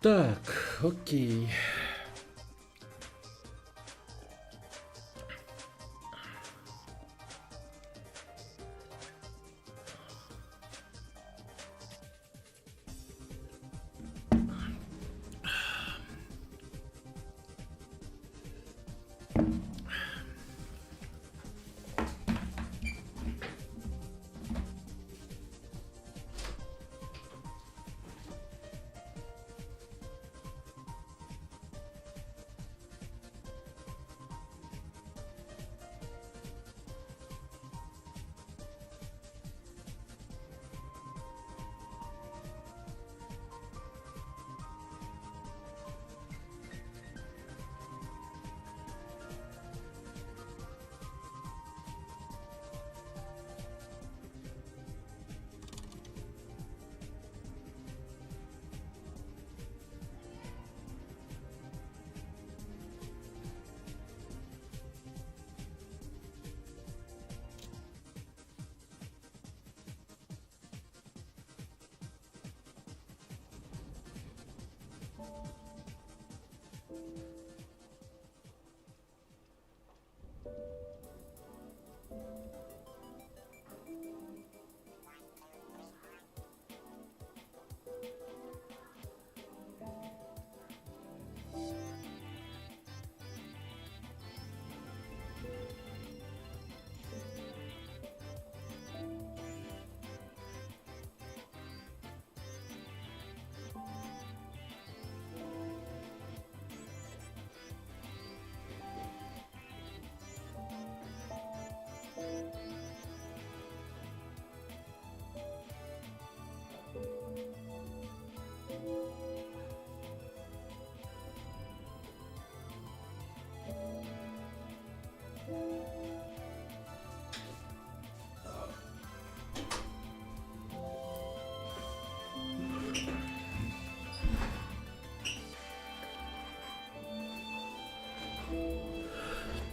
Так, окей.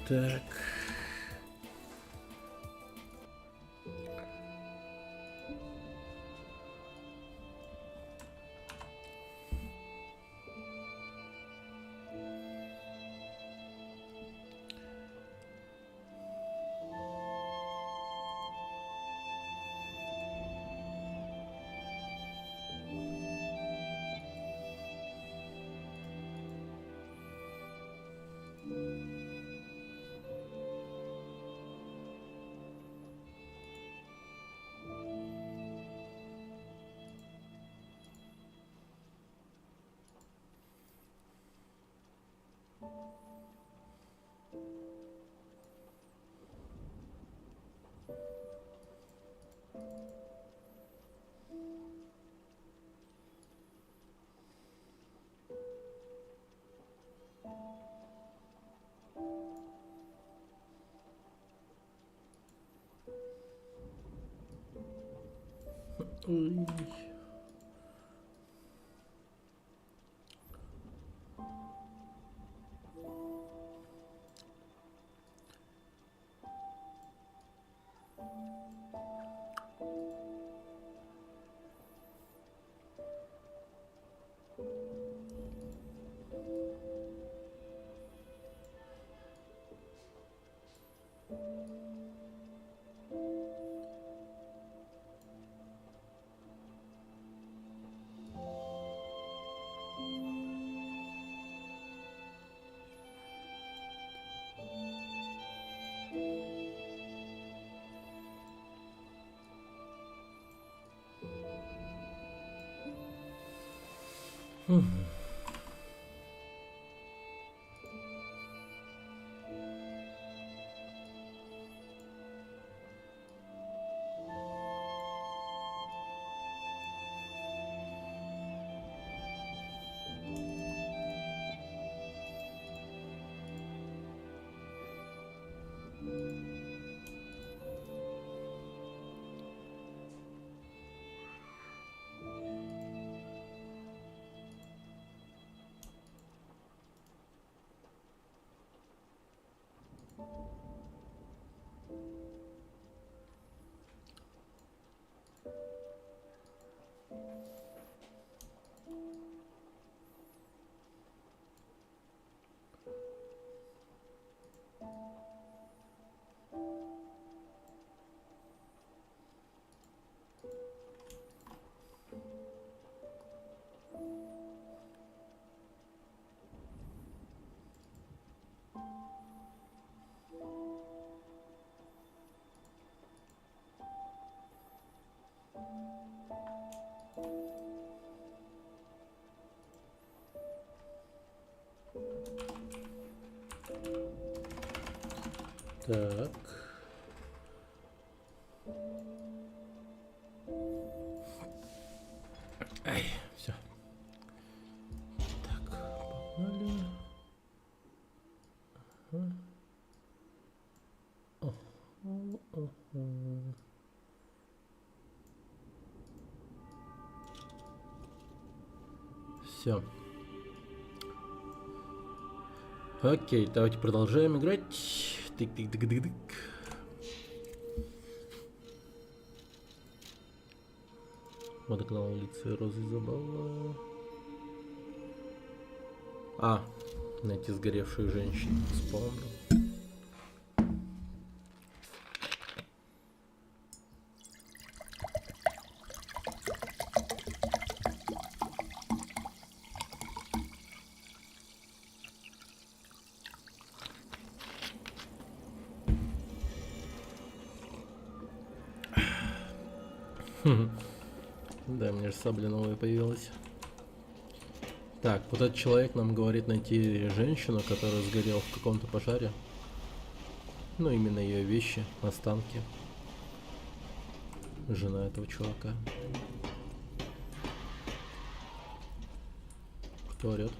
Так. Ой. Так. Ай, все. Так, погнали. Все. Окей, давайте продолжаем играть. Тык-тык-тык-тык-тык. Водоканал улицы Розы Забава. Найти сгоревшую женщину. Вспомнил. Да, мне же сабля новая появилась. Так, вот этот человек нам говорит найти женщину, которая сгорела в каком-то пожаре. Ну, именно ее вещи, останки. Жена этого чувака. Кто орет?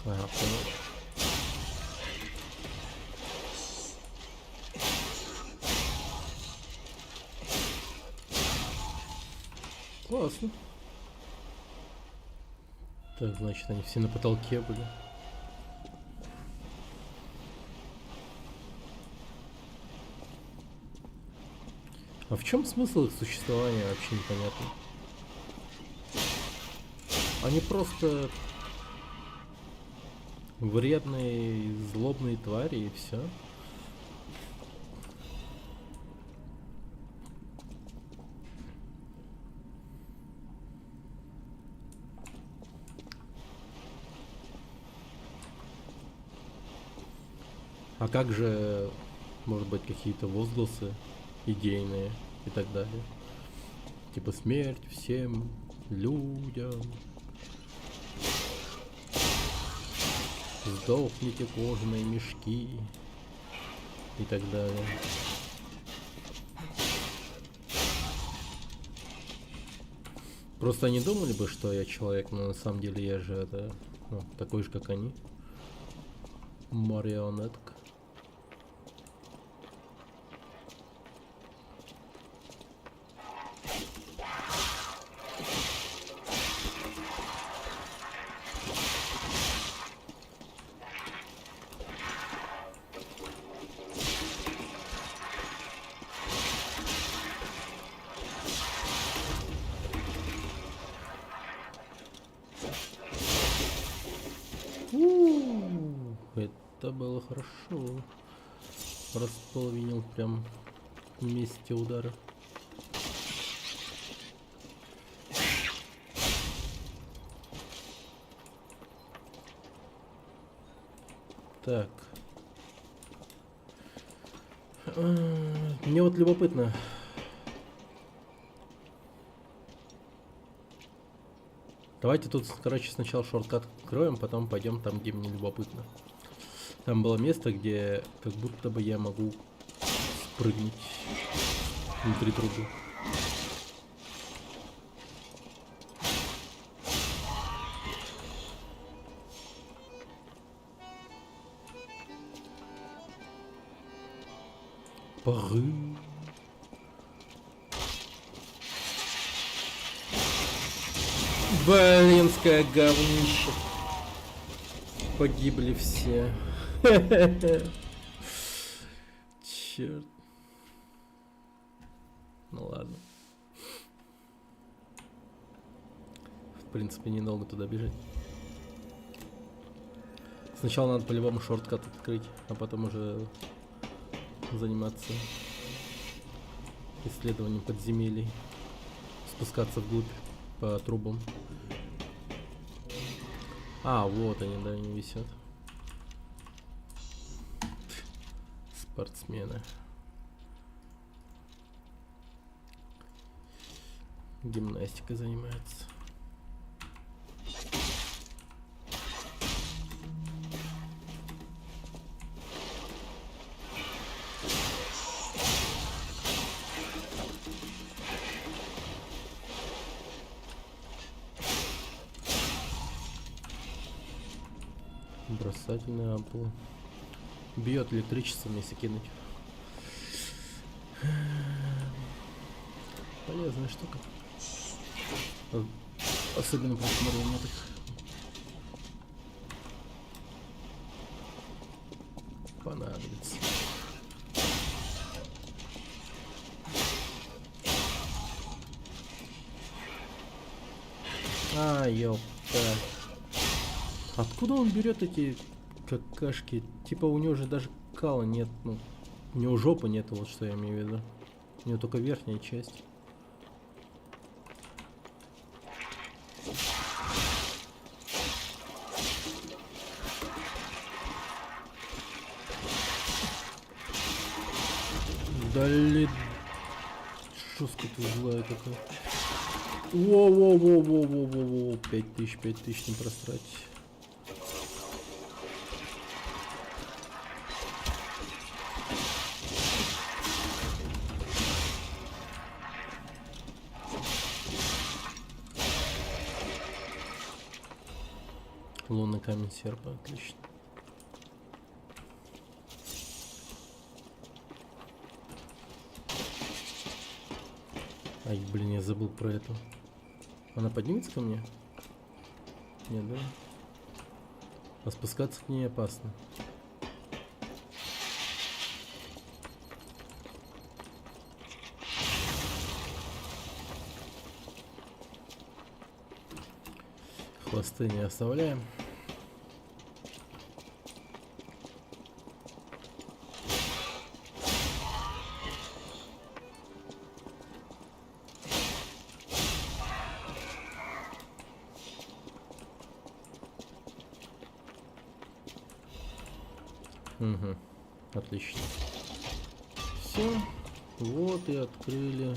Ага, понял. Классно. Так, значит, они все на потолке были. А в чем смысл их существования, вообще непонятно. Они просто вредные, злобные твари и все. А как же, может быть, какие-то возгласы идейные и так далее? Типа смерть всем людям. Сдохните, кожаные мешки. И так далее. Просто они думали бы, что я человек, но на самом деле я же это, такой же, как они. Марионетка. Это было хорошо. Располовинил прям в месте удара. Так. Мне вот любопытно. Давайте тут, короче, сначала шорткат откроем, потом пойдем там, где мне любопытно. Там было место, где как будто бы я могу спрыгнуть внутри трубы. Пары. Блинское говнище. Погибли все. Черт. Ну ладно. В принципе, недолго туда бежать. Сначала надо по-любому шорткат открыть, а потом уже заниматься исследованием подземелий. Спускаться вглубь по трубам. А, вот они, да, они висят. Спортсмены. гимнастикой занимается. Бросательная ампула. Бьет электричеством, если кинуть. Полезная штука. Особенно против марионеток. Понадобится. А, ёпта. Откуда он берет эти какашки? Типа у него же даже кала нет. Ну, у него жопы нет, вот что я имею в виду. У него только верхняя часть. Дали... Жестко ты злая такая. Воу-воу-воу-воу-воу-воу-воу. 5000 не просрать. Лунный камень серпа, отлично. Ай, блин, я забыл про эту. Она поднимется ко мне? Нет, да? А спускаться к ней опасно. Хвосты не оставляем. Угу. Отлично. Все. Вот и открыли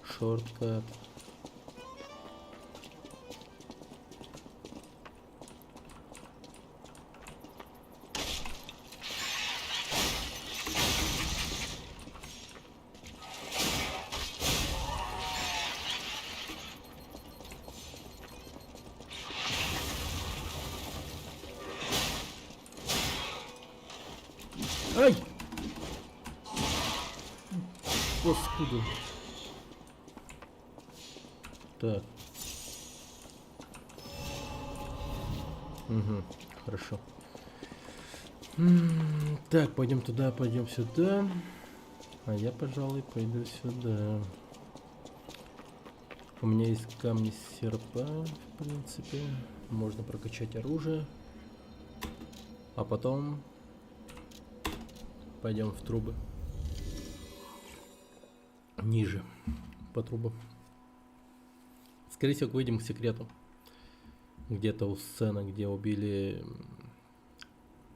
шорткат. Ай! Господи. Так. Угу, хорошо. Так, пойдем туда, пойдем сюда. А я, пожалуй, пойду сюда. У меня есть камни серпа, в принципе. Можно прокачать оружие. А потом пойдем в трубы. Ниже. По трубам. Скорее всего, выйдем к секрету. Где-то у сцены, где убили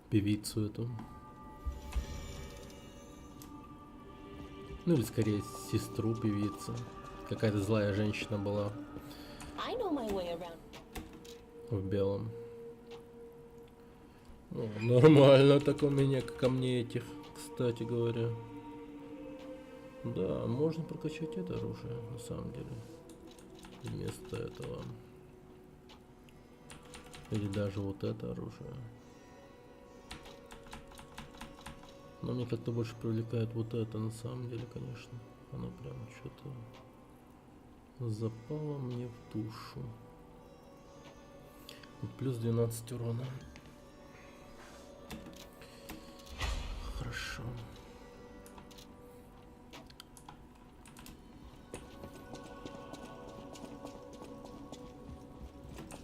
певицу эту. Ну или скорее сестру певицы. Какая-то злая женщина была. В белом. О, нормально так у меня, ко мне этих, кстати говоря. Да, можно прокачать это оружие, на самом деле. Вместо этого. Или даже вот это оружие. Но мне как-то больше привлекает вот это, на самом деле, конечно. Оно прям что-то запало мне в душу. Вот плюс 12 урона. Хорошо.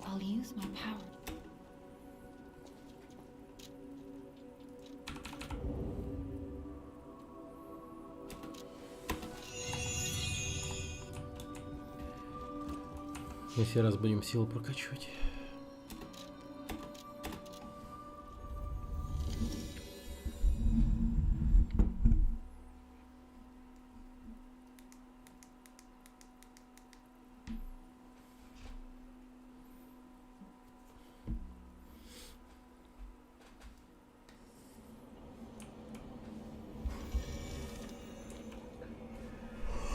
I'll use my power. Мы все раз будем силу прокачивать.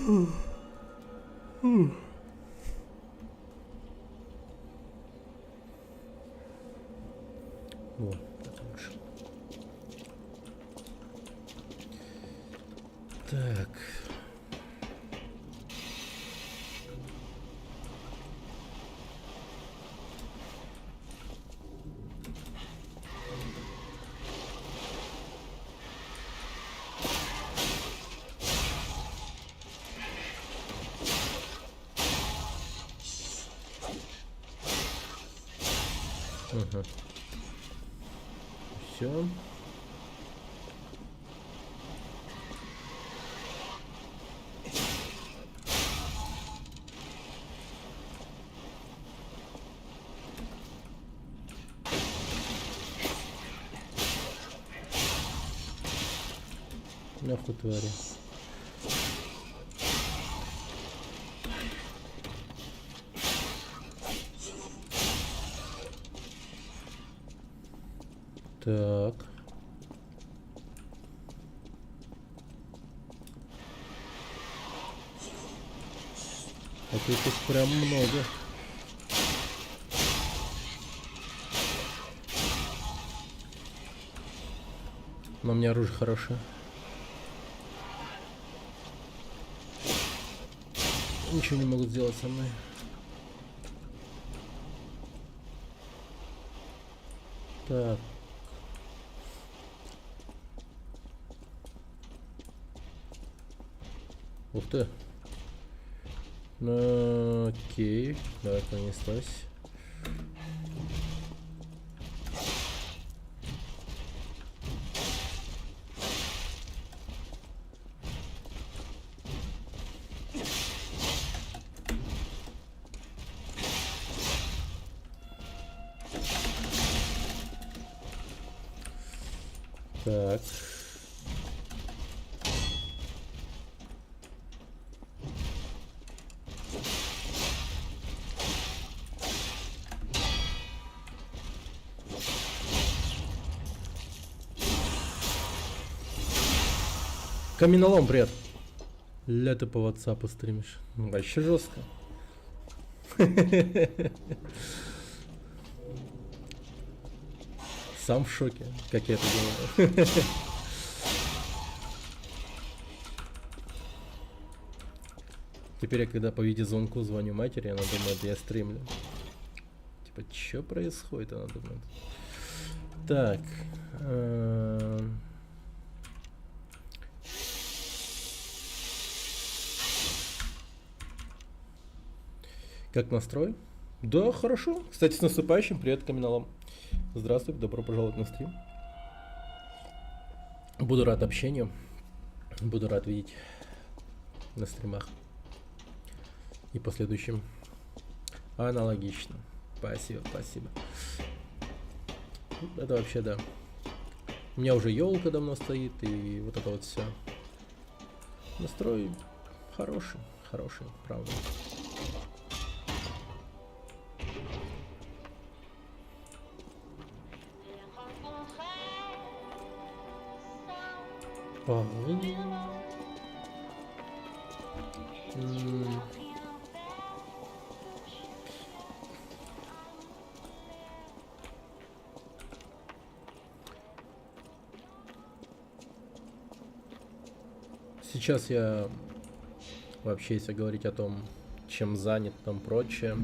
О, так лучше. Так. Ага. Все. Нахуй твари. Так. А тут их прям много. Но у меня оружие хорошее. Ничего не могут сделать со мной. Так. Ух ты. Ну, окей. Давай понеслась. Так. Каменолом, привет. Ля, ты по WhatsApp стримишь. Вообще жестко. Сам в шоке, как я это делаю. Теперь я когда по видеозвонку звоню матери, она думает, я стримлю. Типа, что происходит, она думает. Так. Как настрой? Да, хорошо. Кстати, с наступающим. Привет, каменолом. Здравствуй, добро пожаловать на стрим. Буду рад общению. Буду рад видеть на стримах. И последующим. Аналогично. Спасибо, спасибо. Это вообще да. У меня уже елка давно стоит, и вот это вот все. Настрой хороший, хороший, правда. Сейчас я вообще, если говорить о том, чем занят, там прочее.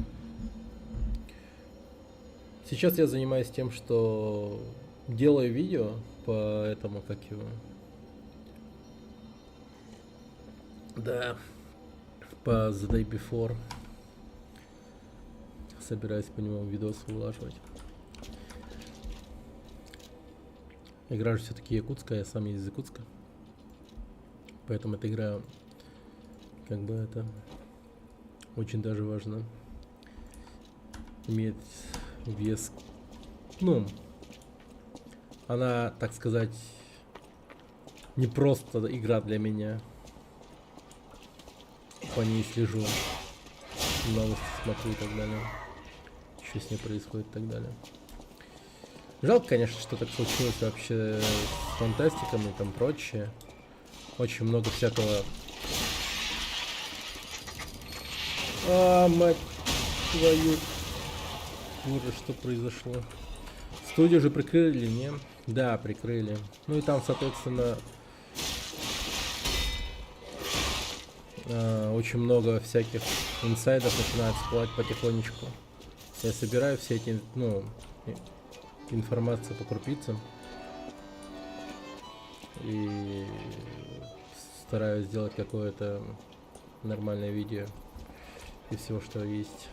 Сейчас я занимаюсь тем, что делаю видео по этому, как его. Да, по The Day Before. Собираюсь по нему видосы вылаживать. Игра же все-таки якутская, я сам из Якутска. Поэтому эта игра, как бы это, очень даже важно. Имеет вес. Ну, она, так сказать, не просто игра для меня. По ней слежу, новости смотрю и так далее. Что с ней происходит и так далее. Жалко, конечно, что так случилось вообще с фантастиком и там прочее. Очень много всякого А, мать твою. Боже, что произошло? Студию же прикрыли, не? Да, прикрыли. Ну и там, соответственно, очень много всяких инсайдов начинает всплывать потихонечку. Я собираю все эти, ну, информацию по крупицам. И стараюсь сделать какое-то нормальное видео из всего, что есть.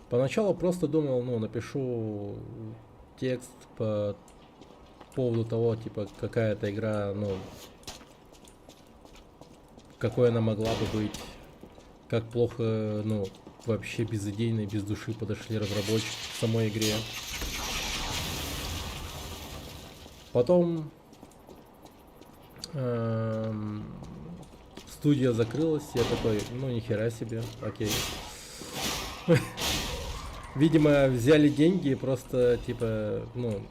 Поначалу просто думал, ну, напишу текст по поводу того, типа, какая эта игра, ну, какой она могла бы быть, как плохо, ну, вообще безыдейно и без души подошли разработчики к самой игре. Потом студия закрылась, я такой, ну, нихера себе, окей. Видимо, взяли деньги и просто, типа, ну,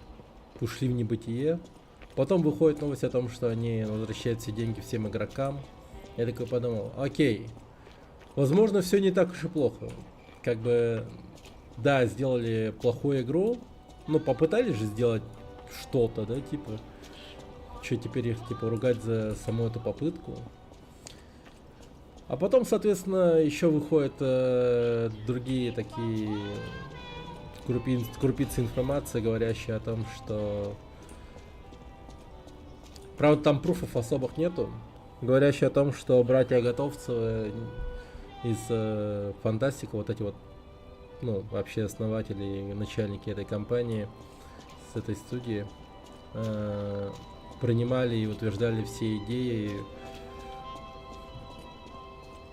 ушли в небытие. Потом выходит новость о том, что они возвращают все деньги всем игрокам. Я такой подумал, окей, возможно, все не так уж и плохо. Как бы, да, сделали плохую игру, но попытались же сделать что-то, да, типа. Что теперь их, типа, ругать за саму эту попытку? А потом, соответственно, еще выходят другие такие крупицы информации, говорящие о том, что... Правда, там пруфов особых нету. Говорящие о том, что братья Готовцевы из Фантастика, вот эти вот, ну, вообще основатели и начальники этой компании, с этой студии, принимали и утверждали все идеи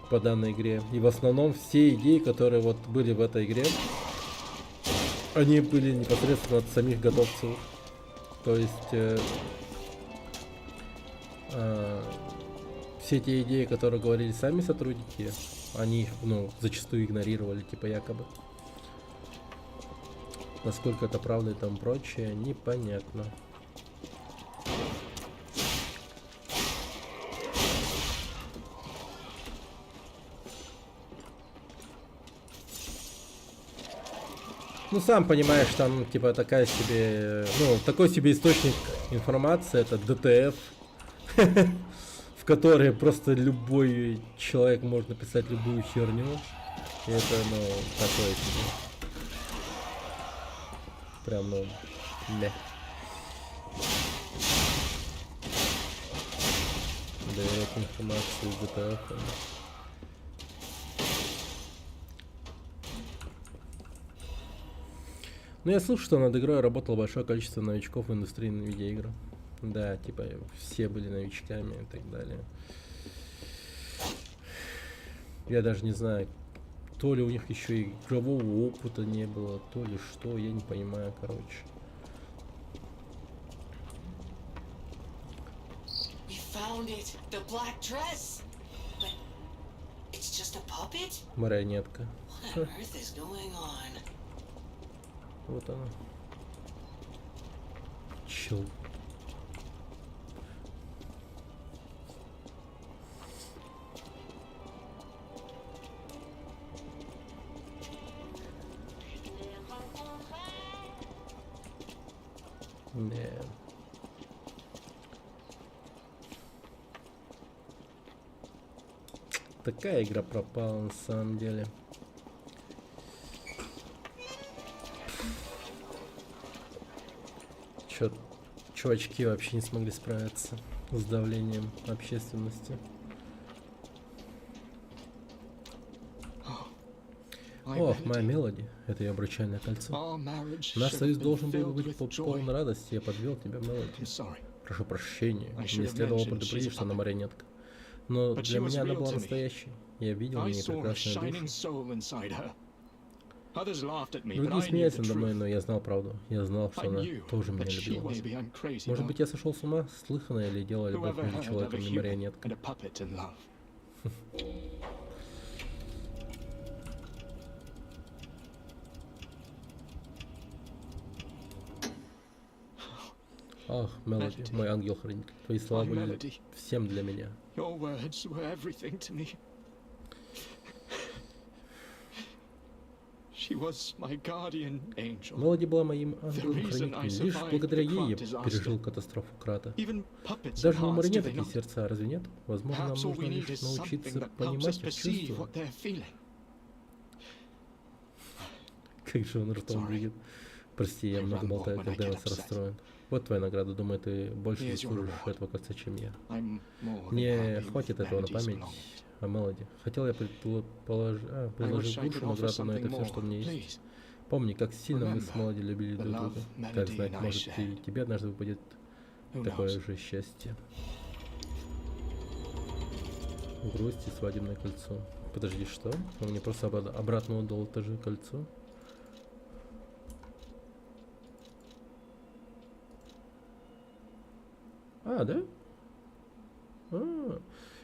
по данной игре. И в основном все идеи, которые вот были в этой игре, они были непосредственно от самих Готовцевых. То есть все те идеи, которые говорили сами сотрудники, они их, ну, зачастую игнорировали, типа, якобы. Насколько это правда и там прочее, непонятно. Ну, сам понимаешь, там, типа, такая себе, ну, такой себе источник информации, это ДТФ, в который просто любой человек может написать любую херню. И это, ну, такое себе. Прям, ну, мя. Доверять информации из ДТФ. Ну, я слышал, что над игрой работало большое количество новичков в индустрии видеоигр. Да, типа, все были новичками и так далее. Я даже не знаю, то ли у них еще и игрового опыта не было, то ли что, я не понимаю, короче. Марионетка. Вот она. Чел. Да. Такая игра пропала на самом деле. Чувачки вообще не смогли справиться с давлением общественности. О, моя Мелоди, это ее обручальное кольцо. Наш союз должен был быть полон радости, я подвел тебя, Мелоди. Прошу прощения, мне следовало предупредить, что она марионетка. Но для меня она была настоящей. Я видел в ней прекрасную душу. Другие смеялись надо мной, но я знал правду. Я знал, что она тоже меня любила. Может быть, я сошел с ума, слыханное ли дело любовь между человеком и марионеткой. Ах, Мелоди, мой ангел-хранитель, твои слова были всем для меня. She was my guardian angel. Мелоди была моим reason I ангелом-хранителем. Лишь survived благодаря the ей я Krat пережил disaster. катастрофу Крата. Even puppets have Даже у hearts, do марионеток they есть not? сердца, разве нет? Возможно, нам Perhaps all нужно we need лишь is something научиться that helps us понимать их perceive чувства. what they're feeling. Как же он ртом Sorry. двигает. Прости, я I много ramble болтаю, when I когда get я вас upset. расстроен. Вот твоя награда, думаю, ты больше Here's your заслужишь reward. этого кольца, чем я. I'm more than Мне happy хватит with этого на Melody's память belongings. о Мелоди. Хотел я I предложить wish I could лучшую offer награду, но это something все, что у меня more, есть. please. Помни, как сильно мы с Remember Мелоди любили the друг love друга. Melody Как знать, and I может, и shared. тебе однажды выпадет Who такое knows? же счастье. Грусть и свадебное кольцо. Подожди, что? Он мне просто обратно отдал это же кольцо. А, да? А.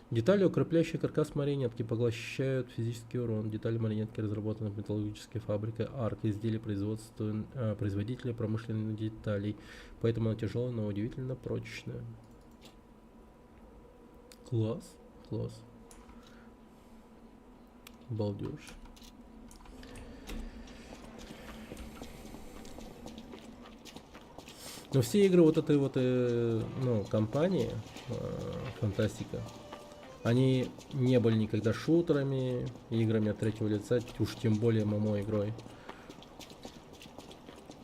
Детали, укрепляющие каркас марионетки, поглощают физический урон. Детали марионетки разработаны металлургической фабрикой ARC, изделие производителя промышленных деталей. Поэтому она тяжелая, но удивительно прочная. Класс, класс. Балдеж. Но все игры вот этой вот, ну, компании, Фантастика, они не были никогда шутерами, играми от третьего лица, уж тем более ММО игрой.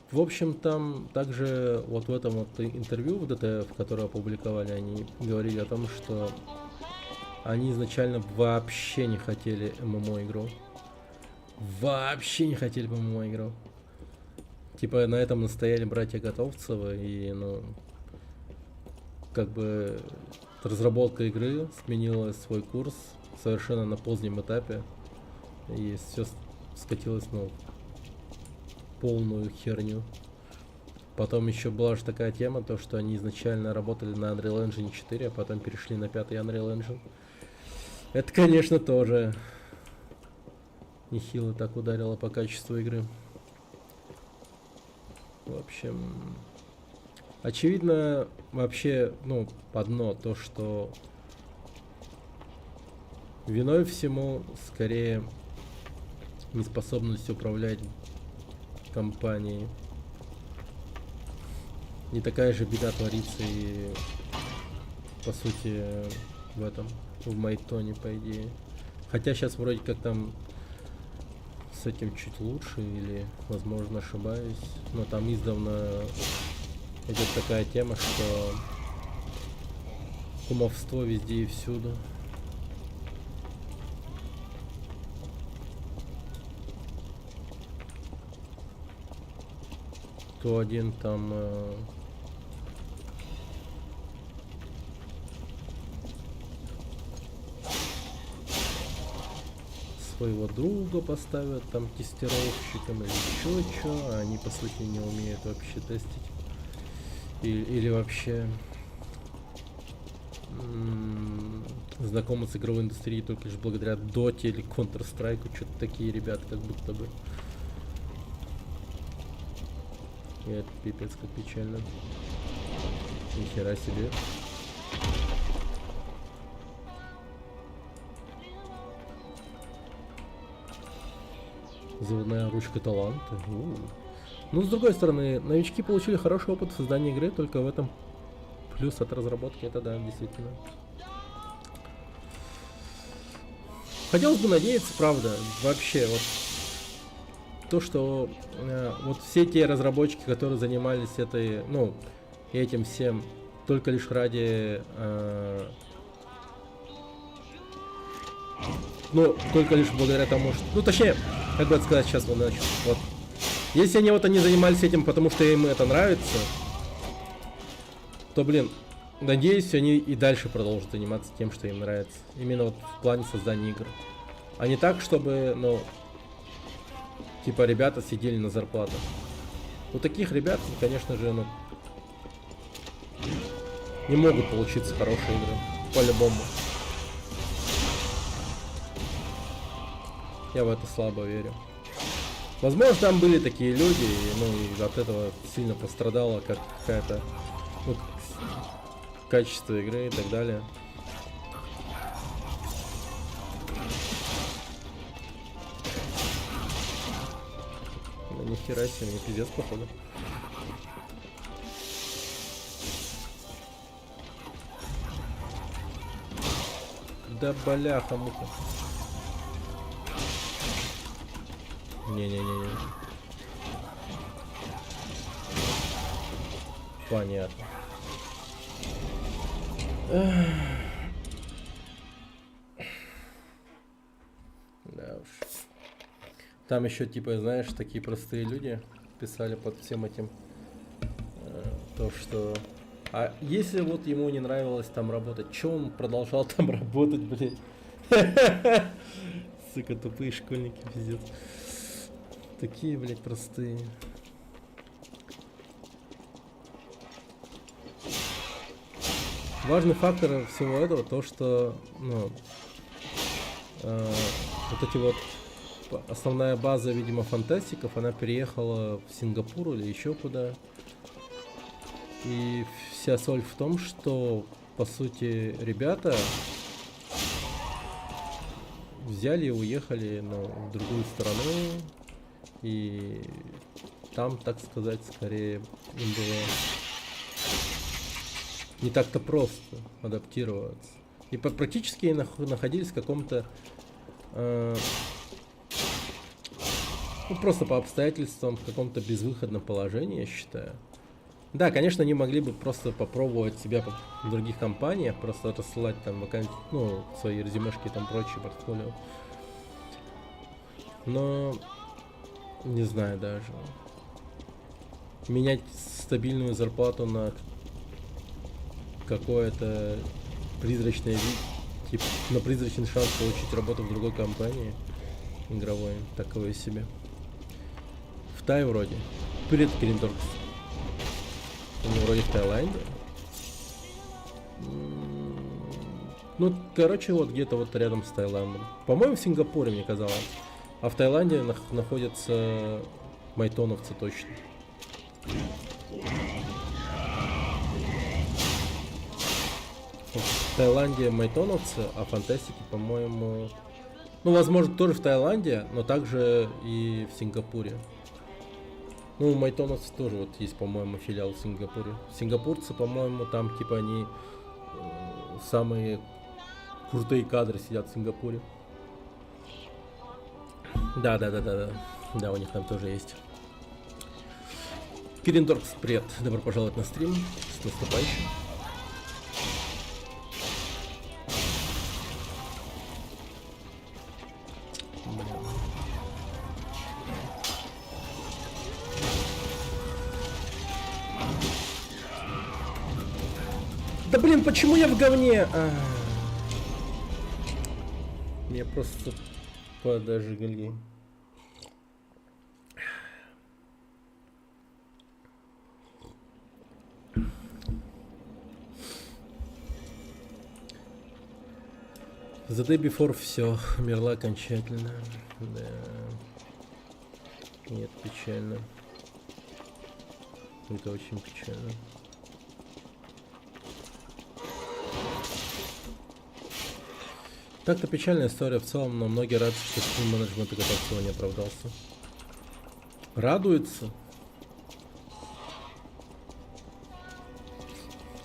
В общем, там также вот в этом вот интервью в ДТФ, которое опубликовали, они говорили о том, что они изначально вообще не хотели ММО игру. Вообще не хотели ММО игру. Типа на этом настояли братья Готовцевы, и, ну, как бы разработка игры сменила свой курс совершенно на позднем этапе, и все скатилось, ну, в полную херню. Потом еще была же такая тема, то что они изначально работали на Unreal Engine 4, а потом перешли на 5-й Unreal Engine. Это, конечно, тоже нехило так ударило по качеству игры. В общем, очевидно, вообще, ну, одно то, что виной всему скорее неспособность управлять компанией. Не такая же беда творится и, по сути, в этом, в Майтоне, по идее. Хотя сейчас вроде как там с этим чуть лучше, или, возможно, ошибаюсь, но там издавна идет такая тема, что кумовство везде и всюду. То один там своего друга поставят там тестировщиком или еще что, а они по сути не умеют вообще тестить. Или вообще знакомы с игровой индустрией только лишь благодаря Доте или Counter-Strike, что-то такие ребята как будто бы. И это пипец как печально. Нихера себе. Заводная ручка таланта. Ну, с другой стороны, новички получили хороший опыт в создании игры, только в этом плюс от разработки, это да, действительно. Хотелось бы надеяться, правда, вообще, вот то, что вот все те разработчики, которые занимались этой, ну, этим всем только лишь ради, ну, только лишь благодаря тому, что, ну, точнее, как бы это сказать сейчас, вот, если они занимались этим, потому что им это нравится, то, блин, надеюсь, они и дальше продолжат заниматься тем, что им нравится, именно вот в плане создания игр, а не так, чтобы, ну, типа ребята сидели на зарплатах. У таких ребят, конечно же, ну, не могут получиться хорошие игры, по-любому. Я в это слабо верю. Возможно, там были такие люди, и, ну, и от этого сильно пострадало как какая-то, ну, качество игры и так далее. Хера себе, мне пиздец походу. Да бляха-муха. Не-не-не-не. Понятно. Да уж. Там еще, типа, знаешь, такие простые люди писали под всем этим то, что... А если вот ему не нравилось там работать, че он продолжал там работать, блядь? Сука, тупые школьники, пиздец. Такие, блядь, простые. Важный фактор всего этого то, что, ну, вот эти вот основная база, видимо, фантастиков, она переехала в Сингапур или еще куда. И вся соль в том, что, по сути, ребята взяли и уехали, ну, в другую страну. И там, так сказать, скорее им было не так-то просто адаптироваться. И практически находились в каком-то... ну, просто по обстоятельствам, в каком-то безвыходном положении, я считаю. Да, конечно, они могли бы просто попробовать себя в других компаниях, просто рассылать там ну, свои резюмешки и там прочее, портфолио. Но... не знаю даже. Менять стабильную зарплату на какое-то призрачное вид, типа на призрачный шанс получить работу в другой компании игровой, такое себе. В Тай вроде. Привет, Киринторкс. Он вроде в Таиланде. Ну, короче, вот где-то вот рядом с Таиландом. По-моему, в Сингапуре, мне казалось. А в Таиланде находятся майтоновцы точно. В Таиланде майтоновцы, а фантастики, по-моему... ну, возможно, тоже в Таиланде, но также и в Сингапуре. Ну, у майтоновцев тоже вот есть, по-моему, филиал в Сингапуре. Сингапурцы, по-моему, там, типа, они самые крутые кадры сидят в Сингапуре. Да, у них там тоже есть. Киринторкс, привет, добро пожаловать на стрим, с наступающим. Да блин, почему я в говне? Мне просто подожгли. The Day Before все, умерла окончательно. Да. Нет, печально. Это очень печально. Так-то печальная история в целом, но многие радуются, что стрим менеджмент и готов не оправдался. Радуются?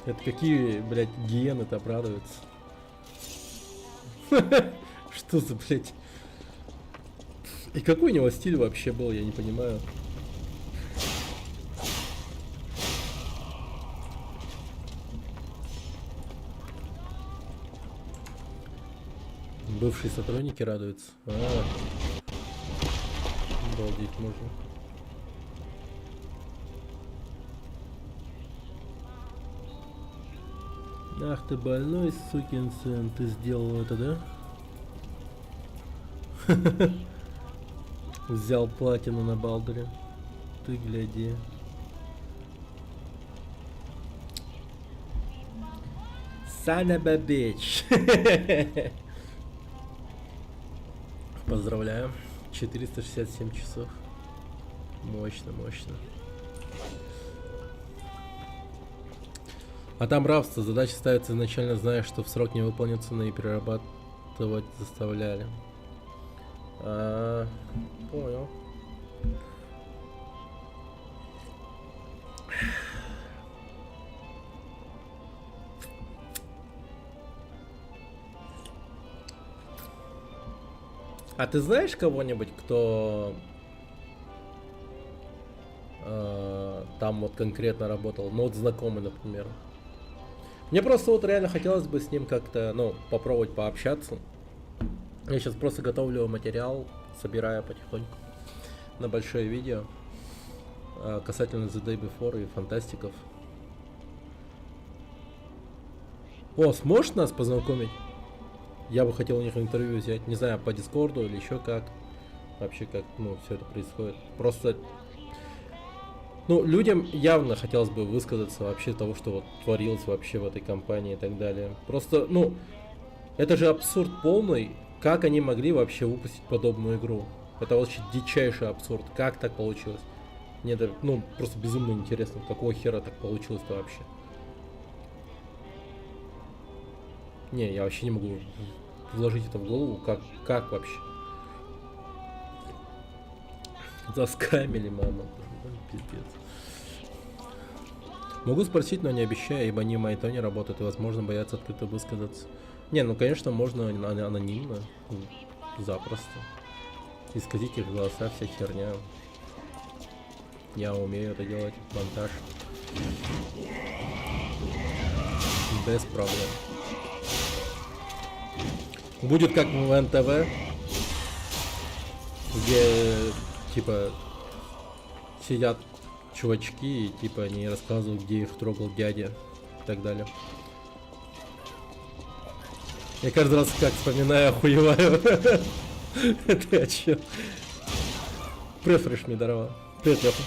Это какие, блядь, гиены-то обрадуются? Что за, блядь? И какой у него стиль вообще был, я не понимаю. Бывшие сотрудники радуются. Обалдеть можно. Ах ты больной сукин сын, ты сделал это, да? Взял платину на Балдере. Ты гляди. Son of a bitch. Поздравляю. 467 часов. Мощно, мощно. А там рабство. Задача ставится изначально, зная, что в срок не выполнится, но и перерабатывать заставляли. Понял. А ты знаешь кого-нибудь, кто там вот конкретно работал? Ну вот знакомый, например. Мне просто вот реально хотелось бы с ним как-то, ну, попробовать пообщаться. Я сейчас просто готовлю материал, собираю потихоньку на большое видео касательно The Day Before и фантастиков. О, сможешь нас познакомить? Я бы хотел у них интервью взять, не знаю, по Дискорду или еще как. Вообще как, ну, все это происходит. Просто, ну, людям явно хотелось бы высказаться вообще того, что вот творилось вообще в этой компании и так далее. Просто, ну, это же абсурд полный. Как они могли вообще выпустить подобную игру? Это вообще дичайший абсурд. Как так получилось? Мне это, ну, просто безумно интересно, какого хера так получилось-то вообще. Не, я вообще не могу вложить это в голову, как вообще. Заскамили, мама. Пиздец. Могу спросить, но не обещаю, ибо они в моей тоне работают и, возможно, боятся открыто высказаться. Не, ну, конечно, можно анонимно. Запросто. Исказить их голоса, вся херня. Я умею это делать. Монтаж. Без проблем. Будет как в НТВ, где, типа, сидят чувачки и, типа, они рассказывают, где их трогал дядя и так далее. Я каждый раз как вспоминаю, охуеваю. Это я чё? Префреш мне даровал. Привет, Лёха.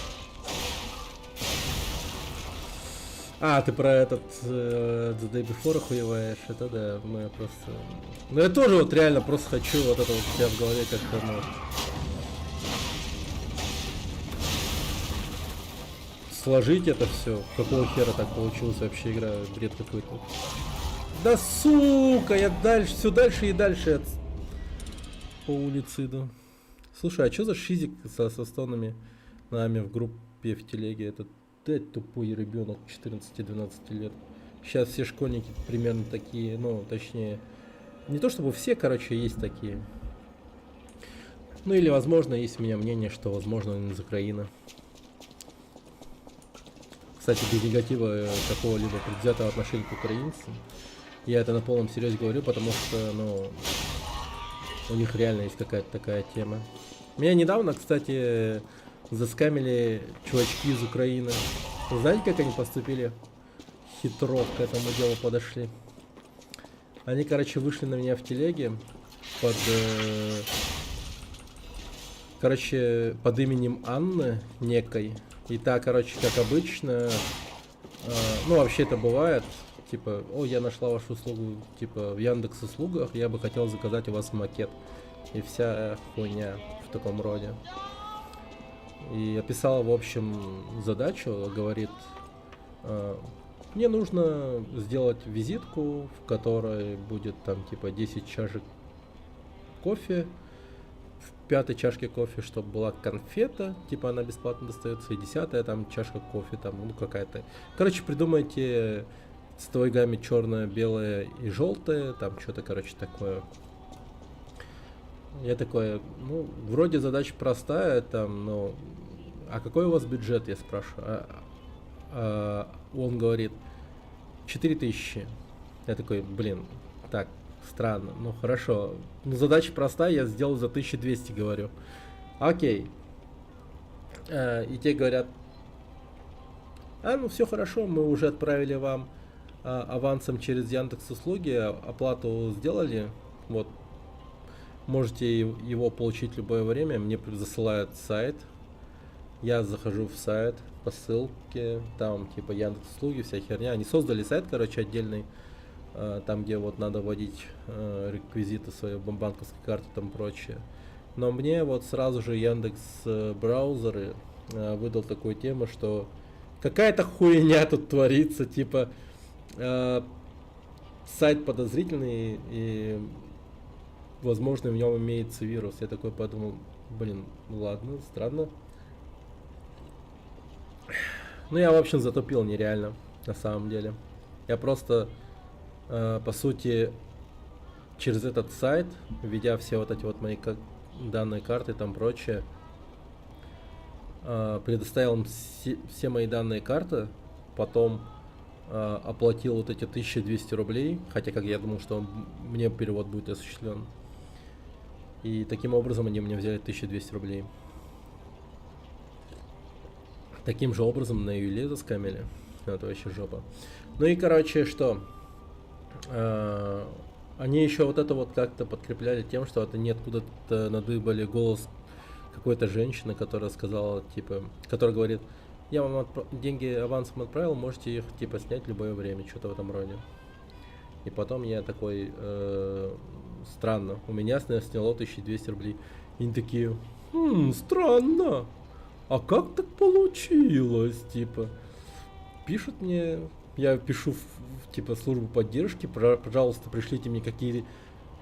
А, ты про этот The Day Before охуеваешь, это да, мы просто... Ну я тоже вот реально просто хочу вот это вот у себя в голове как-то, ну... Сложить это все. Какого хера так получилось вообще игра, бред какой-то. Да сука, я дальше, все дальше и дальше по улице иду. Слушай, а что за шизик со стонами нами в группе в телеге? Это тупой ребенок 14-12 лет. Сейчас все школьники примерно такие, ну, точнее, не то чтобы все, короче, есть такие. Ну или, возможно, есть у меня мнение, что, возможно, он из Украины. Кстати, без негатива какого-либо предвзятого отношения к украинцам. Я это на полном серьезе говорю, потому что, ну, у них реально есть какая-то такая тема. Меня недавно, кстати, заскамили чувачки из Украины. Вы знаете, как они поступили? Хитро к этому делу подошли. Они, короче, вышли на меня в телеге под... короче, под именем Анны некой. И та, короче, как обычно... ну, вообще это бывает. Типа, о, я нашла вашу услугу, типа, в Яндекс.Услугах, я бы хотел заказать у вас макет. И вся хуйня в таком роде. И описала, в общем, задачу, говорит, мне нужно сделать визитку, в которой будет там, типа, 10 чашек кофе. В 5-й чашке кофе, чтобы была конфета, типа, она бесплатно достается, и 10-я там чашка кофе, там, ну, какая-то. Короче, придумайте... цветовой гамме черное, белое и желтое, там что-то, короче, такое. Я такой, ну, вроде задача простая, там, но... А какой у вас бюджет, я спрашиваю. Он говорит, 4000. Я такой, блин, так, странно, ну хорошо. Ну, задача простая, я сделал за 1200, говорю. Окей. И те говорят, ну все хорошо, мы уже отправили вам авансом через Яндекс.Услуги, оплату сделали, вот, можете его получить в любое время, мне засылают сайт, я захожу в сайт по ссылке, там типа Яндекс.Услуги, вся херня, они создали сайт, короче, отдельный, там где вот надо вводить реквизиты своей банковской карты, там прочее, но мне вот сразу же Яндекс браузеры выдал такую тему, что какая-то хуйня тут творится, типа сайт подозрительный и, возможно, в нем имеется вирус. Я такой подумал, блин, ладно, странно. Ну, я, в общем, затупил нереально, на самом деле. Я просто, по сути, через этот сайт, введя все вот эти вот мои данные карты, там прочее. Предоставил им все мои данные карты, потом оплатил вот эти 1200 рублей, хотя как я думал, что мне перевод будет осуществлен. И таким образом они мне взяли 1200 рублей. Таким же образом на Юле заскамили. Это вообще жопа. Ну и короче, что? Они еще вот это вот как-то подкрепляли тем, что это неоткуда-то надыбали голос какой-то женщины, которая сказала, типа, которая говорит, я вам деньги авансом отправил, можете их типа снять в любое время, что-то в этом роде. И потом я такой, странно, у меня сняло 1200 рублей. И они такие, странно, а как так получилось, типа. Пишут мне, я пишу в типа службу поддержки, пожалуйста, пришлите мне какие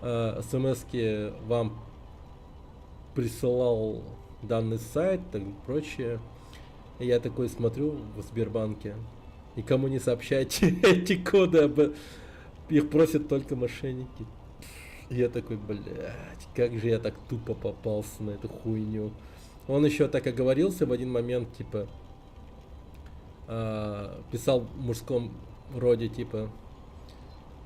смс-ки вам присылал данный сайт и прочее. И я такой смотрю в Сбербанке, никому не сообщайте эти коды, их просят только мошенники. Я такой, блядь, как же я так тупо попался на эту хуйню. Он еще так оговорился в один момент, типа, писал в мужском роде, типа,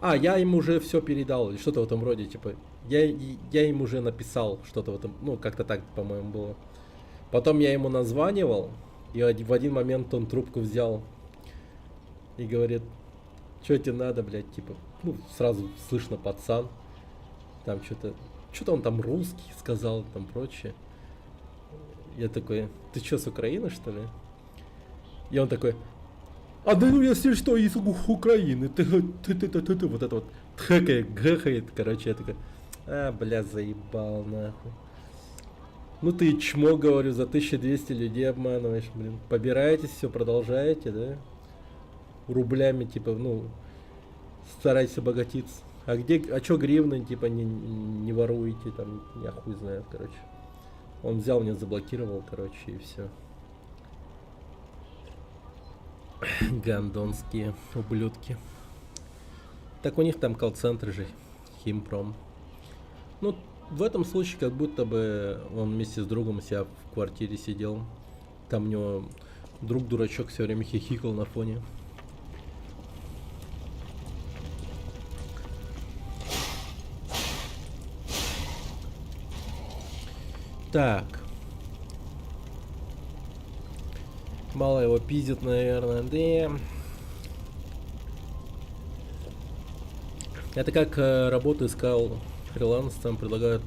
я ему уже все передал, или что-то в этом роде, типа, я ему уже написал что-то в этом, ну, как-то так, по-моему, было. Потом я ему названивал, и в один момент он трубку взял и говорит, что тебе надо, блядь, типа, ну, сразу слышно пацан, там что-то он там русский сказал, там прочее. Я такой, ты что, с Украины, что ли? И он такой, да ну если что, из Украины, ты вот это вот гэхает, короче, я такой, бля, заебал, нахуй. Ну ты чмо, говорю, за 1200 людей обманываешь, блин. Побираетесь, все продолжаете, да? Рублями, типа, ну, старайтесь обогатиться. А чё гривны, типа, не воруете, там, я хуй знает, короче. Он взял, меня заблокировал, короче, и все. Гандонские ублюдки. Так у них там колл-центр же, Химпром. Ну, в этом случае, как будто бы он вместе с другом у себя в квартире сидел. Там у него друг-дурачок все время хихикал на фоне. Так. Мало его пиздит, наверное, да. Это как работу искал фриланс, там предлагают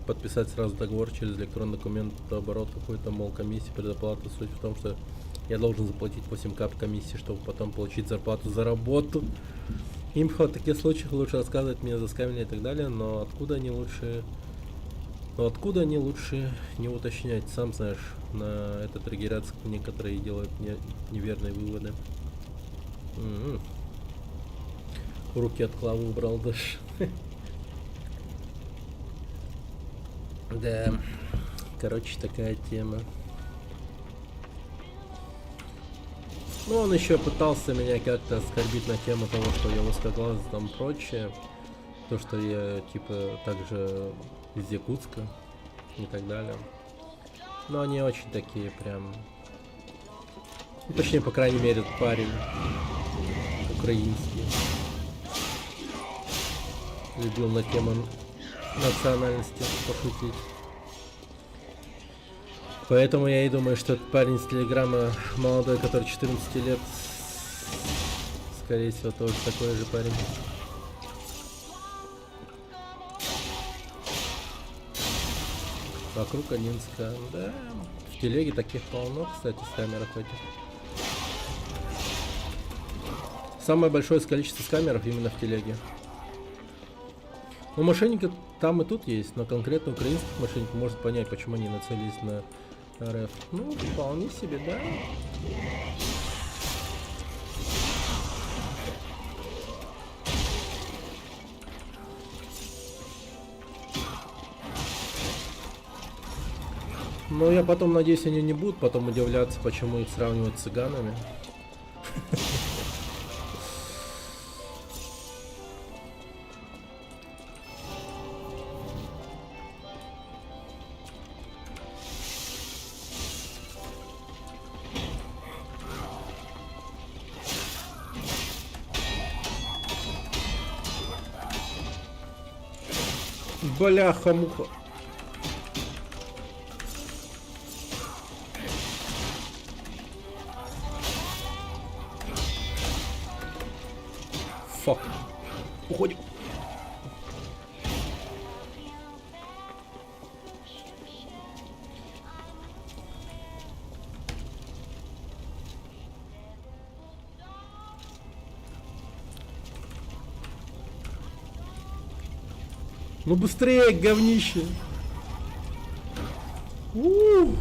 подписать сразу договор через электронный документ, оборот какой-то, мол, комиссия, предоплата. Суть в том, что я должен заплатить 8к комиссии, чтобы потом получить зарплату за работу. Им в таких случаях лучше рассказывать мне за скамили и так далее, но откуда они лучше не уточнять, сам знаешь, на этот триггерятся некоторые делают неверные выводы. Руки от клавы убрал даже. Да, короче, такая тема. Ну, он еще пытался меня как-то оскорбить на тему того, что я узкоглазый, там прочее. То, что я, типа, также из Якутска и так далее. Но они очень такие прям... Ну, точнее, по крайней мере, парень украинский. Любил на тему национальности пошутить. Поэтому я и думаю, что этот парень с Телеграма, молодой, который 14 лет, скорее всего, тоже такой же парень. Вокруг Одинска, да. В телеге таких полно, кстати, с камерах этих. Самое большое количество камеров именно в телеге. Ну, мошенники там и тут есть, но конкретно украинских мошенников может понять, почему они нацелились на РФ. Ну, вполне себе, да. Но я потом, надеюсь, они не будут потом удивляться, почему их сравнивают с цыганами. Бляха-муха. Фак. Уходим. Ну быстрее, говнище. У-у-у.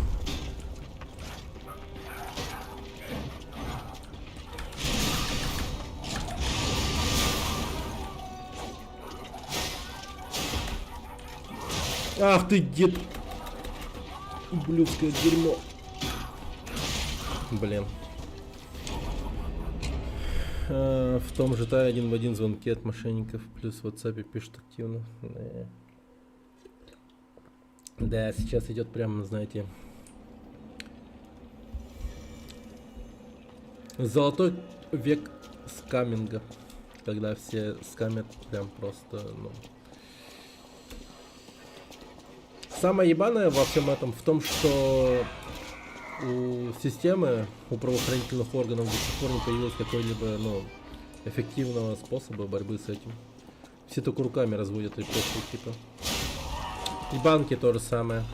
Ах ты, дед. Ублюдское дерьмо. Блин. В том же один в один звонки от мошенников, плюс в WhatsApp пишут активно. Да, сейчас идет прям, знаете, золотой век скаминга, когда все скамят прям просто, ну. Самое ебаное во всем этом в том, что у системы, у правоохранительных органов до сих пор не появилось какой-либо, ну, эффективного способа борьбы с этим. Все только руками разводят и просто типа. И банки то же самое.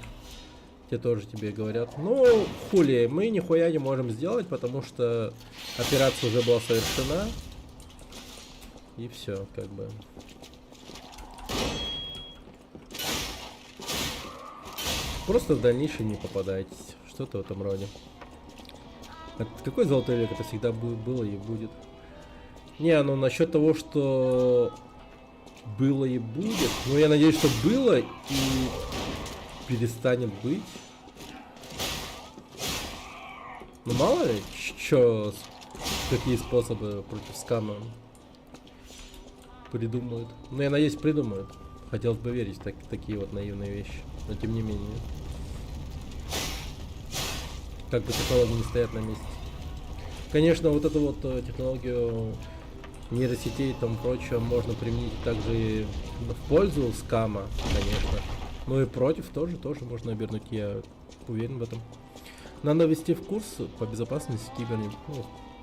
Те тоже тебе говорят. Ну, хули, мы нихуя не можем сделать, потому что операция уже была совершена. И все, как бы. Просто в дальнейшем не попадаетесь. Что-то в этом роде. Какой золотой век? Это всегда было и будет. Не, ну насчет того, что было и будет. Ну я надеюсь, что было и перестанет быть. Ну мало ли, что, какие способы против скама придумают. Ну я надеюсь, придумают. Хотелось бы верить в такие вот наивные вещи. Но тем не менее. Как бы технологии не стоят на месте. Конечно, вот эту вот технологию нейросетей и тому прочее можно применить также и в пользу скама, конечно. Ну и против тоже можно обернуть, я уверен в этом. Надо ввести в курс по безопасности кибернетики.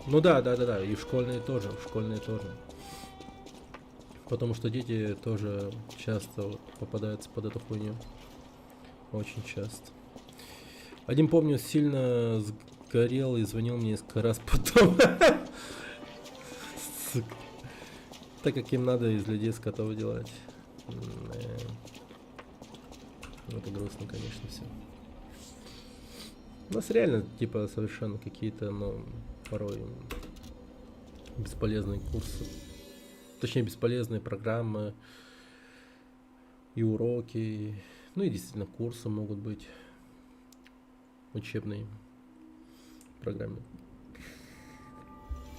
Ну да, и школьные тоже, Потому что дети тоже часто вот попадаются под эту хуйню. Очень часто. Один, помню, сильно сгорел и звонил мне несколько раз потом. Сука. Так как им надо из людей скотов делать. Это грустно, конечно, все. У нас реально, типа, совершенно какие-то, ну, порой бесполезные курсы. Точнее, бесполезные программы и уроки. Ну и действительно курсы могут быть. Учебные программы.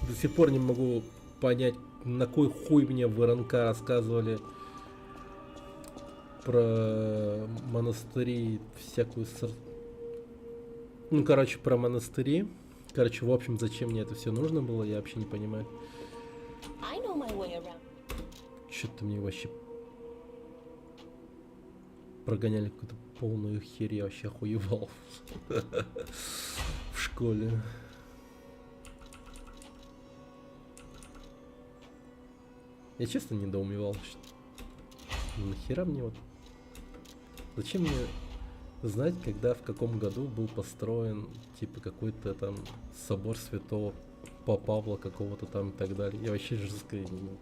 До сих пор не могу понять, на кой хуй мне в РНК рассказывали про монастыри, всякую ну, короче, про монастыри. Короче, в общем, зачем мне это все нужно было, я вообще не понимаю. Что-то мне вообще прогоняли какую-то полную херь, я вообще охуевал в школе. Я честно недоумевал, что нахера мне вот... Зачем мне знать, когда, в каком году был построен, типа, какой-то там собор святого Павла какого-то там и так далее. Я вообще жестко не знаю.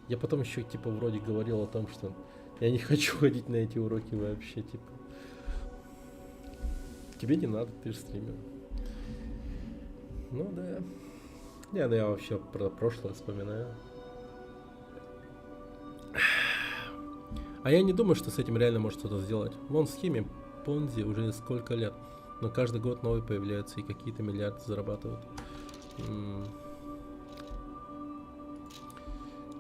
Я потом еще, типа, вроде говорил о том, что я не хочу ходить на эти уроки вообще, типа. Тебе не надо, ты же стример. Ну да. Не, ну я вообще про прошлое вспоминаю. А я не думаю, что с этим реально может что-то сделать. Вон в схеме Понзи уже сколько лет. Но каждый год новые появляются и какие-то миллиарды зарабатывают.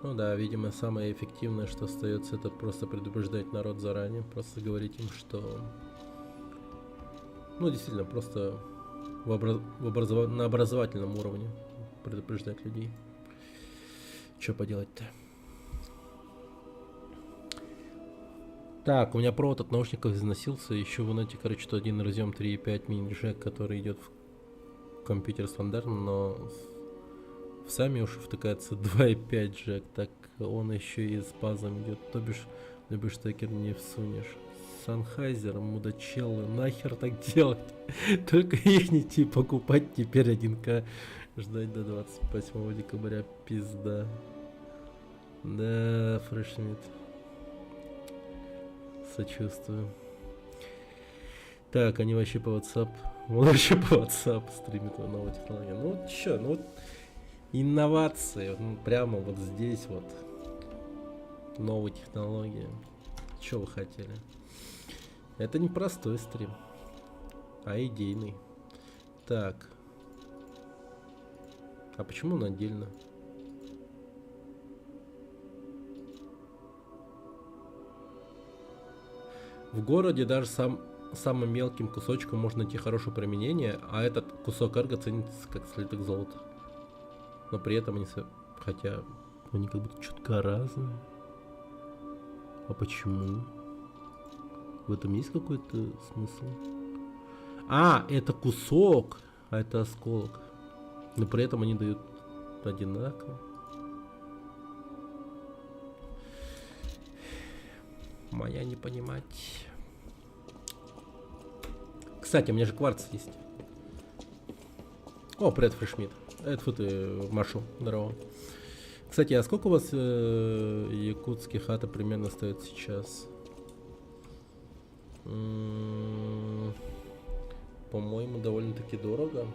Ну да, видимо, самое эффективное, что остается, это просто предупреждать народ заранее. Просто говорить им, что... Ну, действительно, просто на образовательном уровне предупреждать людей. Что поделать-то? Так, у меня провод от наушников износился. Еще в ноте, короче, что один разъем 3.5 мини-джек, который идет в компьютер стандартно, но в сами уши втыкается 2.5 джек, так он еще и с базом идет. То бишь, любой штекер не всунешь. Санхайзер, мудачелы, нахер так делать? Только их не идти покупать теперь 1К. Ждать до 28 декабря, пизда. Да, фрешмит. Сочувствую. Так, они вообще по WhatsApp. Он вообще по WhatsApp стримит новую технологию. Ну вот чё, ну вот инновации. Ну, прямо вот здесь вот. Новые технологии. Чё вы хотели? Это не простой стрим, а идейный. Так. А почему он отдельно? В городе даже самым мелким кусочком можно найти хорошее применение, а этот кусок эрго ценится как слиток золота. Но при этом они... Хотя они как будто чутка разные. А почему? В этом есть какой-то смысл? А, это кусок, а это осколок. Но при этом они дают одинаково. Моя не понимать. Кстати, у меня же кварц есть. О, привет, Фрешмит. Это фу ты, Машу. Здорово. Кстати, а сколько у вас якутские хаты примерно стоят сейчас? По-моему, довольно-таки дорого.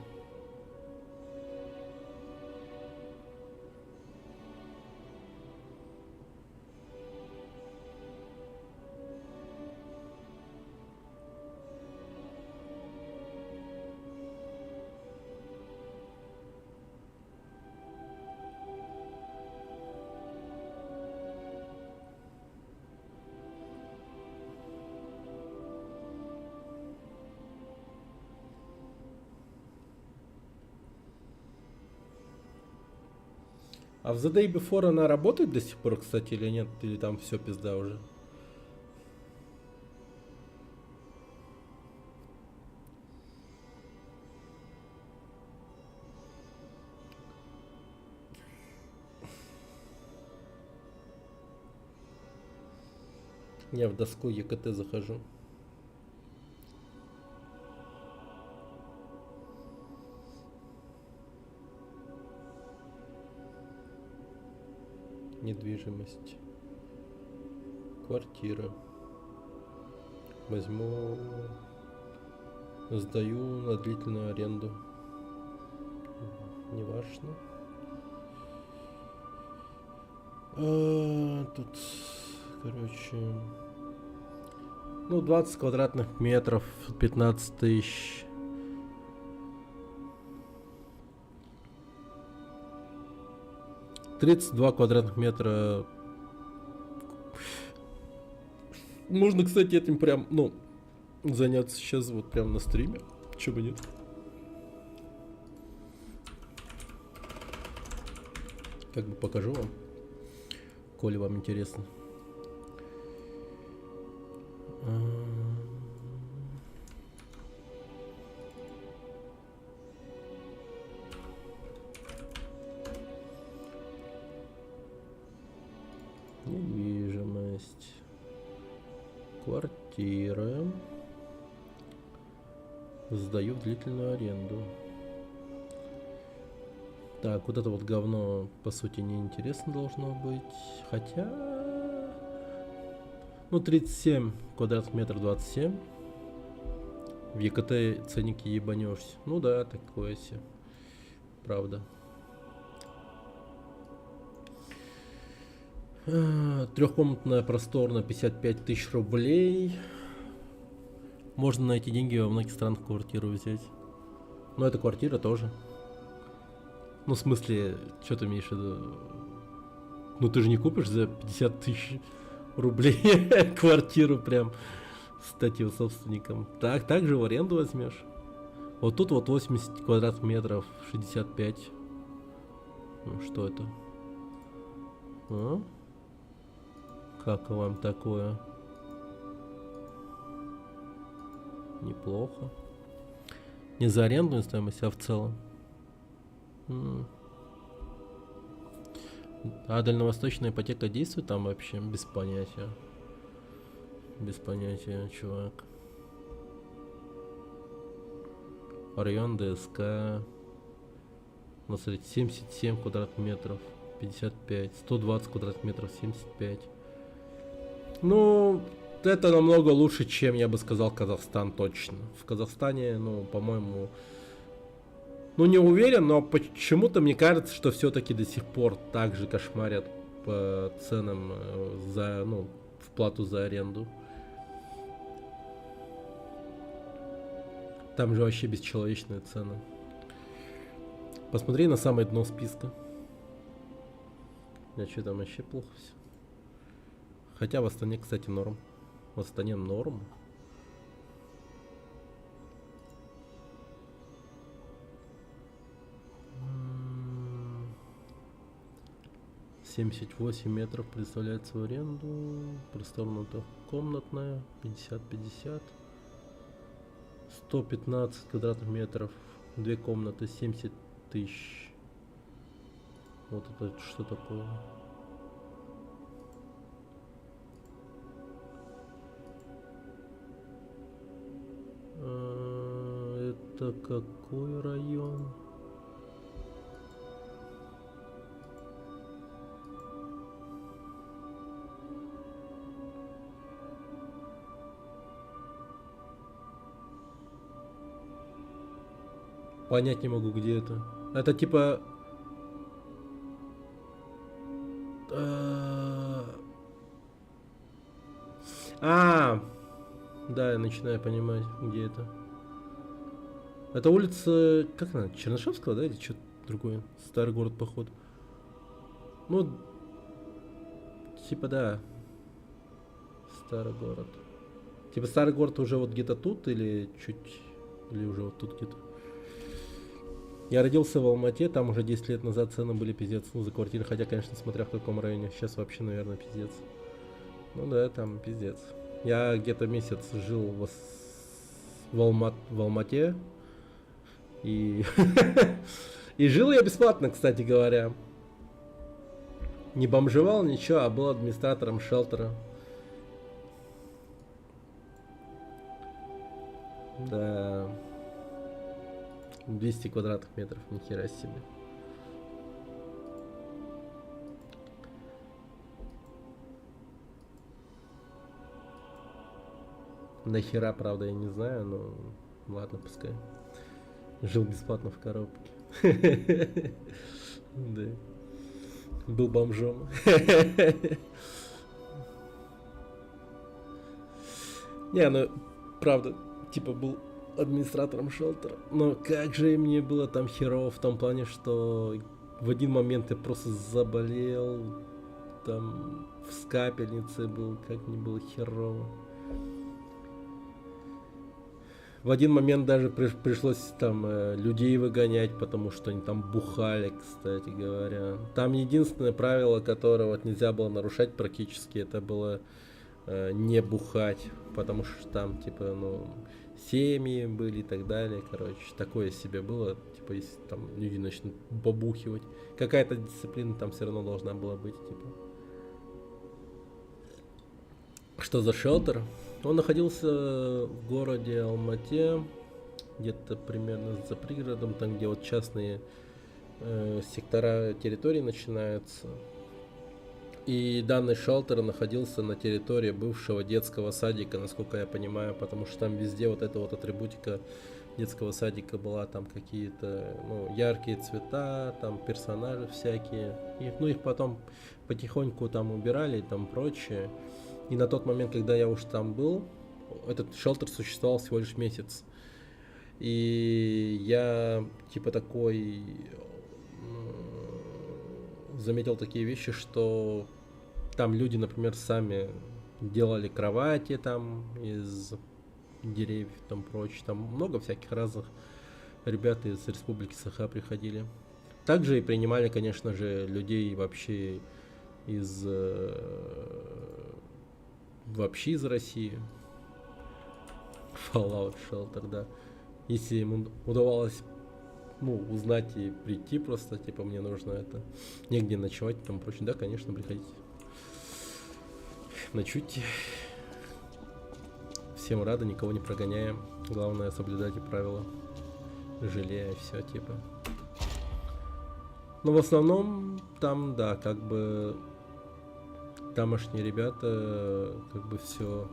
А в The Day Before она работает до сих пор, кстати, или нет? Или там все пизда уже? Я в доску ЕКТ захожу. Недвижимость. Квартира. Возьму. Сдаю на длительную аренду. Неважно. Тут, короче... Ну, 20 квадратных метров, 15 тысяч. $32 квадратных метра. Можно, кстати, этим прям, ну, заняться сейчас вот прям на стриме. Чего бы нет. Как бы покажу вам, коли вам интересно. Недвижимость. Квартира. Сдаю в длительную аренду. Так, вот это вот говно, по сути, неинтересно должно быть. Хотя... Ну, 37 квадратных метров, 27. В ЕКТ ценники ебанешься. Ну да, такое себе. Правда. Трехкомнатная просторная, 55 тысяч рублей. Можно на эти деньги во многих странах квартиру взять. Но это квартира тоже. Ну, в смысле, что ты имеешь в виду? Ну, ты же не купишь за 50 тысяч рублей квартиру прям, стать его собственником. Так же в аренду возьмешь. Вот тут вот 80 квадратных метров, 65. Ну, что это? А? Как вам такое? Неплохо. Не за арендную стоимость, а в целом. А дальневосточная ипотека действует там вообще? Без понятия. Без понятия, чувак. Район ДСК. Ну, смотрите, 77 квадратных метров, 55, 120 квадратных метров, 75. Ну, это намного лучше, чем, я бы сказал, Казахстан точно. В Казахстане, ну, по-моему, ну, не уверен, но почему-то мне кажется, что все-таки до сих пор так же кошмарят по ценам за, ну, в плату за аренду. Там же вообще бесчеловечные цены. Посмотри на самое дно списка. А что там вообще плохо все. Хотя в Астане, кстати, норм. В Астане норм. М, 78 метров представляется в аренду. Просторно-то комнатная. 50-50. 115 квадратных метров. Две комнаты. 70 тысяч. Вот это что такое? Это какой район? Понять не могу, где это. Это типа... Да, я начинаю понимать, где это. Это улица... Как она? Чернышевского, да? Или что-то другое? Старый город, походу. Ну... Типа, да. Старый город. Типа, старый город уже вот где-то тут или чуть... Или уже вот тут где-то. Я родился в Алмате, там уже 10 лет назад цены были пиздец, ну, за квартиры, хотя, конечно, смотря в каком районе. Сейчас вообще, наверное, пиздец. Ну да, там пиздец. Я где-то месяц жил в Алмате. И... И жил я бесплатно, кстати говоря. Не бомжевал, ничего, а был администратором шелтера. Да... 200 квадратных метров, нихера себе. Нахера, правда, я не знаю, но ладно, пускай. Жил бесплатно в коробке. Да. Был бомжом. Не, ну, правда, типа был администратором шелтера. Но как же мне было там херово в том плане, что в один момент я просто заболел, там в скапельнице был, как мне было херово. В один момент даже пришлось там людей выгонять, потому что они там бухали, кстати говоря. Там единственное правило, которое вот нельзя было нарушать практически, это было не бухать, потому что там типа, ну, семьи были и так далее, короче, такое себе было, типа, если там люди начнут побухивать, какая-то дисциплина там все равно должна была быть, типа. Что за шелтер? Он находился в городе Алмате, где-то примерно за пригородом, там где вот частные сектора территории начинаются. И данный шелтер находился на территории бывшего детского садика, насколько я понимаю, потому что там везде вот эта вот атрибутика детского садика была, там какие-то, ну, яркие цвета, там персонажи всякие. И, ну, их потом потихоньку там убирали и там прочее. И на тот момент, когда я уж там был, этот шелтер существовал всего лишь месяц. И я типа такой заметил такие вещи, что там люди, например, сами делали кровати там из деревьев, там прочее. Там много всяких разных ребят из Республики Саха приходили. Также и принимали, конечно же, людей вообще из России. Fallout Shelter, да. Если ему удавалось, ну, узнать и прийти просто, типа, мне нужно это, негде ночевать и тому прочее, да, конечно, приходите. Ночуйте. Всем рады, никого не прогоняем. Главное, соблюдайте правила. Жалея, все, типа. Но в основном, там, да, как бы тамошние ребята, как бы все,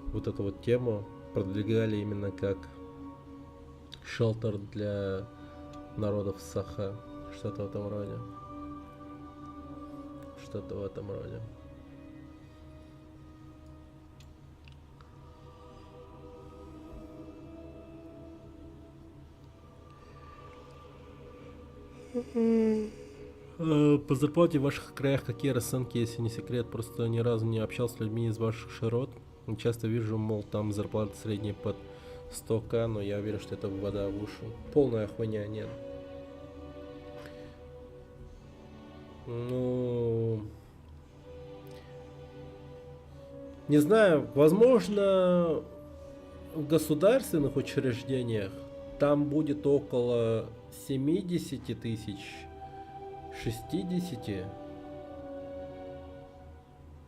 вот эту вот тему продвигали именно как шелтер для народов Саха. Что-то в этом роде. Что-то в этом роде. По зарплате в ваших краях какие расценки, если не секрет? Просто ни разу не общался с людьми из ваших широт. Часто вижу, мол, там зарплата средняя под 100к, но я уверен, что это вода в уши. Полная хуйня, нет. Ну... Не знаю, возможно, в государственных учреждениях там будет около 70 тысяч, 60.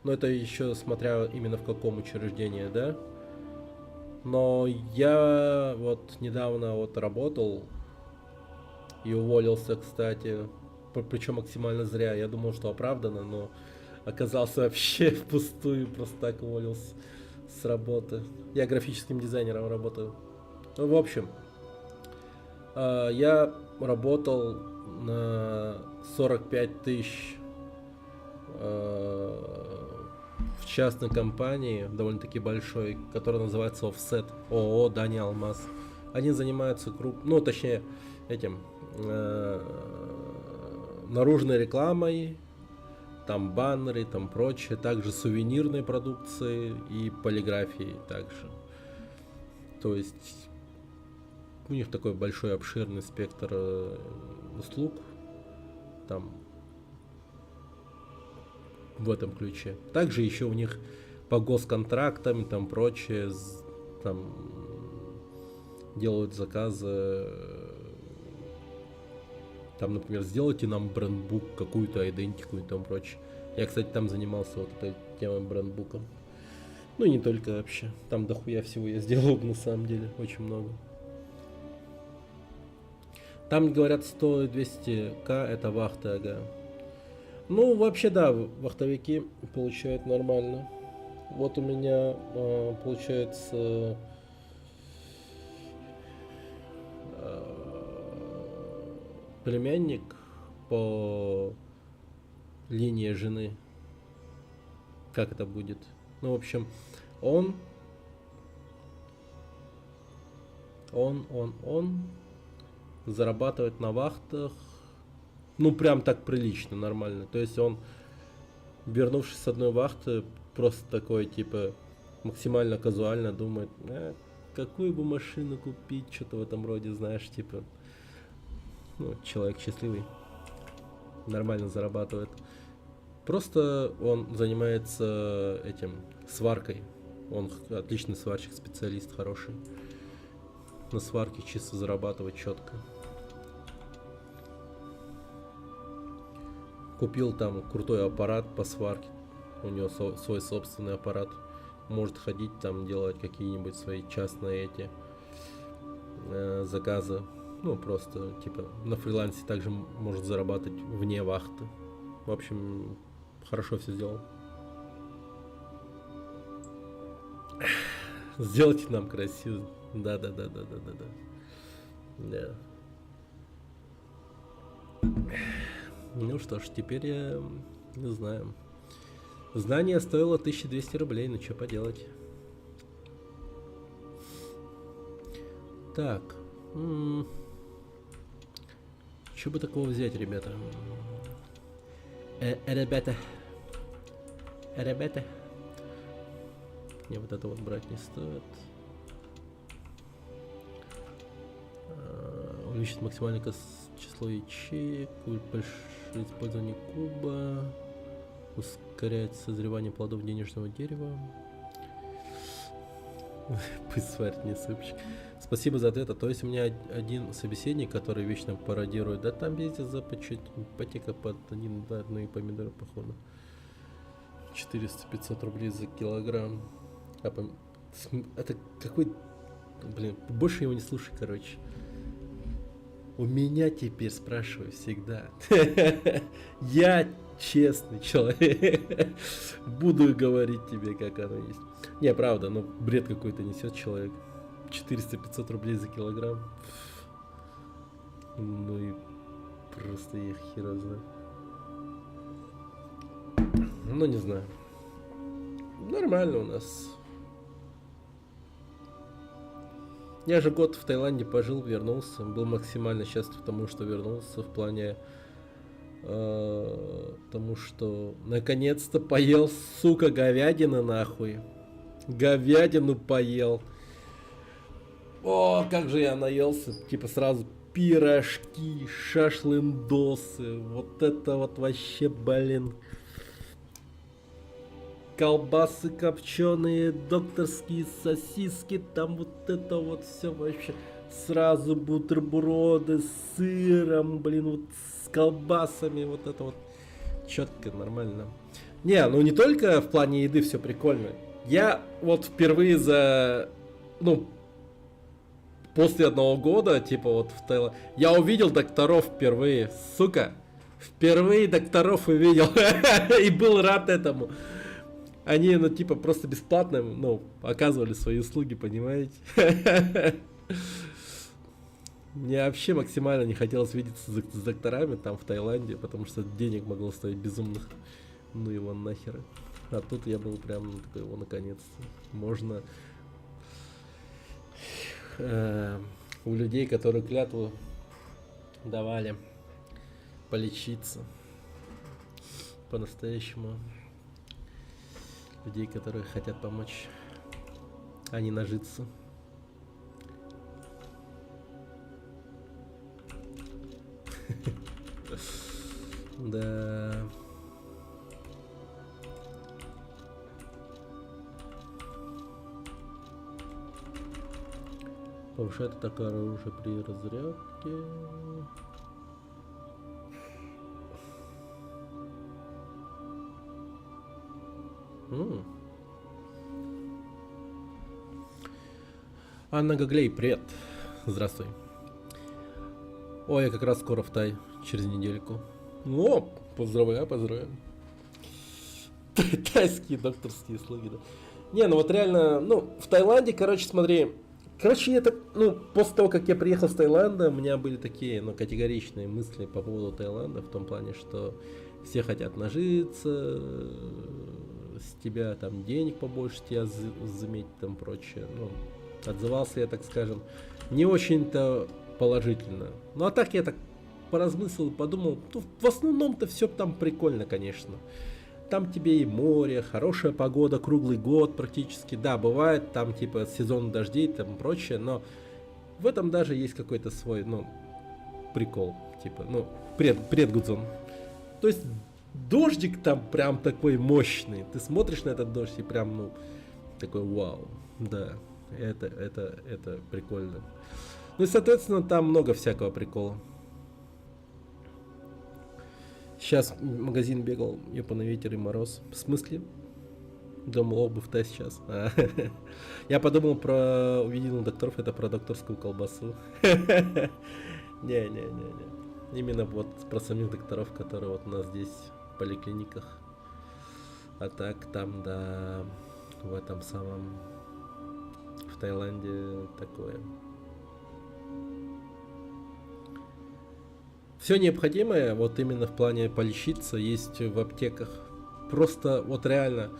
Но это еще смотря именно в каком учреждении, да? Но я вот недавно вот работал и уволился, кстати. Причем максимально зря. Я думал, что оправданно, но оказался вообще впустую. Просто так уволился с работы. Я графическим дизайнером работаю. Ну, в общем, я работал на 45 тысяч в частной компании, довольно-таки большой, которая называется Offset, ООО Дани Алмаз. Они занимаются ну, точнее, этим наружной рекламой, там баннеры, там прочее, также сувенирной продукцией и полиграфией также. То есть у них такой большой обширный спектр услуг там в этом ключе. Также еще у них по госконтрактам и там прочее, там делают заказы. Там, например, сделайте нам брендбук, какую-то идентику и там прочее. Я, кстати, там занимался вот этой темой брендбуком. Ну и не только вообще. Там дохуя всего я сделал на самом деле. Очень много. Там, говорят, 100-200к это вахта, ага. Ну, вообще, да, вахтовики получают нормально. Вот у меня получается племянник по линии жены. Как это будет? Ну, в общем, он зарабатывает на вахтах, ну, прям так прилично, нормально. То есть он, вернувшись с одной вахты, просто такой, типа, максимально казуально думает, какую бы машину купить, что-то в этом роде, знаешь, типа, ну, человек счастливый, нормально зарабатывает. Просто он занимается этим, сваркой. Он отличный сварщик, специалист хороший. На сварке чисто зарабатывать четко. Купил там крутой аппарат по сварке. У него свой собственный аппарат. Может ходить там, делать какие-нибудь свои частные эти заказы. Ну, просто, типа, на фрилансе также может зарабатывать вне вахты. В общем, хорошо все сделал. Сделайте нам красиво. Да. Ну что ж, теперь я не знаю. Знание стоило 1200 рублей, ну что поделать. Так. Что бы такого взять, ребята? Ребята. Мне вот это вот брать не стоит. Увеличить максимальное число ячеек, большое использование куба, ускоряет созревание плодов денежного дерева. Пусть сварит мне супчик. Спасибо за ответ. А то есть у меня один собеседник, который вечно пародирует. Да там везде за по чуть ипотека под одну и помидоры, походу. 400-500 рублей за килограмм. Это какой... Блин, больше его не слушай, короче. У меня теперь спрашиваю всегда. Я честный человек. Буду говорить тебе, как оно есть. Не, правда, ну бред какой-то несет человек. 400-500 рублей за килограмм. Ну и просто я хера знаю. Ну не знаю. Нормально у нас. Я же год в Таиланде пожил, вернулся. Был максимально счастлив тому, что вернулся. В плане тому, что наконец-то поел, сука, говядины нахуй. Говядину поел. О, как же я наелся. Типа сразу пирожки, шашлындосы. Вот это вот вообще, блин. Колбасы копченые, докторские сосиски, там вот это вот все вообще. Сразу бутерброды с сыром, блин, вот с колбасами, вот это вот. Четко, нормально. Не, ну не только в плане еды все прикольно. Я вот впервые после одного года, типа вот в Таиланде, я увидел докторов впервые, сука. Впервые докторов увидел и был рад этому. Они, ну, типа, просто бесплатно, ну, оказывали свои услуги, понимаете? Мне вообще максимально не хотелось видеться с докторами там в Таиланде, потому что денег могло стоить безумных. Ну его нахер. А тут я был прям такой, его наконец-то. Можно у людей, которые клятву давали, полечиться по-настоящему. Людей, которые хотят помочь, а не нажиться. Да. Повышает атаку оружия при разрядке. Анна Гаглей, привет. Здравствуй. Ой, я как раз скоро в Тай, через недельку. О, поздравляю. Тайские докторские услуги, да. Не, ну вот реально, ну, в Таиланде, короче, смотри. Короче, это, ну, после того, как я приехал с Таиланда, у меня были такие, ну, категоричные мысли по поводу Таиланда, в том плане, что все хотят нажиться, с тебя там денег побольше тебя заметить, там прочее. Ну, отзывался я, так скажем, не очень-то положительно. Ну, а так я так поразмыслил, подумал, ну, в основном-то все там прикольно, конечно. Там тебе и море, хорошая погода, круглый год практически. Да, бывает там типа сезон дождей, там прочее, но в этом даже есть какой-то свой, ну, прикол. Типа, ну, предгудзон. То есть дождик там прям такой мощный. Ты смотришь на этот дождь и прям, ну, такой вау. Да, это прикольно. Ну и, соответственно, там много всякого прикола. Сейчас в магазин бегал, ёпаный ветер и мороз. В смысле? Думал, обувь-то сейчас. Я подумал про увиденных докторов, это про докторскую колбасу. Не. Именно вот про самих докторов, которые вот у нас здесь в поликлиниках. А так там, да, в этом самом, в Таиланде такое. Все необходимое, вот именно в плане полечиться, есть в аптеках. Просто вот реально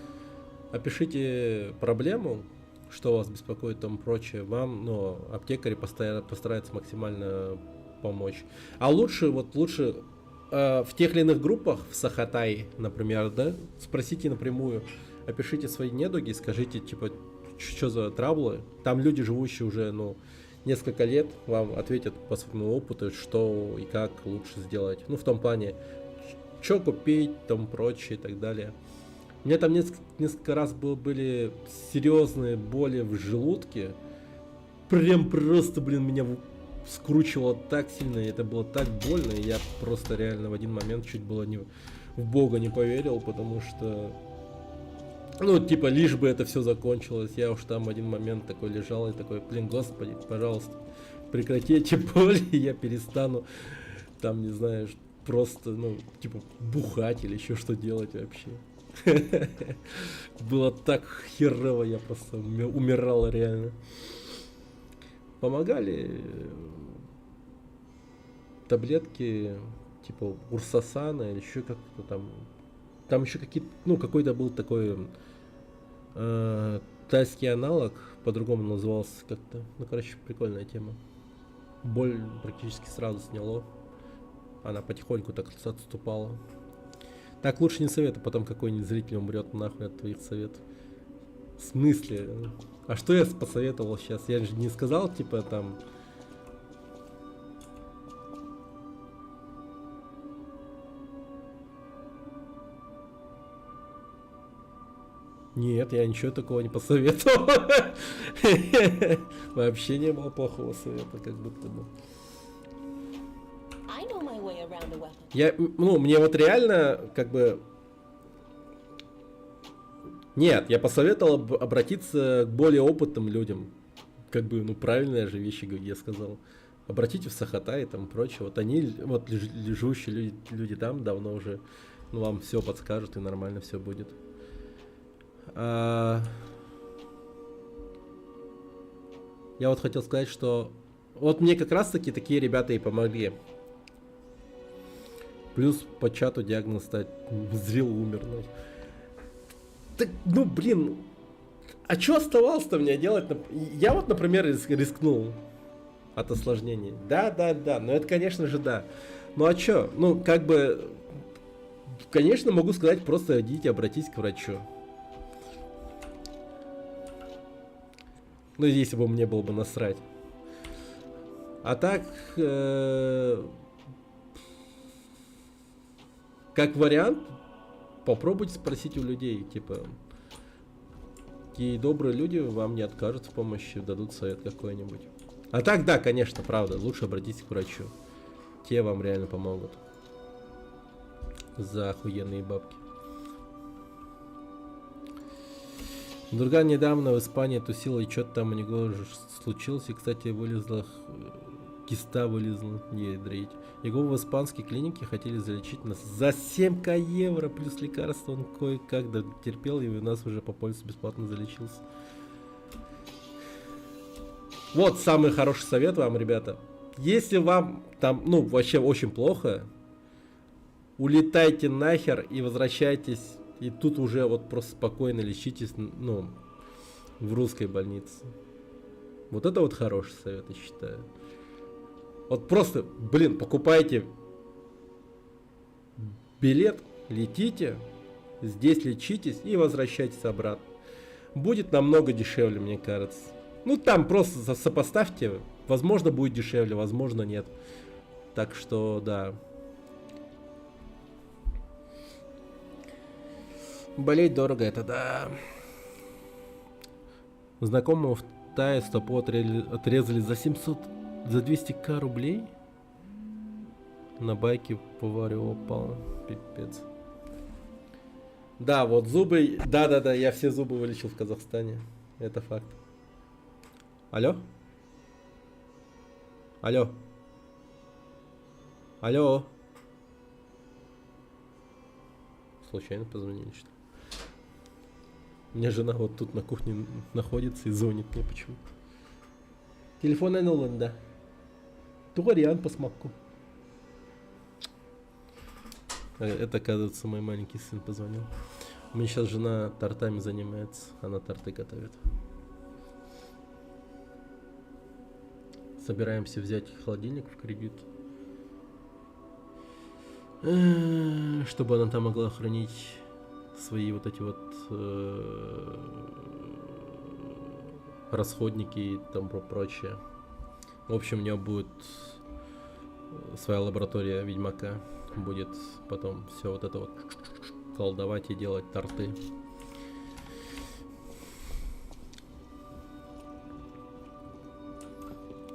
опишите проблему, что вас беспокоит и тому прочее. Вам, ну, аптекари постараются максимально помочь. А лучше в тех или иных группах, в Сахатай, например, да, спросите напрямую, опишите свои недуги, скажите, типа, что за траблы. Там люди, живущие уже, ну, несколько лет, вам ответят по своему опыту, что и как лучше сделать. Ну, в том плане, что купить, там прочее и так далее. У меня там несколько раз были серьезные боли в желудке. Прям просто, блин, меня скручивало так сильно, и это было так больно, и я просто реально в один момент чуть было не в Бога не поверил, потому что, ну, типа, лишь бы это все закончилось. Я уж там в один момент такой лежал и такой, блин, господи, пожалуйста, прекрати эти боли, и я перестану, там, не знаю, просто, ну, типа, бухать или еще что делать вообще. Было так херово, я просто умирал реально. Помогали таблетки типа Урсасана или еще как-то там. Там еще какие-то, ну, какой-то был такой тайский аналог, по-другому назывался как-то. Ну, короче, прикольная тема. Боль практически сразу сняло. Она потихоньку так отступала. Так лучше не советую, потом какой-нибудь зритель умрет нахуй от твоих советов. В смысле? А что я посоветовал сейчас? Я же не сказал, типа, там... Нет, я ничего такого не посоветовал. Вообще не было плохого совета, как будто бы. I know my way around a weapon. Я, ну, мне вот реально, как бы... Нет, я посоветовал обратиться к более опытным людям. Как бы, ну, правильные же вещи я сказал. Обратите в Сахатай и там прочее. Вот они, вот лежащие люди там давно уже, ну, вам все подскажут и нормально все будет. Я вот хотел сказать, что вот мне как раз таки такие ребята и помогли. Плюс по чату диагноз стать зрел умер. Так, ну блин, а что оставалось-то мне делать? Я вот, например, рискнул от осложнений. Да, ну это, конечно же, да. Ну а чё? Ну, как бы, конечно, могу сказать, просто идите, обратитесь к врачу. Ну, если бы мне было бы насрать. А так, как вариант, попробуйте спросить у людей, типа, такие добрые люди вам не откажут в помощи, дадут совет какой-нибудь. А так, да, конечно, правда, лучше обратитесь к врачу. Те вам реально помогут. За охуенные бабки. Друган недавно в Испании тусила, и что-то там у него случилось. И, кстати, вылезла, киста вылезла, не дрейт. Его в испанской клинике хотели залечить нас за 7 евро плюс лекарства. Он кое-как дотерпел, и у нас уже по полюсу бесплатно залечился. Вот самый хороший совет вам, ребята. Если вам там, ну, вообще очень плохо, улетайте нахер и возвращайтесь. И тут уже вот просто спокойно лечитесь, ну, в русской больнице. Вот это вот хороший совет, я считаю. Вот просто, блин, покупайте билет, летите, здесь лечитесь и возвращайтесь обратно. Будет намного дешевле, мне кажется. Ну, там просто сопоставьте. Возможно, будет дешевле, возможно, нет. Так что, да. Болеть дорого, это да. Знакомого в Тае стопу отрезали за 200 рублей. На байке в аварию упал. Пипец. Да, вот зубы. Да, я все зубы вылечил в Казахстане. Это факт. Алло? Алло? Алло? Случайно позвонили, что ли? У меня жена вот тут на кухне находится и звонит мне почему-то. Телефон да. Тугариан по смаку. Это, оказывается, мой маленький сын позвонил. У меня сейчас жена тортами занимается. Она торты готовит. Собираемся взять холодильник в кредит. Чтобы она там могла хранить свои вот эти вот расходники и там прочее. В общем, у нее будет своя лаборатория Ведьмака. Будет потом все вот это вот колдовать и делать торты.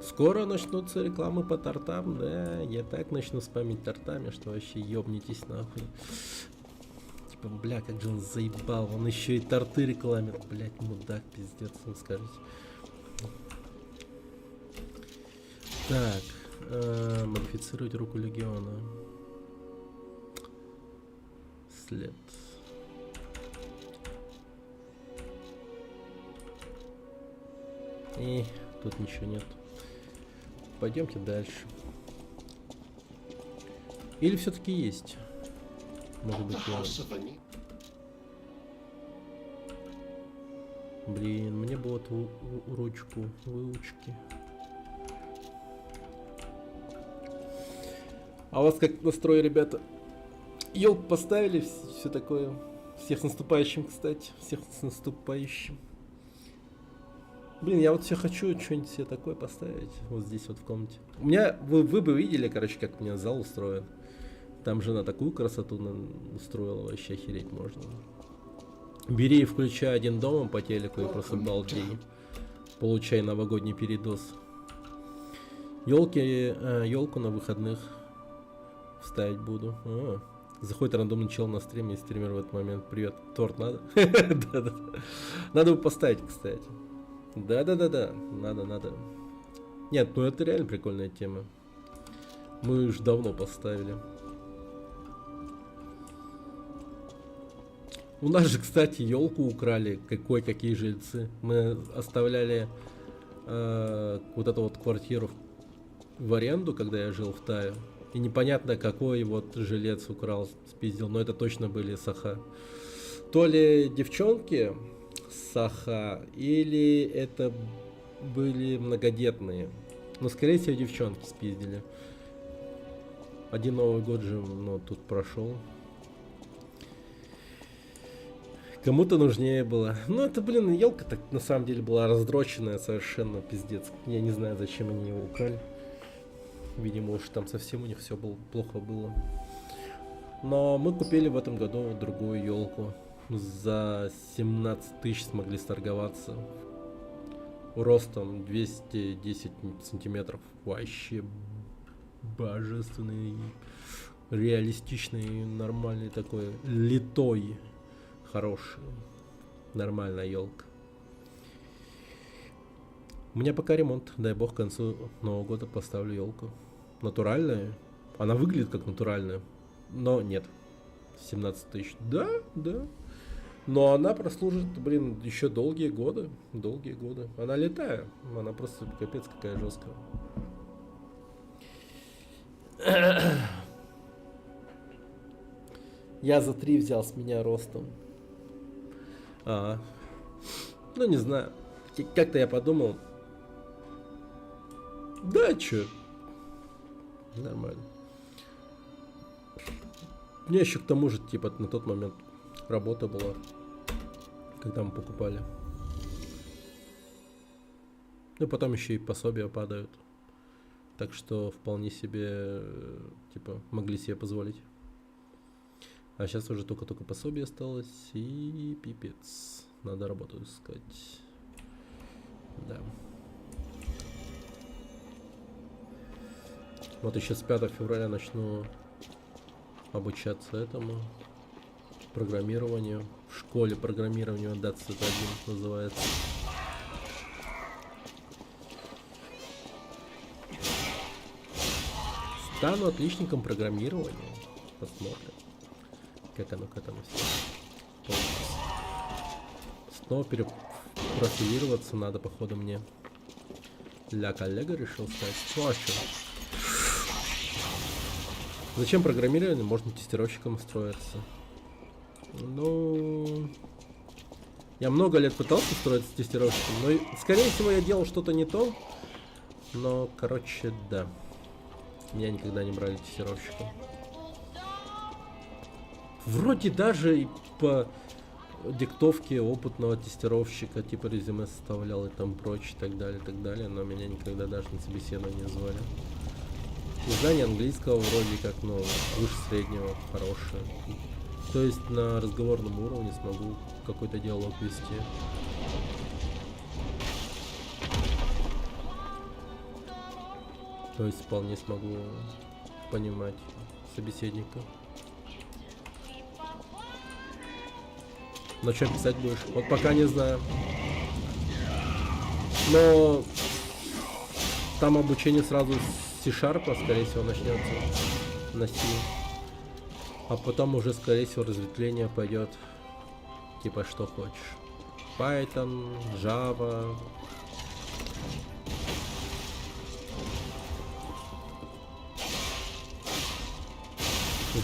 Скоро начнутся рекламы по тортам, да, я так начну спамить тортами, что вообще ёбнитесь нахуй. Типа, бля, как же он заебал, он еще и торты рекламит, блять, мудак, пиздец, вы скажете. Так, модифицировать руку легиона. След. И тут ничего нет. Пойдемте дальше. Или все-таки есть? Может быть, я... Блин, мне бы вот ручку выучки. А у вас как настрой, ребята? Елку поставили, все такое. Всех с наступающим, кстати. Всех с наступающим. Блин, я вот все хочу что-нибудь себе такое поставить. Вот здесь вот в комнате. У меня, вы бы видели, короче, как у меня зал устроен. Там жена такую красоту устроила, вообще охереть можно. Бери и включай один домом по телеку и просто балдей. Получай новогодний передоз. Елку на выходных вставить буду. Заходит рандомный чел на стрим, и стример в этот момент. Привет, торт надо? Да-да. Надо бы поставить, кстати. Да-да-да-да, надо. Нет, ну это реально прикольная тема. Мы уж давно поставили. У нас же, кстати, елку украли. Какие жильцы. Мы оставляли вот эту вот квартиру в аренду, когда я жил в Тае. И непонятно, какой вот жилец украл, спиздил. Но это точно были Саха. То ли девчонки Саха, или это были многодетные. Но, скорее всего, девчонки спиздили. Один Новый год же, ну, тут прошел. Кому-то нужнее было. Ну, это, блин, елка так на самом деле была раздроченная совершенно, пиздец. Я не знаю, зачем они его украли. Видимо, уж там совсем у них все плохо было. Но мы купили в этом году другую елку. За 17 тысяч смогли сторговаться. Ростом 210 сантиметров. Вообще божественный, реалистичный, нормальный такой, литой, хороший, нормальная елка. У меня пока ремонт, дай бог к концу Нового года поставлю елку. Натуральная. Она выглядит как натуральная, но нет. 17 тысяч. Да. Но она прослужит, блин, еще долгие годы. Она летая. Она просто капец какая жесткая. Я за 3 взял с меня ростом. Ну не знаю. Как-то я подумал. Да, чё? Нормально. У меня еще к тому же, типа, на тот момент работа была, когда мы покупали. Ну, потом еще и пособия падают. Так что вполне себе, типа, могли себе позволить. А сейчас уже только пособие осталось, и пипец. Надо работу искать. Да. Вот еще с 5 февраля начну обучаться этому программированию. В школе программирования DATS 1 называется. Стану отличником программирования. Посмотрим, как оно к этому все получится. Снова перепрофилироваться надо, походу, мне. Для коллега решил стать. Ну а что? Зачем программирование? Можно тестировщиком устроиться. Ну, я много лет пытался устроиться тестировщиком, но, скорее всего, я делал что-то не то. Но, короче, да. Меня никогда не брали тестировщиком. Вроде даже и по диктовке опытного тестировщика, типа резюме составлял и там прочее, так далее, но меня никогда даже на собеседование не звали. И знание английского вроде как, ну, выше среднего, хорошее. То есть на разговорном уровне смогу какой-то диалог вести. То есть вполне смогу понимать собеседника. Но что писать будешь? Вот пока не знаю. Но там обучение сразу с C-Sharp, скорее всего, начнется на C. А потом уже, скорее всего, разветвление пойдет. Типа что хочешь. Python, Java.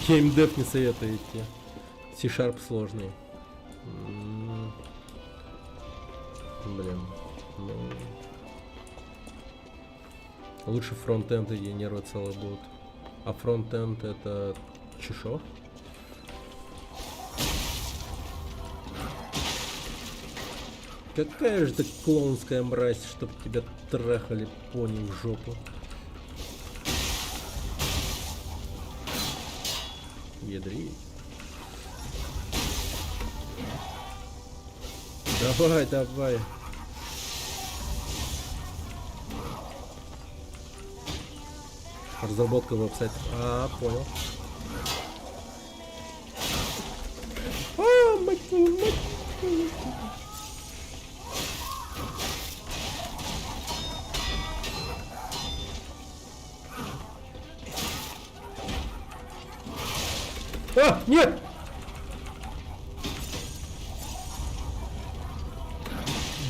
GameDev не советую идти. C-Sharp сложный. Блин. Ну... Лучше фронтенд и нервы целые будут. А фронтенд это чешо? Какая же ты клоунская мразь, чтоб тебя трахали пони в жопу. Ядри. Давай, давай. Разработка веб-сайта. Понял. Мать твою, мать твою. Нет!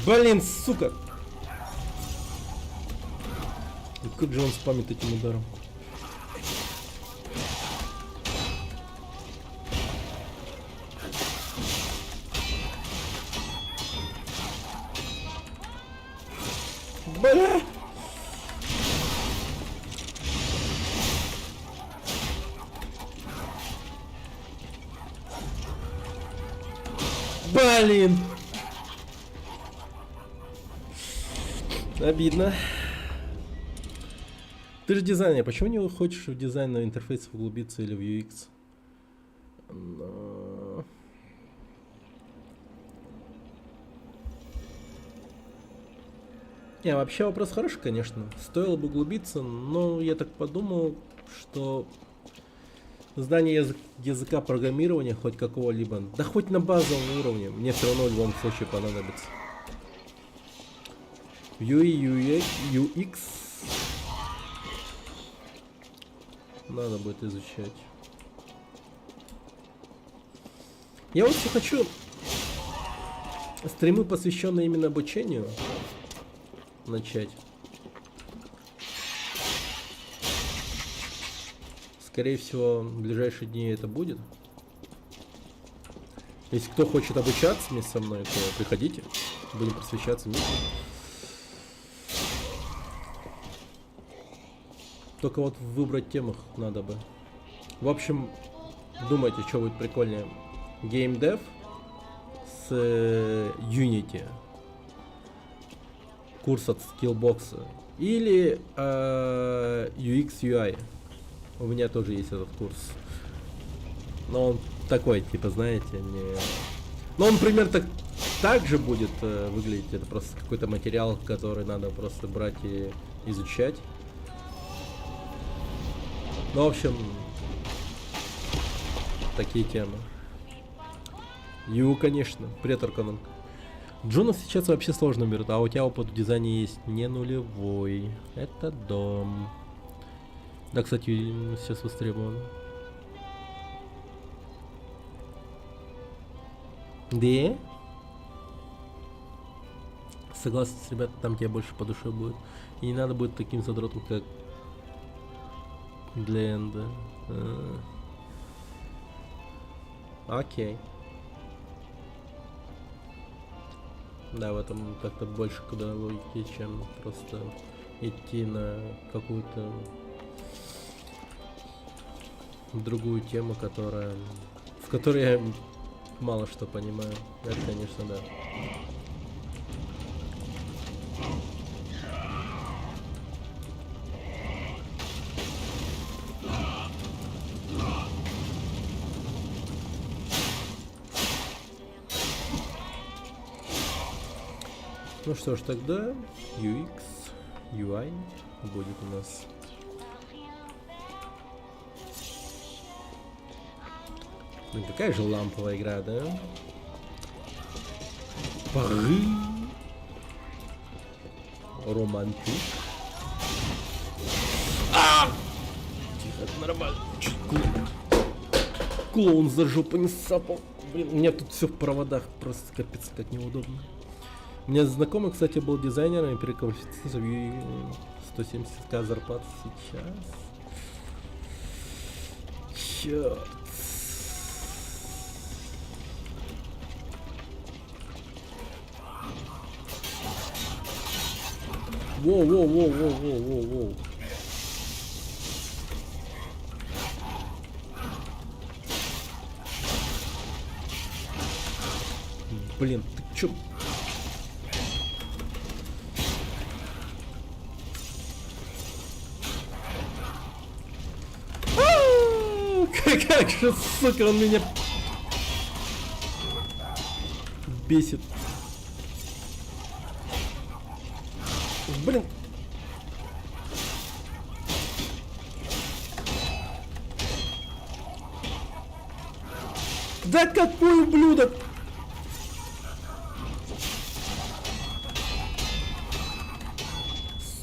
Блин, сука! И как же он спамит этим ударом? Бля! Блин! Обидно. Ты же дизайнер, почему не хочешь в дизайн на интерфейс углубиться или в UX? Но... Не, вообще вопрос хороший, конечно. Стоило бы углубиться, но я так подумал, что знание языка программирования хоть какого-либо, да хоть на базовом уровне, мне все равно в любом случае понадобится. UI, UX надо будет изучать. Я вот все хочу стримы, посвященные именно обучению, начать. Скорее всего, в ближайшие дни это будет. Если кто хочет обучаться вместе со мной, то приходите, будем посвящаться вместе. Только вот выбрать темах надо бы. В общем, думайте, что будет прикольнее. GameDev с Unity. Курс от Skillbox. Или UX UI. У меня тоже есть этот курс. Но он такой, типа, знаете, не... Ну, он примерно так же будет выглядеть. Это просто какой-то материал, который надо просто брать и изучать. Ну, в общем, такие темы. Конечно, преторканон. Джунов сейчас вообще сложно берут, а у тебя опыт в дизайне есть не нулевой. Это дом. Да, кстати, сейчас востребован. Да? Согласен с ребят, там тебе больше по душе будет. И не надо будет таким задротом, как для энда. Окей. Да, в этом как-то больше куда логики, чем просто идти на какую-то другую тему, в которой я мало что понимаю. Это, конечно, да. Ну что ж, тогда UX, UI будет у нас. Блин, какая же ламповая игра, да? Пары. Романтик. Тихо, это нормально. Чуть клоун за жопу не сапал. Блин, у меня тут все в проводах, просто капец как неудобно. У меня знакомый, кстати, был дизайнером и переквалифицировался в 170к зарплат сейчас. Черт. Воу. Блин, ты чё? Как же, сука, он меня бесит. Блин. Да какой ублюдок!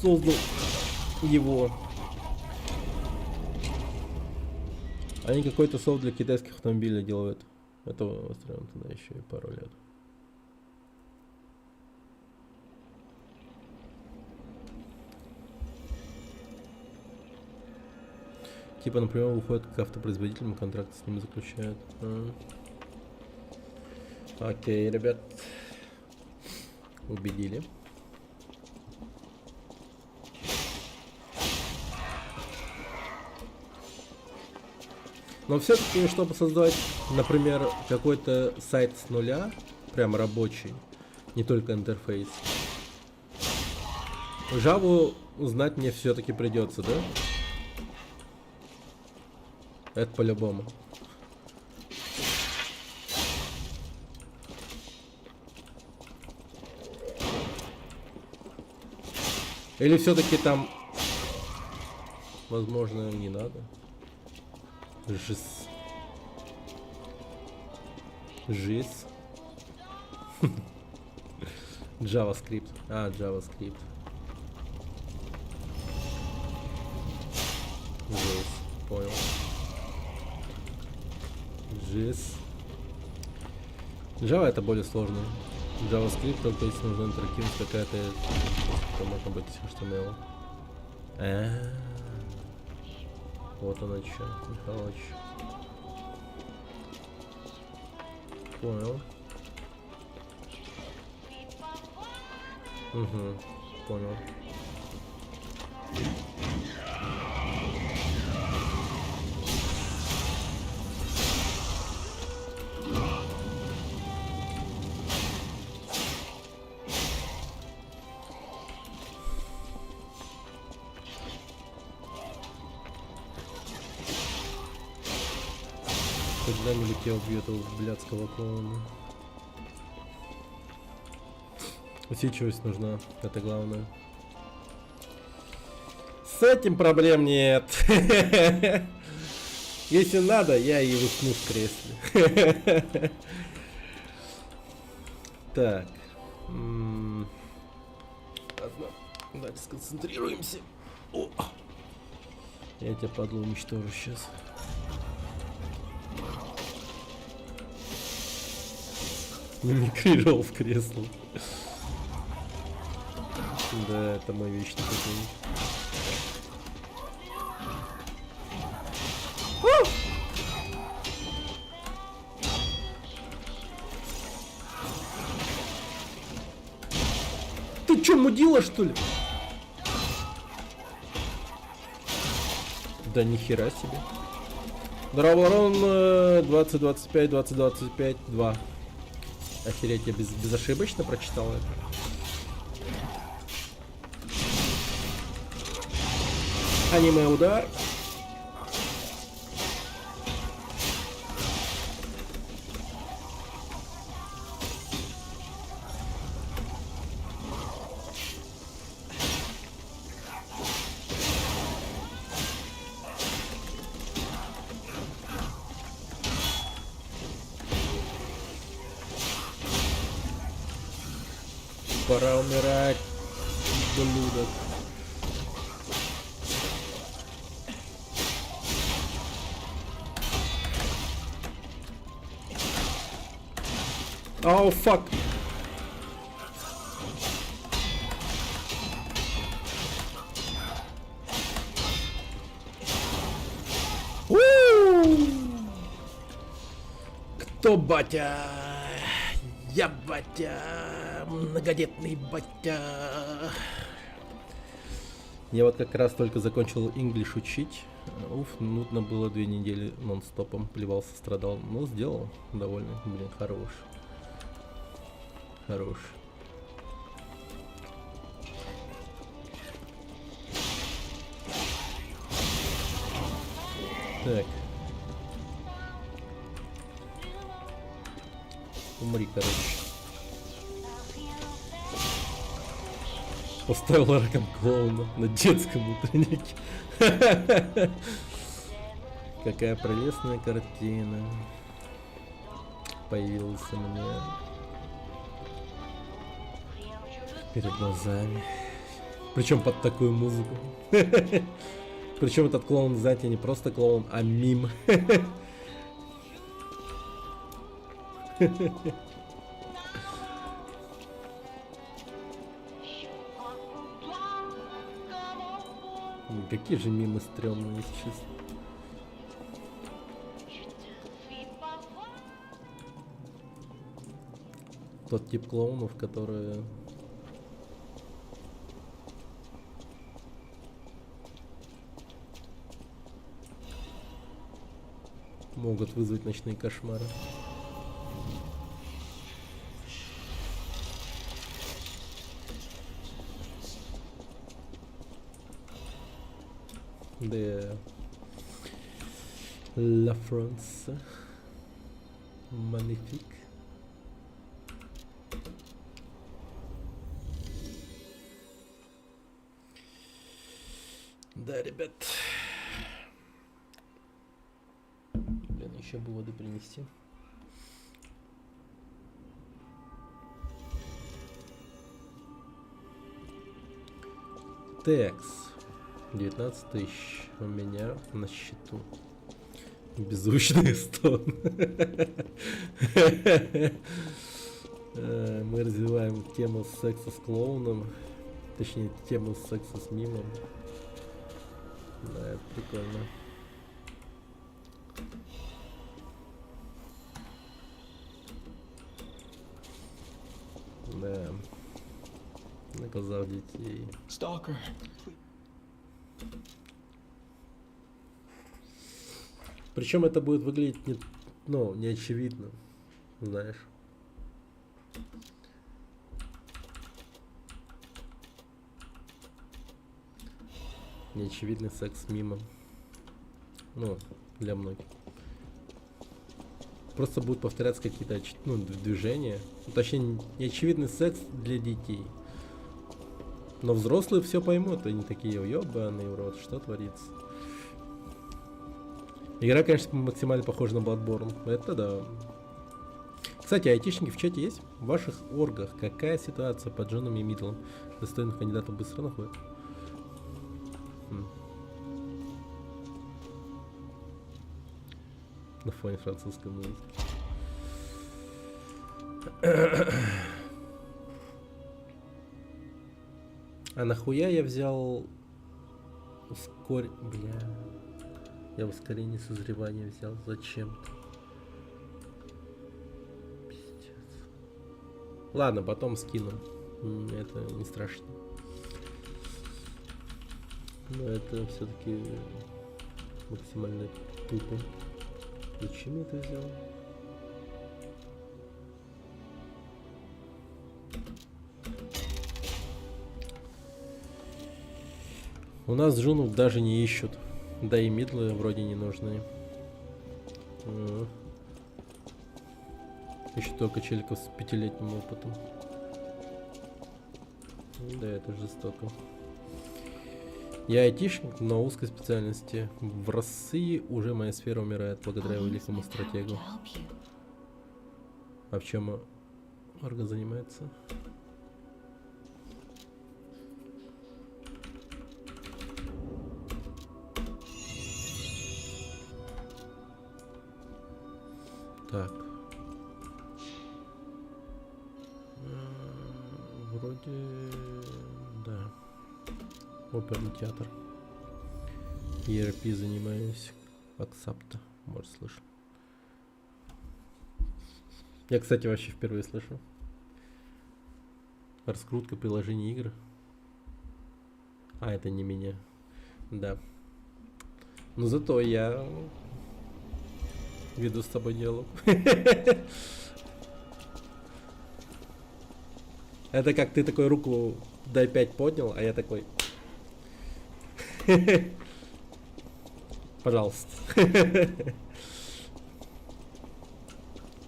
Создал его. Они какой-то софт для китайских автомобилей делают. Это строим туда еще и пару лет. Типа, например, выходит к автопроизводителям, контракт с ними заключают. Окей, ребят. Убедили. Но все-таки, чтобы создать, например, какой-то сайт с нуля, прям рабочий, не только интерфейс, Java узнать мне все-таки придется, да? Это по-любому. Или все-таки там, возможно, не надо. Жизнь. JavaScript. JavaScript. Жизнь. Понял. Жизнь. Java это более сложно. JavaScript только если нужна интерактивность какая-то, то можно быть HTML. Вот оно что, Михалыч. Понял. Угу, понял. Когда не летел в этого блядского клоуна. Усидчивость нужна, это главное. С этим проблем нет. Если надо, я и усну в кресле. Так. Ладно, давайте сконцентрируемся. О! Я тебя, падлу, уничтожу сейчас. Мимикрировал в кресло. Да, это мой вечный противник. Ты чё, мудила, что ли? Да нихера себе. Дроборон 2025, 2025, 2. Охереть, я безошибочно прочитал это. Аниме удар. Пора умирать, ублюдок. Оу, фак. Кто батя? Я батя, многодетный батя. Я вот как раз только закончил English учить. Уф, нудно было 2 недели нон-стопом, плевался, страдал. Но сделал довольно, блин, хорош. Хорош. Так. Умри, короче. Поставил раком клоуна на детском утреннике. Какая прелестная картина появилась у меня перед глазами. Причем под такую музыку. Причем этот клоун, знаете, не просто клоун, а мим. Какие же мимы стрёмные, если честно. Тот тип клоунов, которые могут вызвать ночные кошмары. De La France Magnifique. Да, ребят. Блин, еще бы воды принести. Текс. 19 тысяч у меня на счету. Беззвучный стон. Мы развиваем тему секса с клоуном. Точнее, тему секса с мимом. Да, это прикольно. Да. На глазах детей. Stalker. Причем это будет выглядеть не очевидно, знаешь. Неочевидный секс с мимом. Ну, для многих. Просто будут повторяться какие-то движения. Точнее, неочевидный секс для детей. Но взрослые все поймут, они такие, ёбаный в рот, что творится. Игра, конечно, максимально похожа на Bloodborne. Это да. Кстати, айтишники в чате есть? В ваших оргах какая ситуация по Джоном и Мидлом? Достойных кандидатов быстро находят? На фоне французской музыки. А нахуя я взял Бля. Я ускорение созревания взял зачем-то. Пиздец. Ладно, потом скину. Это не страшно. Но это все-таки максимально тупо. Зачем я это взял? У нас джунов даже не ищут. Да и мидлы вроде не нужны. Еще только челиков с 5-летним опытом. Да, это жестоко. Я айтишник, но узкой специальности. В России уже моя сфера умирает благодаря великому стратегу. А в чем Орга занимается? Так. Вроде... Да. Оперный театр. ERP занимаюсь. Аксапта. Может, слышал. Я, кстати, вообще впервые слышу. Раскрутка приложений игр. А, это не меня. Да. Но зато я веду с тобой диалог. Это как ты такой руку дай 5 поднял, а я такой... Пожалуйста.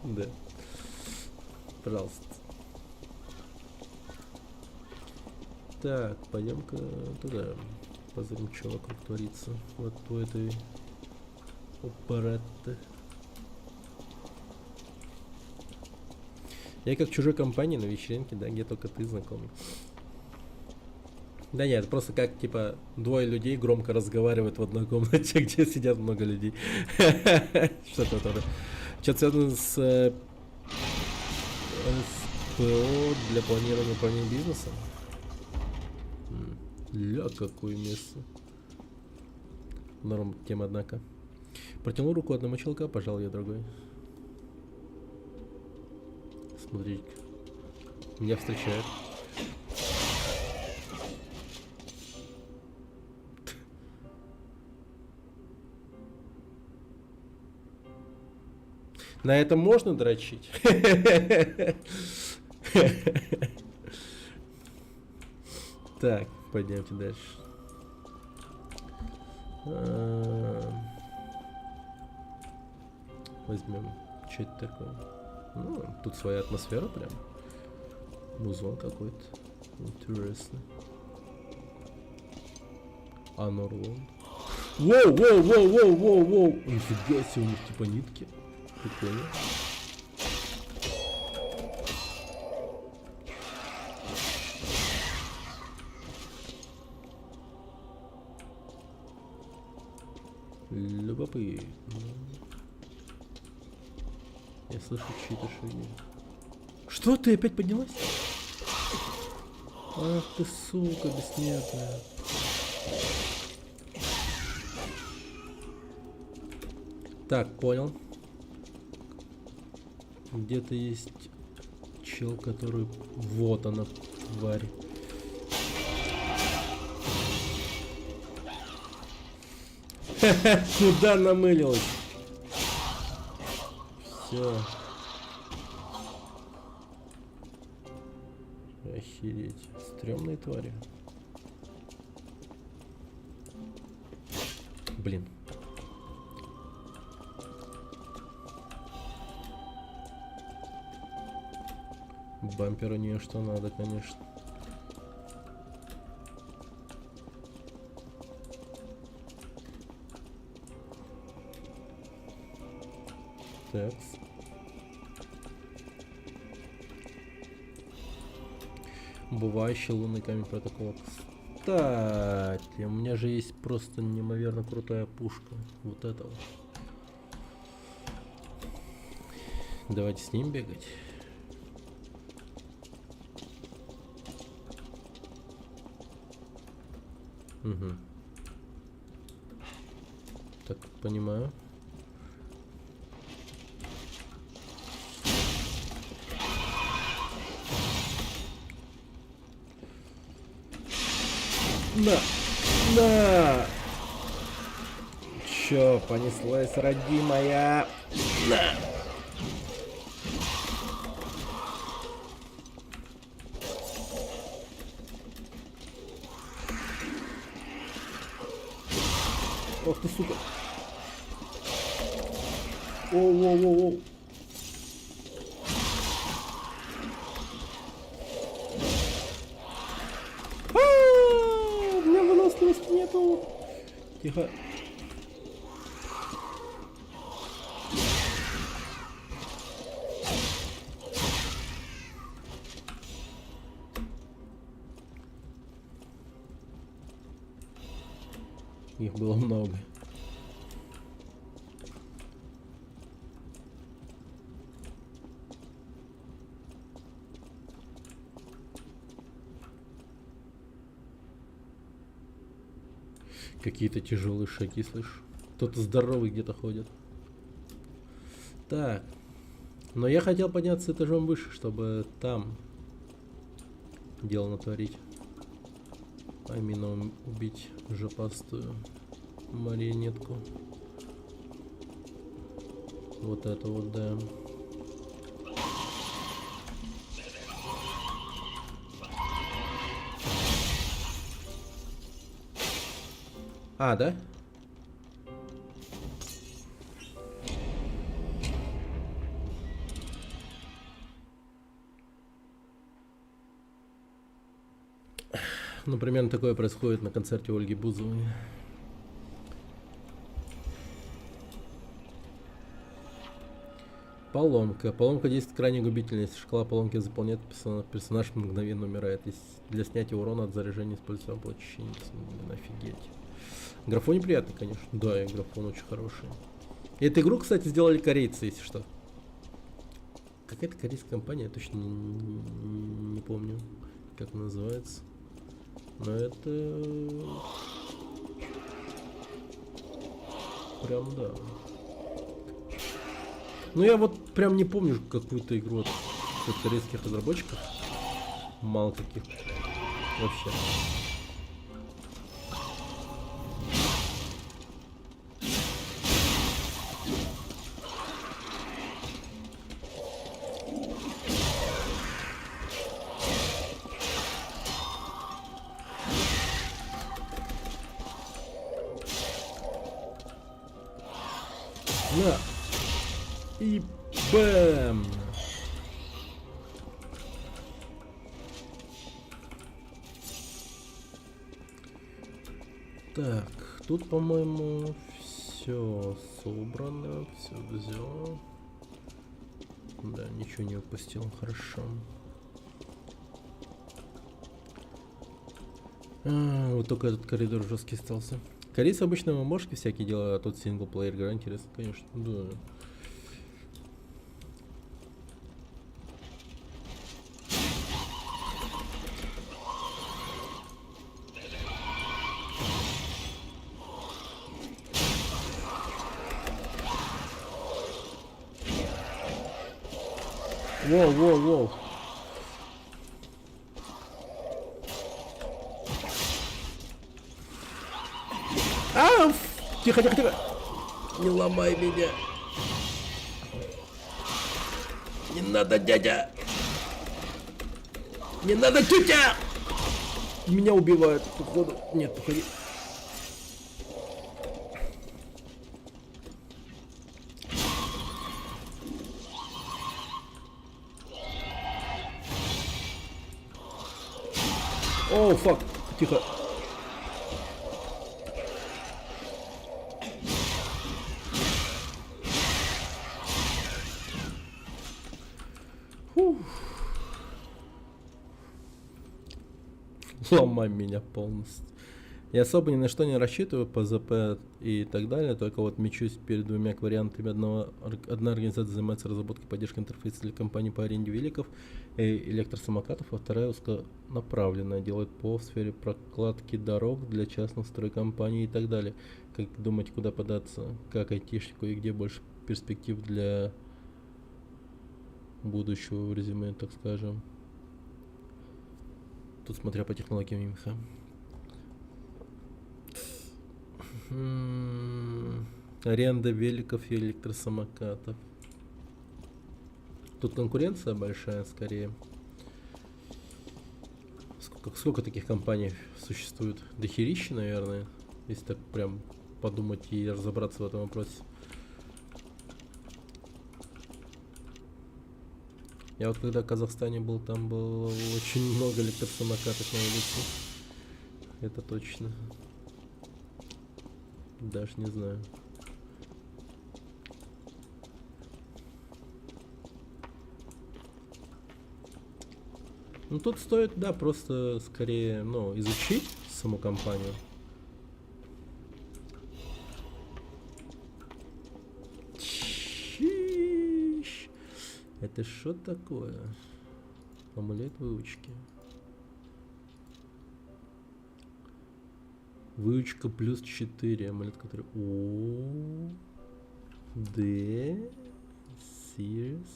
Да. Пожалуйста. Так, пойдем-ка туда. Посмотрим, что вокруг творится. Вот у этой оперетты. Я как в чужой компании на вечеринке, да, где только ты знакомый. Да нет, просто как, типа, двое людей громко разговаривают в одной комнате, где сидят много людей. Что-то это. Что-то связано с ПО для планирования управления бизнесом. Ля, какое место. Норм тема, однако. Протянул руку одному челка, пожал я другой. Смотрите, меня встречают. На этом можно дрочить? Так, пойдемте дальше. Возьмем. Что это такое? Ну, тут своя атмосфера прям. Музон какой-то. Интересный. Анорлон. Воу, воу, воу, воу, воу, воу. Нифига себе, у них типа нитки. Прикольно. Любопытно. Я слышу чьи-то шаги. Что, ты опять поднялась? Ах ты, сука, бессмертная. Так, понял. Где-то есть чел, который... Вот она, тварь. Куда намылилась? Все. Охереть. Стрёмные твари. Блин. Бампер у нее что надо, конечно. Так. Бывающий лунный камень протокола. Кстати, у меня же есть просто неимоверно крутая пушка. Вот это вот. Давайте с ним бегать. Угу. Так, понимаю. На! На! Чё, понеслась, родимая? На! Ох ты, сука! Оу-оу-оу-оу! У меня выносливости нету! Тихо! Их было много. Какие-то тяжелые шаги, слышь. Кто-то здоровый где-то ходит. Так. Но я хотел подняться этажом выше, чтобы там дело натворить. А именно убить жопастую марионетку. Вот это вот, да. А, да? Ну, примерно такое происходит на концерте Ольги Бузовой. Поломка. Поломка действует крайне губительно. Если шкала поломки заполняет, персонаж мгновенно умирает. Если для снятия урона от заряжения используется облачение. Офигеть. Графон неприятный, конечно. Да, и графон очень хороший. И эту игру, кстати, сделали корейцы, если что. Какая-то корейская компания, я точно не помню, как она называется. Но это... Прям да. Ну я вот прям не помню какую-то игру от корейских разработчиков. Мало каких. Вообще. На. И бэм. Так, тут, по-моему, все собрано, все взял. Да, ничего не упустил, хорошо. Вот только этот коридор жесткий остался. Корейцы обычно мамошки всякие делают, а тут синглплеер игра интересно, конечно. Да. Воу, воу, воу. Ау! Тихо, тихо, тихо. Не ломай меня. Не надо, дядя. Не надо, тетя. Меня убивают, походу. Нет, походи. О, фак, тихо. Фух. Ломай меня полностью. Я особо ни на что не рассчитываю по ЗП и так далее, только вот мечусь перед двумя вариантами. Одна организация занимается разработкой поддержки интерфейса для компаний по аренде великов и электросамокатов, а вторая узконаправленная делает по сфере прокладки дорог для частных стройкомпаний и так далее. Как думаете, куда податься, как айтишнику и где больше перспектив для будущего в резюме, так скажем? Тут смотря по технологиям ИМХ. Аренда великов и электросамокатов. Тут конкуренция большая, скорее. Сколько таких компаний существует? Дохерища, наверное, если так прям подумать и разобраться в этом вопросе. Я вот когда в Казахстане был, там было очень много электросамокатов на улице. Это точно. Даже не знаю. Ну тут стоит, да, просто скорее, ну, изучить саму компанию. Чиш. Это что такое? Амулет выучки. Выучка плюс 4. Амулет, который... О, Д. Serious.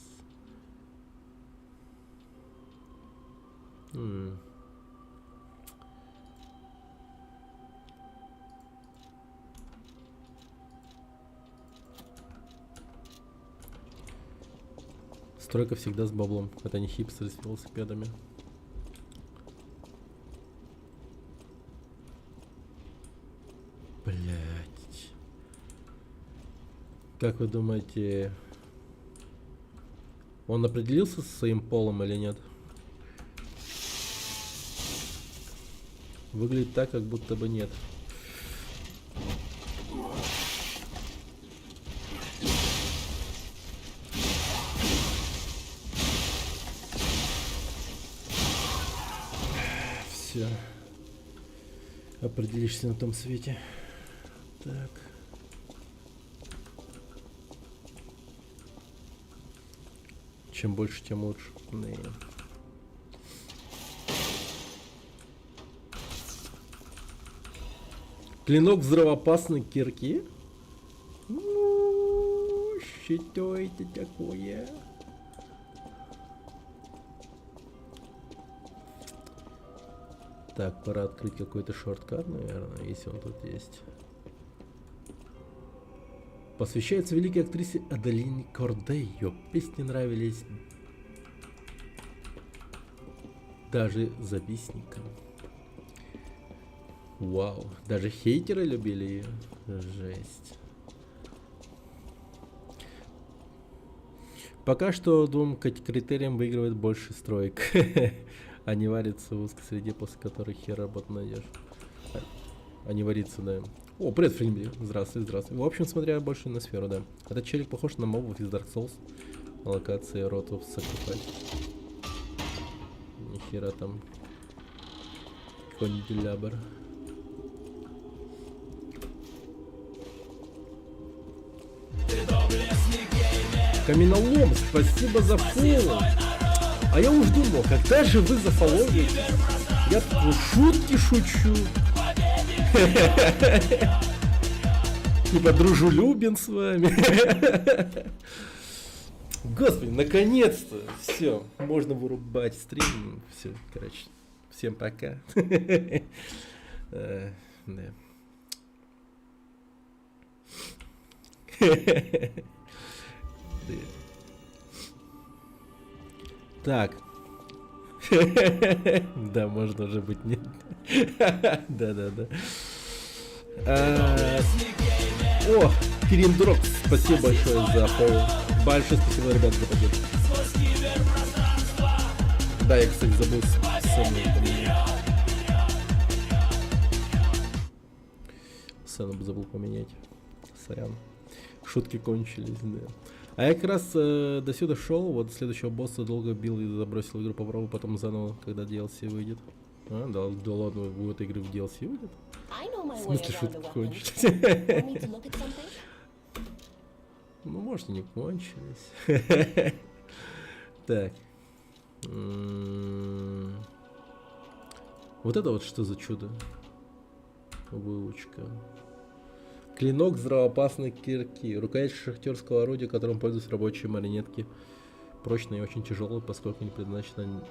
Стройка всегда с баблом. Это не хипстеры с велосипедами. Блять. Как вы думаете, он определился со своим полом или нет? Выглядит так, как будто бы нет. Все. Определишься на том свете. Так. Чем больше, тем лучше. Да. Клинок взрывоопасной кирки. Что это такое? Так, пора открыть какой-то шорткат, наверное, если он тут есть. Посвящается великой актрисе Аделине Кордей. Ее песни нравились даже завистникам. Вау, даже хейтеры любили ее. Жесть. Пока что двум критериям выигрывает больше строек. А не варится в узкой среде, после которой хер работу найдешь. А не варится, да. О, привет, Фримби. Здравствуй, здравствуй. В общем, смотря больше на сферу, да. Этот челик похож на мобов из Dark Souls. Локации ротов Sacrifice. Нихера там. Какой-нибудь делябр. Каменолом, спасибо за фоллоу. А я уж думал, когда же вы зафолловите? Я тут шутки шучу. Типа дружелюбен с вами. Господи, наконец-то. Все, можно вырубать стрим. Все, короче, всем пока. Да. Так. Да, можно уже быть нет. Да. О, Кирин Дрог, спасибо большое за фоллоу. Большое спасибо, ребят, за поддержку. Да, я, кстати, забыл сцену забыл поменять. Сорян. Шутки кончились, да. А я как раз до сюда шел, вот следующего босса долго бил и забросил игру, попробую потом заново, когда DLC выйдет. А, да ладно, у этой игры в DLC выйдет? В смысле шутки кончились? Ну, может, и не кончились. Так. Вот это вот что за чудо? Выучка. Клинок взрывоопасной кирки. Рукоять шахтерского орудия, которым пользуются рабочие марионетки. Прочная и очень тяжелая, поскольку не предназначена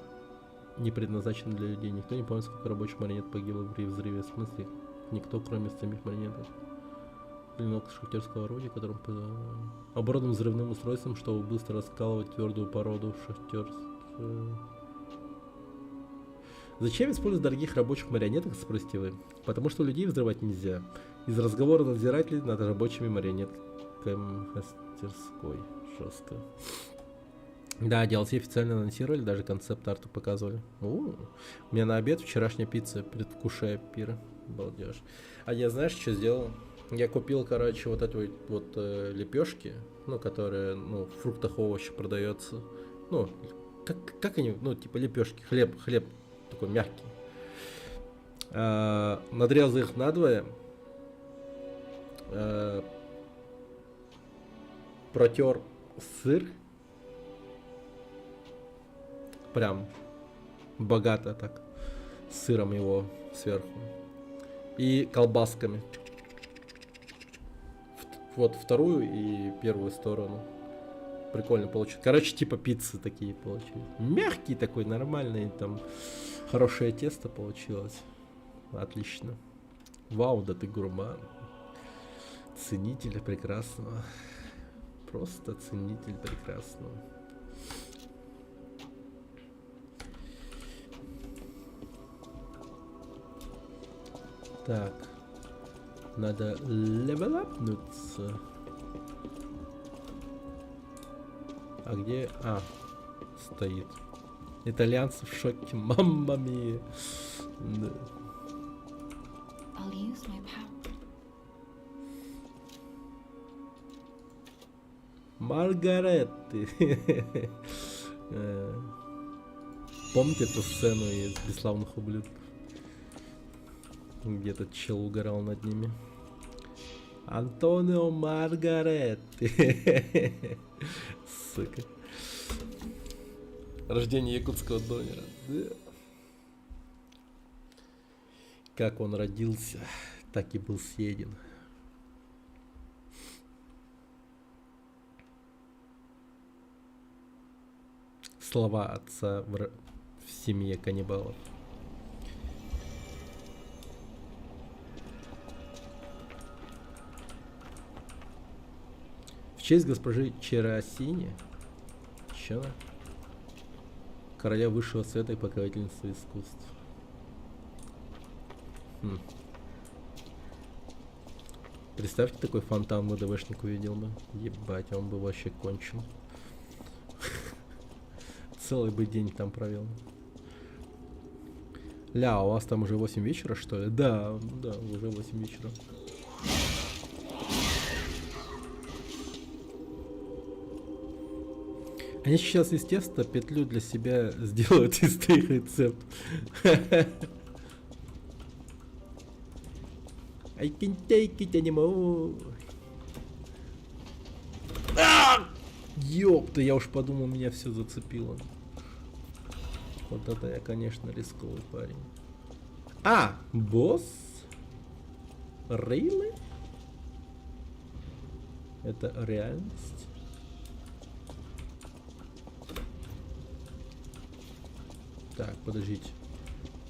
для людей. Никто не помнит, сколько рабочих марионет погибло при взрыве. В смысле, никто, кроме самих марионеток. Клинок шахтерского орудия, которым оборудован взрывным устройством, чтобы быстро раскалывать твердую породу шахтерского. Зачем использовать дорогих рабочих марионеток, спросите вы? Потому что людей взрывать нельзя. Из разговора надзирателей над рабочими марионетками мастерской. Жестко. Да, DLC официально анонсировали, даже концепт-арту показывали. У меня на обед вчерашняя пицца, предвкушая пир. Балдеж. А я знаешь, что сделал? Я купил, короче, вот эти вот лепешки, ну, которые, ну, в фруктах, овощи продается. Ну, как они, ну, типа лепешки, хлеб такой мягкий. Надрезал их надвое. Протер сыр. Прям богато так. С сыром его сверху. И колбасками. Вот вторую и первую сторону. Прикольно получилось. Короче, типа пиццы такие получились. Мягкий такой, нормальный, там хорошее тесто получилось. Отлично. Вау, да ты гурман. Ценитель прекрасного. Просто ценитель прекрасного. Так. Надо левелапнуться. А где? А, стоит. Итальянцы в шоке. Мамма мия. Да. I'll use my power. Маргаретты. Помните эту сцену из «Бесславных ублюдков»? Где этот чел угорал над ними. Антонио Маргаретти. Сука. Рождение якутского донера. Да. Как он родился, так и был съеден. Слова отца в семье каннибалов. В честь госпожи Черасини, чё? Короля высшего света и покровительницы искусств. Представьте, такой фонтан ВДВшник увидел бы. Ебать, он бы вообще кончил. Целый бы день там провел. Ля, у вас там уже 8 вечера, что ли? Да, да, уже 8 вечера. Они сейчас из теста петлю для себя сделают из их рецепт. I can take it anymore. Ёпта, я уж подумал, меня все зацепило. Вот это я, конечно, рисковый парень. А, босс? Really? Это реальность? Так, подождите.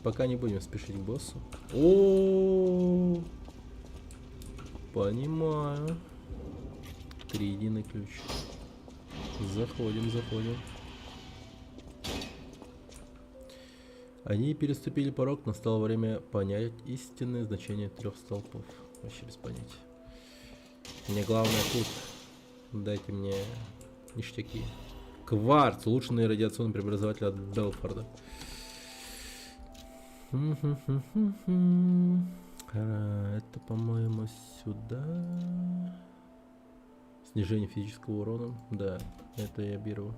Пока не будем спешить к боссу. О, понимаю. Триединый ключ. Заходим, заходим. Они переступили порог, настало время понять истинное значение 3 столпов. Вообще без понятия. Мне главное тут. Дайте мне ништяки. Кварц, улучшенный радиационный преобразователь от Белфорда. Это, по-моему, сюда. Снижение физического урона. Да, это я беру.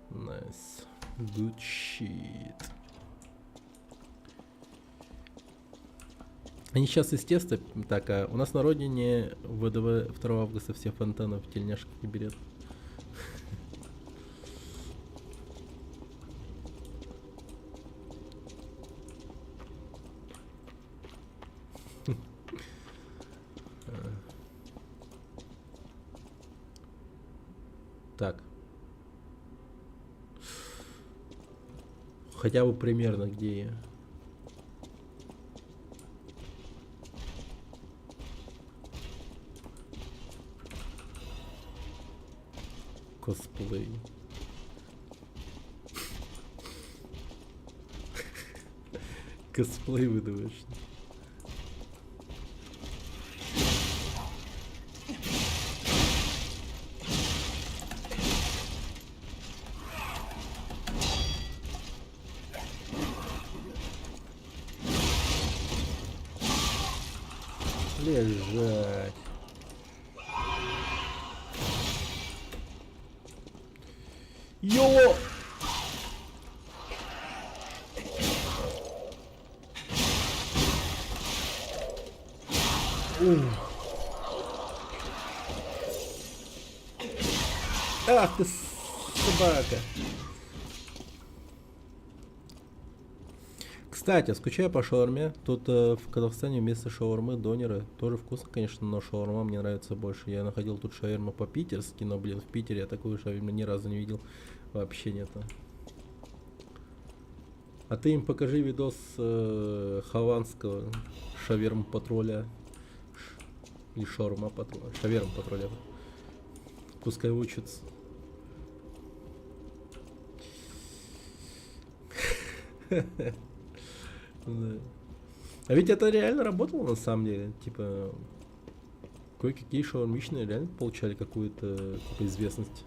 Nice. Good shit. Они сейчас из теста. Так, а у нас на родине ВДВ 2 августа все фонтаны в тельняшках не берет. Так. Хотя бы примерно где я. Косплей. Косплей выдаваешь. Лежать. Йо! Ах ты собака. Кстати, скучаю по шаурме. Тут в Казахстане вместо шаурмы донеры. Тоже вкусно, конечно, но шаурма мне нравится больше. Я находил тут шаверму по-питерски, но, блин, в Питере я такую шаверму ни разу не видел. Вообще нет. А ты им покажи видос хованского шаверма патруля. Или шаурма патруля. Шаверма патруля. Пускай учатся. Да. А ведь это реально работало на самом деле. Типа, кое-какие шаурмичные реально получали какую-то известность.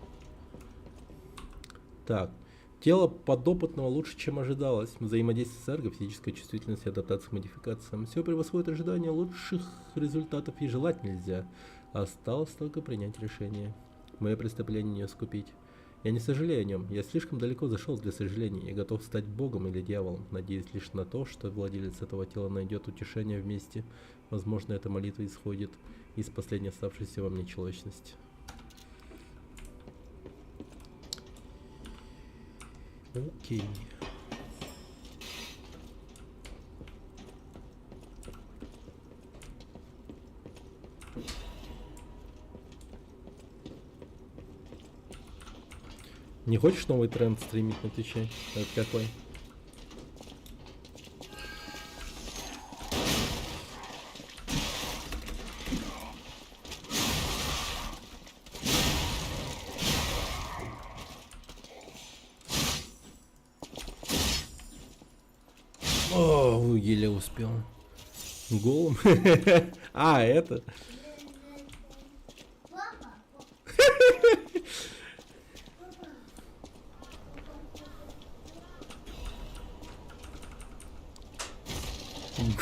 Так. Тело подопытного лучше, чем ожидалось. Взаимодействие с эрго, физическая чувствительность, адаптация к модификациям. Все превосходит ожидания, лучших результатов и желать нельзя. Осталось только принять решение. Мое преступление не искупить. Я не сожалею о нем. Я слишком далеко зашел для сожалений. Я готов стать богом или дьяволом. Надеюсь лишь на то, что владелец этого тела найдет утешение вместе. Возможно, эта молитва исходит из последней оставшейся во мне человечности. Окей. Не хочешь новый тренд стримить на Твиче? Это какой? О, еле успел. Голым? А, это?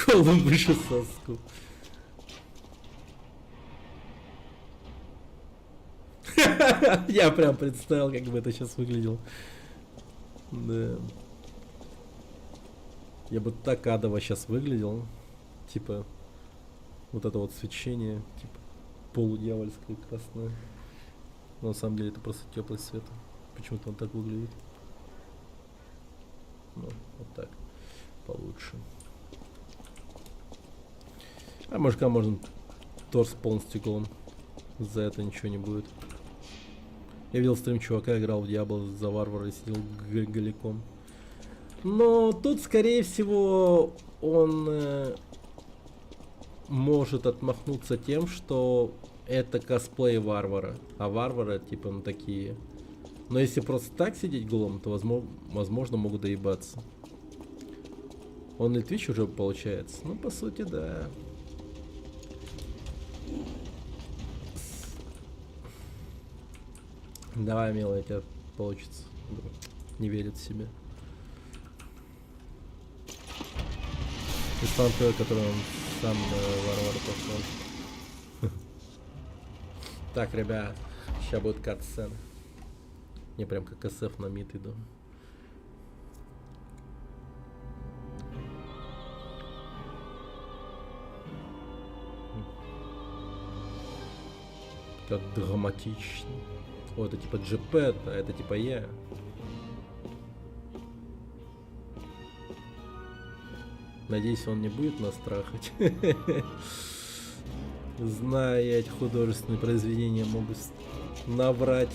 Голым выше соску. Я прям представил, как бы это сейчас выглядело. Да. Я бы так адово сейчас выглядел. Типа, вот это вот свечение, типа, полудьявольское красное. Но на самом деле это просто теплый свет. Почему-то он так выглядит. Ну, вот так. Получше. А мужика можно торс полностью голым. За это ничего не будет. Я видел стрим чувака, играл в Диабло за варвара и сидел голиком. Но тут, скорее всего, он может отмахнуться тем, что это косплей варвара. А варвара, типа, ну такие. Но если просто так сидеть голым, то возможно могут доебаться. Он и Twitch уже получается. Ну, по сути, да. Давай, милая, у тебя получится. Не верит в себя. Ислам той, который он сам варвар пошел. Так, ребят, сейчас будет кат-сцена. Не прям как СФ на мид иду. Как драматично. О, это типа GP, а это типа я. Надеюсь, он не будет нас трахать. Зная, эти художественные произведения могут наврать.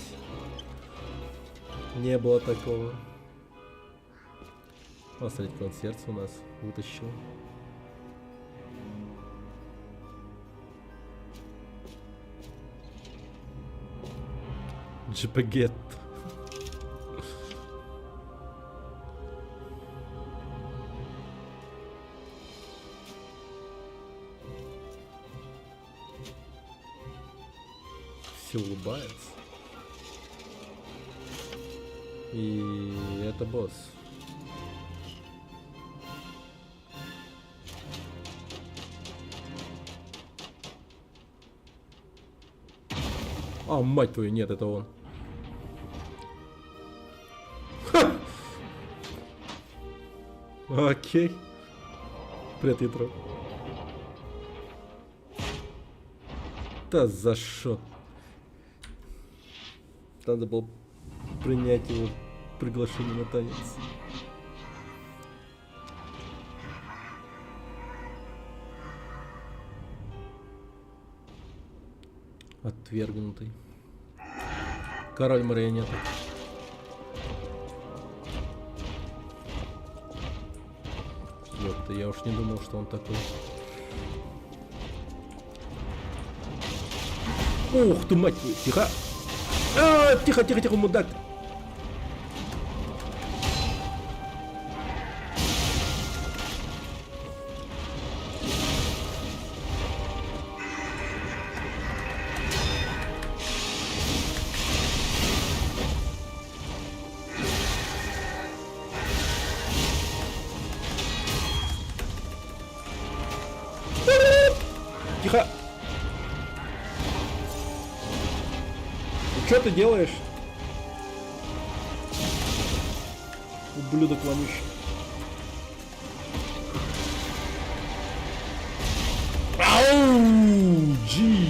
Не было такого. О, смотрите, он сердце у нас вытащил. JPG. Все улыбается. И это босс. А, мать твою, нет, это он. Ха! Окей. Привет, Ятро. Да за шо? Надо было принять его приглашение на танец. Отвергнутый. Король марионеток. Ёпта, я уж не думал, что он такой. Ух ты, мать твою, тихо! Тихо, тихо, тихо, мудак! Тихо! Что ты делаешь? Ублюдок вонючий. Ау! Джи!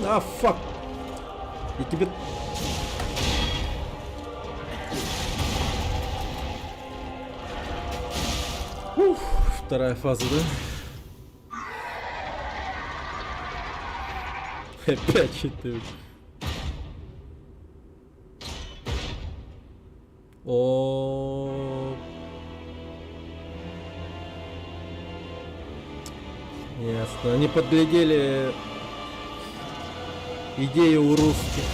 А, фак! И тебе... Уф, вторая фаза, да? Опять 4. О. Ясно. Они подглядели идею у русских.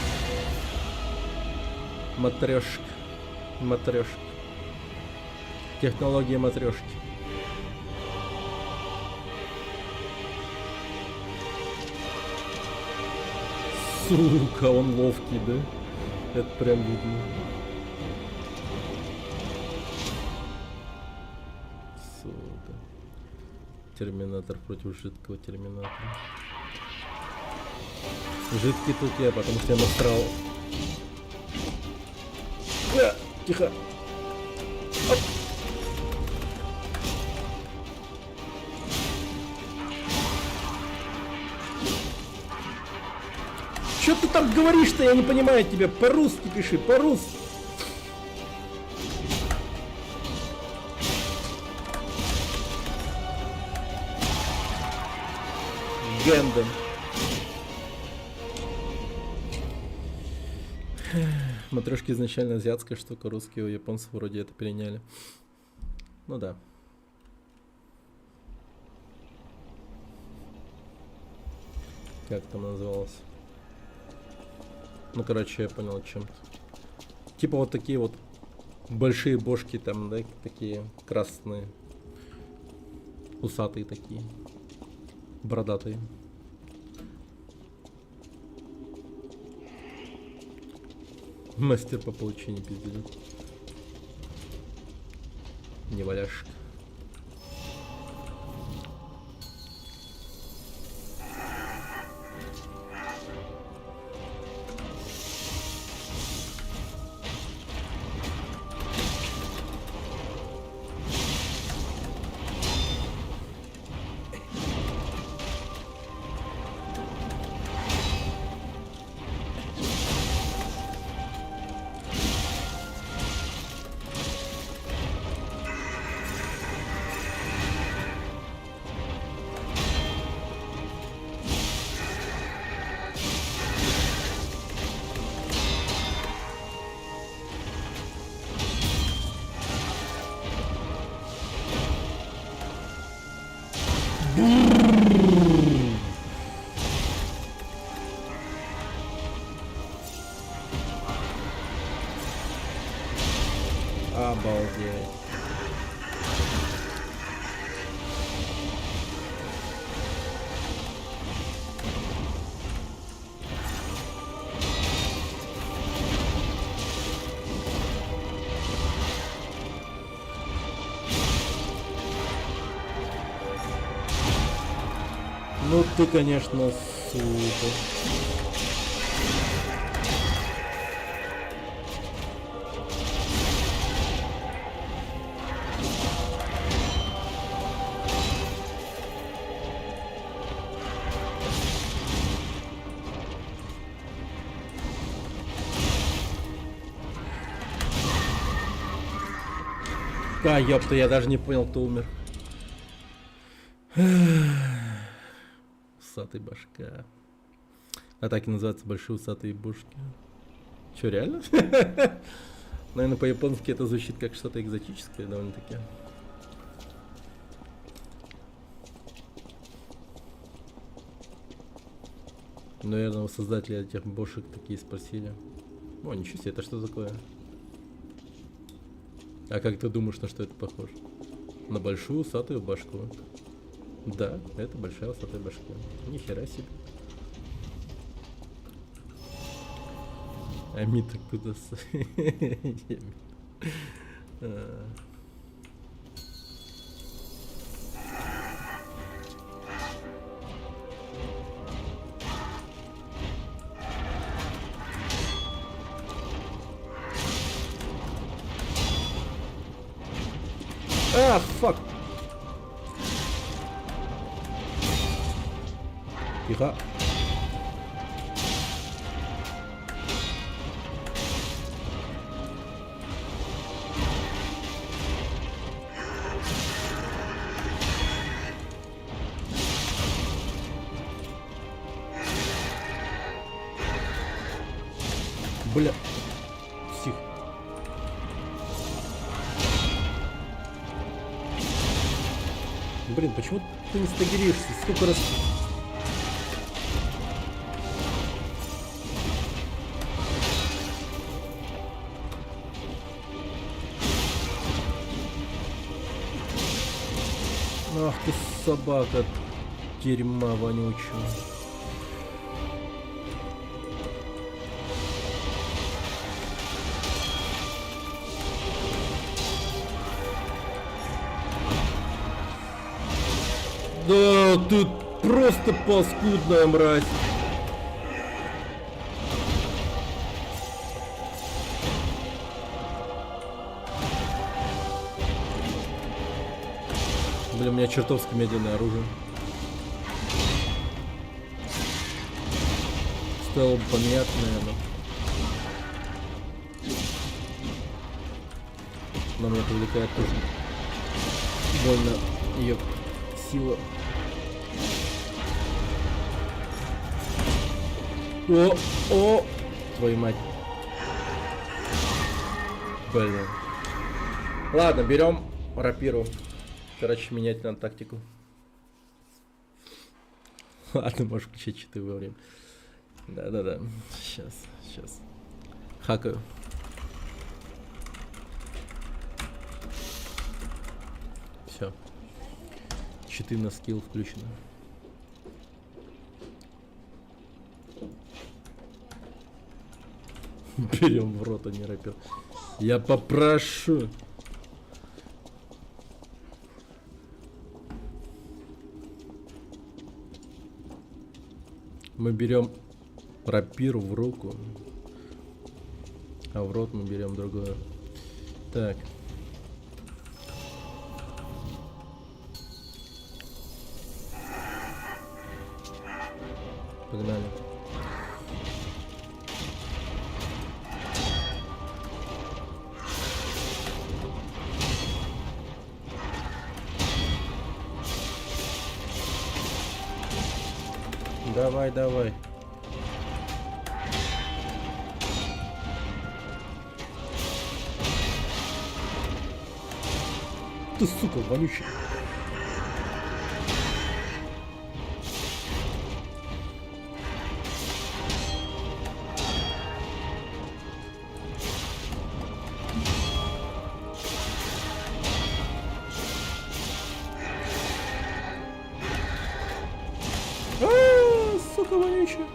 Матрешка. Матрешка. Технология матрешки. Сука, он ловкий, да? Это прям видно. Сука. Терминатор против жидкого терминатора. Жидкий тут я, потому что я насрал. Тихо. Оп. Что ты там говоришь-то? Я не понимаю тебя. По-русски пиши, по-русски. Гэндон. Матрешки изначально азиатская штука, русские у японцев вроде это переняли. Ну да. Как там называлось? Ну, короче, я понял чем-то. Типа вот такие вот большие бошки там, да, такие красные. Усатые такие. Бородатые. Мастер по получению пиздец. Неваляшка. Обалдеть. Ну ты, конечно, супер. А, ёпта, я даже не понял, кто умер. Усатый башка. Атаки называются большие усатые бушки. Чё, реально? Наверное, по-японски это звучит как что-то экзотическое довольно-таки. Наверное, у создателей этих бошек такие спросили. О, ничего себе, это что такое? А как ты думаешь, на что это похоже? На большую усатую башку. Да, это большая усатая башка. Нихера себе. Амита куда А, фак. Тихо. Бля. Тихо. Блин, почему ты не стагеришься? Сколько раз... Ах ты собака дерьма вонючая. Да, ты просто паскудная мразь. Блин, у меня чертовски медленное оружие. Стоило бы поменять, наверное. Но меня привлекает тоже больно ее сила. О! Твою мать. Блин. Ладно, берем рапиру. Короче, менять надо тактику. Ладно, можешь включить читы во время. Да. Сейчас. Хакаю. Все. Читы на скилл включены. Берем в рот, а не рапир. Я попрошу. Мы берем рапиру в руку, а в рот мы берем другое. Так. Погнали. Давай. Ты, сука, вонючий. Сука, вонючая.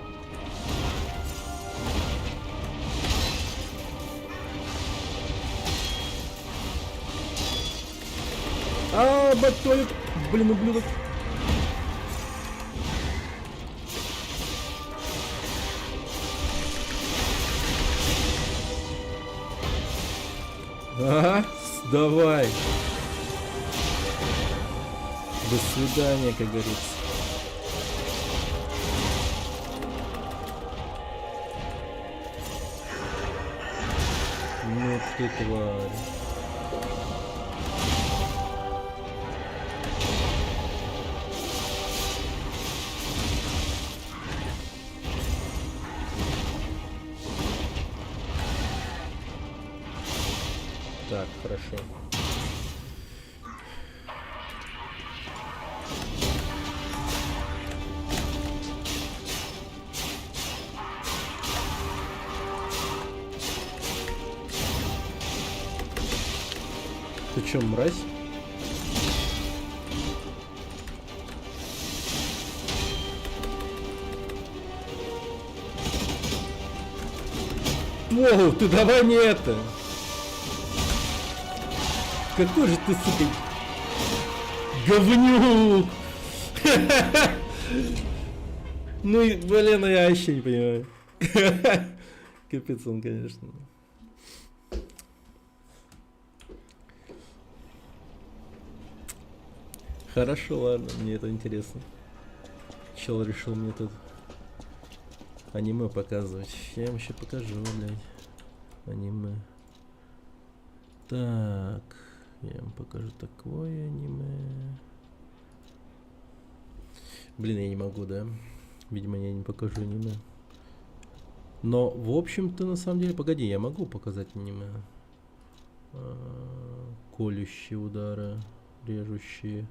Бать твою, блин, ублюдок. Ага, давай. До свидания, как говорится. Ну ты тварь. Так, хорошо. Ты чё, мразь? Воу, ты давай не это! Какой же ты, сука, говнюк! Ну и, блин, ну я вообще не понимаю. Капец он, конечно. Хорошо, ладно, мне это интересно. Чел решил мне тут аниме показывать. Я вам еще покажу, блядь. Аниме. Так, я вам покажу такое аниме. Блин, я не могу, да? Видимо, я не покажу аниме. Но, в общем-то, на самом деле, погоди, я могу показать аниме. Колющие удары, режущие.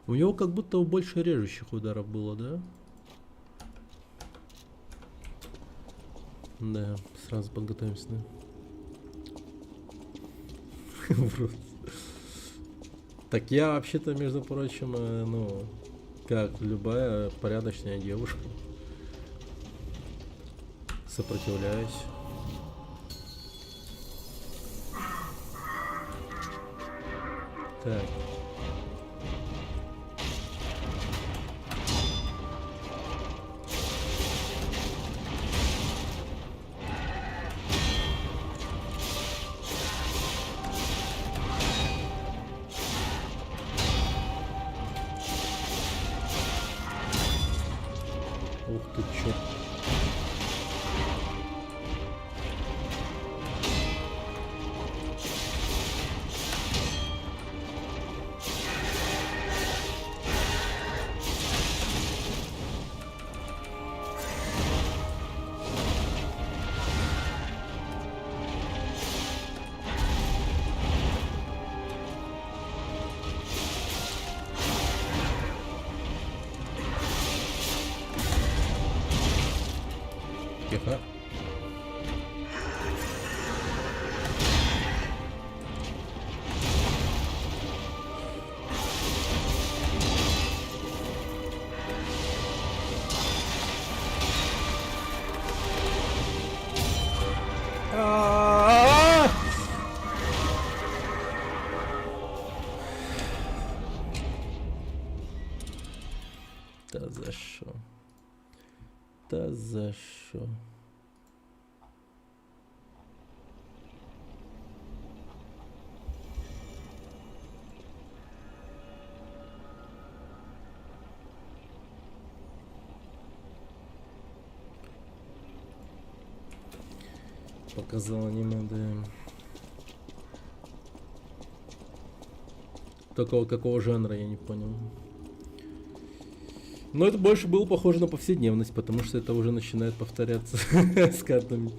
У него как будто больше режущих ударов было, да? Да, сразу подготовимся, да? Так я вообще-то, между прочим, ну, как любая порядочная девушка, сопротивляюсь. Так. Ух ты, чё. Тихо. Та за що? Та за що? Показал аниме, да. Такого какого жанра, я не понял. Но это больше было похоже на повседневность, потому что это уже начинает повторяться с каждым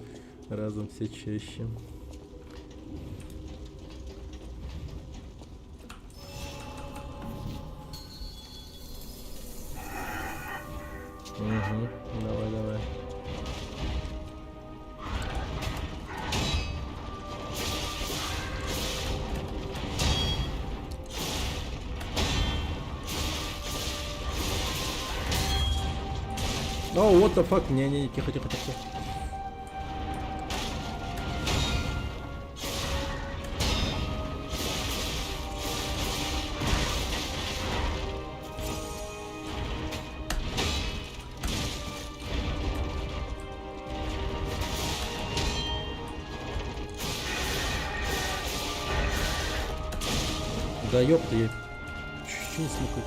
разом все чаще. Угу, давай, давай. О, what the fuck, не, тихо. Да ёпта, я чуть-чуть не смог.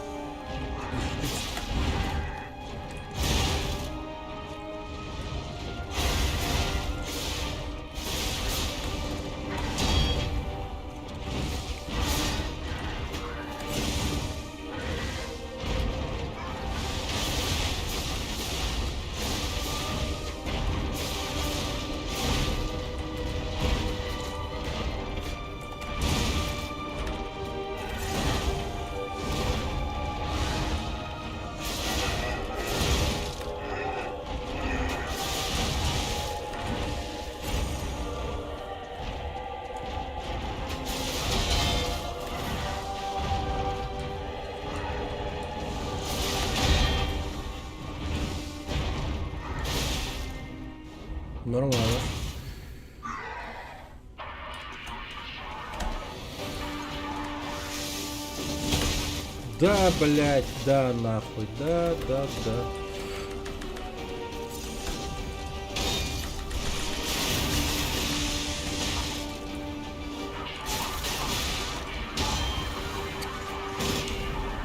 Нормально. Да, блять, да, нахуй, да.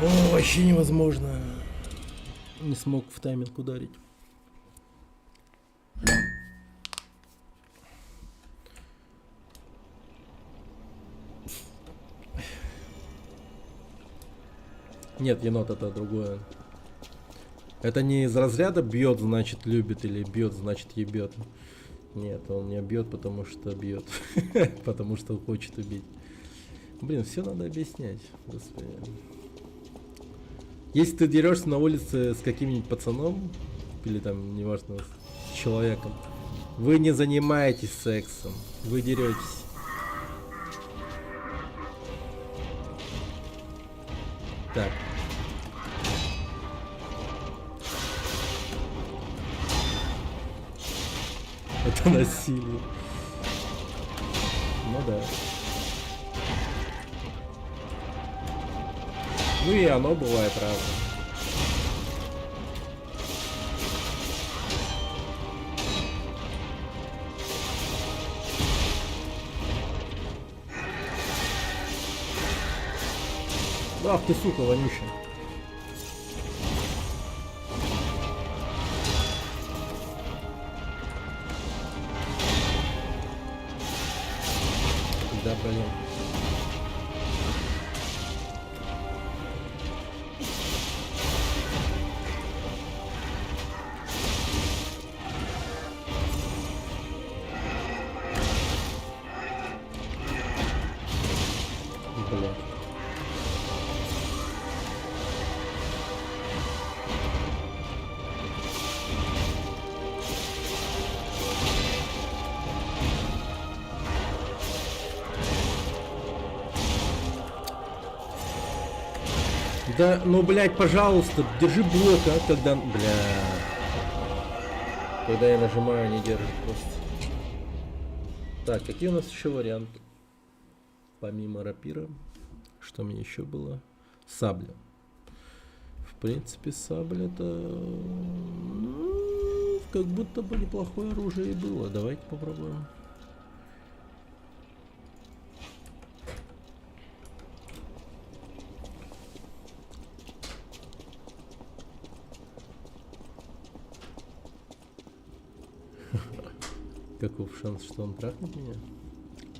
О, вообще невозможно. Не смог в тайминг ударить. Нет, енот это другое. Это не из разряда бьет, значит любит, или бьет, значит ебет. Нет, он меня бьет, потому что бьет. Потому что хочет убить. Блин, все надо объяснять. Господи. Если ты дерешься на улице с каким-нибудь пацаном, или там, неважно, с человеком, вы не занимаетесь сексом, вы деретесь. Так. Это насилие. Ну да. Ну и оно бывает разным. Ах ты, сука, вонючая. Да, блин. Блин. Да, ну, блядь, пожалуйста, держи блок, а, когда... Бля... Когда я нажимаю, не держит просто. Так, какие у нас еще варианты? Помимо рапира, что мне еще было? Сабля. В принципе, сабля это... Ну, как будто бы неплохое оружие и было. Давайте попробуем. Каков шанс, что он трахнет меня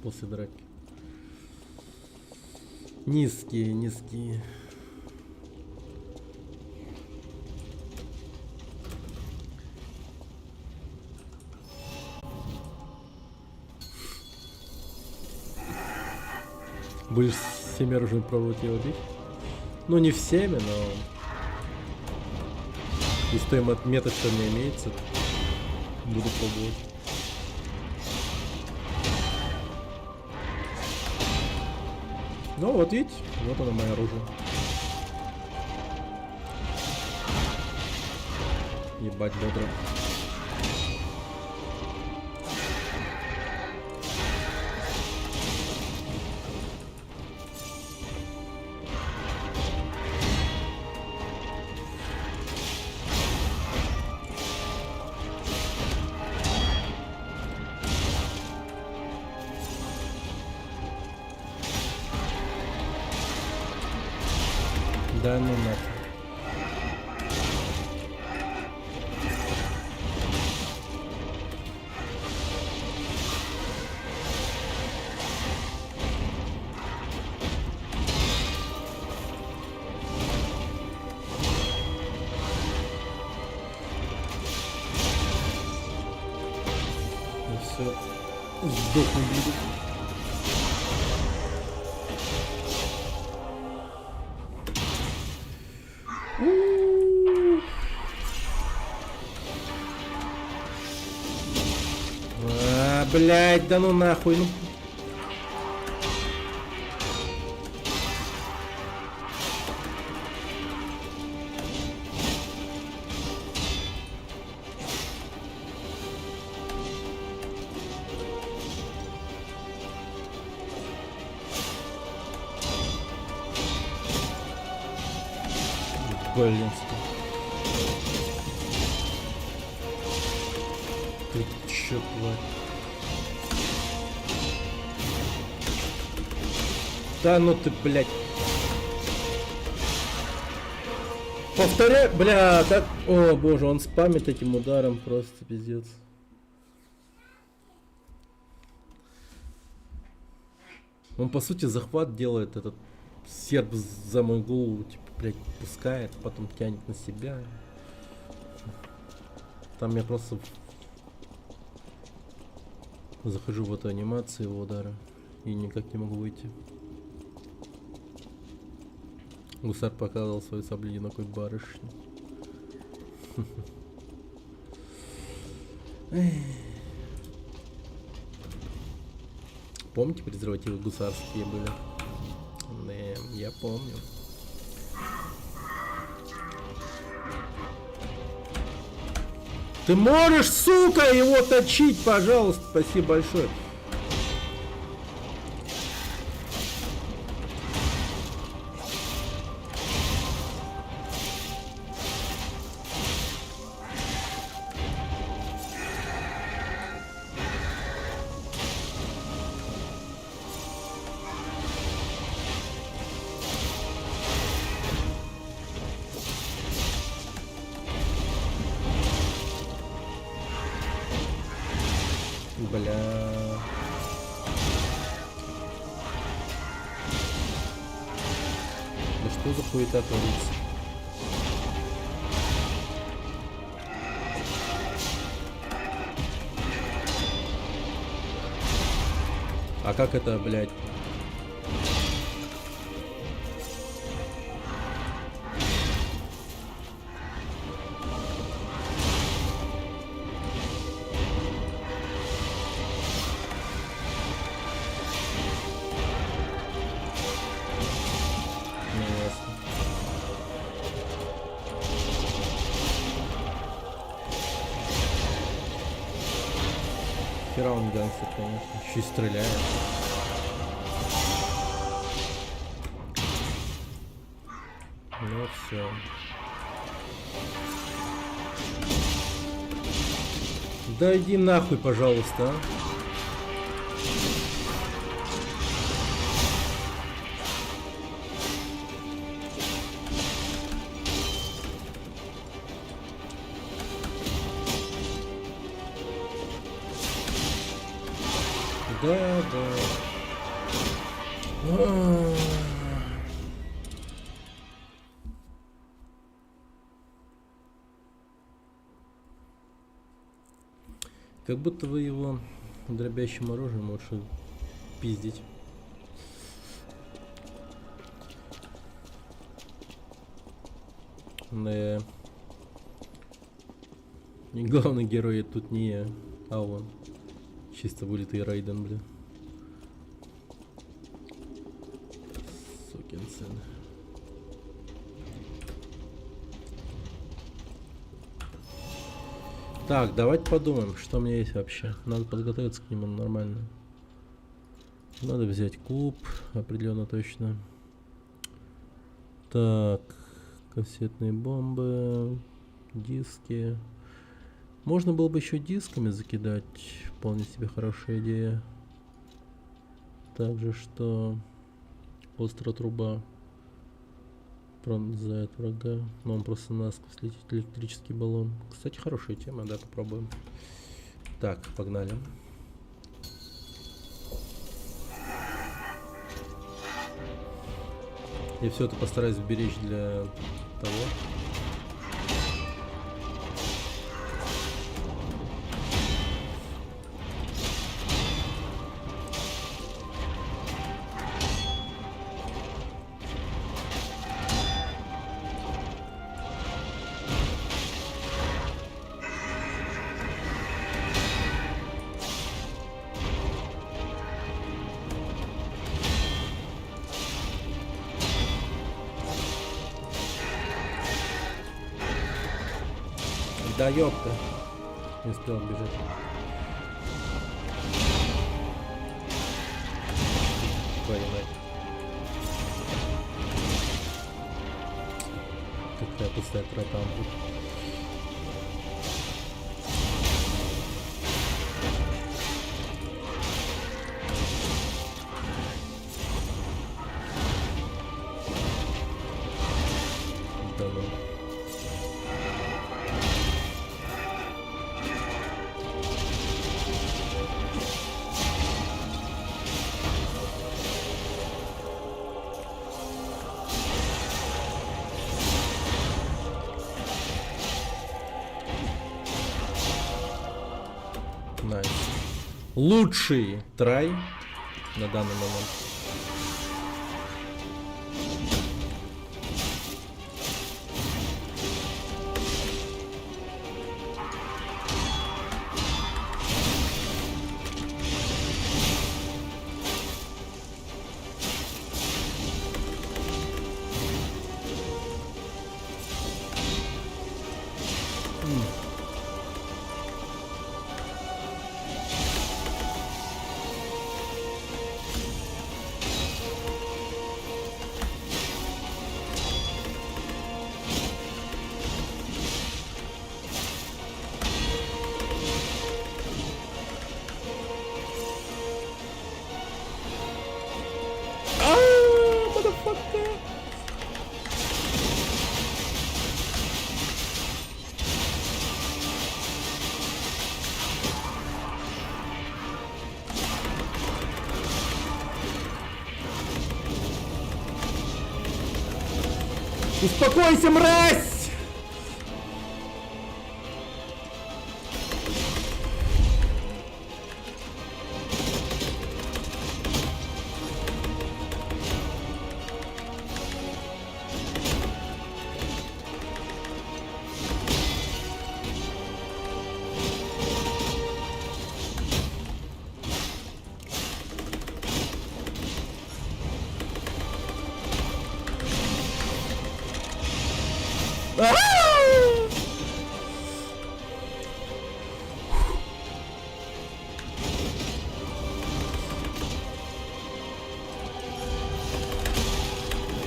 после драки? Низкие, низкие. Будешь всеми оружием пробовать его бить? Ну не всеми, но из той метод, что у меня имеется, буду пробовать. Ну вот видите, вот оно мое оружие. Ебать бодро. Да ну нахуй. Ну все, сдохну буду. Блять, да ну нахуй, ну. Блин. Ты чё, тварь? Да ну ты, блядь. Повторяй, бля, так... О, боже, он спамит этим ударом, просто пиздец. Он, по сути, захват делает, этот серб за мою голову, типа, блядь, пускает, потом тянет на себя. Там я просто захожу в эту анимацию его удара и никак не могу выйти. Гусар показывал свою саблю одинокой барышни. Помните, презервативы гусарские были? Да, я помню. Ты можешь, сука, его точить, пожалуйста. Спасибо большое. Бля. Да что за хуета творится? А как это, блядь? Хера он гангстер, конечно. Еще и стреляет. Ну все. Да иди нахуй, пожалуйста, а. Да, да. Как будто вы его дробящим оружием можете пиздить. Да. И главный герой тут не я, а он. Чисто вылитый Рейден, бля. Сукин сын. Так, давайте подумаем, что у меня есть вообще. Надо подготовиться к нему нормально. Надо взять куб, определенно точно. Так, кассетные бомбы, диски. Можно было бы еще дисками закидать. Вполне себе хорошая идея. Также что острая труба пронзает врага. Но он просто насквозь летит, электрический баллон. Кстати, хорошая тема, да, попробуем. Так, погнали. Я все это постараюсь сберечь для того. Да ёпта. Не успел бежать. Твою мать. Какая пустая тропа будет. Да ну. Найс. Лучший трай на данный момент. Успокойся, мразь!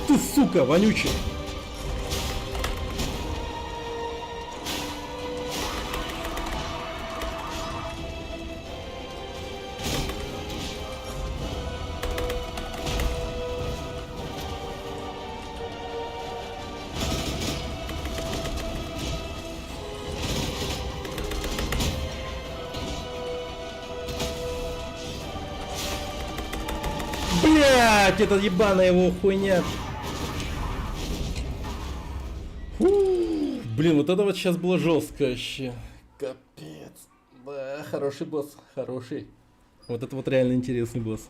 Ты, сука, вонючий! Блять, это ебаная его хуйня. Фу, блин, вот это вот сейчас было жестко вообще. Капец. Да, хороший босс, хороший. Вот это вот реально интересный босс.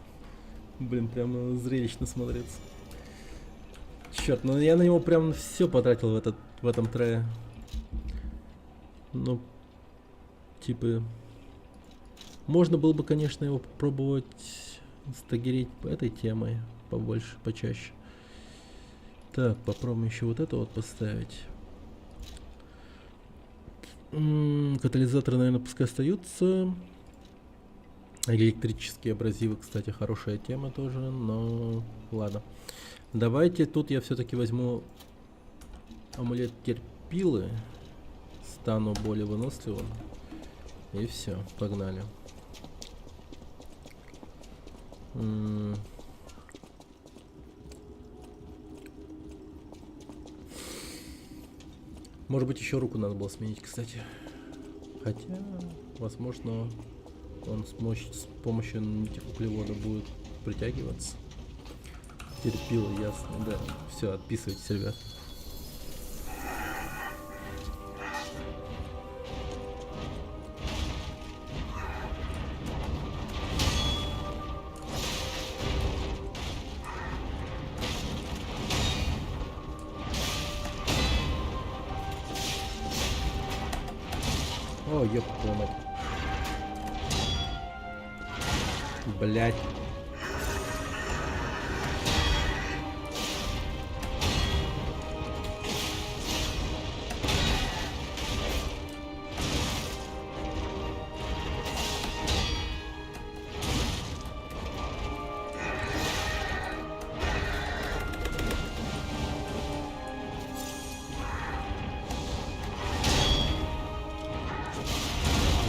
Блин, прям зрелищно смотрится. Черт, ну я на него прям все потратил в этом трее. Ну, типа, можно было бы, конечно, его попробовать стагерить этой темой побольше, почаще. Так, попробуем еще вот это вот поставить. Катализаторы, наверное, пускай остаются. Электрические абразивы, кстати, хорошая тема тоже, но ладно. Давайте тут я все-таки возьму амулет терпилы, стану более выносливым. И все, погнали. Может быть, еще руку надо было сменить, кстати. Хотя, возможно, он с помощью нитевуглевода будет притягиваться. Терпила, ясно, да. Все, отписывайтесь, ребят. О, ёб твою мать. Блять.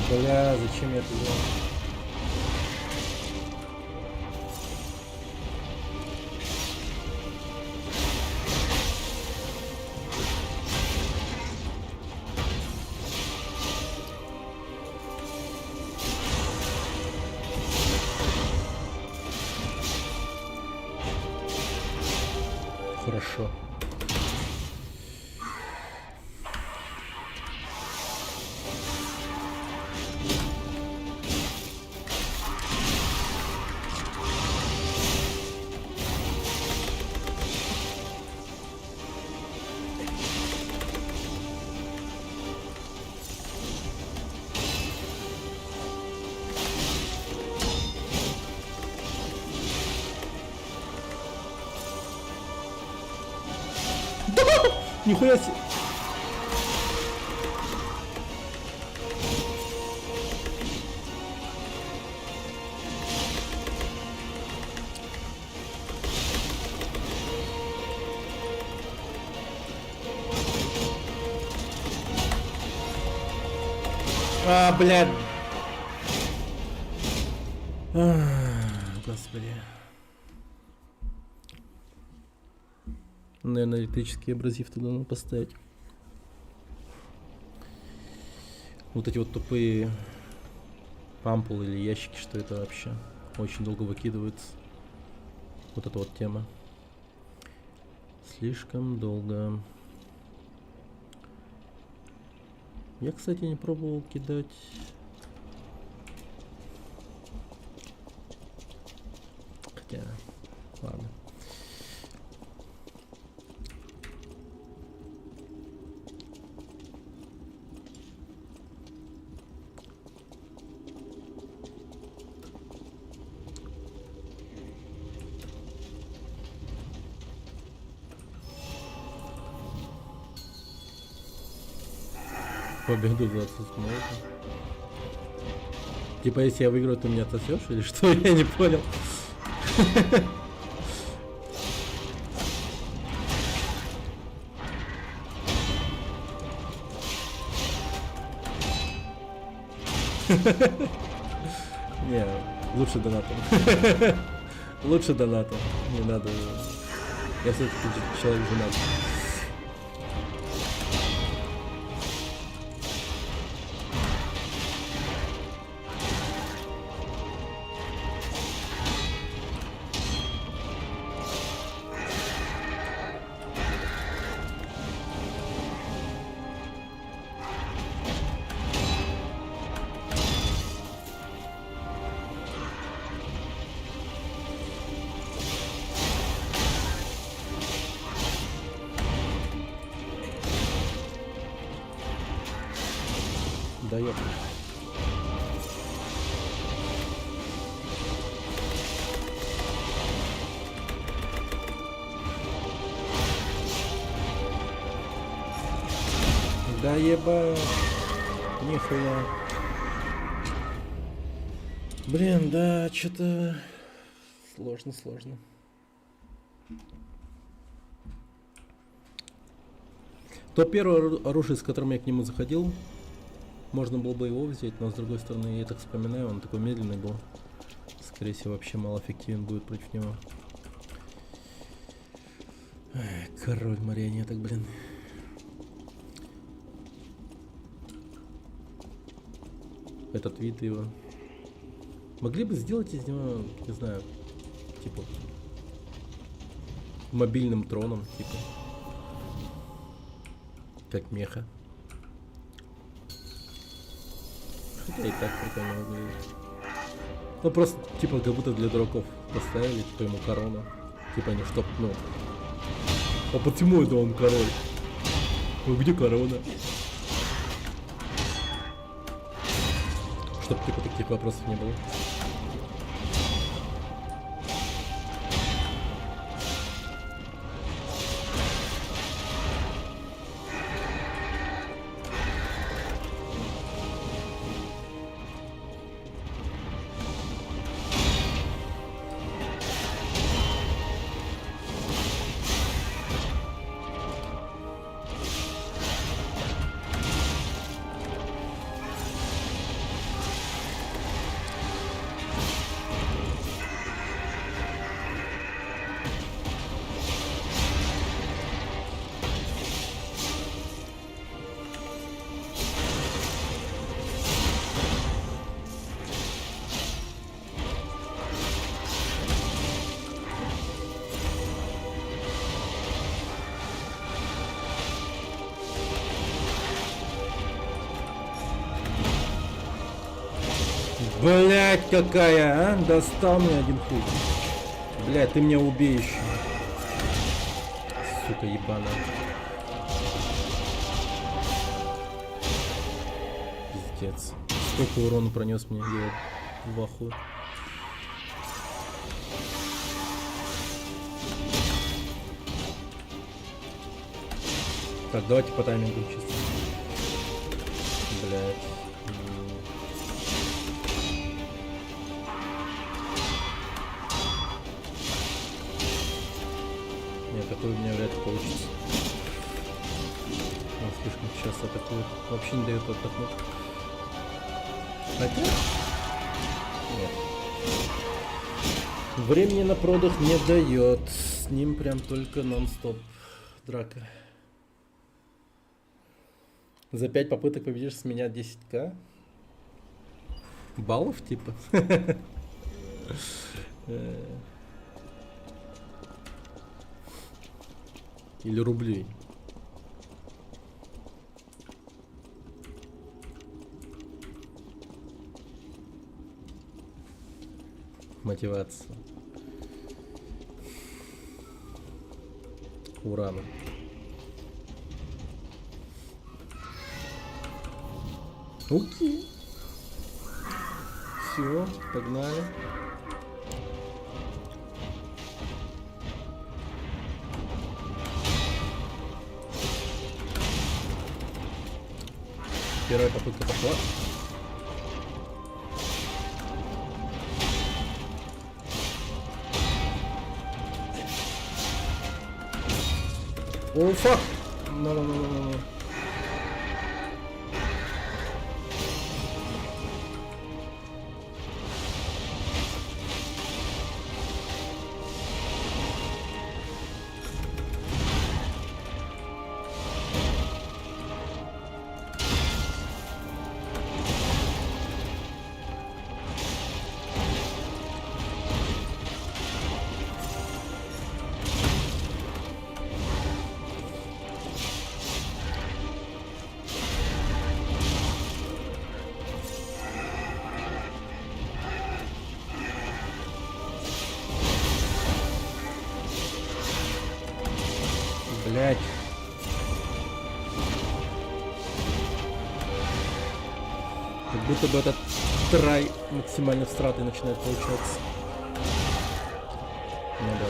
Бля, зачем я это делал? Хорошо. Нихуя себе. А, блядь. Господи. Наверное, электрический абразив туда надо поставить. Вот эти вот тупые пампулы или ящики, что это вообще? Очень долго выкидывается. Вот эта вот тема. Слишком долго. Я, кстати, не пробовал кидать. Хотя, ладно. Победу за отсутствие. Типа, если я выиграю, ты меня отсосешь или что? Я не понял. Не, лучше донатом. Лучше донатом. Не надо. Я все-таки человек женат. Да ёп. Да ебать. Нихуя. Блин, да, что-то сложно. То первое оружие, с которым я к нему заходил, можно было бы его взять, но с другой стороны, я так вспоминаю, он такой медленный был. Скорее всего, вообще малоэффективен будет против него. Ай, король марионеток, блин. Этот вид его. Могли бы сделать из него, не знаю, типа мобильным троном, типа. Как меха. Хотя и так прикольно выглядит. Ну просто типа как будто для дураков поставили, типа ему корона. Типа не чтоб, ну. А почему это он король? Ну где корона? Чтоб типа таких вопросов не было. Блять, какая, а? Достал мне один хуй. Блять, ты меня убей еще. Сука ебаная. Пиздец. Сколько урона пронес мне, я в ахуе. Так, давайте по таймингу чисто. Блять. Нет, такой у меня вряд ли получится. Он слишком часто атакует. Вообще не дает отдохнуть. Хотя? Нет. Времени на продых не дает. С ним прям только нон-стоп драка. За 5 попыток победишь с меня 10к? Баллов типа? Или рублей? Мотивация. Урана. Окей. Все, погнали. Первая попытка пошла. О, фак! No. Блять. Как будто бы этот трай максимально всратый начинает получаться. Ну да.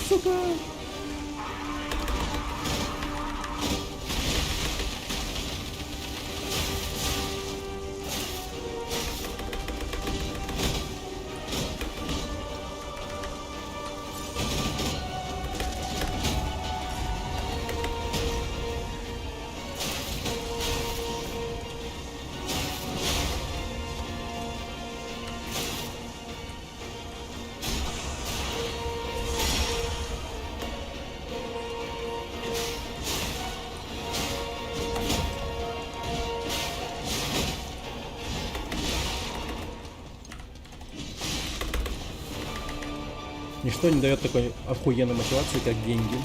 Сука! Ничто не дает такой охуенной мотивации, как деньги.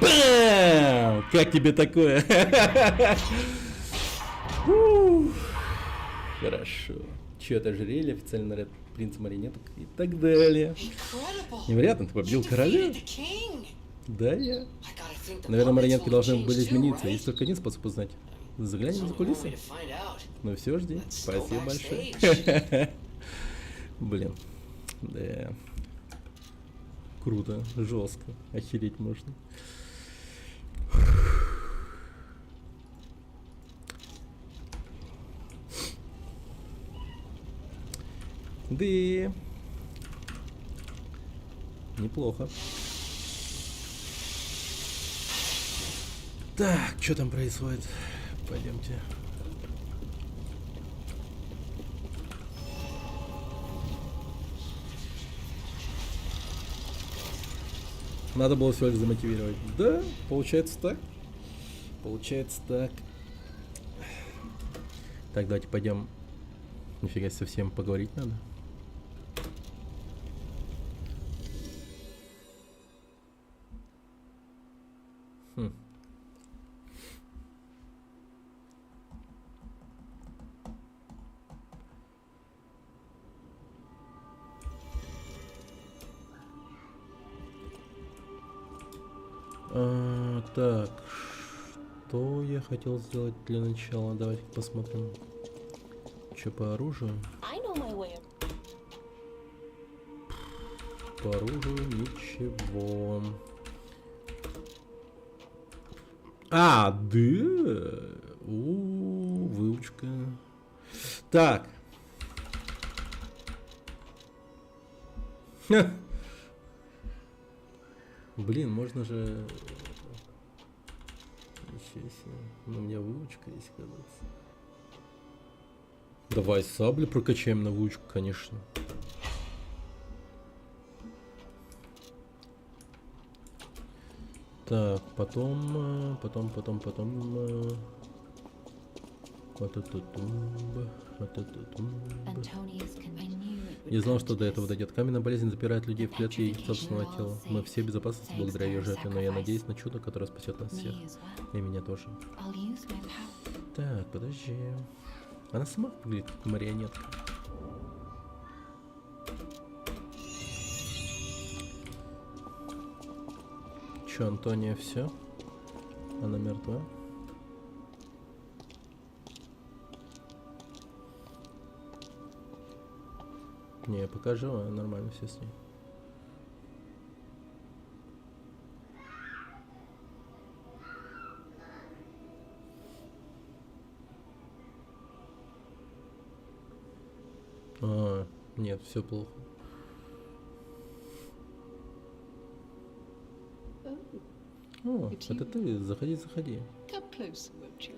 Бам! Как тебе такое? Хорошо. Чье-то ожерелье, официальный наряд принца марионеток и так далее. Невероятно, ты победил короля? Да, я. Наверное, марионетки должны были измениться. Есть только один способ узнать. Заглянем за кулисы. Ну все, жди. Спасибо большое. Блин. Да. Круто. Жестко. Охереть можно. Да. Неплохо. Так, что там происходит? Пойдемте. Надо было всего лишь замотивировать. Да, получается так. Получается так. Так, давайте пойдем. Нифига, совсем поговорить надо. Хм. Так, что я хотел сделать для начала? Давайте посмотрим, что по оружию. I know my way. По оружию ничего. А, да. Выучка. Так. Ха. Блин, можно же... Ничего себе. Ну, у меня выучка есть, кажется. Давай сабли прокачаем на выучку, конечно. Так, потом... Antonius can. I knew it would Я знал, come что to до этого this. дойдет. Каменная болезнь запирает людей в клетке их собственного тела. Мы все в безопасности благодаря ее жертве, но я надеюсь на чудо, которое спасет нас всех. Me as well. И меня тоже. I'll use my power. Так, подожди. Она сама выглядит как марионетка. Че, Антония, все? Она мертва? Не, пока жива, нормально все с ней. Нет, все плохо. О, это ты, заходи, заходи. Come closer, won't you?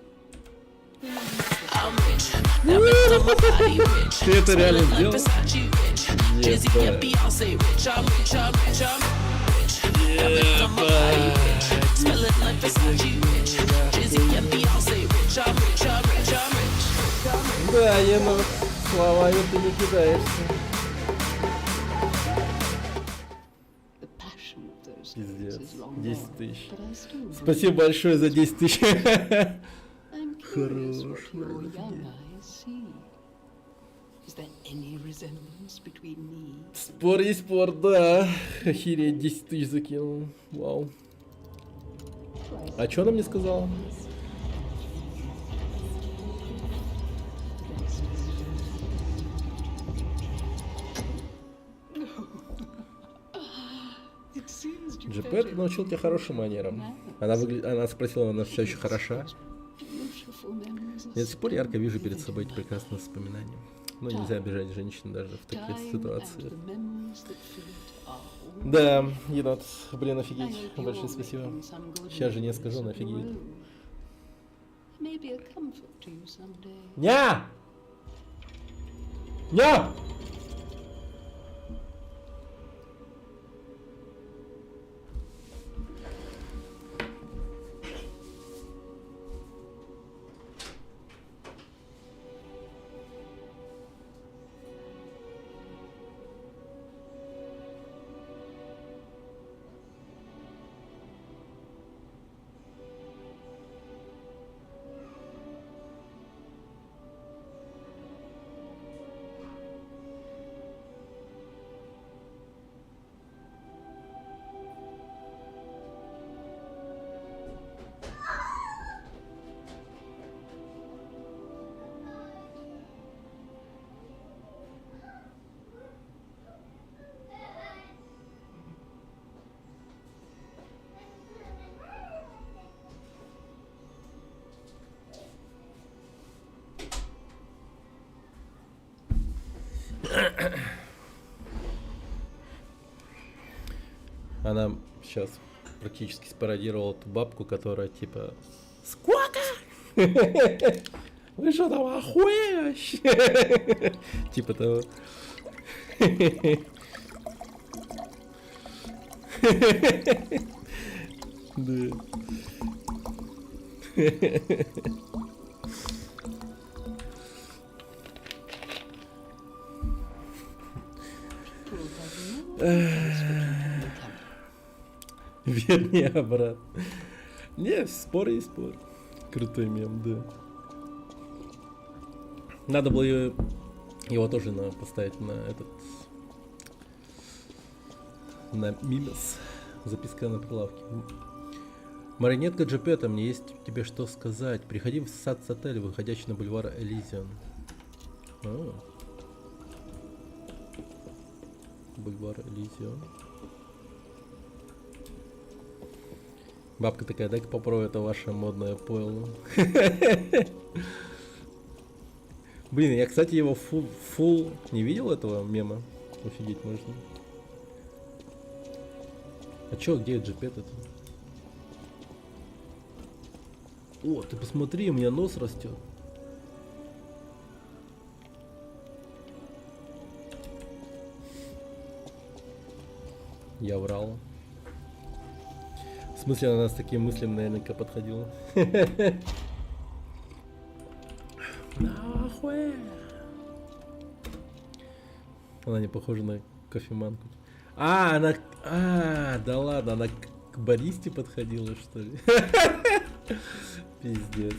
Ты это реально сделал? Да, Ена, словами ты не кидаешься. The passion of those Пиздец, days is long 10 gone, тысяч. but I still Спасибо большое за 10 тысяч. I'm curious what Хорош, your офигеть. young eyes see. Is there any resemblance between me? Спор есть спор, да. Охереть, 10 тысяч закинул. Вау. А что она мне сказала? It seems you Джепет научил тебя хорошим манерам. Она спросила, она все еще хороша. beautiful memories of Я до сих пор ярко вижу перед собой эти прекрасные воспоминания. Но нельзя обижать женщин даже в таких time ситуациях. and the memories that fill it all. Да, енот, блин, I офигеть. hope you're Большое спасибо. making some good Сейчас жене memories скажу, она of your офигеет. own. Maybe a comfort to you someday. Ня! Ня! Она сейчас практически спародировала ту бабку, которая типа «Сколько?» Вы что там охуели? Типа того. Да. Верни обратно. Не, спор есть спор. Крутой мем, да. Надо было его тоже поставить на этот... На мимес. Записка на прилавке. Маринетка Джепета, мне есть тебе что сказать. Приходи в сад-отель, выходящий на бульвар Элизион. Бульвар Элизион. Бабка такая, дай-ка попробую это ваше модное пойло. Блин, я, кстати, его фул не видел этого мема. Офигеть можно. А чё, где Джепет это? О, ты посмотри, у меня нос растет. Я врал. В смысле, она с таким мыслям наверняка подходила. Нахуй. Она не похожа на кофеманку. Она... да ладно, она к баристе подходила, что ли? Пиздец.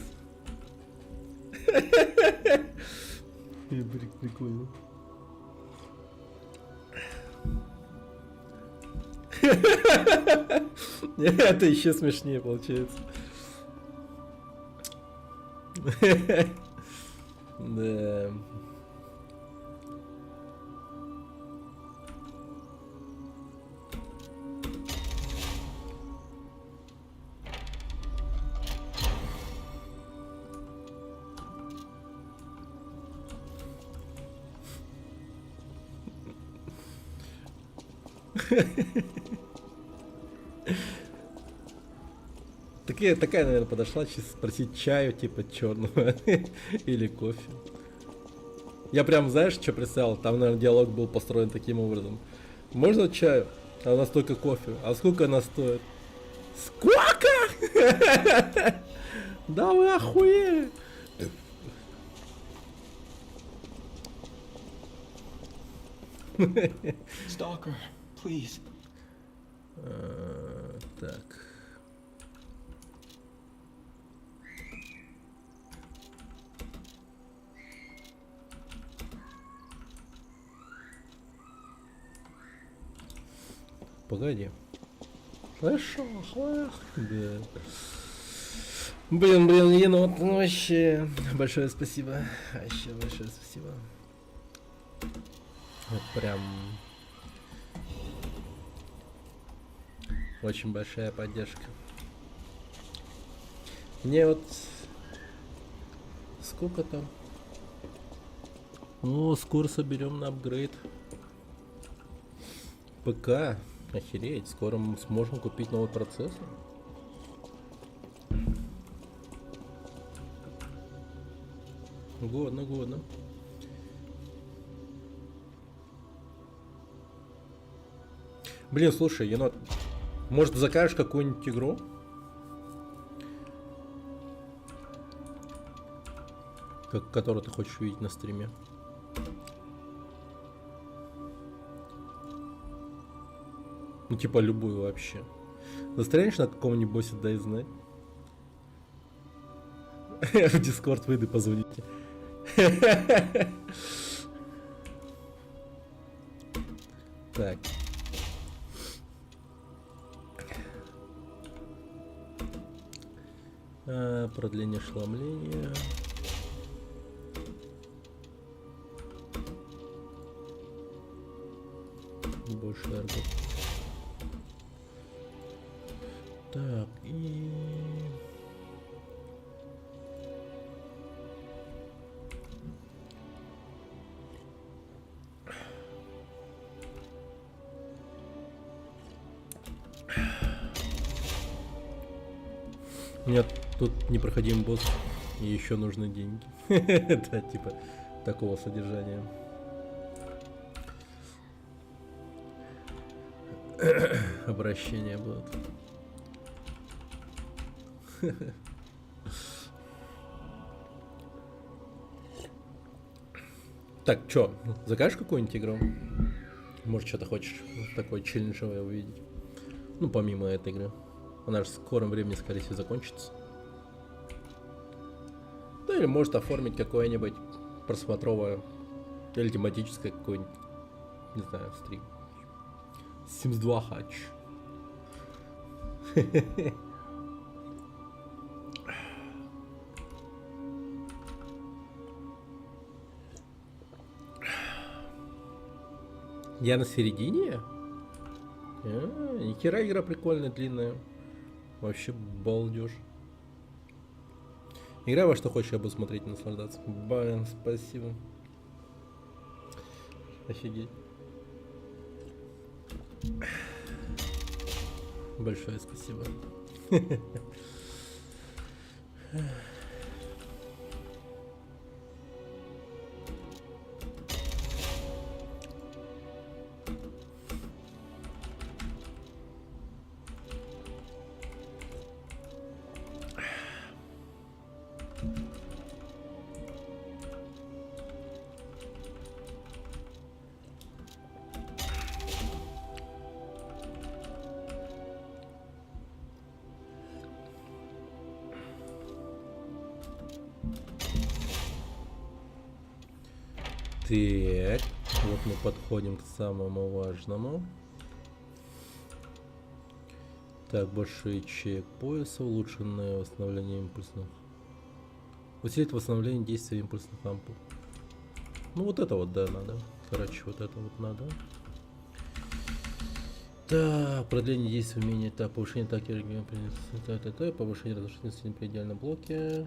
Прикольно. Это еще смешнее получается. Да. Такая, наверное, подошла сейчас спросить чаю, типа черного или кофе. Я прям, знаешь, что представил? Там, наверное, диалог был построен таким образом. Можно чаю? А у нас только кофе. А сколько она стоит? Сколько? Да вы охуели! Stalker, please. Так. Погоди. Хорошо, да. Блин, енот, ну вообще. Большое спасибо. Вообще большое спасибо. Вот прям очень большая поддержка. Мне вот сколько там? О, скоро соберем на апгрейд. ПК. Охереть, скоро мы сможем купить новый процессор. Годно. Блин, слушай, енот, может закажешь какую-нибудь игру? Которую ты хочешь увидеть на стриме? Ну, типа любую вообще. Застрянешь на каком-нибудь боссе, дай знать. В Дискорд выйду, позвоните. Так. Продление ошеломления. Больше арбот. Так, и... У меня тут непроходимый босс. И еще нужны деньги. Да, типа такого содержания. Обращения будут. Так, чё, закажешь какую-нибудь игру? Может, что-то хочешь такое челленджевое увидеть? Ну, помимо этой игры. Она же в скором времени, скорее всего, закончится. Ну, или может оформить какое-нибудь просмотровое или тематическое какое-нибудь, не знаю, стрим. Sims 2 хач. Я на середине? Нихера игра прикольная, длинная. Вообще балдеж. Играй во что хочешь, я буду смотреть и наслаждаться. Блин, спасибо. Офигеть. Большое спасибо. Так, вот мы подходим к самому важному. Так, больше ячеек пояса, улучшенное восстановление импульсных. Усилить восстановление действия импульсных ампул. Ну вот это вот, да, надо. Короче, вот это вот надо. Так, продление действия умения, так, повышение атаки, повышение разрушительности при идеальном блоке.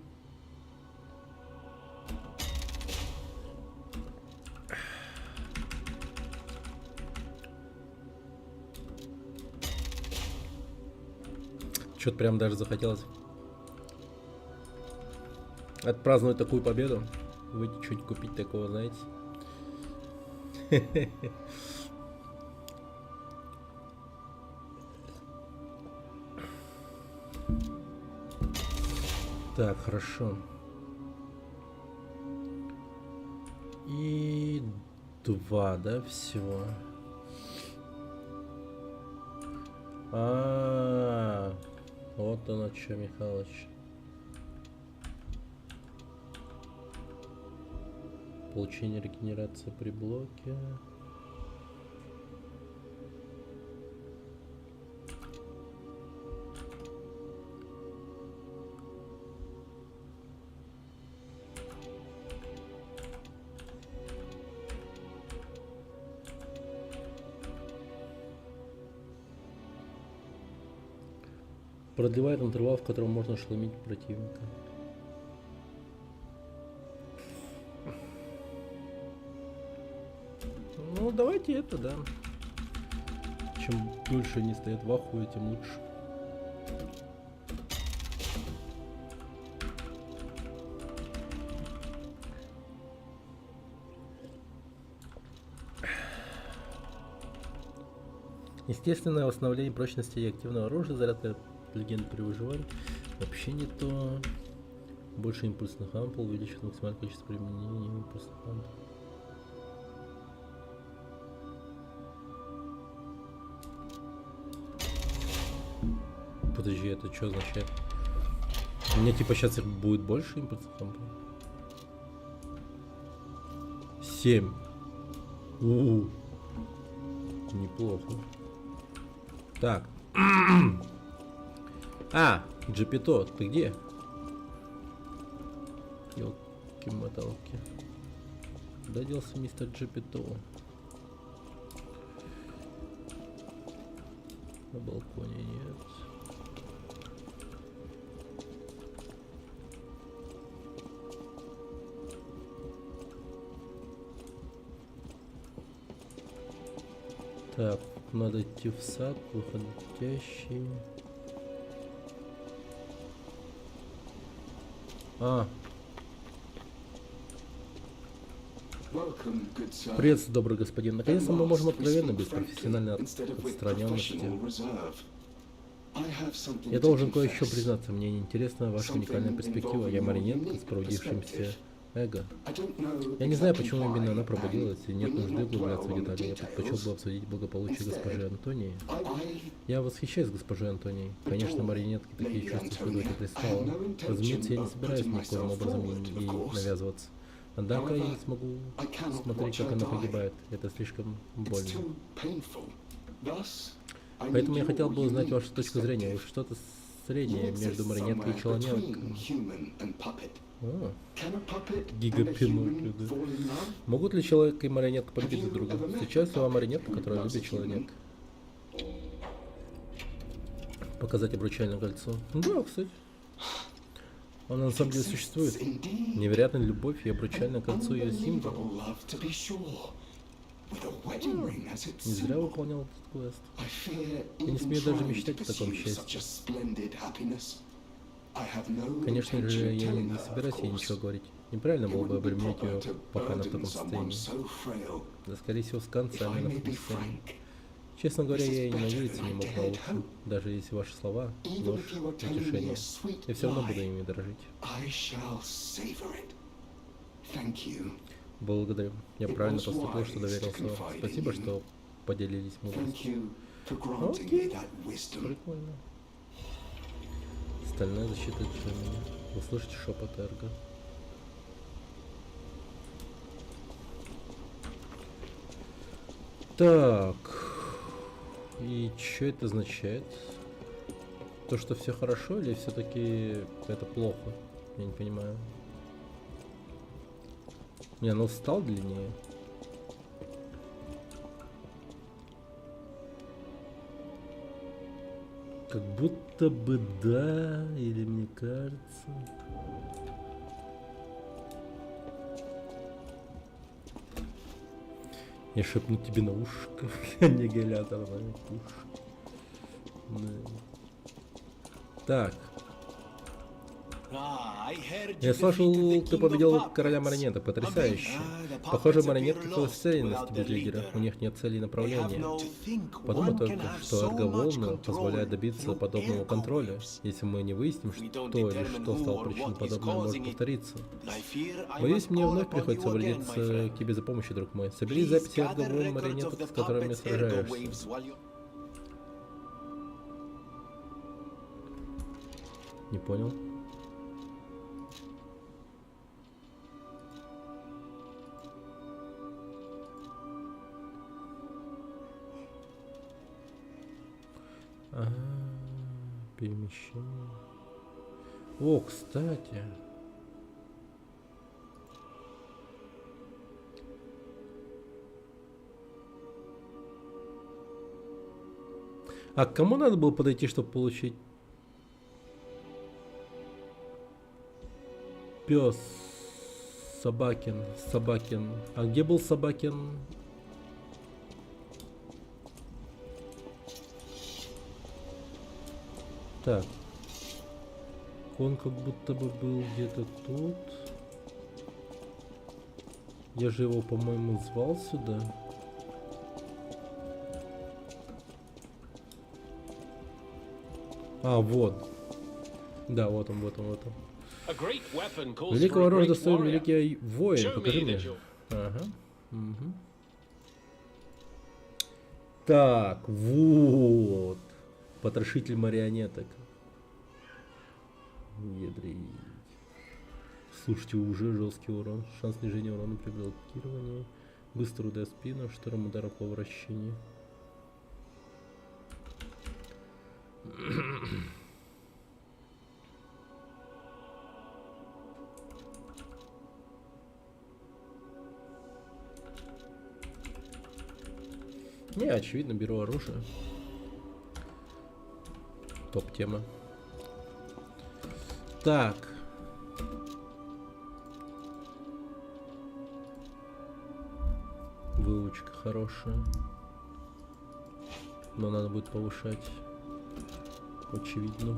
Что-то прям даже захотелось отпраздновать такую победу. Выйти что-нибудь купить такого, знаете. Так, хорошо. И 2, да, всего. Вот оно что, Михалыч. Получение регенерации при блоке. Продлевает интервал, в котором можно ошеломить противника. Ну, давайте это, да. Чем дольше они стоят в ахуе, тем лучше. Естественное восстановление прочности и активного оружия, зарядка легенд при выживании. Вообще не то. Больше импульсных ампул, увеличит максимальное количество применения импульсных ампул. Подожди, это что означает? У меня типа сейчас их будет больше импульсных ампул? 7. Неплохо. Так. Джипито, ты где? Ёлки-моталки. Куда делся мистер Джипито? На балконе нет. Так, надо идти в сад, выходящий. Welcome, good sir. Приветствую, добрый господин. Наконец-то мы можем At last we откровенно, speak без frankly, профессиональной instead of with отстраненности. professional reserve. I have something Я to должен кое-что confess. признаться, мне интересна ваша уникальная перспектива. Я марионетка с пробудившимся эго. I don't know Я не знаю, exactly почему why, именно она and пробудилась, и нет we need нужды not углубляться в dwell on the детали. Я предпочел бы details. обсудить благополучие госпожи Антонии. I Я восхищаюсь госпожой Антонией. Конечно, марионетки такие Lady чувства Antonia, испытывать не I have пристало. no intention Разумеется, я не of собираюсь putting никоим myself образом forward, ей of course. навязываться. Однако я не смогу I cannot смотреть, watch как her она die. погибает. Это слишком It's больно. too painful. Thus, I Поэтому need я хотел your бы узнать unique вашу точку зрения. Вы perspective. что-то You среднее exist между марионеткой и somewhere человеком. between human and puppet. А, Can a puppet and a Гигапинок, human да. fall in love? Могут ли человек и марионетка полюбить Have друг you друга? ever met Встречалась ли вам a марионетка, puppet которая who любит loves a человека? Показать обручальное кольцо. Да, кстати. Она на самом деле существует. Indeed. Невероятная любовь и обручальное кольцо ее символ. Unbelievable love, to be sure. With a wedding ring as its Не зря symbol. выполнял этот квест. I fear Я не even смею даже trying мечтать to о таком pursue счастье. such a splendid happiness. I have no Конечно же, intention of я telling не her, собираюсь of ей course. ничего говорить. Неправильно It было бы wouldn't be обременять proper ее, to пока она в burden таком someone состоянии. so frail. Да, скорее всего, с If концами I она в may таком be состоянии. frank, Честно говоря, this is я и better надеяться than не I мог на dared лучшее. hope. Даже если ваши слова — Even ложь, if you were telling me утешение. a sweet Я все равно буду lie, ими дорожить. I shall savor it. Thank you. Благодарю. Я It правильно was поступил, что wise to доверился вам. confide in Спасибо, you. что поделились Thank мудростью. you for granting Okay. me that wisdom. Прикольно. Стальная защита Джемини. Вы слышите шепот Эрго? Так. И что это означает? То, что все хорошо, или все-таки это плохо? Я не понимаю. Не, ну стал длиннее. Как будто бы да, или мне кажется. Я шепну тебе на ушко, аннигилятор на ушко. Да. Так, я слышал, ты победил короля марионеток, потрясающе. Похоже, марионетки целеустремленности без лидера, у них нет цели и направления. Подумай только, что эрго-волны позволяют добиться подобного контроля. Если мы не выясним, что или что стало причиной подобного, может повториться. Боюсь, мне вновь приходится обратиться к тебе за помощью, друг мой. Собери записи эрго-волн марионеток, с которыми сражаешься. Не понял. Ага, перемещение. О, кстати. А к кому надо было подойти, чтобы получить? Пес. Собакин. Собакин. А где был Собакин? Так. Он как будто бы был где-то тут. Я же его, по-моему, звал сюда. А, вот. Да, вот он, вот он, вот он. Великого оружия достоин великий воин. Покажи мне. Ага. Угу. Так, вот. Потрошитель марионеток. Ядрить. Слушайте, уже жесткий урон. Шанс снижения урона при блокировании. Быстрый удар в спину, штурм удара по вращению. Не, очевидно, беру оружие. Топ-тема. Так. Выучка хорошая. Но надо будет повышать. Очевидно.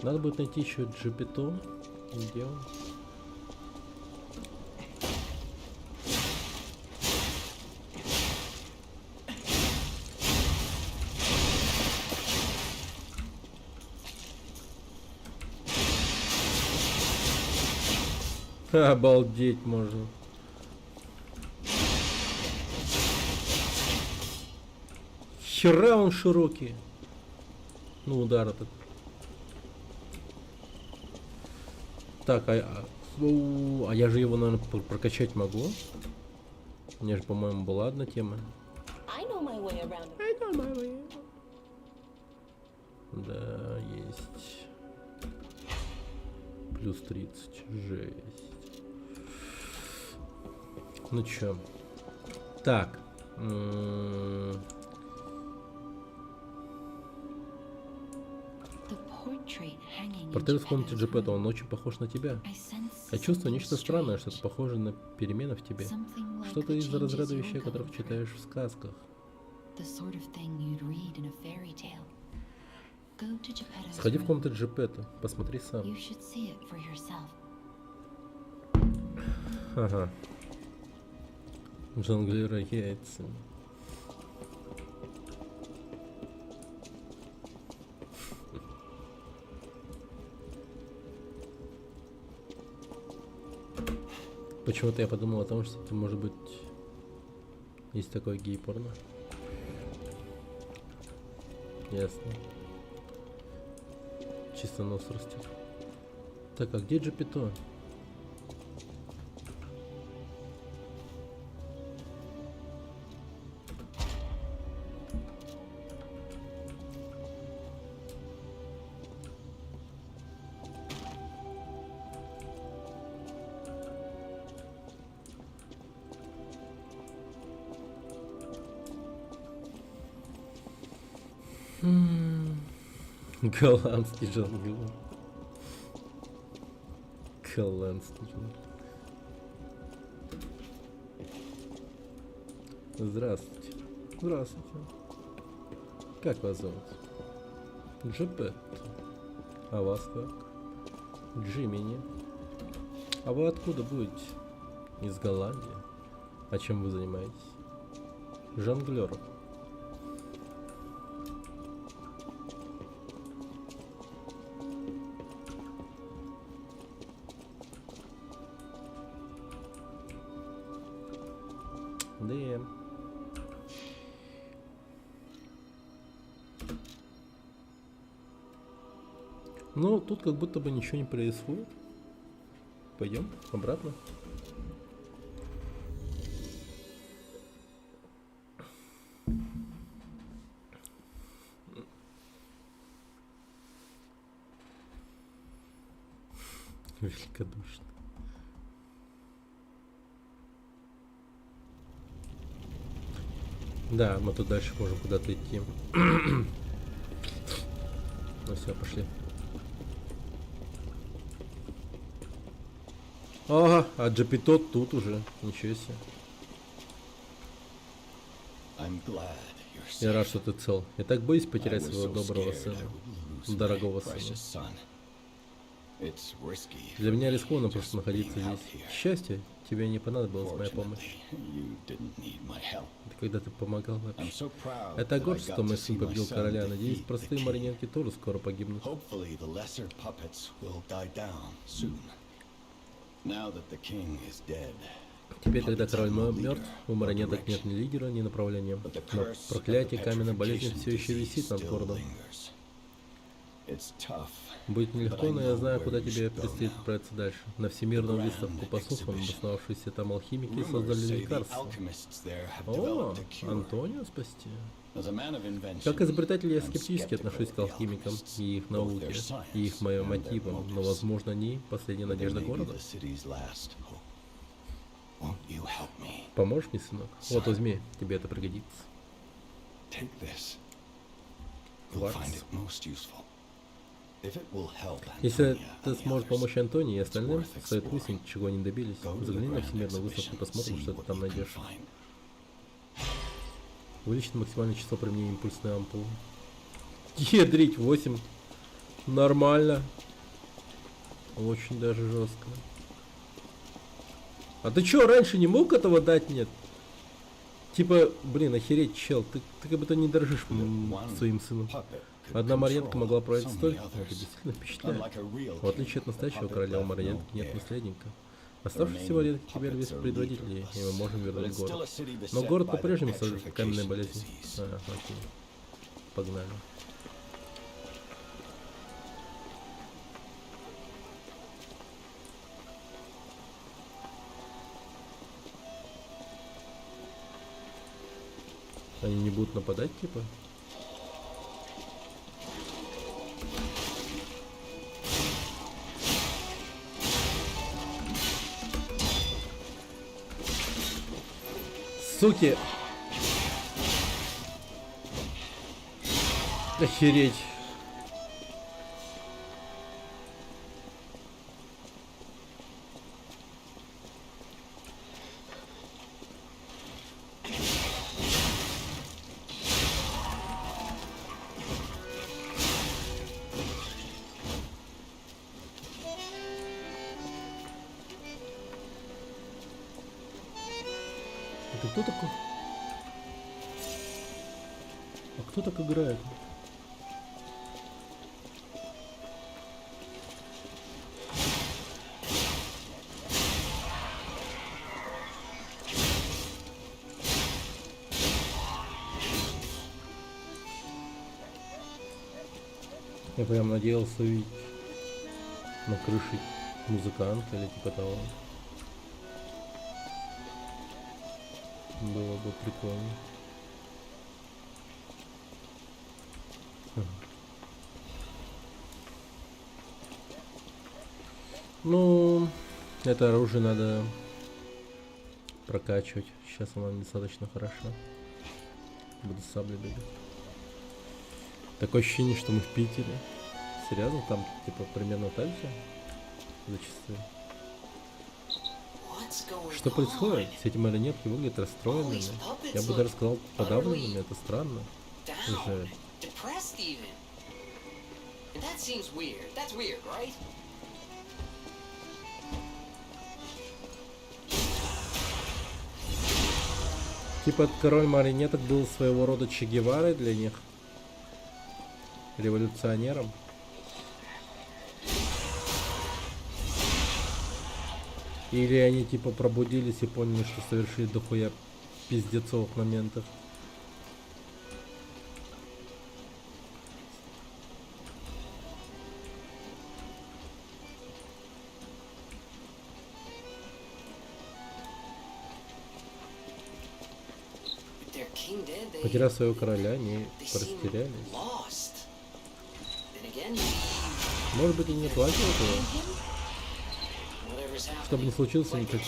Надо будет найти еще Джипито. Где он? Обалдеть можно. Хера он широкий. Ну, удар этот. Так, а я же его, наверное, прокачать могу. У меня же, по-моему, была одна тема. I know my way around. Да, есть. Плюс 30. Жесть. Ну чё. Так. The portrait hanging in Портрет в комнате Geppetto's Джипетто, room. он очень похож на тебя. I sense Я чувствую something нечто странное, strange. что-то похожее на перемены в тебе. Something like Что-то the из разряда changes вещей, you're которых going читаешь в сказках. through. The sort of thing you'd read in a fairy tale. Go to Geppetto's Сходи в room. комнату Джипетто, посмотри сам. You should see it for yourself. Ага. Жонглируя яйцами. Почему-то я подумал о том, что это может быть есть такое гей-порно. Ясно. Чисто нос растет. Так, а где Джипито? Голландский жонглер. Голландский жонглер. Здравствуйте. Здравствуйте. Как вас зовут? Джипетто. А вас как? Джимини. А вы откуда будете? Из Голландии. А чем вы занимаетесь? Жонглером. Да. Ну, тут как будто бы ничего не происходит. Пойдем обратно. Великодушно. Да, мы тут дальше можем куда-то идти. Ну все, пошли. Ага, а Джипито тут уже. Ничего себе. I'm glad you're Я safe. рад, что ты цел. Я так боюсь I потерять was своего so доброго scared сына. I would lose Дорогого my precious сына. son. It's risky Для for меня me рискованно just просто находиться being out здесь. here. К счастью, тебе не понадобилась моя помощь. Fortunately, you didn't need my help. Это когда ты помогал I'm вообще. so proud Это that I горд, что got мой to сын see my победил son короля. Надеюсь, defeat the простые king. марионетки тоже скоро погибнут. Hopefully, the lesser puppets will die down soon. Now that the king is dead, Теперь, когда puppets король have no мертв, leader у or марионеток нет direction. ни лидера, ни направления. But the Но curse of проклятие the каменной болезни petrification все еще висит disease над still городом. lingers. It's tough. Будет нелегко, но я знаю, куда тебе where you should go предстоит now. отправиться дальше. На всемирную Grand выставку. По слухам, exhibition. обосновавшиеся там алхимики Rumors создали say the лекарство. alchemists there have О, developed a cure. Антонио спасти. As a man of invention, Как изобретатель, я I'm скептически skeptical отношусь of к the алхимикам alchemists, и их both науке, their science и их моим and their мотивам, но, motives. возможно, они последняя But they надежда may be города. the city's last hope. Won't you help me? Поможешь мне, сынок? Вот, возьми, тебе это пригодится. Take this. You'll Кварц. find it most useful. If it will help Если Antonia это and the сможет others, помочь Антонии и остальным, worth стоит exploring. выяснить, чего они добились. go to the Загляни на grand всемирную выставку, exhibition, посмотрим, see что ты what там you can найдешь. find. Увеличить максимальное число применения импульсной ампулы. Ядрить 8. Нормально. Очень даже жестко. А ты чё, раньше не мог этого дать, нет? Типа, блин, охереть, чел, ты как будто не дорожишь своим сыном. Puppet could Одна марионетка control могла править so many столько, это others. действительно впечатляет. Unlike a real В отличие от king, the настоящего puppet короля, у left марионетки no нет heir. наследника. Оставшиеся марионетки теперь без предводителей, и мы можем вернуть город. Но город по-прежнему содержит каменные болезни. Окей. Погнали. Они не будут нападать, типа? Суки! Охереть! Это кто такой? А кто так играет? Я прям надеялся увидеть на крыше музыканта или типа того. Было бы прикольно. Ну, это оружие надо прокачивать. Сейчас она достаточно хороша. Буду с саблей бегать. Такое ощущение, что мы в Питере. Серьезно, там типа примерно так же? Зачастую. Что происходит? Все эти марионетки выглядят расстроенными. Я бы даже сказал подавленными, это странно. Жаль. Типа король марионеток был своего рода Че Геварой для них. Революционером. Или они типа пробудились и поняли, что совершили дохуя пиздецовых моментов. Потеряв своего короля, они растерялись. Может быть, и не платят этого? Чтобы не случилось, они как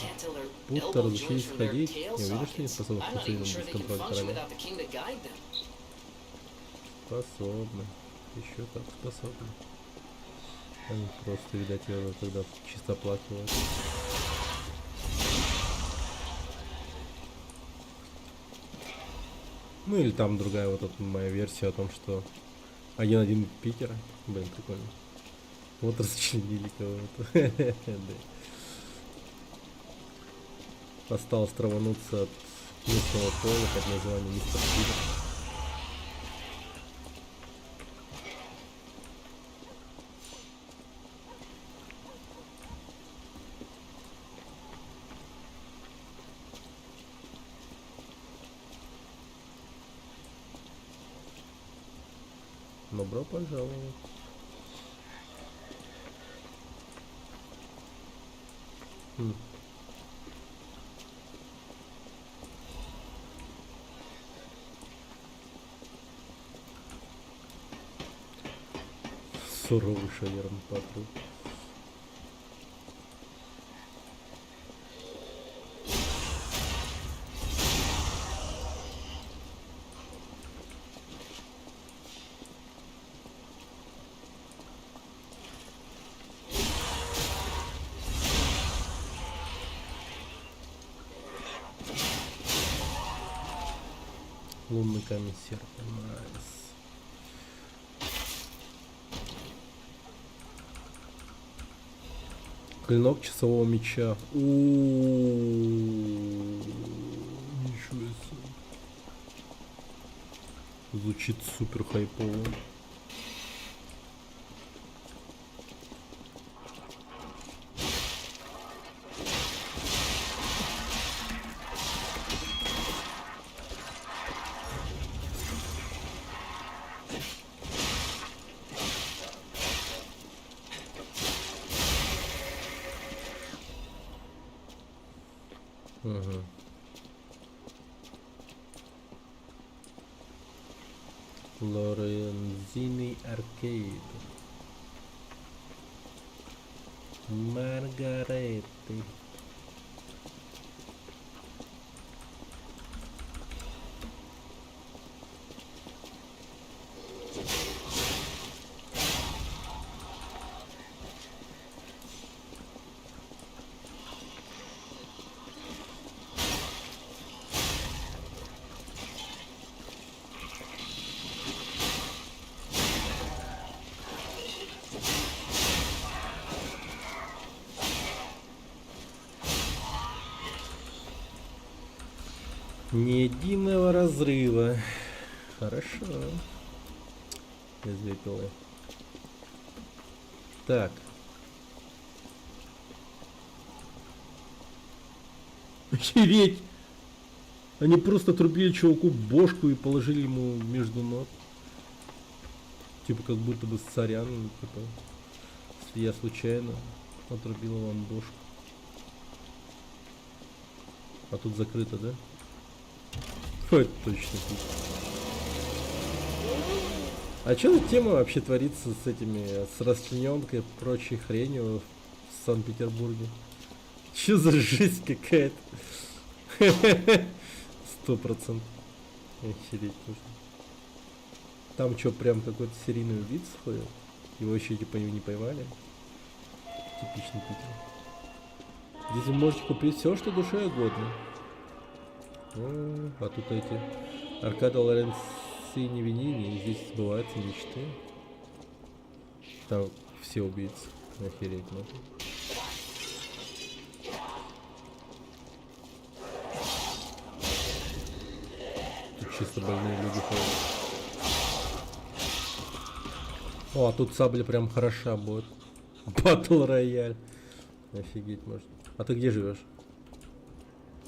будто разучились ходить. Не уверен, что не способны спокойно без контроля короля. Способны. Еще как способны. Они просто, видать, его тогда чисто оплакивают. Ну или там другая вот эта моя версия о том, что 1-1 Питера. Блин, прикольно. Вот расчленили кого-то. Осталось травануться от местного пола под названием Мистер Питер. Добро пожаловать. Суровый шаверный патруль. Лунный камень серпа. Найс. Клинок часового меча. Ничего себе. Звучит супер хайпово. Угу. Лорензини Аркейд. Маргареты. Ни единого разрыва. Хорошо. Без выпилы. Так. Охереть! Они просто отрубили чуваку бошку и положили ему между ног. Типа как будто бы сорян, типа. Если я случайно отрубил вам бошку. А тут закрыто, да? Ой, точно. А что за тема вообще творится с этими, с расчлененкой и прочей хренью в Санкт-Петербурге? Что за жизнь какая-то? 100%. Охереть нужно. Там что, прям какой-то серийный убийца ходит? Его еще типа не поймали? Типичный Питер. Здесь вы можете купить все, что душе угодно. А тут эти Аркадо Лоренцини Винини, здесь сбываются мечты. Там все убийцы. Охереть можно. Тут чисто больные люди ходят. О, а тут сабля прям хороша будет. Батл рояль. Офигеть можно. А ты где живешь?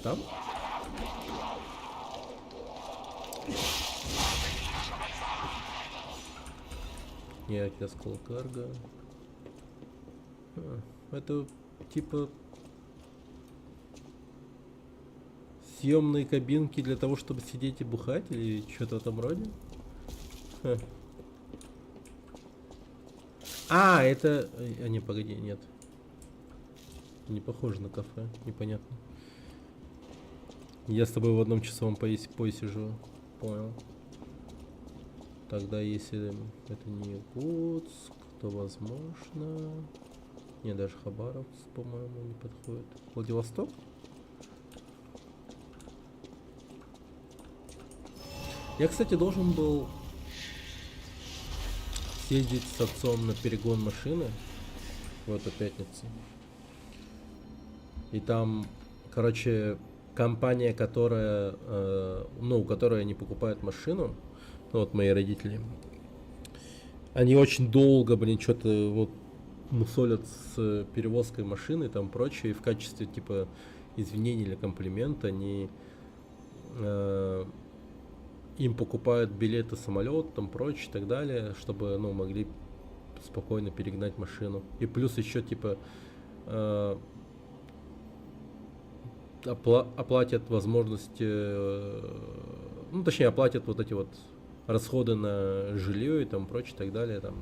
Там? Нет, я сказал карго. Это типа съемные кабинки для того, чтобы сидеть и бухать или что-то в этом роде? Ха. А, это... А, не, погоди, нет. Не похоже на кафе, непонятно. Я с тобой в одном часовом поясе живу. Понял. Тогда если это не Якутск, то возможно... Не, даже Хабаровск, по-моему, не подходит. Владивосток? Я, кстати, должен был съездить с отцом на перегон машины в эту пятницу. И там, короче, компания, которая, у которой они покупают машину, ну, вот мои родители, они очень долго, что-то вот мусолят с перевозкой машины, там прочее, и в качестве, типа, извинения или комплимента они им покупают билеты самолет, там прочее и так далее, чтобы, могли спокойно перегнать машину. И плюс еще, типа, оплатят возможности, точнее, оплатят вот эти вот расходы на жилье и там прочее и так далее, там,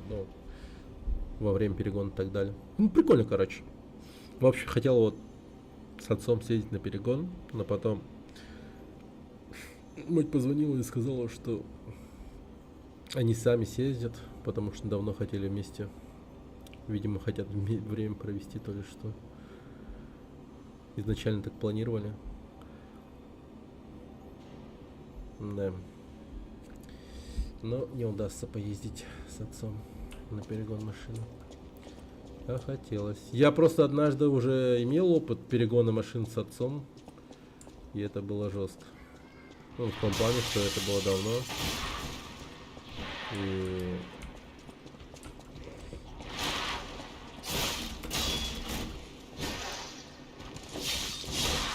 во время перегона и так далее. Прикольно, короче. В общем, хотел вот с отцом съездить на перегон, но потом мать позвонила и сказала, что они сами съездят, потому что давно хотели вместе, видимо, хотят время провести, то ли что. Изначально так планировали. Да. Но не удастся поездить с отцом на перегон машины. А хотелось. Я просто однажды уже имел опыт перегона машин с отцом. И это было жестко. Ну, в том плане, что это было давно. И...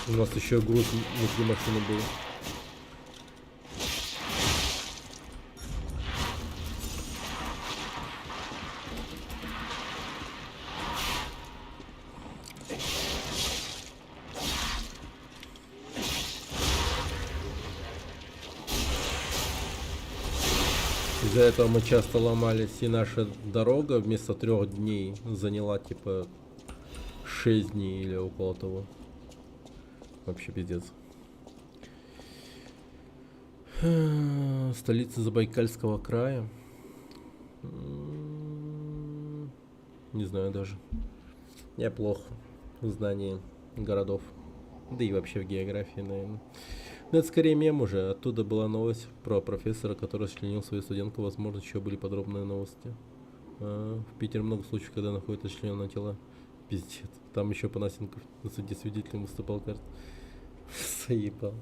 у нас еще груз внутри машины был. Из-за этого мы часто ломались, и наша дорога вместо 3 дней заняла типа 6 дней или около того. Вообще пиздец. Столица Забайкальского края. Не знаю даже. Я плохо в знании городов. Да и вообще в географии, наверное. Но это скорее мем уже. Оттуда была новость про профессора, который расчленил свою студентку. Возможно, еще были подробные новости. В Питере много случаев, когда находят расчлененные тела. Пиздец. Там еще Панасенков на суде свидетелем выступал, кажется. Заебал.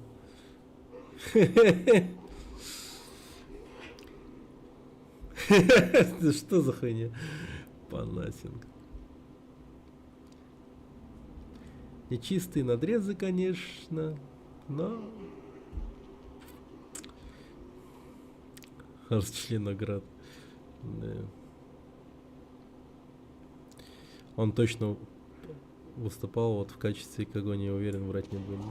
Что за хуйня? Панасенко. Нечистые надрезы, конечно, но... Расчленоград. Да. Он точно выступал вот в качестве, кого не уверен, врать не буду.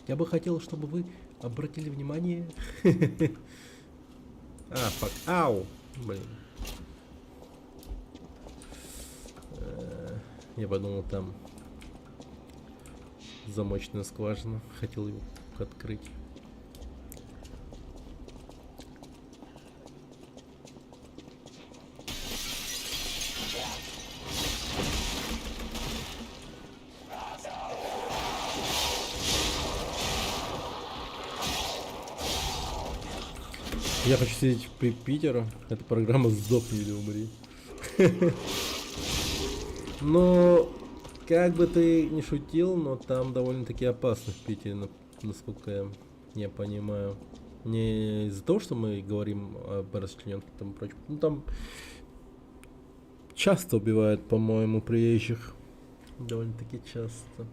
Я бы хотел, чтобы вы обратили внимание. Фак. Ау! Блин. Я подумал, там замочная скважина. Хотел его открыть. Я хочу сидеть в Питере. Эта программа «Сдохни или умри». Но, как бы ты ни шутил, но там довольно-таки опасно в Питере, насколько я понимаю. Не из-за того, что мы говорим об расчлененке и тому прочем. Ну, там часто убивают, по-моему, приезжих. Довольно-таки часто.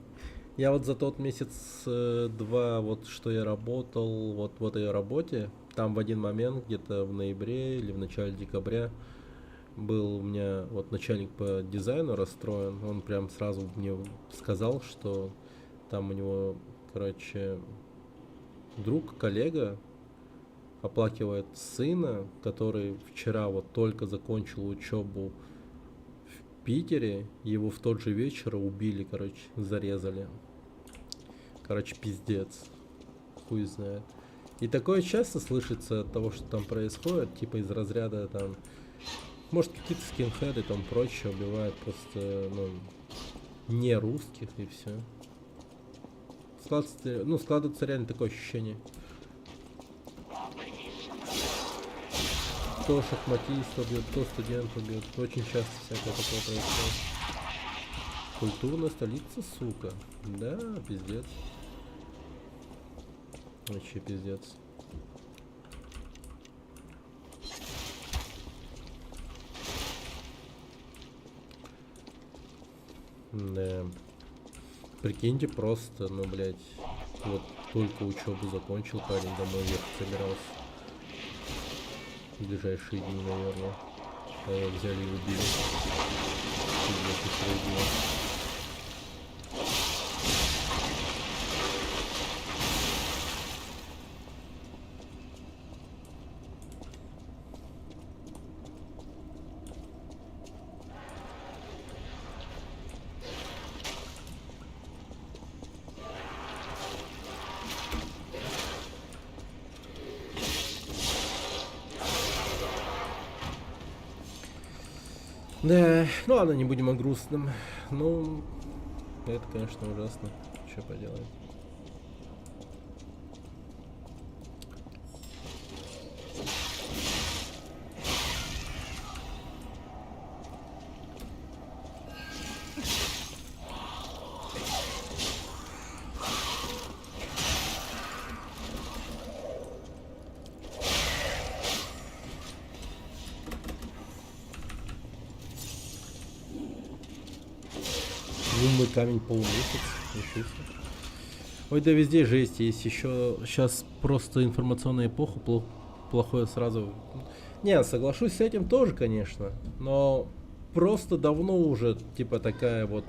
Я вот за тот месяц-два, вот что я работал, вот в этой работе, там в один момент, где-то в ноябре или в начале декабря, был у меня вот начальник по дизайну расстроен. Он прям сразу мне сказал, что там у него, короче, друг, коллега оплакивает сына, который вчера вот только закончил учебу в Питере. Его в тот же вечер убили, короче, зарезали. Короче, пиздец. Хуй знает. И такое часто слышится от того, что там происходит, типа из разряда там, может, какие-то скинхеды там прочее убивают просто, ну, не русских и все. Складывается реально такое ощущение. То шахматист убьет, то студент убьет. Очень часто всякое такое происходит. Культурная столица, сука. Да, пиздец. Вообще пиздец. Да. Прикиньте просто, ну, блядь, вот только учебу закончил, парень домой ехать собирался. В ближайшие дни, наверное. А его взяли и убили. Да, ну ладно, не будем о грустном. Ну, это, конечно, ужасно. Что поделать. Лунный камень полумесяц. Ничего себе. Ой, да везде жесть есть. Еще сейчас просто информационная эпоха, плохое сразу. Не, соглашусь с этим тоже, конечно. Но просто давно уже, типа, такая вот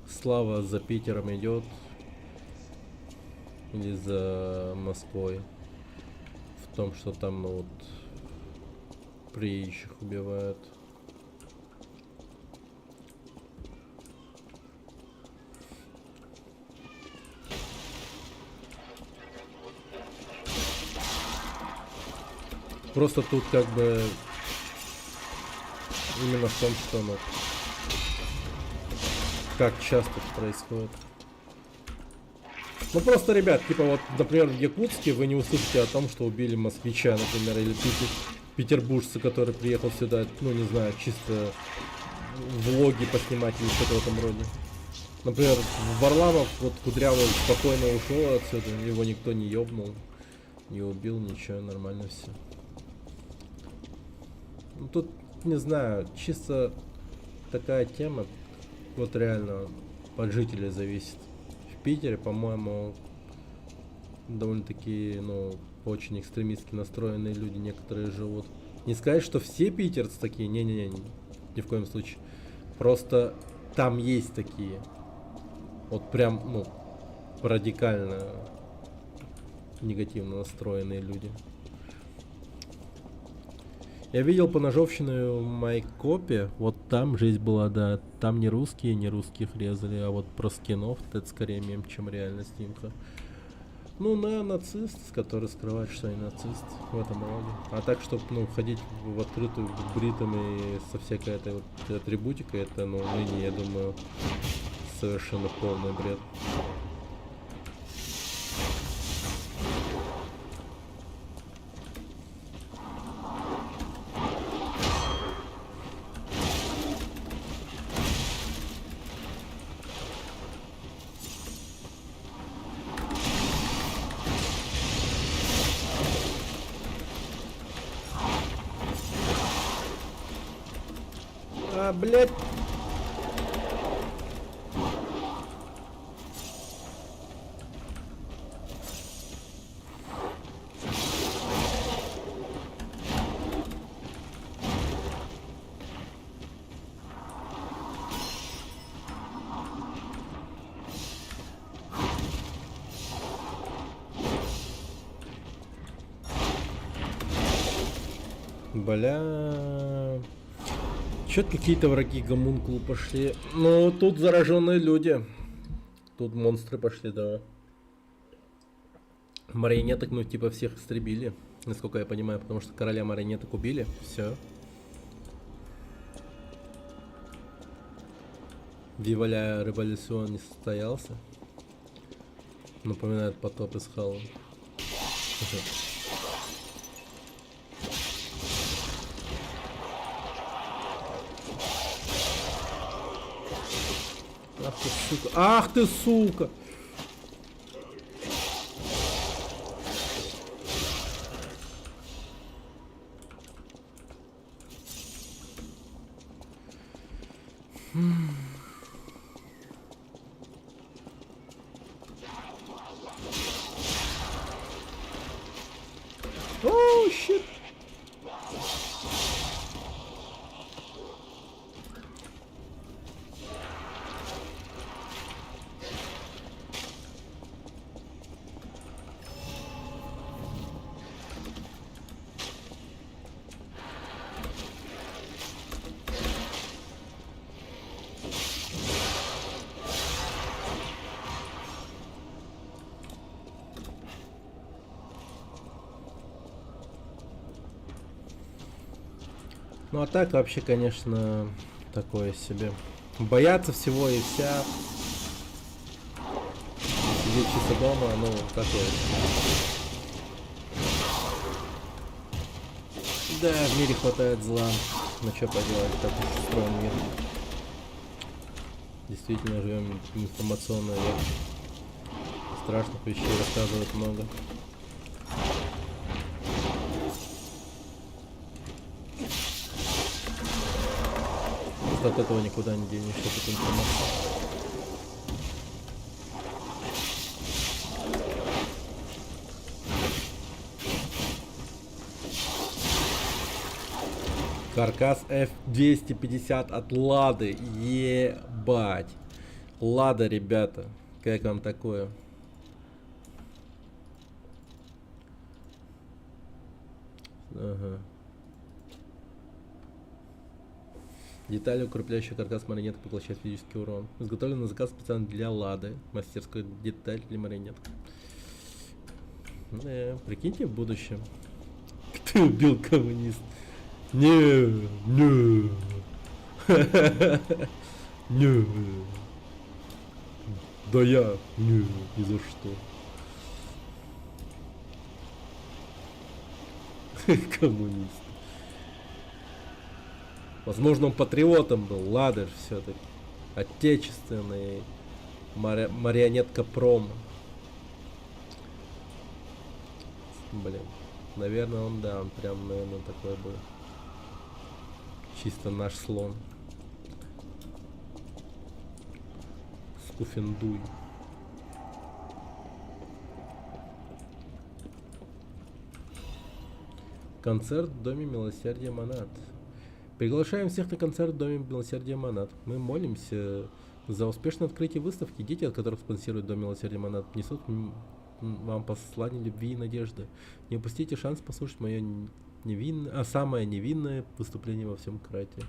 слава за Питером идет. Или за Москвой. В том, что там, ну вот, приезжих убивают. Просто тут как бы именно в том, что ну, как часто это происходит. Ну просто, ребят, типа вот, например, в Якутске вы не услышите о том, что убили москвича, например, или петербуржца, который приехал сюда, ну не знаю, чисто влоги поснимать или что-то в этом роде. Например, Варламов, вот Кудрявый спокойно ушел отсюда, его никто не ёбнул, не убил, ничего, нормально все. Ну, тут, не знаю, чисто такая тема, вот реально от жителей зависит. В Питере, по-моему, довольно-таки, ну, очень экстремистски настроенные люди некоторые живут. Не сказать, что все питерцы такие, не-не-не, ни в коем случае. Просто там есть такие, вот прям, ну, радикально негативно настроенные люди. Я видел поножовщину в Майкопе, вот там жизнь была, да, там не русских резали, а вот про скинов, это скорее мем, чем реально снимка. Ну, нацист, который скрывает, что они нацист, в этом роде. А так, чтобы, ну, ходить в открытую бритым и со всякой этой вот атрибутикой, это, ну, ныне, я думаю, совершенно полный бред. Блять. Бля. Чё-то какие-то враги гомункулу пошли. Ну, тут зараженные люди. Тут монстры пошли, да. Марионеток, ну, типа, всех истребили. Насколько я понимаю, потому что короля марионеток убили. Все. Виваля революцион не состоялся. Напоминает потоп из Халла. Ах ты, сука. Ах ты, сука! О, щит! Ну а так вообще, конечно, такое себе. Бояться всего и вся. Сидеть чисто дома, ну, такое. Да, в мире хватает зла. Ну что поделать, так уж устроен мир. Действительно живем в информационный век. Страшных вещей рассказывают много. Просто от этого никуда не денешься, от этой информации. Каркас F250 от Лады. Ебать. Лада, ребята. Как вам такое? Ага. Детали, укрепляющие каркас марионеток, поглощают физический урон. Изготовлен на заказ специально для Лады. Мастерская деталь для марионеток. Да, прикиньте в будущем. Кто убил коммунист? Не. Не. Да я. Не, ни за что. Коммунист. Возможно, он патриотом был. Ладно, все-таки. Отечественный. Марионетка промо. Блин. Наверное, он, да, он прям, наверное, такой был. Чисто наш слон. Скуфендуй. Концерт в Доме Милосердия Монат. Приглашаем всех на концерт в Доме Милосердия Монат. Мы молимся за успешное открытие выставки. Дети, от которых спонсирует Дом Милосердия Монат, несут вам послание любви и надежды. Не упустите шанс послушать мое самое невинное выступление во всем Крате.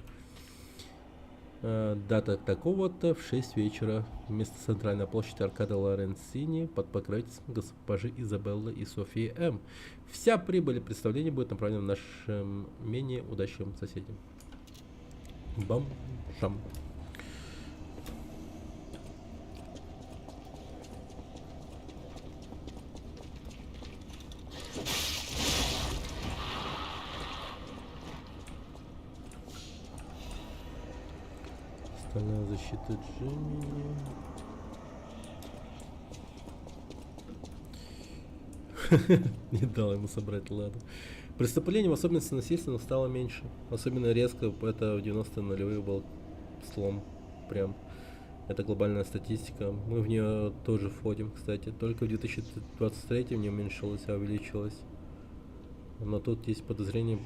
Дата такого-то в 6 вечера. Место центральная площадь Аркада Лоренцини под покровительством госпожи Изабеллы и Софии М. Вся прибыль представления будет направлена нашим менее удачливым соседям. Бам-шам. Стальная защита Джимми. Не дал ему собрать ладу. Преступлений, в особенности насильственных, стало меньше. Особенно резко это в 90-е нулевые был слом. Прям. Это глобальная статистика. Мы в нее тоже входим, кстати. Только в 2023 не уменьшилось, а увеличилось. Но тут есть подозрения,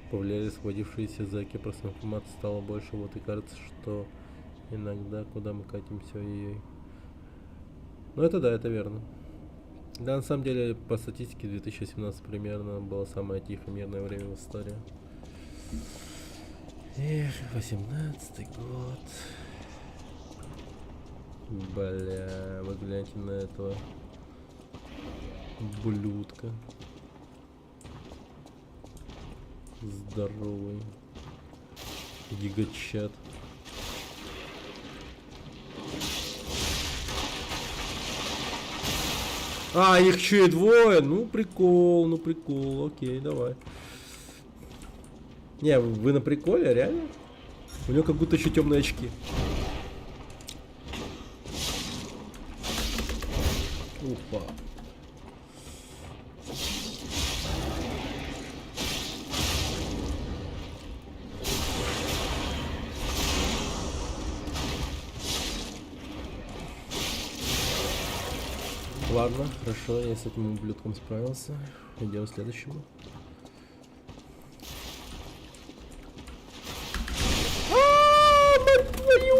повлияли схватившиеся зэки. Просто информации стало больше. Вот и кажется, что иногда куда мы катимся, ой-ой. Ну это да, это верно. Да, на самом деле, по статистике, 2017 примерно было самое тихое мирное время в истории. Эх, 18-й год. Бля, вы гляньте на этого блюдка. Здоровый. Гигачат. А, их еще и двое. Ну, прикол, окей, давай. Не, вы на приколе, реально? У него как будто еще темные очки. Опа. Ладно, хорошо, я с этим ублюдком справился. Идем к следующему. Мать твою!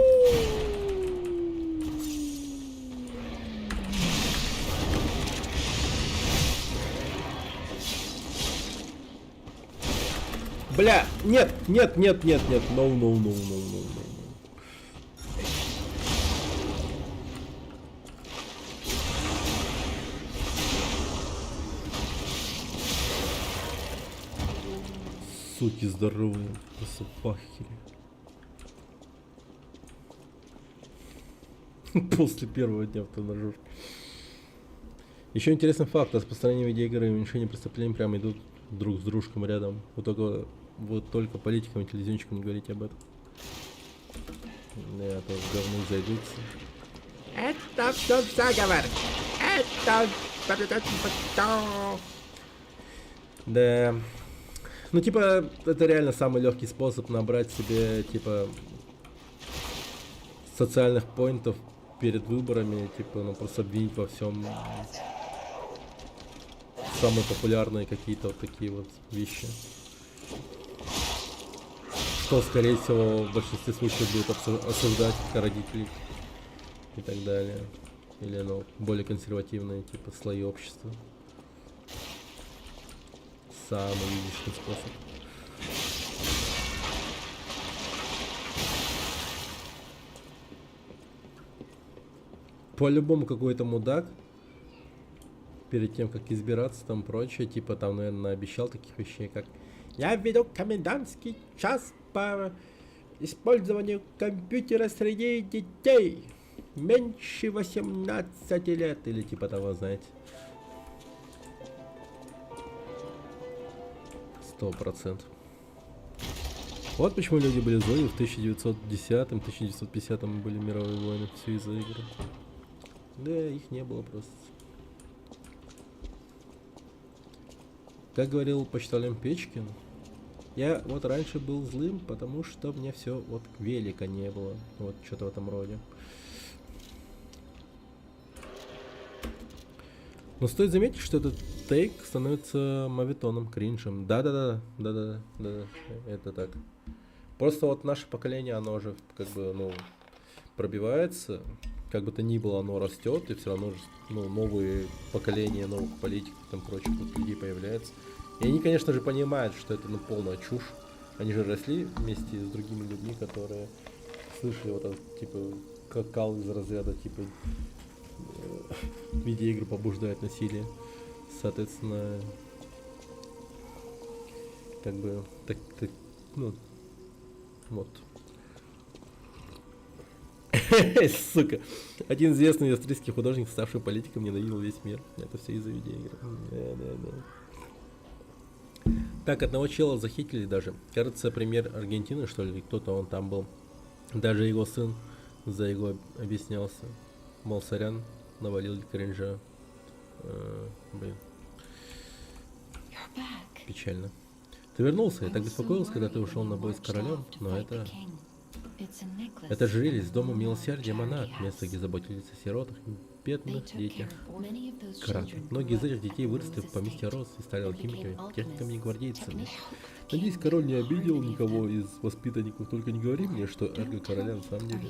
Бля, нет, no. суки здоровые. Просто пахери. После первого дня в тренажерке. Еще интересный факт. Распространение видеоигр и уменьшение преступлений прямо идут друг с дружком рядом. Вот только политикам и телевизионщикам не говорите об этом. Да, а то в говно зайдутся. Это все заговор. Это... Да. Ну, типа, это реально самый легкий способ набрать себе, типа, социальных поинтов перед выборами, типа, ну, просто обвинить во всем самые популярные какие-то вот такие вот вещи. Что, скорее всего, в большинстве случаев будет осуждать как родителей и так далее. Или, ну, более консервативные, типа, слои общества. Самый лишний способ. По-любому какой-то мудак перед тем, как избираться, там прочее, типа там, наверное, обещал таких вещей, как «Я введу комендантский час по использованию компьютера среди детей меньше 18 лет», или типа того, знаете. 100%. Вот почему люди были злые в 1910-1950 были мировые войны, все из-за игр. Да, их не было просто. Как говорил почтальон Печкин, я вот раньше был злым, потому что мне все вот велика не было. Вот что-то в этом роде. Но стоит заметить, что этот тейк становится моветоном, кринжем. Да-да-да, это так. Просто вот наше поколение, оно же как бы, ну, пробивается. Как бы то ни было, оно растет, и все равно, ну, новые поколения новых политиков и там прочих вот людей появляются. И они, конечно же, понимают, что это, ну, полная чушь. Они же росли вместе с другими людьми, которые слышали вот этот, типа, какал из разряда, типа, видеоигры побуждают насилие. Соответственно, как бы, так, ну, вот. Сука. Один известный австрийский художник, ставший политиком, ненавидел весь мир. Это все из-за видеоигр. Да. Так, одного чела захитили даже. Кажется, премьер Аргентины, что ли, кто-то он там был. Даже его сын за его объяснялся. Мол, сорян, навалил кринжа. Блин. Печально. Ты вернулся, я так беспокоился, когда ты ушел на бой с королем, но это ожерелье из дома милосердия монах, место, где заботились о сиротах и бедных детях. Караты. Многие из этих детей выросли в поместье Рос и стали алхимиками, техниками и гвардейцами. Надеюсь, король не обидел никого из воспитанников, только не говори мне, что Эрго короля на самом деле.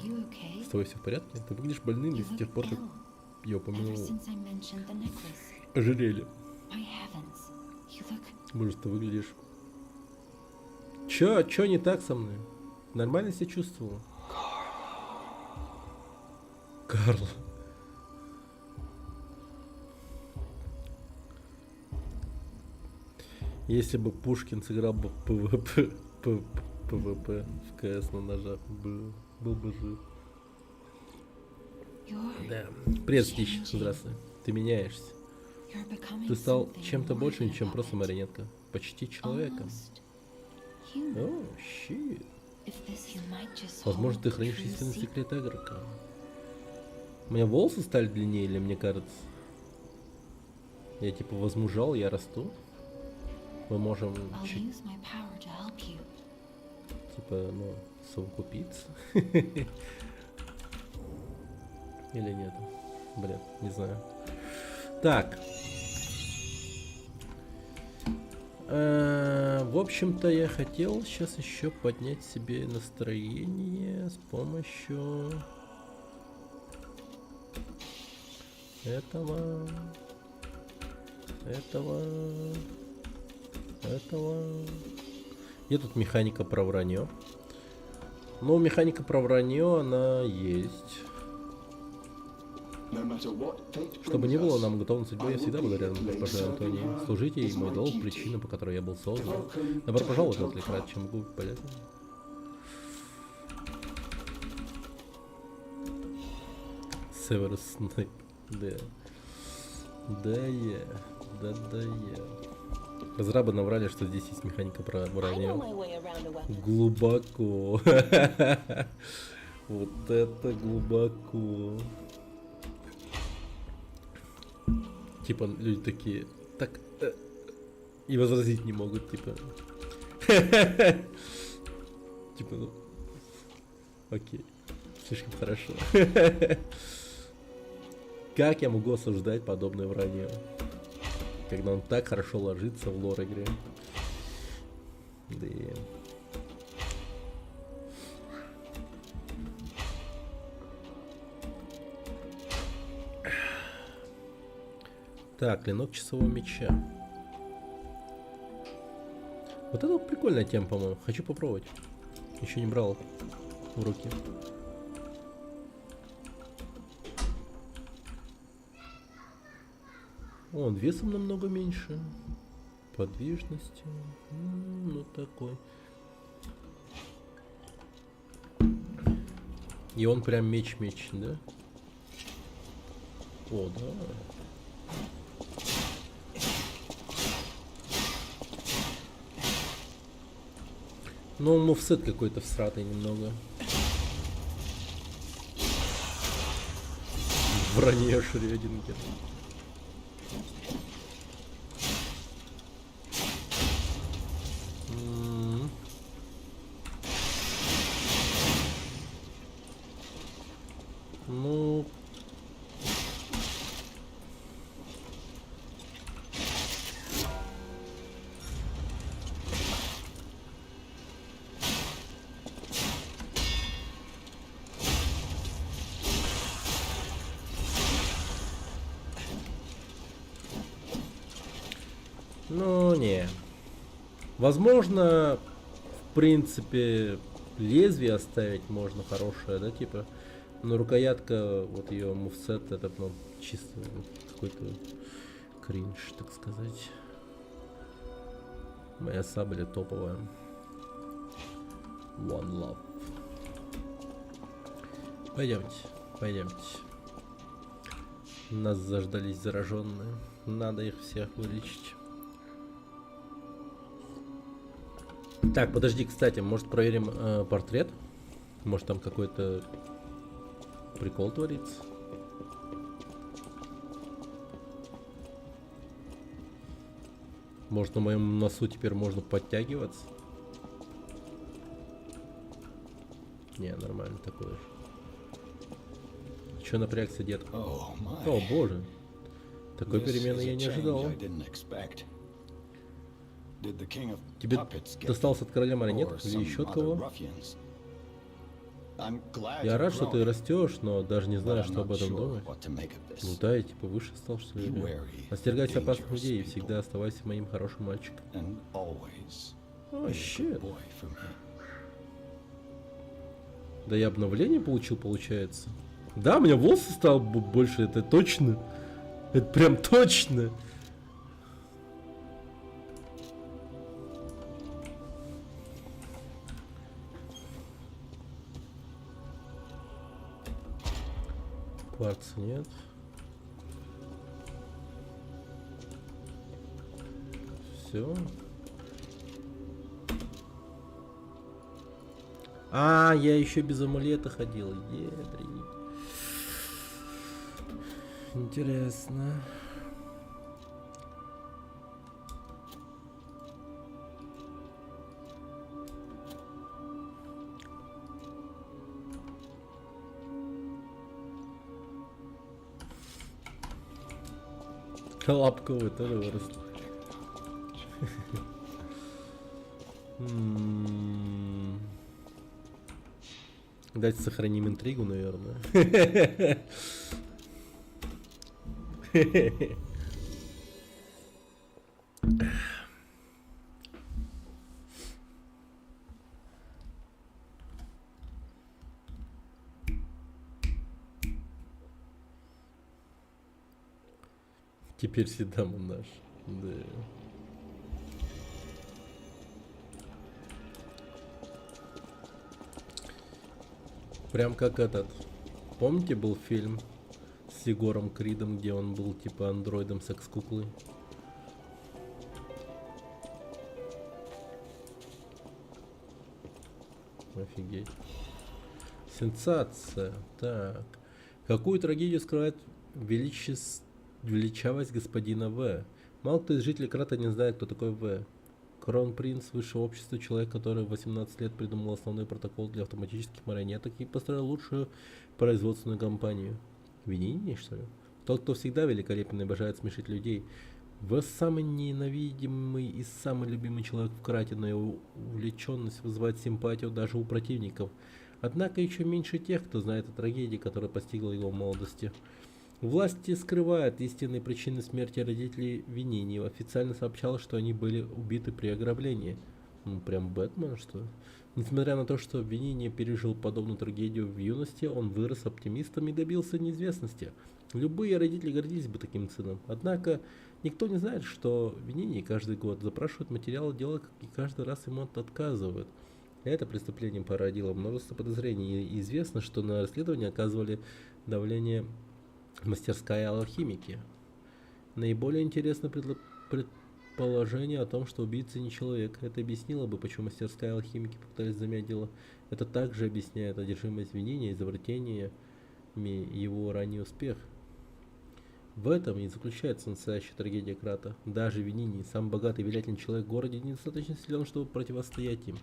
С тобой все в порядке? Ты выглядишь больным с тех пор, как я упомянул ожерелье. Может, ты выглядишь... Чё не так со мной? Нормально себя чувствовал? Карл. Если бы Пушкин сыграл бы ПВП в КС на ножах, был бы жив. Да. Привет, Стич. Здравствуй. Ты меняешься. Ты стал чем-то большим, чем просто марионетка. Почти человеком. О, щит. Возможно, ты хранишь истинный секрет игрока. У меня волосы стали длиннее, или мне кажется? Я типа возмужал, я расту. Мы можем типа, ну, совокупиться. Или нет? Блин, не знаю. Так. В общем-то, я хотел сейчас еще поднять себе настроение с помощью этого. Где тут механика про вранье? Ну, механика про вранье, она есть. No matter what fate Чтобы brings не было us, нам готовым судьбой, я всегда буду рядом, госпожа Антония. Служите ей мой долг, причина, по которой я был создан. Добро пожаловать, Натали Крат, чем могу быть полезен. Северус Снейп. Да. Да, я. Разрабы наврали, что здесь есть механика про I know вранье. my way around a weapon. Глубоко. Вот это глубоко. Типа люди такие, так, и возразить не могут, типа. Типа, ну, окей, слишком хорошо. Как я могу осуждать подобное вранье, когда он так хорошо ложится в лор игры? Да. Так, клинок часового меча. Вот это вот прикольная тема, по-моему. Хочу попробовать. Еще не брал в руки. О, он весом намного меньше. Подвижности. Ну такой. И он прям меч-меч, да? О, да. Ну, мувсет какой-то всратый немного. Вранье Шрёдингера. Ну... Ну, не. Возможно, в принципе, лезвие оставить можно хорошее, да, типа. Но рукоятка, вот ее мувсет, это, ну, чисто какой-то кринж, так сказать. Моя сабля топовая. One love. Пойдемте, пойдемте. Нас заждались зараженные. Надо их всех вылечить. Так, подожди, кстати, может проверим портрет? Может там какой-то прикол творится? Может на моем носу теперь можно подтягиваться? Не, нормально такое. Че напрягся, дед? Oh my. О, боже. Такой This перемены is a я не change ожидал. I didn't expect. Did the king of Тебе puppets get достался от короля or марионеток или some еще от other кого? ruffians? I'm glad Я you're рад, что ты growing, растешь, но даже не but знаю, I'm что not об этом sure думать. what to make of this. Ну да, я типа выше стал, что ли? Be wary of Остерегайся опасных dangerous людей и people. всегда оставайся моим хорошим мальчиком. And always О, be a щит. good boy for me. Да я обновление получил, получается. Да, у меня волосы стало больше, это точно. Это прям точно. Кварца нет. Все. А, я еще без амулета ходил. Едри. Интересно. Лапковый тоже вырос. Давайте сохраним интригу, наверное. Теперь всегда он наш. Да. Прям как этот. Помните, был фильм с Егором Кридом, где он был типа андроидом секс-куклой? Офигеть. Сенсация. Так. Какую трагедию скрывает величавость господина В? Мало кто из жителей Крата не знает, кто такой В. Кронпринц высшего общества, человек, который в 18 лет придумал основной протокол для автоматических марионеток и построил лучшую производственную компанию. Винение, что ли? Тот, кто всегда великолепен и обожает смешить людей. В самый ненавидимый и самый любимый человек в Крате, но его увлеченность вызывает симпатию даже у противников. Однако еще меньше тех, кто знает о трагедии, которая постигла его в молодости. Власти скрывают истинные причины смерти родителей Винини. Официально сообщалось, что они были убиты при ограблении. Ну, прям Бэтмен, что ли? Несмотря на то, что Винини пережил подобную трагедию в юности, он вырос оптимистом и добился неизвестности. Любые родители гордились бы таким сыном. Однако, никто не знает, что Винини каждый год запрашивают материалы дела, и каждый раз ему отказывают. Это преступление породило множество подозрений, и известно, что на расследование оказывали давление мастерская алхимики. Наиболее интересно предположение о том, что убийца не человек. Это объяснило бы, почему мастерская алхимики попытались замять дело. Это также объясняет одержимость Винини и изобретениями его ранний успех. В этом и заключается настоящая трагедия Крата. Даже Винини, самый богатый и влиятельный человек в городе, недостаточно силен, чтобы противостоять им.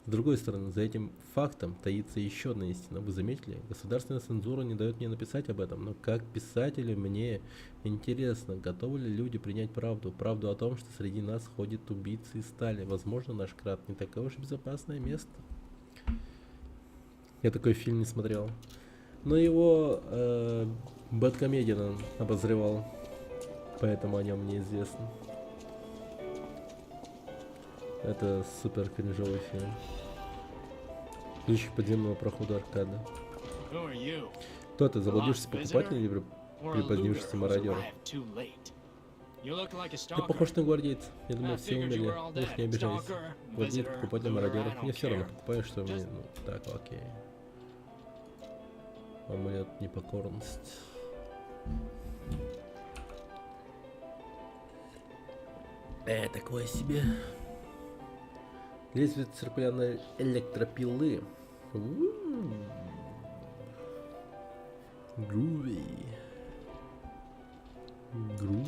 С другой стороны, за этим фактом таится еще одна истина. Вы заметили? Государственная цензура не дает мне написать об этом, но как писателю мне интересно, готовы ли люди принять правду? Правду о том, что среди нас ходят убийцы и стали. Возможно, наш Крат не такое уж безопасное место. Я такой фильм не смотрел. Но его Бэдкомедиан обозревал, поэтому о нем неизвестно. Это супер кринжовый фильм. Ключик подземного прохода аркада. Кто ты, заблудившийся покупатель или припозднившийся мародер? Ты похож на гвардейца. Я думаю, все умерли. Уж не обижайся. Гвардейц, покупатель, мародер. Мне все равно, покупаешь, что мне... Ну, так, окей. Амулет непокорность. Такое себе. Лезвие циркулярной электропилы. Груви. Груви.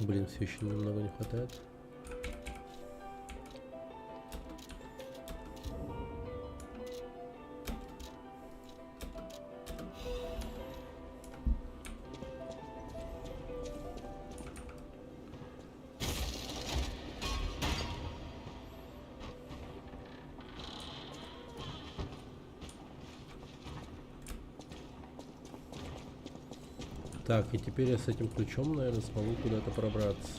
Блин, все еще немного не хватает. Так, и теперь я с этим ключом, наверное, смогу куда-то пробраться.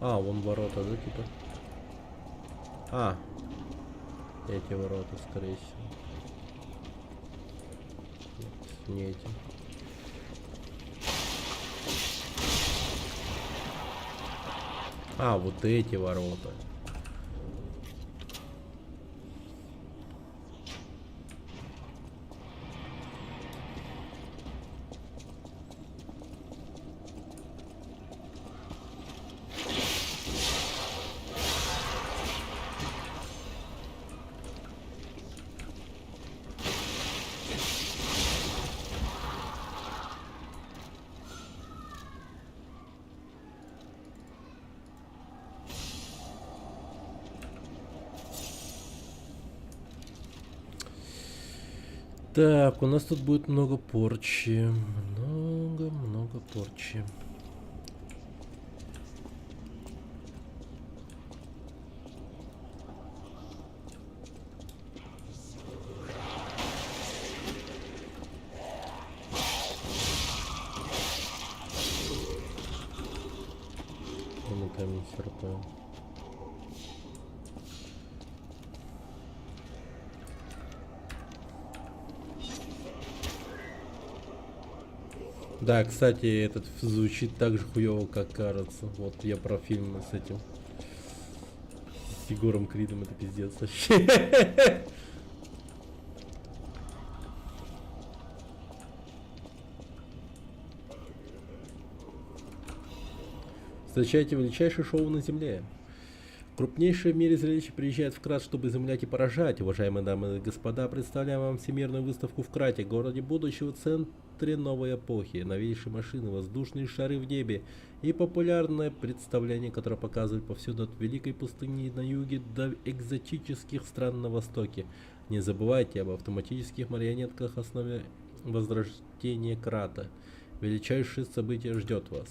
А, вон ворота, да, типа? А, эти ворота, скорее всего. Нет, не эти. А, вот эти ворота. Так, у нас тут будет много порчи. Много порчи. Да, кстати, этот звучит так же хуёво, как кажется. Вот я про фильм с этим. С Егором Кридом, это пиздец вообще. Встречайте величайшее шоу на Земле. Крупнейшее в мире зрелище приезжает в Крат, чтобы изумлять и поражать. Уважаемые дамы и господа, представляем вам всемирную выставку в Крате, городе будущего, центре новой эпохи. Новейшие машины, воздушные шары в небе и популярное представление, которое показывают повсюду от великой пустыни на юге до экзотических стран на востоке. Не забывайте об автоматических марионетках, основе возрождения Крата. Величайшее событие ждет вас.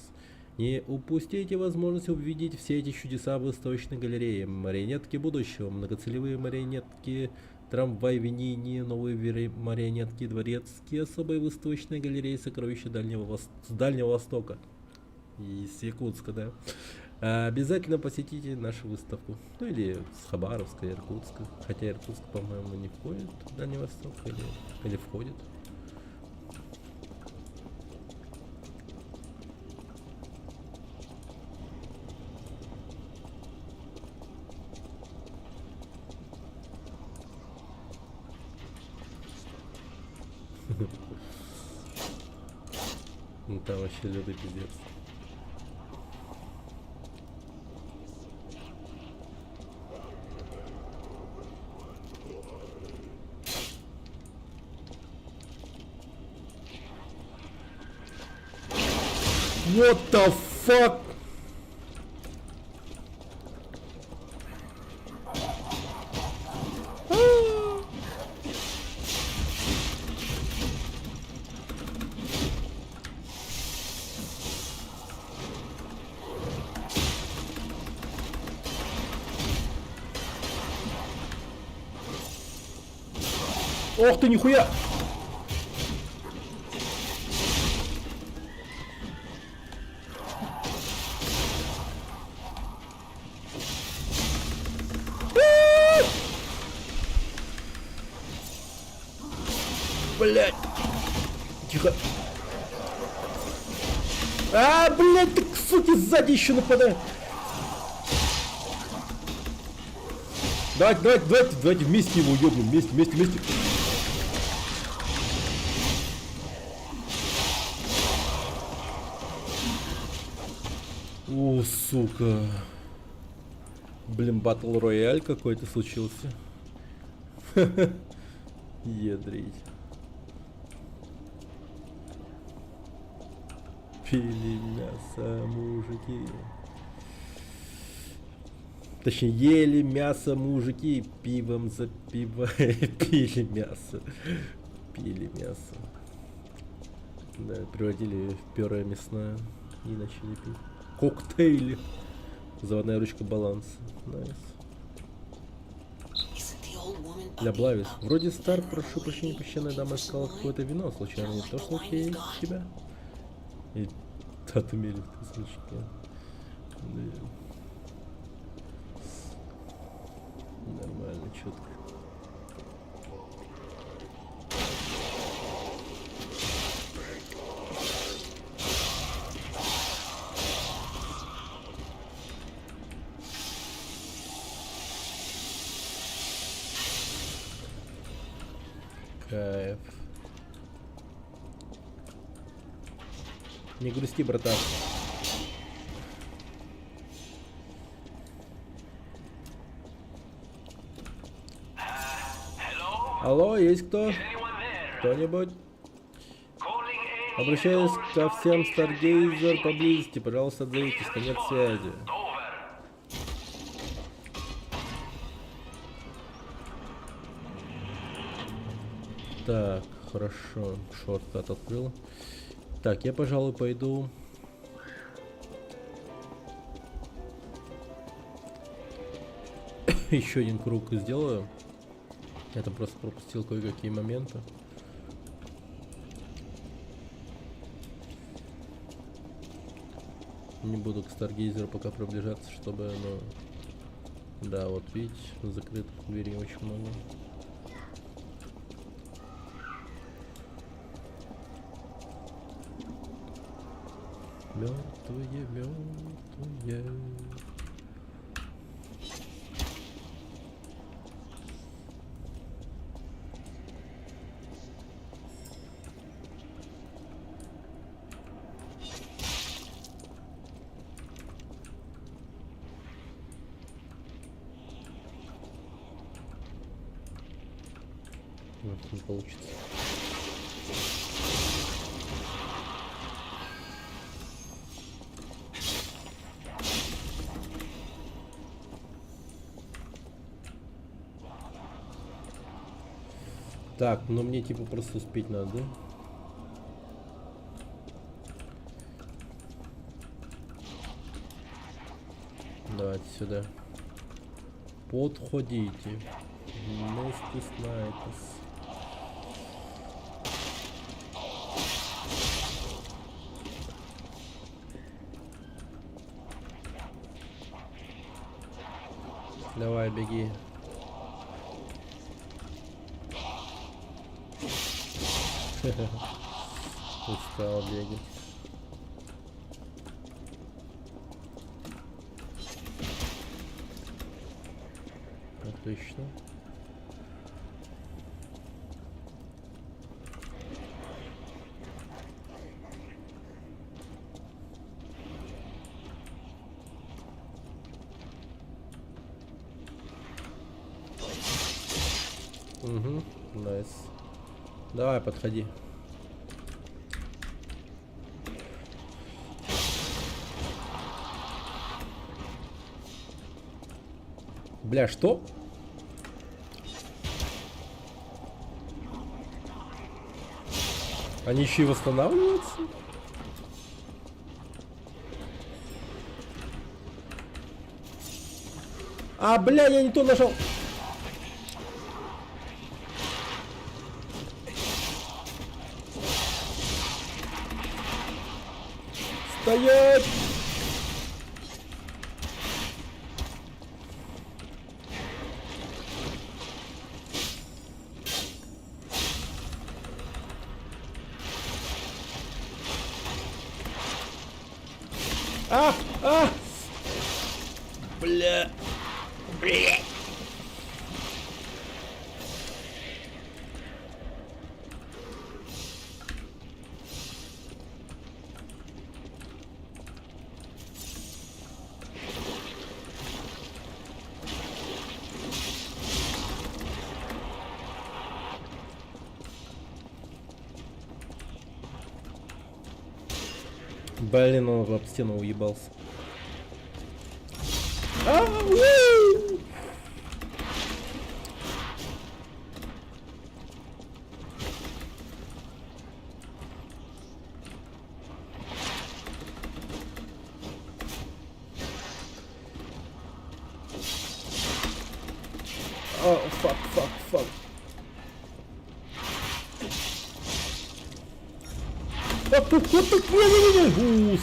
Не упустите возможность увидеть все эти чудеса в выставочной галерее. Марионетки будущего, многоцелевые марионетки, трамвай Винини, новые марионетки дворецкие, особые выставочные галереи, сокровища с Дальнего Востока. И с Якутска, да. Обязательно посетите нашу выставку. Ну или с Хабаровска, Иркутска. Хотя Иркутск, по-моему, не входит в Дальний Восток, или входит. Ну там вообще лютый пиздец. What the fuck? Ох ты, нихуя! Блять! Тихо! Блять, ты, суки, сзади еще нападает! Давайте вместе его ёбнем, вместе. О, сука. Блин, батл рояль какой-то случился. Ядрить. Пили мясо, мужики. Точнее, ели мясо, мужики, пивом запивая, пили мясо. Да, приводили в пюре мясное и начали пить. Коктейли. Заводная ручка баланс. Найс. Для Блавис. Вроде Стар, прошу прощения, песчаная дама искала какое-то вино. Случайно не то, что окей тебя? И татумели в смешке. Нормально, четко. Кайф. Не грусти, братан. Алло, есть кто? Кто-нибудь? Обращаюсь ко всем Старгейзер поблизости. Пожалуйста, отзовитесь. Конец связи. Так, хорошо. Шорткат открыл. Так, я, пожалуй, пойду. Еще один круг сделаю. Я там просто пропустил кое-какие моменты. Не буду к Старгейзеру пока приближаться, чтобы, ну... Да, вот видите, закрытых дверей очень много. Мертвые, мертвые. Не получится. Так, ну мне типа просто успеть надо, да? Давайте сюда. Подходите. Не стесняйтесь. Давай, беги. Устал бегать. Отлично. Угу, найс. Давай, подходи. Бля, что? Они еще и восстанавливаются? А, бля, я не то нажал. Стоять! А! Бля! Бля! Блин, он об стену уебался. О, фак.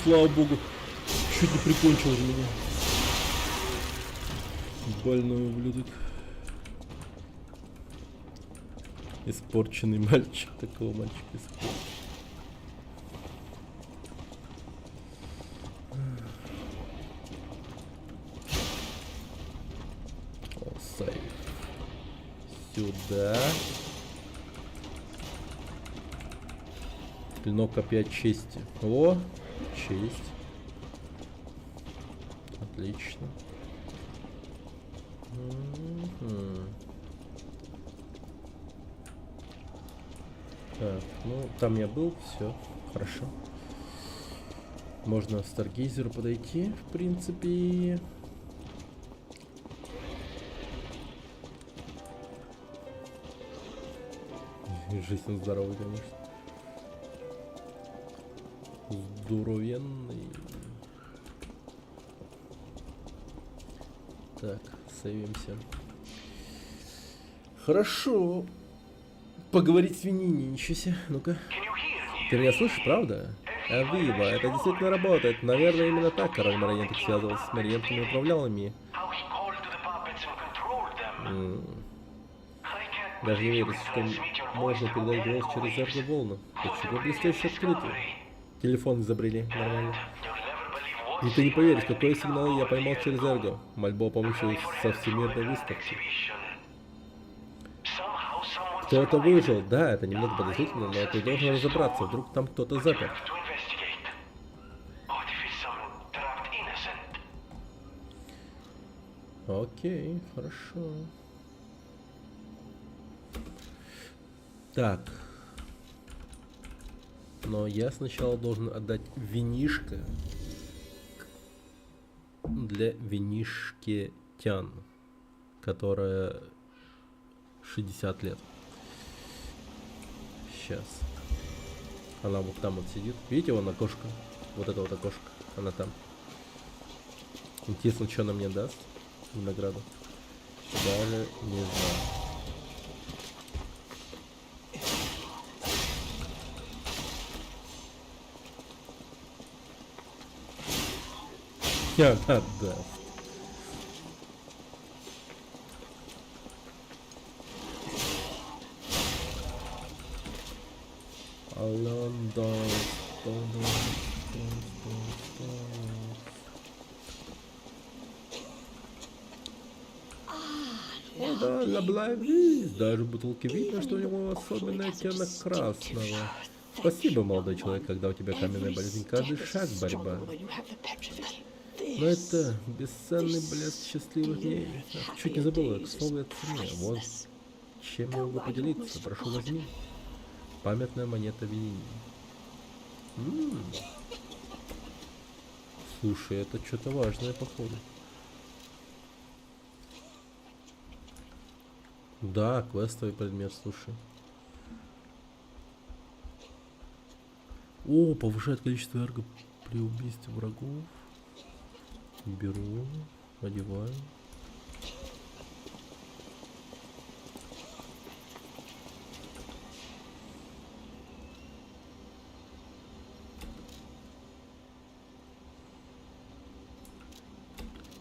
Слава богу. Чуть не прикончил же меня. Больной ублюдок. Испорченный мальчик. Такого мальчика испорчен. О, сейв. Сюда. Клинок опять чести. О, честь. Отлично. Так, ну там я был, все, хорошо. Можно к Старгейзеру подойти, в принципе. Жизнь он здоровый, конечно. Здоровенный. Так, сейвимся. Хорошо. Поговорить с Винини, ничего себе. Ну-ка. Ты меня слышишь, правда? Авива, это действительно работает. Наверное, именно так король марионеток связывался с марионетками и управлял ими. Даже не верится, что можно передать голос через эфир волну. Почему блестящее открытие? Телефон изобрели, нормально. И ты не поверишь, какой сигнал я поймал через Эрго. Мольбу о помощи со всемирной выставки. Кто-то выжил, да, это немного подозрительно, но ты должен разобраться, вдруг там кто-то запер. Окей, хорошо. Так. Но я сначала должен отдать винишко для винишкетян, которая 60 лет. Сейчас. Она вот там вот сидит. Видите, вон окошко? Вот это вот окошко. Она там. Интересно, что она мне даст? Награду. Даже не знаю. Я да. Да, обломись. Даже бутылки видно, что у него особенный оттенок красного. Спасибо, молодой человек, когда у тебя каменная болезнь, каждый шаг борьба. Но это бесценный блеск счастливых дней. Ах, чуть не забыла, к слову о цене. Вот чем я могу поделиться. Прошу, возьми. Памятная монета Винини. Слушай, это что-то важное, походу. Да, квестовый предмет, слушай. О, повышает количество эрго при убийстве врагов. Беру, одеваю.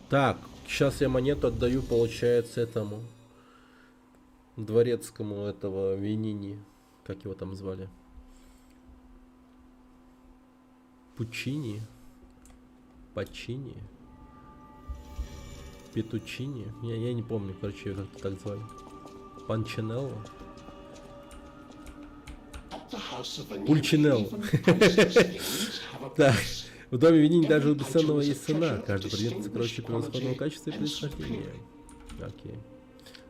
Так, сейчас я монету отдаю, получается, этому дворецкому этого Винини. Как его там звали? Пучини? Пачини? Петучини? Я не помню, короче, ее как-то так звали. Панчинелло? Пульчинелло. Так. В доме Винини даже у бесценного есть цена. Каждый предмет сокровища превосходного качества и происхождения. Окей.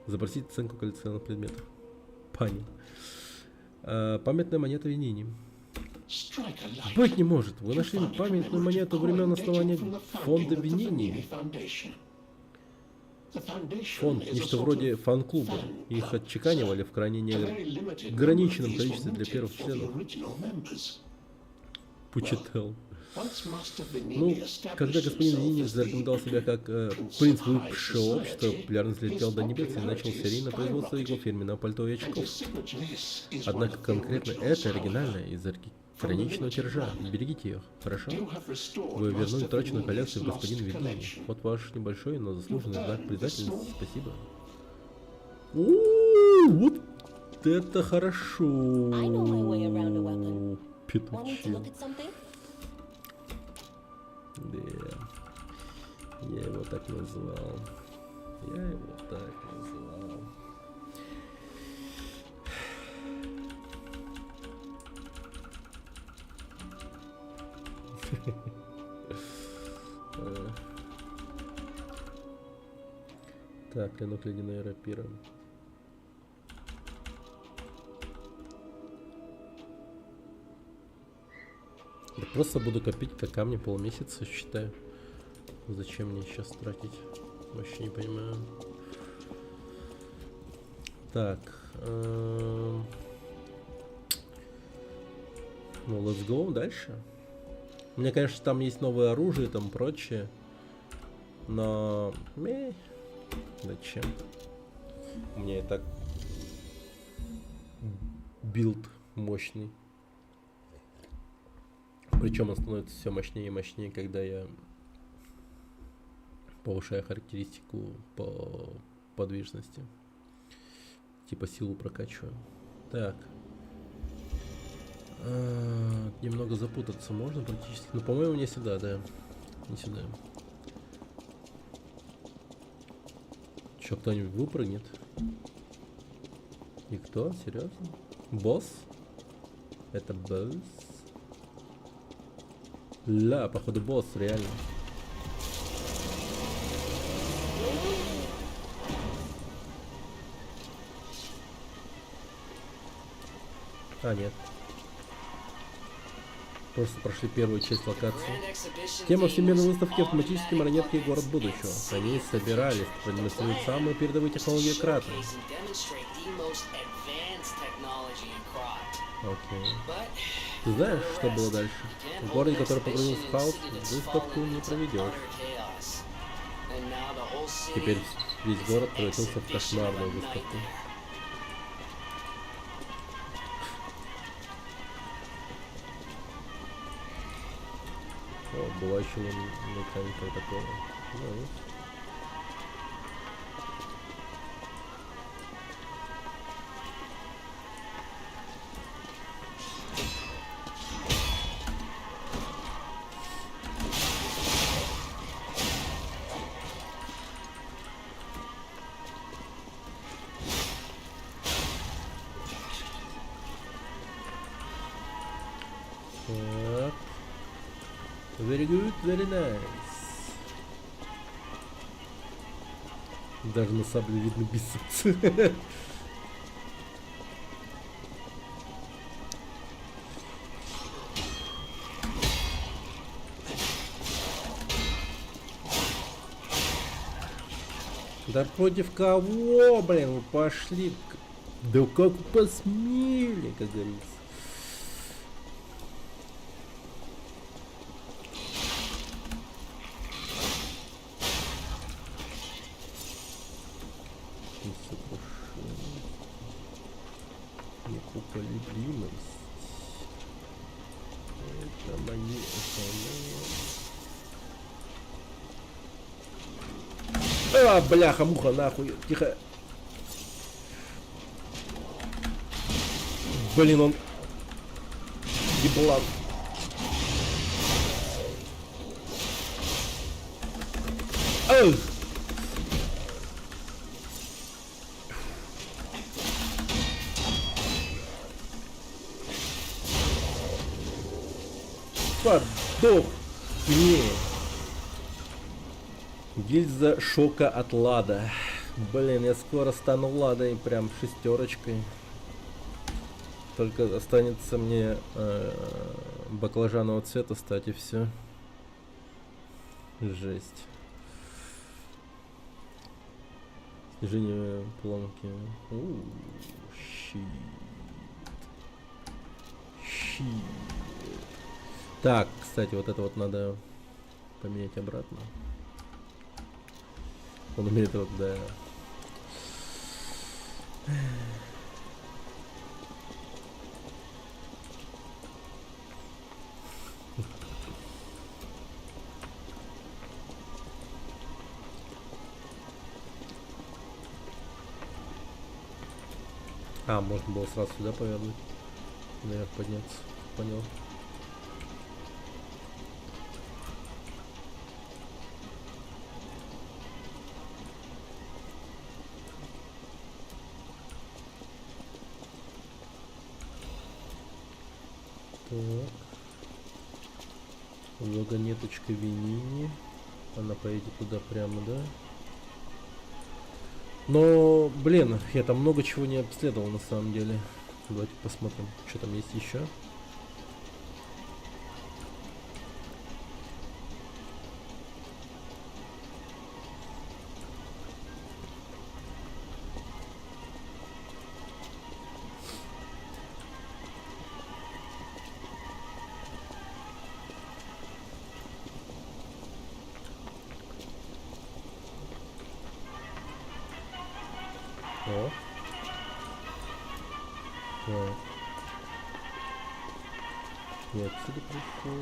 Запросить оценку коллекционных предметов. Понял. Памятная монета Винини. Быть не может. Вы нашли памятную монету времен основания фонда Винини. Фонд, нечто вроде фан-клуба. Их отчеканивали в крайне неограниченном количестве для первых членов. Пучетел. Ну, когда господин Винини зарекомендовал себя как принц высшего общества, популярность взлетела до небес и начал серийное производство его фирменного пальто и очков. Однако конкретно это оригинальное из ограниченного тиража. Берегите их, хорошо? Вы вернули траченную коллекцию господину Винини. Вот ваш небольшой, но заслуженный знак признательности. Спасибо. Вот это хорошо. Петучин. Да. Я его так назвал. Так, клинок ледяной рапира. Я просто буду копить как камни полмесяца, считаю. Зачем мне сейчас тратить? Вообще не понимаю. Так. Ну, let's go дальше. У меня, конечно, там есть новое оружие и там прочее. Но... Зачем? У меня и так билд мощный. Причем он становится все мощнее и мощнее, когда я повышаю характеристику по подвижности. Типа силу прокачиваю. Так. Немного запутаться можно практически. Ну, по-моему, не сюда, да. не сюда. Чё, кто-нибудь выпрыгнет? И кто? Серьезно? Босс? Это босс? Ля, походу босс, реально. А, нет. Просто прошли первую часть локации. Тема всемирной выставки автоматические марионетки и город будущего. На ней собирались продемонстрировать самые передовые технологии Крата. Окей. Ты знаешь, что было дальше? В городе, который погрузился в хаос, выставку не проведешь. Теперь весь город превратился в кошмарную выставку. О, была еще механика такого. Ну, так. Very good, very nice. Даже на сабле видно бицепсы. Да против кого, блин, вы пошли? Да как вы посмели, как говорится. Непоколебимость. Это мои основные. А, бляха, муха, нахуй, тихо. Блин, он еблан. Ах! Подохни. Гильза шока от Лада. Блин, я скоро стану Ладой, прям шестерочкой. Только останется мне баклажанового цвета стать, и все. Жесть. Снижение планки. Щит. Так, кстати, вот это вот надо поменять обратно. Он умеет вот, да. А, можно было сразу сюда повернуть. Наверх подняться. Понял. Так. Вагонеточка Винини. Она поедет туда прямо, да? Но, блин, я там много чего не обследовал на самом деле. Давайте посмотрим, что там есть еще. О. Так. Я отсюда пришел.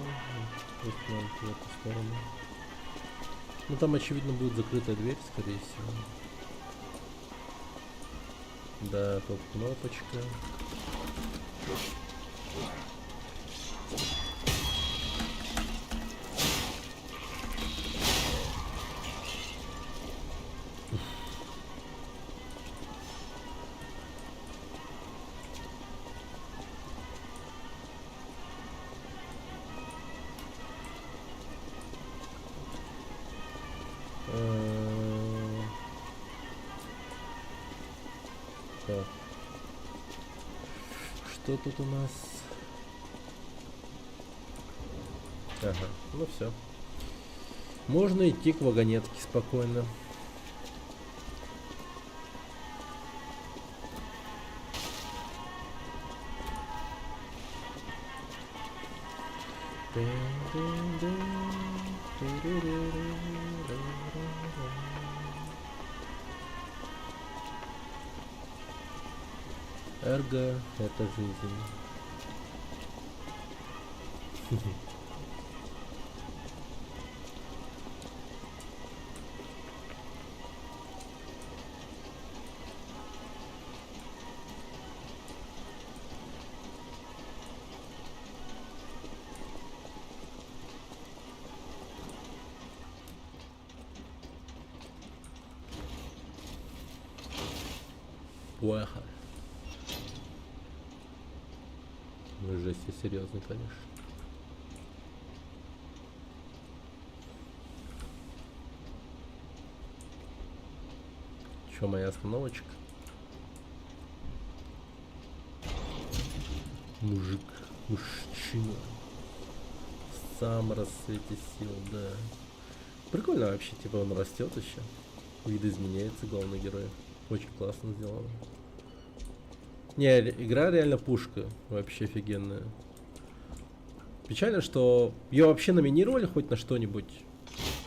Просто надо в эту сторону. Ну там очевидно будет закрытая дверь, скорее всего. Да, тут кнопочка. Так. Что тут у нас? Ага, ну все. Можно идти к вагонетке спокойно. Эрго — это жизнь. Плохо. Ну, жесть, и серьезно, конечно. Чё, моя остановочка? Мужик, мужчина. В самом рассвете сил, да. Прикольно вообще, типа он растет еще. Видоизменяется главный герой. Очень классно сделано. Не, игра реально пушка. Вообще офигенная. Печально, что ее вообще номинировали хоть на что-нибудь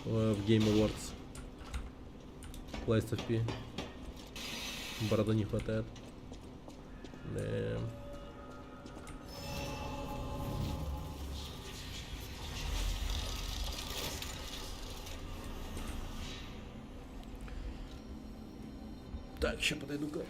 в Game Awards. Lies of P. Борода не хватает. Да. Так, сейчас подойду-ка.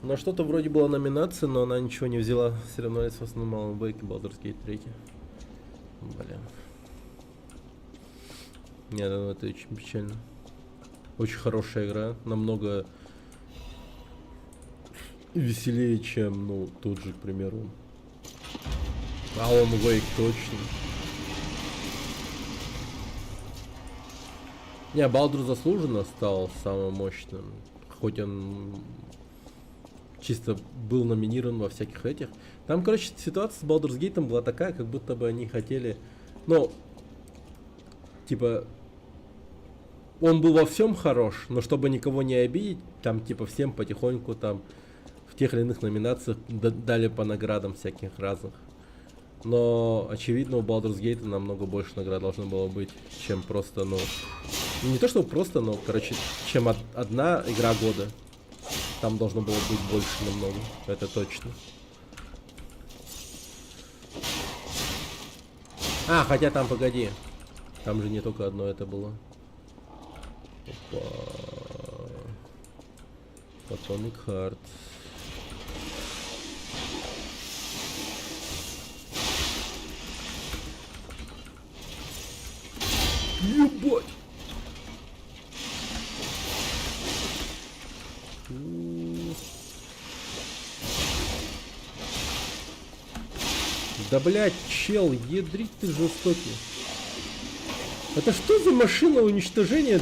На что-то вроде была номинация, но она ничего не взяла. Соревновались в основном Alan Wake и Baldur's Gate 3. Блин. Нет, ну это очень печально. Очень хорошая игра. Намного веселее, чем, ну, тут же, к примеру, Alan Wake точно. Не, Балдур заслуженно стал самым мощным. хоть он чисто был номинирован во всяких этих. Там, короче, ситуация с Baldur's Gate была такая, как будто бы они хотели, ну, типа, он был во всем хорош, но чтобы никого не обидеть, там, типа, всем потихоньку там в тех или иных номинациях дали по наградам всяких разных. Но, очевидно, у Baldur's Gate намного больше наград должно было быть, чем просто, ну, не то чтобы просто, но, короче, чем одна игра года. Там должно было быть больше намного, это точно. А, хотя там, погоди, там же не только одно это было. Опа. Atomic Heart. Ебать! Да блять, чел, ядрить ты жестокий. Это что за машина уничтожения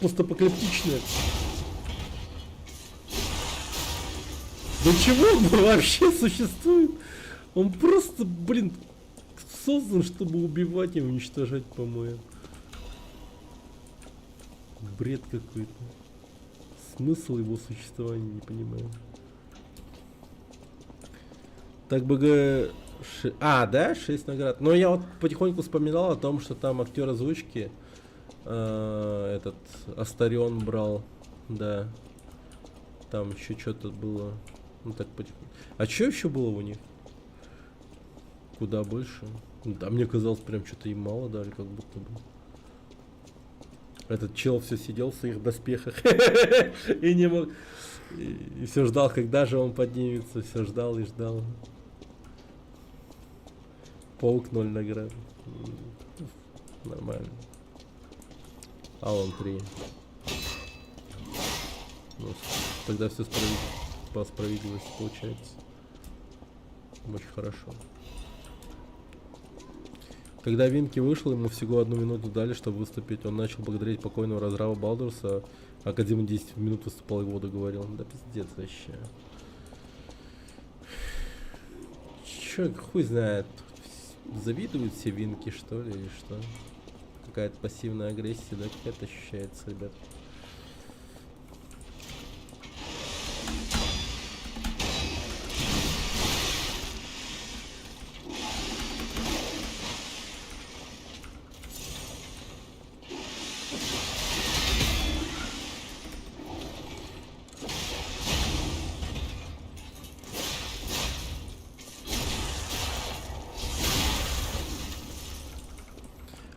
постапокалиптичная? Для чего он вообще существует? Он просто, блин, создан, чтобы убивать и уничтожать, по-моему. Бред какой-то. Смысл его существования не понимаю. Так бы да, 6 наград. Но я вот потихоньку вспоминал о том, что там актер озвучки этот Астарион брал, да. Там еще что-то было. Ну так потихоньку. А что еще было у них? Куда больше? Да, мне казалось, прям что-то им мало дали, как будто бы. Этот чел все сидел в своих доспехах и не мог. И все ждал, когда же он поднимется. Все ждал и ждал. Паук 0 наград. Нормально. Алан 3. Ну, тогда все по справедливости получается. Очень хорошо. Когда Винки вышел, ему всего 1 минуту дали, чтобы выступить. Он начал благодарить покойного разрава Балдурса, а Кодзима 10 минут выступал и воду говорил. Да пиздец вообще. Чё, хуй знает. Завидуют все Винки, что ли, или что? Какая-то пассивная агрессия, да, какая-то ощущается, ребят.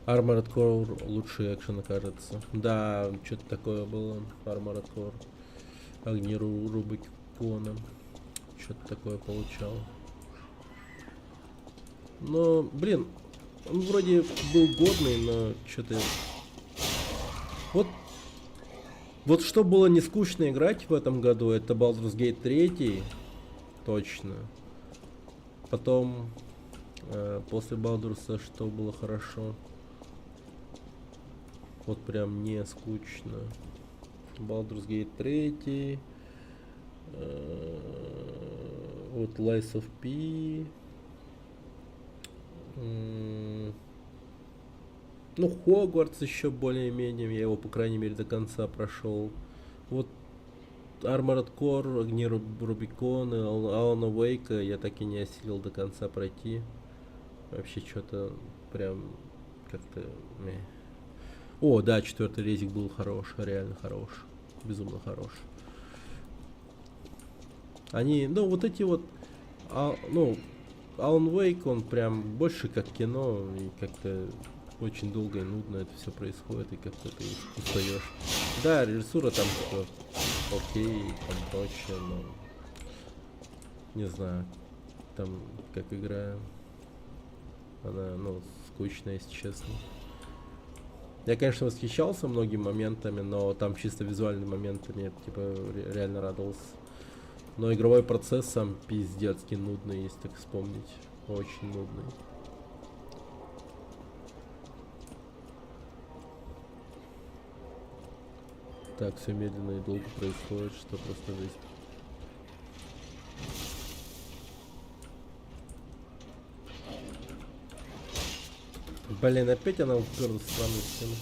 Armored Core лучший экшен, кажется. Да, что-то такое было. Armored Core. Огни Рубикона. Что-то такое получал. Но, блин, он вроде был годный, но что-то... Вот что было не скучно играть в этом году, это Baldur's Gate 3. Точно. Потом, после Baldur's, что было хорошо. Вот прям не скучно. Baldur's Gate 3. Вот Lies of P. Ну, Хогвартс еще более-менее. Я его, по крайней мере, до конца прошел. Вот Armored Core, Огни Рубикона, Alan Wake я так и не осилил до конца пройти. Вообще что-то прям как-то... О, да, 4-й резик был хорош, реально хорош. Безумно хорош. Они, ну, вот эти вот... ну, Alan Wake, он прям больше как кино, и как-то очень долго и нудно это все происходит, и как-то ты устаешь. Да, режиссура там типа окей, там прочее, но... Не знаю, там как игра... Она, ну, скучная, если честно. Я, конечно, восхищался многими моментами, но там чисто визуальные моменты мне, типа, реально радовался. Но игровой процесс сам пиздецки нудный, если так вспомнить. Очень нудный. Так, все медленно и долго происходит, что просто жизнь. Блин, опять она уперлась в самую стену.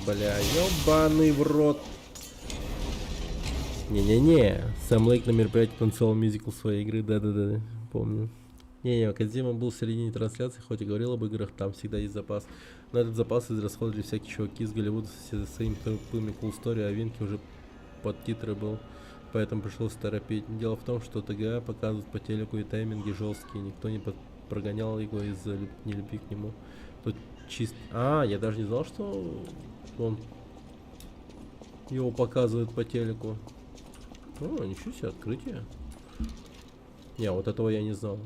Бля, ёбаный в рот. Не-не-не. Сэм Лейк на мероприятии танцевал мюзикл своей игры. Да-да-да, помню. Не-не, Кодзима был в середине трансляции, хоть и говорил об играх, там всегда есть запас. Но этот запас израсходовали всякие чуваки из Голливуда со своими тупыми cool story, а Винки уже под титры был, поэтому пришлось торопить. Дело в том, что ТГА показывают по телеку и тайминги жесткие, никто не прогонял его из-за нелюбви к нему. Тут чисто... А, я даже не знал, что он его показывает по телеку. О, ничего себе, открытие. Не, вот этого я не знал.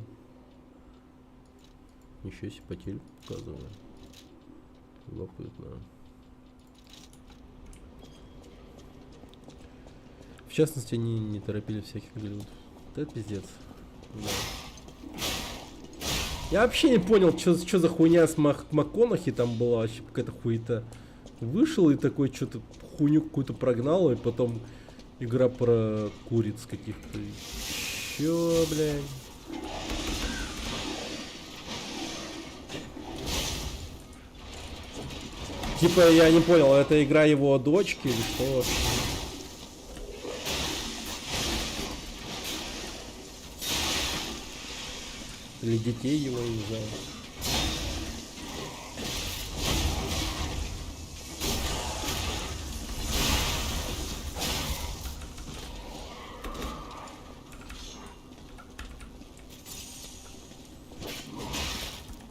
Ничего себе, по телеку показывали. Любопытно. В частности, они не торопили всяких Голливудов. Это пиздец. Да. Я вообще не понял, что за хуйня с МакКонахи там была, вообще какая-то хуета. Вышел и такой что-то хуйню какую-то прогнал, и потом игра про куриц каких-то. Чё, блядь? Типа, я не понял, это игра его дочки или что вообще? Или детей его, не знаю.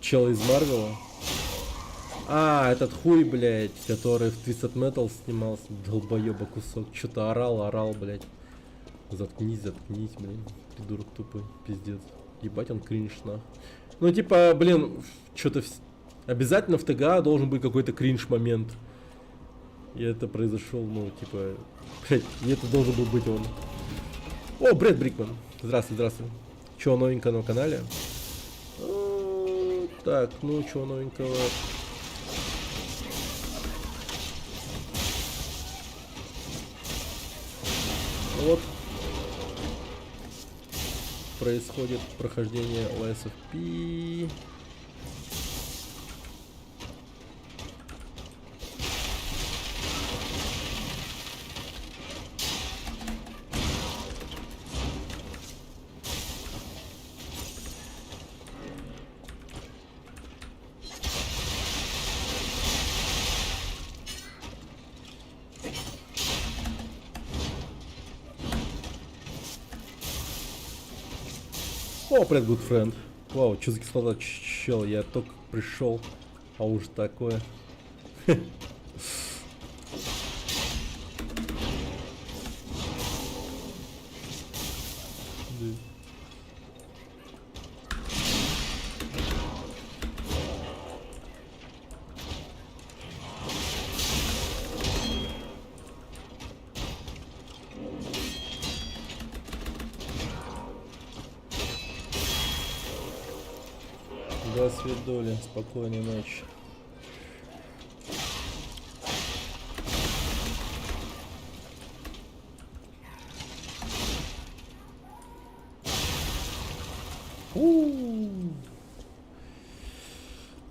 Чел из Марвела? А, этот хуй, блядь, который в Twisted Metal снимался, долбоеба кусок. Что-то орал, блядь. Заткнись, блин. Придурок тупой, пиздец. Ебать, он кринж, нахуй. Ну, типа, блин, что-то... Обязательно в ТГА должен быть какой-то кринж-момент. И это произошел, ну, типа... Блядь, и это должен был быть он. О, Брэд Брикман. Здравствуй. Чего новенького на канале? Так, ну, чего новенького... Вот происходит прохождение Lies of P. О, привет, good friend. Вау, что за кислота, чел, я только пришел, а уж такое. До свидули, спокойной ночи.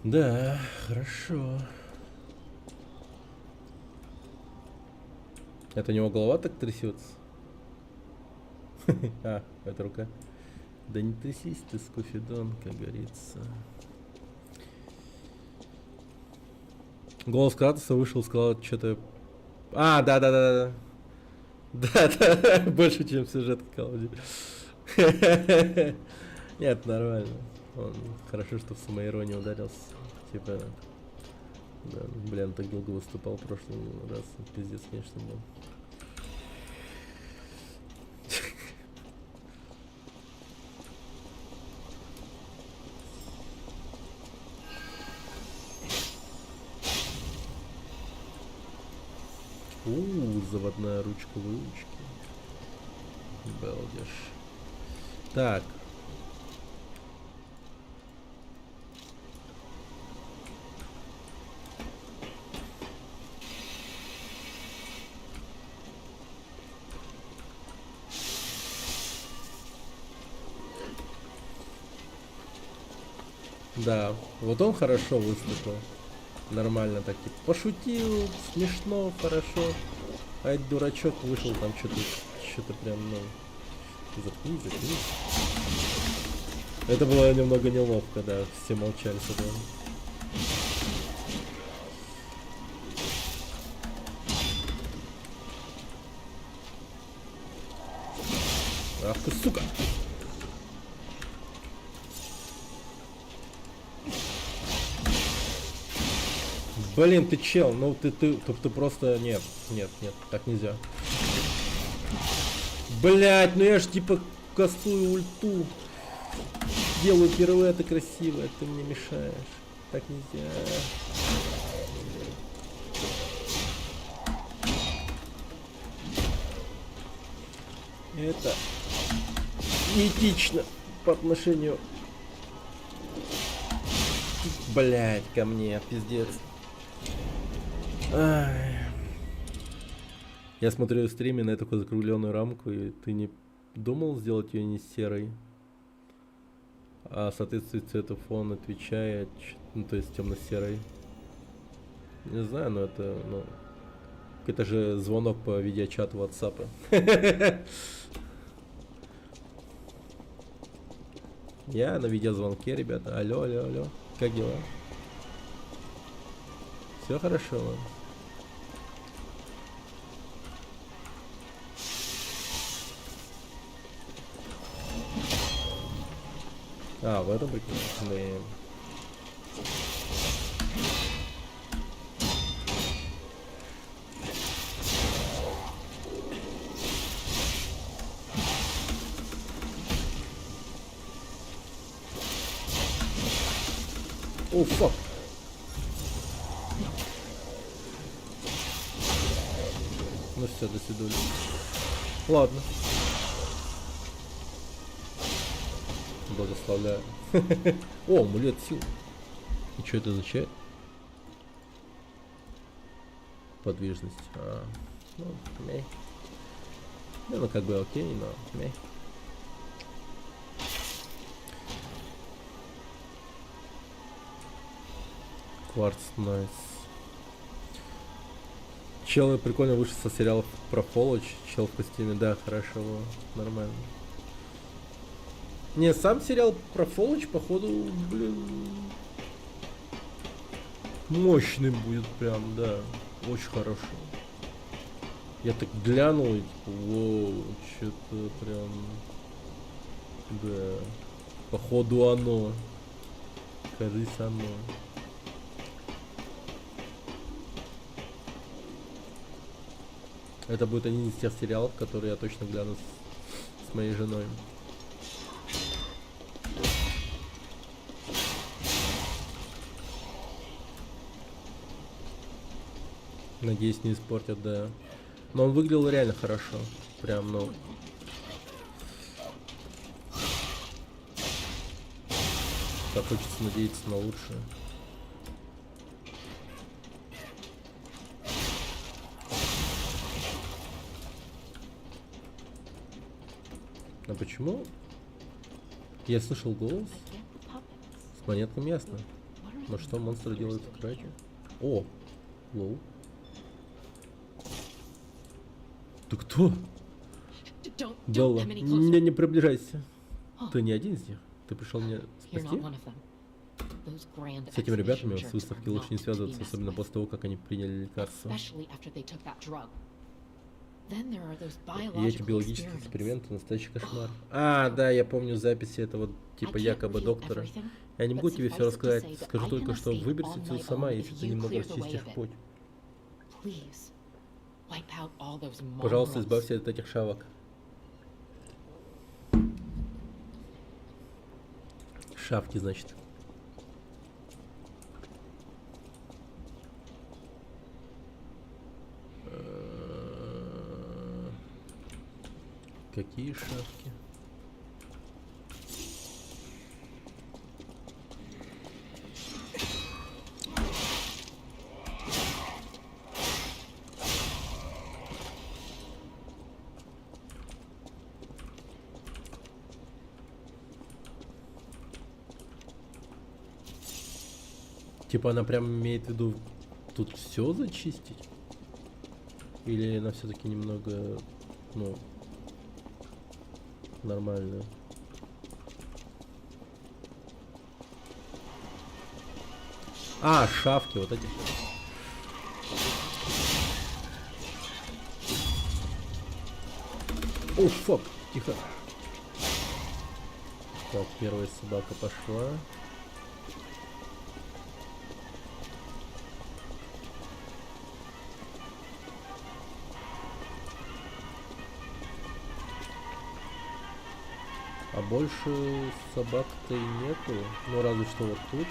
Да, хорошо. Это у него голова так трясется? А, это рука. Да не трясись ты, Скуфидон, как говорится. Голос Кратоса вышел, сказал что-то... А, да. Да, больше, чем сюжет Калди. Нет, нормально. Он хорошо, что в самоиронию ударился. Типа... Да, блин, так долго выступал в прошлый раз. Пиздец, конечно, был. заводная ручка выучки. Балдеж. Так. Да, вот он хорошо выступил. Нормально так, типа, пошутил, смешно, хорошо. А этот дурачок вышел там что-то прям, ну... Заткнись. Это было немного неловко, да, все молчали с этого. Ах ты, сука! Блин, ты чел, ну ты просто... Нет, так нельзя. Блять, ну я ж типа кастую ульту. Делаю пируэты красивые, ты мне мешаешь. Так нельзя. Это неэтично по отношению... Блять, ко мне, пиздец. Ай. Я смотрю в стриме на такую закругленную рамку, и ты не думал сделать ее не серой, а соответствует цвету фона отвечает, ну то есть темно-серой. Не знаю, но это, ну, это же звонок по видеочату WhatsApp. Я на видеозвонке, ребята. Алло. Как дела? Все хорошо. А, в этом прикол. Блин. О, фак. Ну все, до свидания. Ладно. Благословляю. О, амулет сил. И что это означает? Подвижность. Ну, мей. Да, ну как бы окей, но мей. Кварц, найс. Чел прикольно вышел со сериалов про Фоллоч. Чел в костюме, да, хорошо, нормально. Не, сам сериал про Фоллоч, походу, блин, мощный будет прям, да, очень хороший. Я так глянул и типа, воу, что-то прям, да, походу оно, кажется оно. Это будет один из тех сериалов, которые я точно гляну с моей женой. Надеюсь, не испортят, да. Но он выглядел реально хорошо. Прям, ну... Так хочется надеяться на лучшее. А почему? Я слышал голос. С монетком ясно. Но что монстры делают в краче? О! Лоу. Ты кто? Белла, не приближайся. Ты не один из них. Ты пришел меня спасти? С этими ребятами с выставки лучше не связываться, особенно после того, как они приняли лекарство. И эти биологические эксперименты — настоящий кошмар. А, да, я помню записи этого типа якобы доктора. Я не могу тебе все рассказать. Скажу только, что выберись отсюда сама, если ты немного расчистишь путь. Пожалуйста, избавься от этих шавок. Шавки, значит. Какие шавки? Типа она прям имеет в виду тут все зачистить? Или она все-таки немного, ну, нормальная? А, шавки, вот эти. О, фак, тихо. Так, первая собака пошла. А больше собак-то и нету. Ну, разве что вот тут.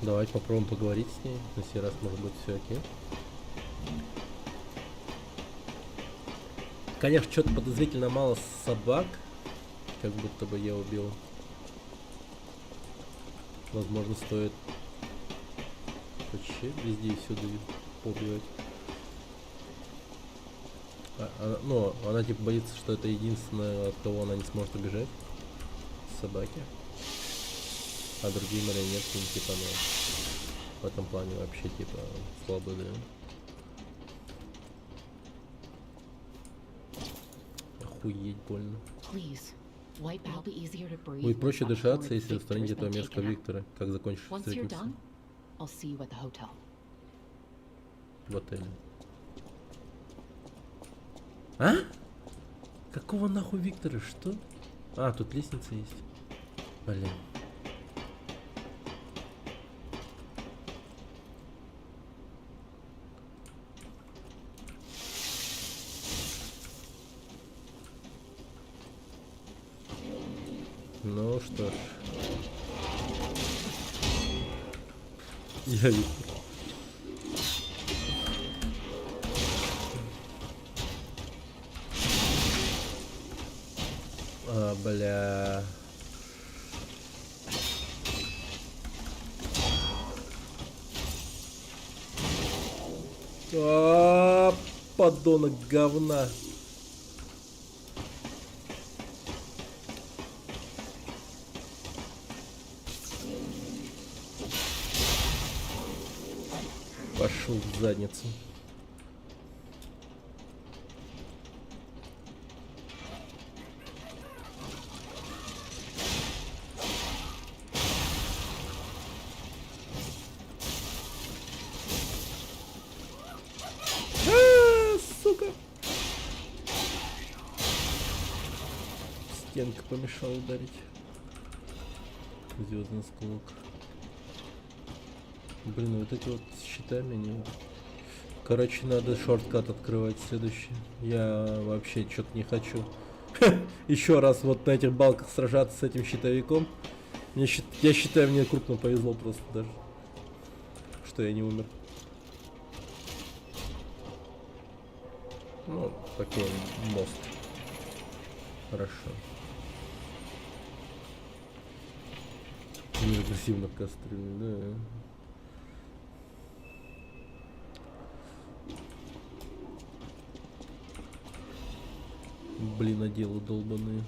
Давайте попробуем поговорить с ней. На сей раз может быть все окей. Конечно, что-то подозрительно мало собак. Как будто бы я убил. Возможно, стоит вообще везде и всюду поубивать. Ну, она типа боится, что это единственное, от кого она не сможет убежать. Собаки. А другие марионетки, типа, ну, в этом плане вообще, типа, слабые, да. Охуеть больно. Будет проще дышаться, если устранить этого мерзкого Виктора. Как закончишь встретимся в отеле. А? Какого нахуй Виктора? Что? А, тут лестница есть. Блин. Ну что ж. Я Виктор. А, бля. Подонок говна. Пошел в задницу. Сука. Стенка помешала ударить. Звездный осколок. Блин, вот эти вот щитами не... Короче, надо шорткат открывать следующий. Я вообще что-то не хочу. Еще раз вот на этих балках сражаться с этим щитовиком. Я считаю, мне крупно повезло просто даже. Что я не умер. Ну, такой мост. Хорошо. Не агрессивно кастрюли, да. Блин, оделы долбаные.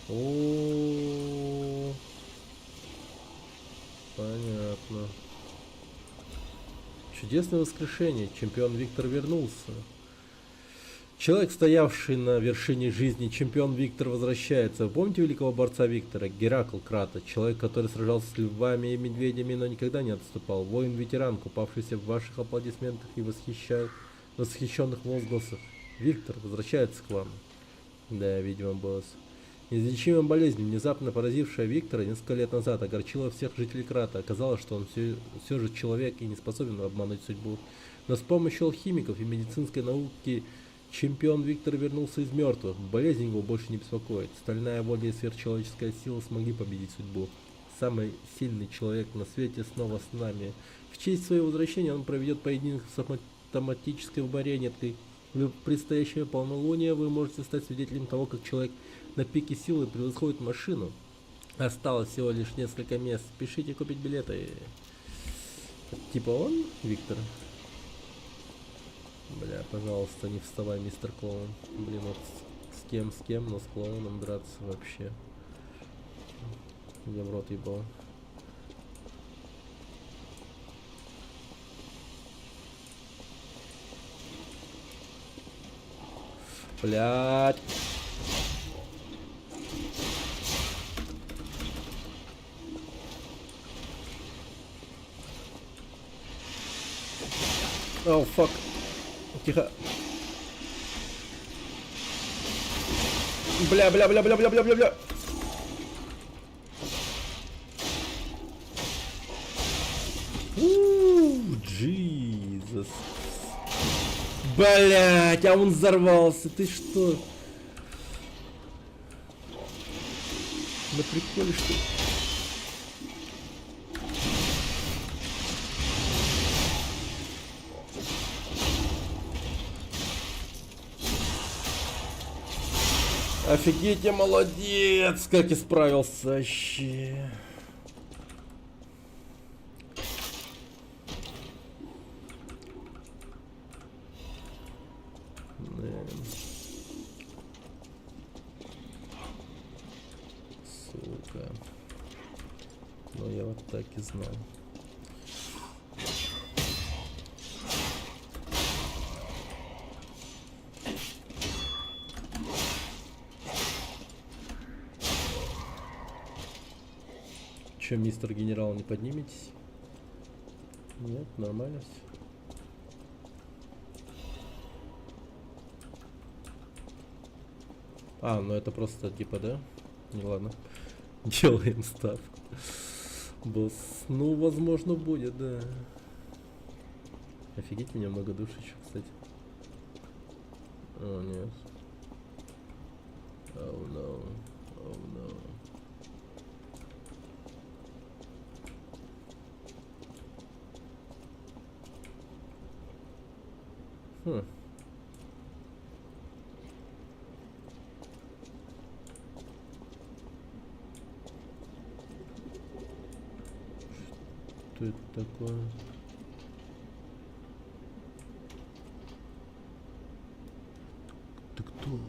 О, понятно. Чудесное воскрешение. Чемпион Виктор вернулся. Человек, стоявший на вершине жизни, чемпион Виктор возвращается. Помните великого борца Виктора? Геракл Крата. Человек, который сражался с львами и медведями, но никогда не отступал. Воин-ветеран, купавшийся в ваших аплодисментах и восхищенных возгласах. Виктор возвращается к вам. Да, видимо, босс. Неизлечимая болезнь, внезапно поразившая Виктора несколько лет назад, огорчила всех жителей Крата. Оказалось, что он все же человек и не способен обмануть судьбу. Но с помощью алхимиков и медицинской науки чемпион Виктор вернулся из мертвых. Болезнь его больше не беспокоит. Стальная воля и сверхчеловеческая сила смогли победить судьбу. Самый сильный человек на свете снова с нами. В честь своего возвращения он проведет поединок с автоматической марионеткой. В предстоящее полнолуние вы можете стать свидетелем того, как человек на пике силы превосходит машину. Осталось всего лишь несколько мест. Спешите купить билеты. Типа он, Виктор? Бля, пожалуйста, не вставай, мистер клоун. Блин, вот с кем, но с клоуном драться вообще. Я в рот ебал. Блядь. О, фак. Тихо. Бля. Джизус. Блять, а он взорвался. Ты что? На приколе, что ли? Офигеть, я молодец, как исправился вообще. Сука. Ну я вот так и знал. Че, мистер генерал, не подниметесь? Нет, нормально все. А, ну это просто типа, да? Не, ладно. Делаем ставку. Босс, ну, возможно, будет, да. Офигеть, у меня много душ еще, кстати. О, нет. Oh no. Oh no. Хм. Что это такое? Ты кто?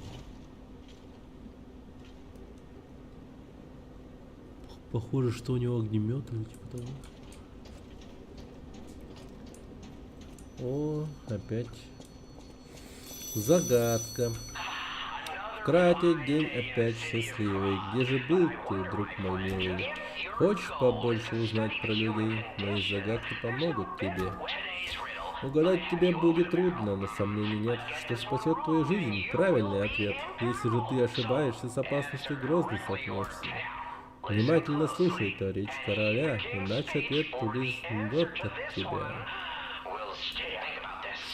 Похоже, что у него огнемет или типа того. О, опять загадка. В Крате день опять счастливый. Где же был ты, друг мой милый? Хочешь побольше узнать про людей? Мои загадки помогут тебе. Угадать тебе будет трудно, но сомнений нет, что спасет твою жизнь. Правильный ответ. Если же ты ошибаешься, с опасностью грозно столкнешься. Внимательно слушай, это речь короля, иначе ответ улизнет от тебя.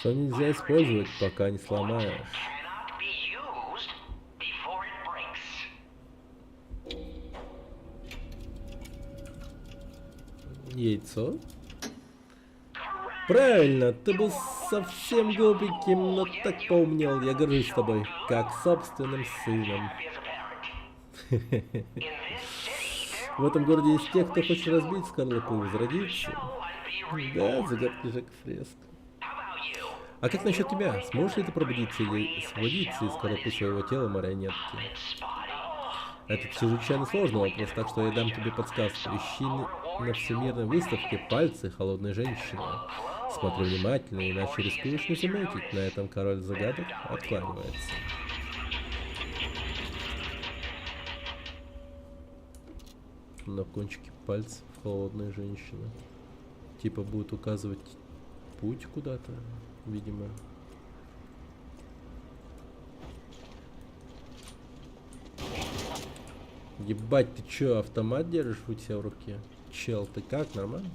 Что нельзя использовать, пока не сломаешь. Яйцо? Правильно, ты был совсем глупеньким, но так поумнел. Я горжусь тобой, как собственным сыном. В этом городе есть те, кто хочет разбить скорлупу и возродиться. Да, загадки Жака Фреско. А как насчет тебя? Сможешь ли ты пробудиться или освободиться из скорлупы своего тела марионетки? Это чрезвычайно сложный вопрос, так что я дам тебе подсказку. Ищи на всемирной выставке пальцы холодной женщины. Смотри внимательно, иначе рискуешь не заметить. На этом король загадок откланивается. На кончике пальцев холодная женщина. Типа будет указывать путь куда-то, видимо. Ебать, ты чё, автомат держишь у тебя в руке? Чел, ты как, нормально?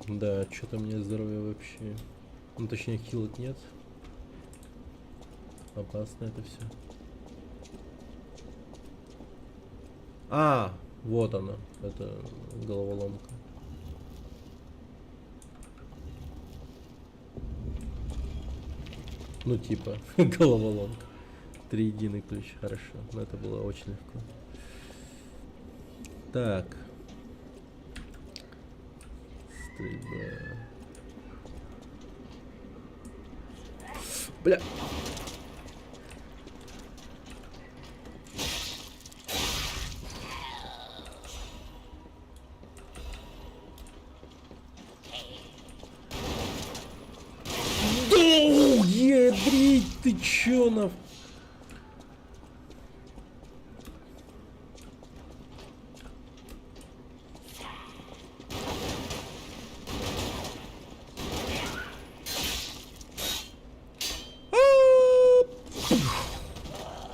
Да, что-то мне здоровья вообще. Ну, точнее, хилок нет. Опасно это все. А, вот она. Это головоломка. Ну, типа, головоломка. Триединый ключ, хорошо. Но это было очень легко. Так. Стрельба. Бля. Ядрить, ты чё на...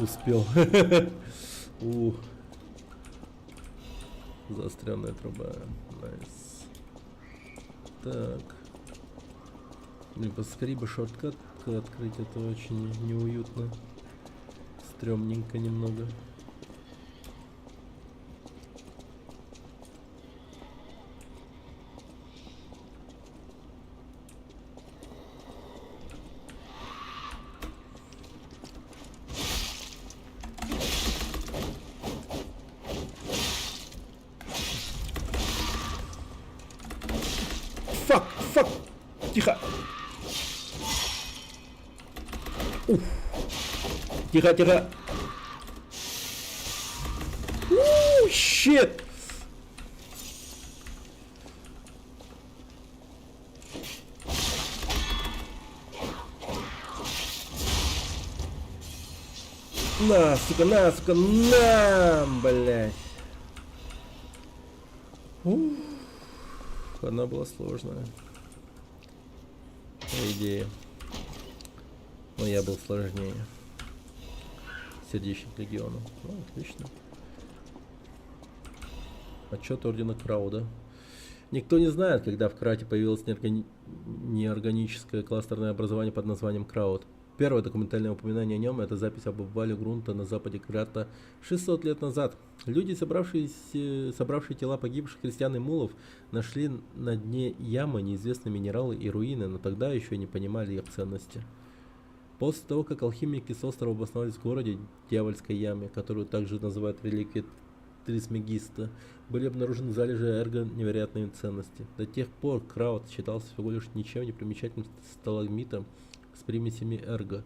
Успел. Заостренная труба. Найс. Так. Блин, поскорее бы шорткат открыть, это очень неуютно. Стремненько немного. Фак! Тихо! Уф. Тихо! Щит! На, сука, на, блядь. Она была сложная. По идее. Но я был сложнее. Сердечник легиона. Ну, отлично. Отчет ордена Крауда. Никто не знает, когда в Крате появилось неорганическое кластерное образование под названием Крауд. Первое документальное упоминание о нем — это запись об обвале грунта на западе Крата 600 лет назад. Люди, собравшие тела погибших крестьян и мулов, нашли на дне ямы неизвестные минералы и руины, но тогда еще не понимали их ценности. После того, как алхимики с острова обосновались в городе Дьявольской яме, которую также называют реликвией Трисмегиста, были обнаружены залежи эрго невероятной ценности. До тех пор Крауд считался всего лишь ничем не примечательным сталагмитом с примесями эрго.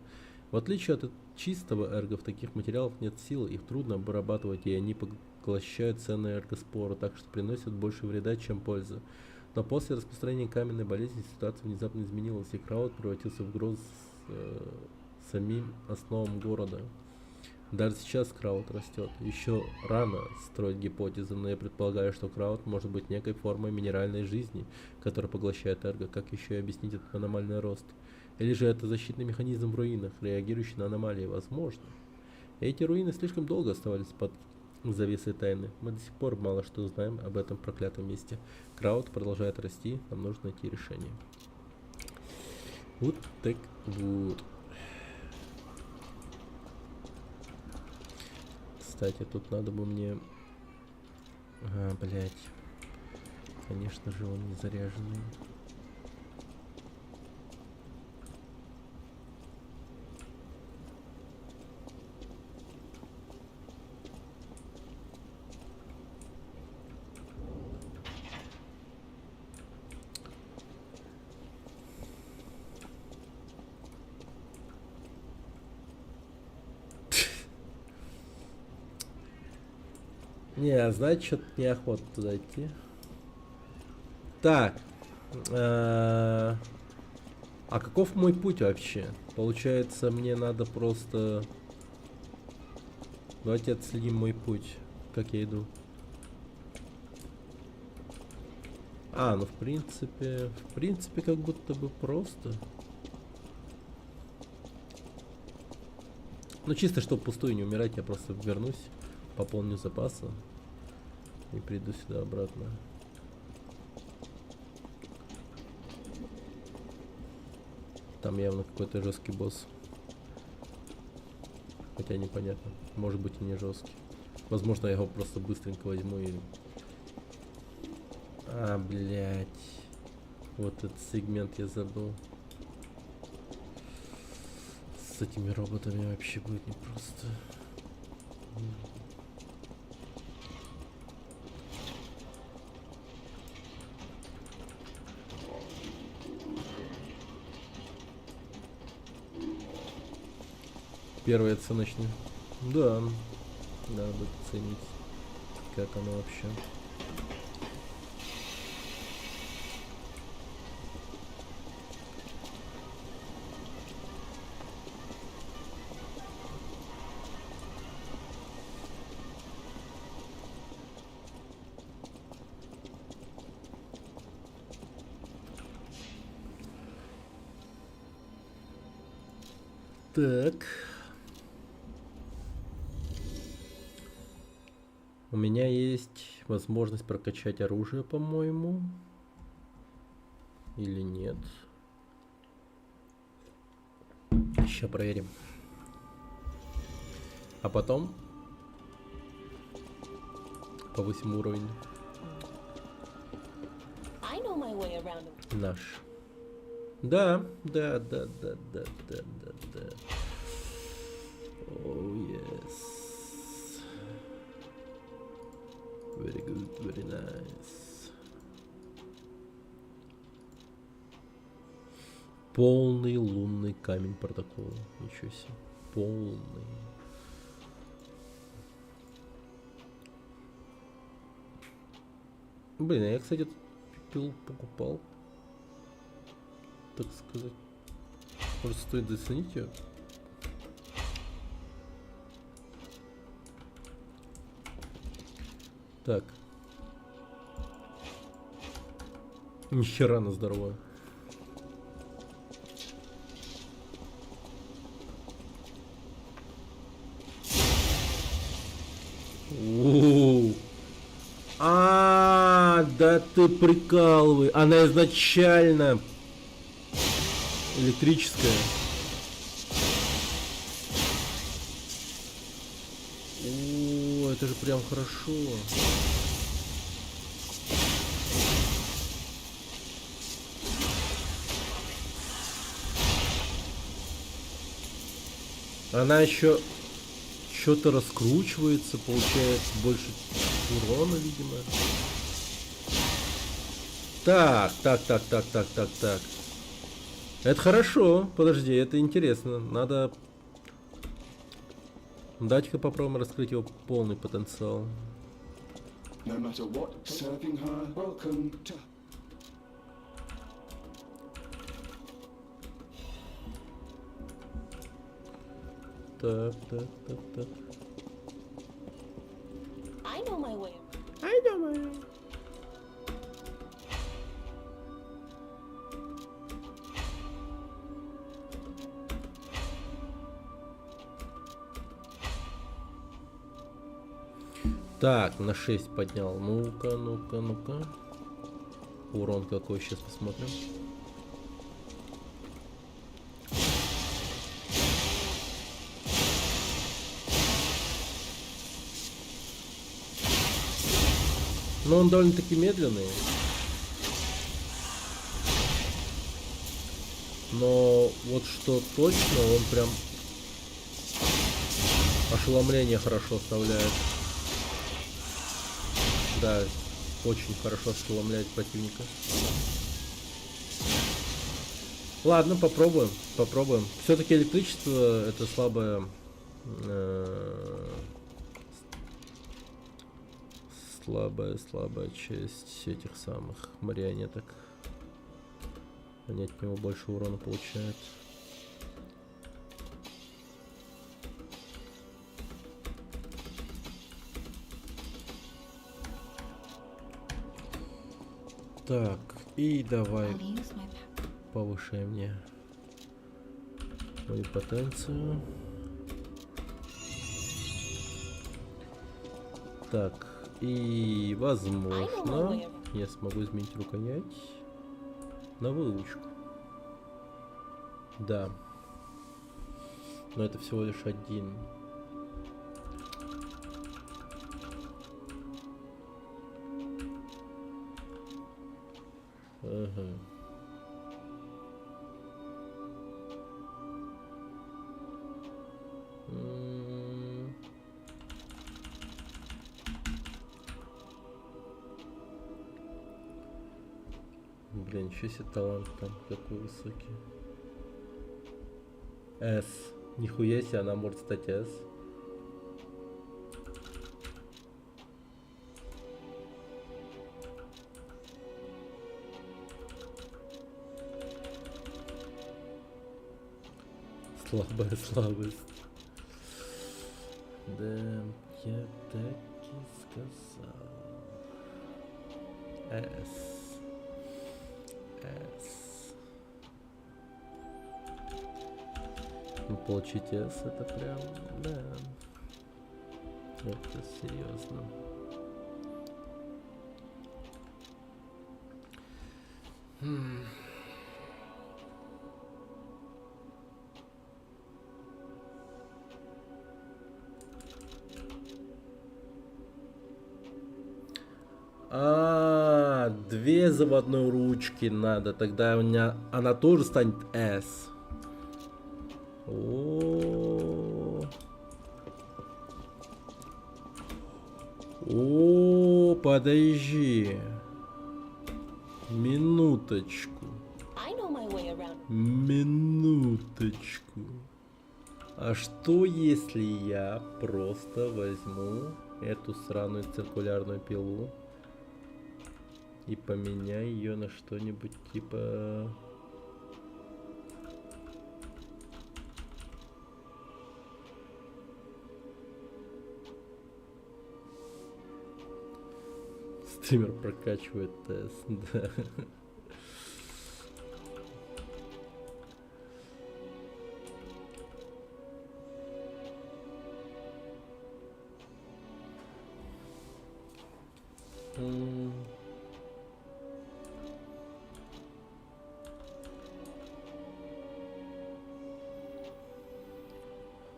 В отличие от чистого эрго, в таких материалах нет силы, их трудно обрабатывать, и они поглощают ценные эргоспоры, так что приносят больше вреда, чем пользы. Но после распространения каменной болезни ситуация внезапно изменилась, и Крауд превратился в угрозу самим основам города. Даже сейчас Крауд растет. Еще рано строить гипотезы, но я предполагаю, что Крауд может быть некой формой минеральной жизни, которая поглощает эрго. Как еще и объяснить этот аномальный рост? Или же это защитный механизм в руинах, реагирующий на аномалии? Возможно. Эти руины слишком долго оставались под завесой тайны. Мы до сих пор мало что знаем об этом проклятом месте. Крауд продолжает расти, нам нужно найти решение. Вот так вот. Кстати, тут надо бы мне... блять. Конечно же, он не заряженный. Не, знаете, что-то неохота туда идти. Так. А каков мой путь вообще? Получается, мне надо просто... Давайте отследим мой путь. Как я иду. Ну в принципе, как будто бы просто. Ну чисто, чтобы пустую не умирать, я просто вернусь, пополню запасы и приду сюда обратно. Там явно какой-то жесткий босс. Хотя непонятно. Может быть и не жесткий. Возможно, я его просто быстренько возьму и... блять. Вот этот сегмент я забыл. С этими роботами вообще будет непросто. Первая оценочная. Да, надо будет оценить, как оно вообще. Так. У меня есть возможность прокачать оружие, по-моему. Или нет? Сейчас проверим. А потом повысим уровень I know my way around a... наш. Да. Oh yes. Very good, very nice. Полный лунный камень протокола. Ничего себе. Полный. Блин, я, кстати, тут пил покупал. Так сказать. Может, стоит заценить ее? Так. Нихера она здоровая. Да ты прикалывай. Она изначально электрическая. О, это же прям хорошо. Она еще что-то раскручивается, получается больше урона, видимо. Так. Это хорошо. Подожди, это интересно. Надо... Дать-ка попробуем раскрыть его полный потенциал. No matter what, serving her, welcome to... Так. I know my way. I думаю. Так, на 6 поднял. Ну-ка. Урон какой, сейчас посмотрим. Но он довольно-таки медленный. Но вот что точно, он прям ошеломление хорошо оставляет. Да, очень хорошо ошеломляет противника. Ладно, попробуем. Все-таки электричество это слабое слабая часть этих самых марионеток. Они от него больше урона получают. Так, и давай I'll use my power. повышай мне мою потенцию. Так, и возможно я смогу изменить рукоять на выучку. Да. Но это всего лишь один. Ага. Блин, ничего себе талант там какой высокий. С. Нихуя себе, она может стать С. Слабая слабость. Да, я так и сказал. С. Ну, получить S это прям, да. Это серьезно. Две заводной ручки надо, тогда у меня она тоже станет S. О, подожди. Минуточку. I know my way around. Минуточку. А что если я просто возьму эту сраную циркулярную пилу и поменяю ее на что-нибудь типа... Стример прокачивает тест, да.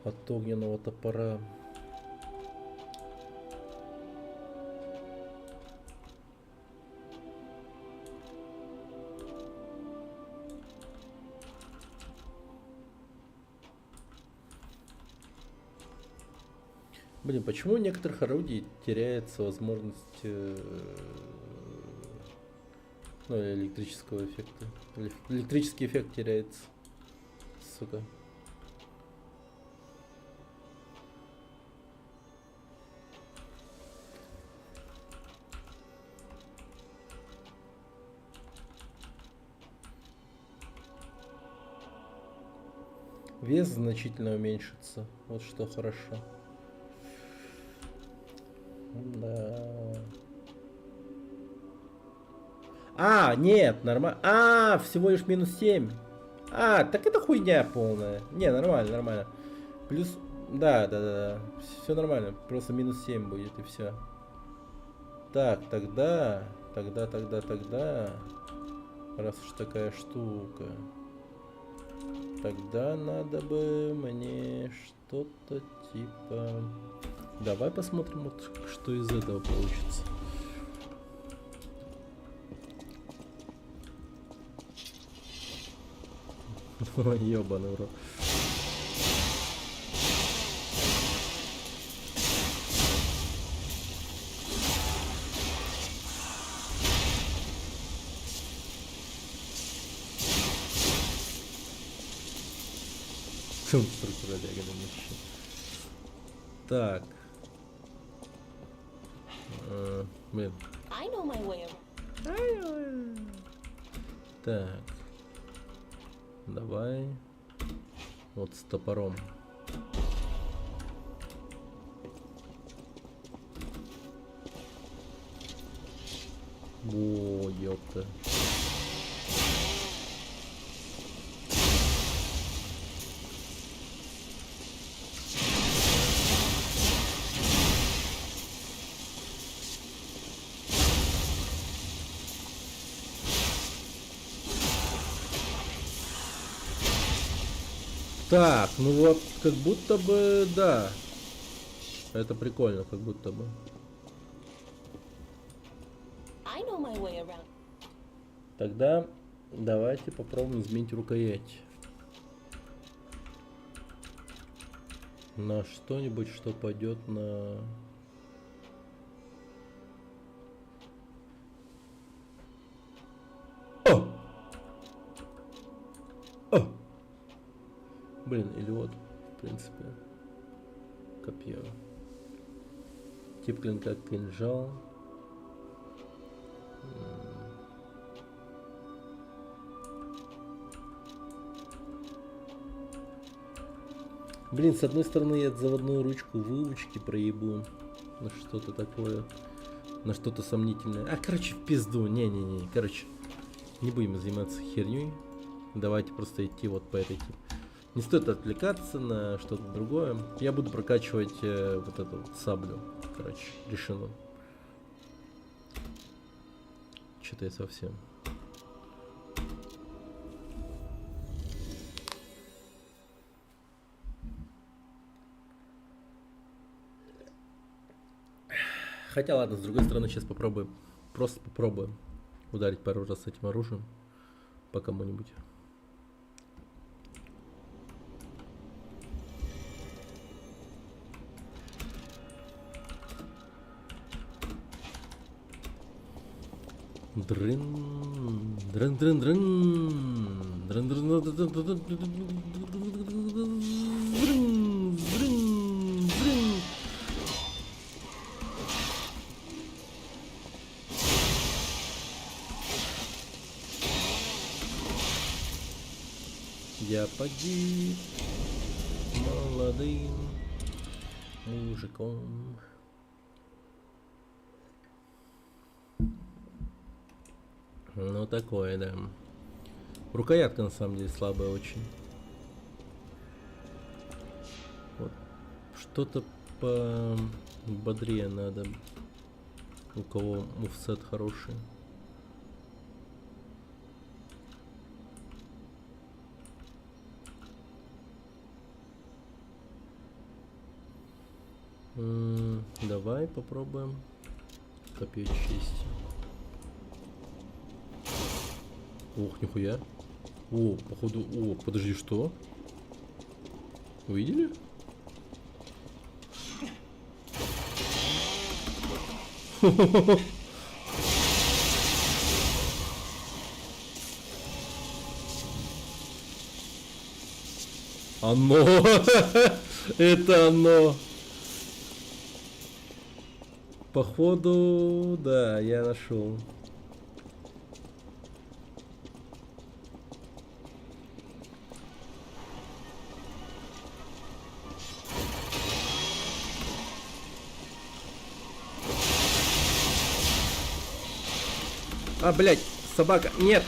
От огненного топора. Блин, почему у некоторых орудий теряется возможность электрического эффекта? Электрический эффект теряется. Сука. Вес значительно уменьшится. Вот что хорошо. Да. Нет, нормально. Всего лишь минус 7. Так это хуйня полная. Не, нормально. Плюс... Да. Все нормально. Просто минус 7 будет и все. Так, тогда. Раз уж такая штука. Тогда надо бы мне что-то типа... Давай посмотрим, вот, что из этого получится. Ой, ёбаный урод. Структура диагональная. Так. Блин. I know my way around. Так. Давай. Вот с топором. О, ёпта. Так, ну вот, как будто бы, да. Это прикольно, как будто бы. I know my way around. Тогда давайте попробуем изменить рукоять. На что-нибудь, что пойдет на... О! О! Блин, или вот, в принципе, копье. Тип клинка кинжал. Блин, с одной стороны я заводную ручку выучки проебу на что-то такое, на что-то сомнительное. А, короче, в пизду, не-не-не, короче, не будем заниматься херней. Давайте просто идти вот по этой типе. Не стоит отвлекаться на что-то другое. Я буду прокачивать вот эту вот саблю, короче, решено. Что-то я совсем... Хотя ладно, с другой стороны, сейчас попробуем. Просто попробуем ударить пару раз с этим оружием по кому-нибудь. Дрын, дрын, дрын, дрын, дрын, дрын, дрын, дрын, дрын, дрын. Я погиб молодым мужиком. Ну такое, да. Рукоятка на самом деле слабая очень. Вот. Что-то пободрее надо. У кого мувсет хороший. Давай попробуем копье чести. Ох, нихуя. О, походу... О, подожди, что? Увидели? Оно! Это оно! Походу, да, я нашел. А, блядь, собака, нет!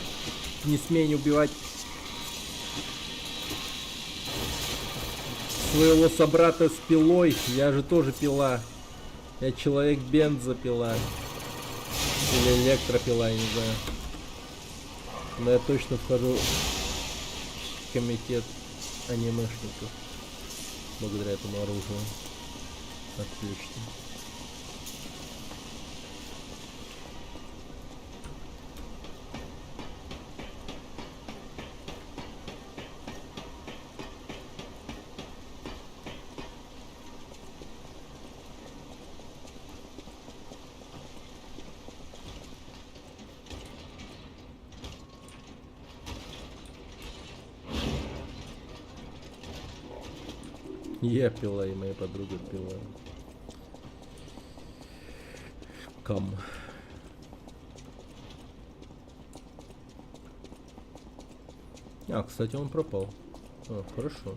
Не смей не убивать своего собрата с пилой. Я же тоже пила. Я человек бензопила. Или электропила, я не знаю. Но я точно вхожу в комитет анимешников. Благодаря этому оружию. Отлично. Я пила, и моя подруга пила. Кам. А, кстати, он пропал. А, хорошо.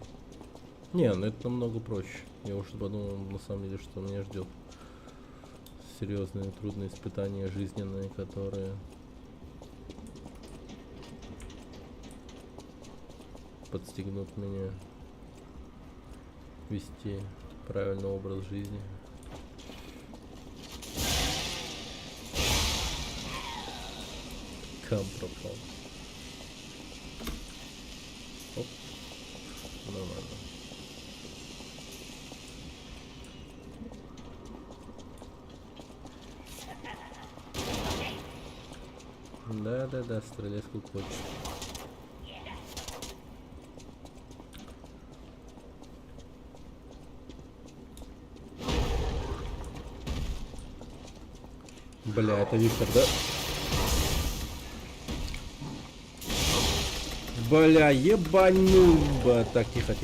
Не, ну это намного проще. Я уж подумал, на самом деле, что меня ждет серьезные трудные испытания жизненные, которые подстегнут меня вести правильный образ жизни. Кам пропал. Оп. Нормально. Да, стреляй сколько хочешь. Бля, это Виктор, да? Бля, ебануба. Так, тихо.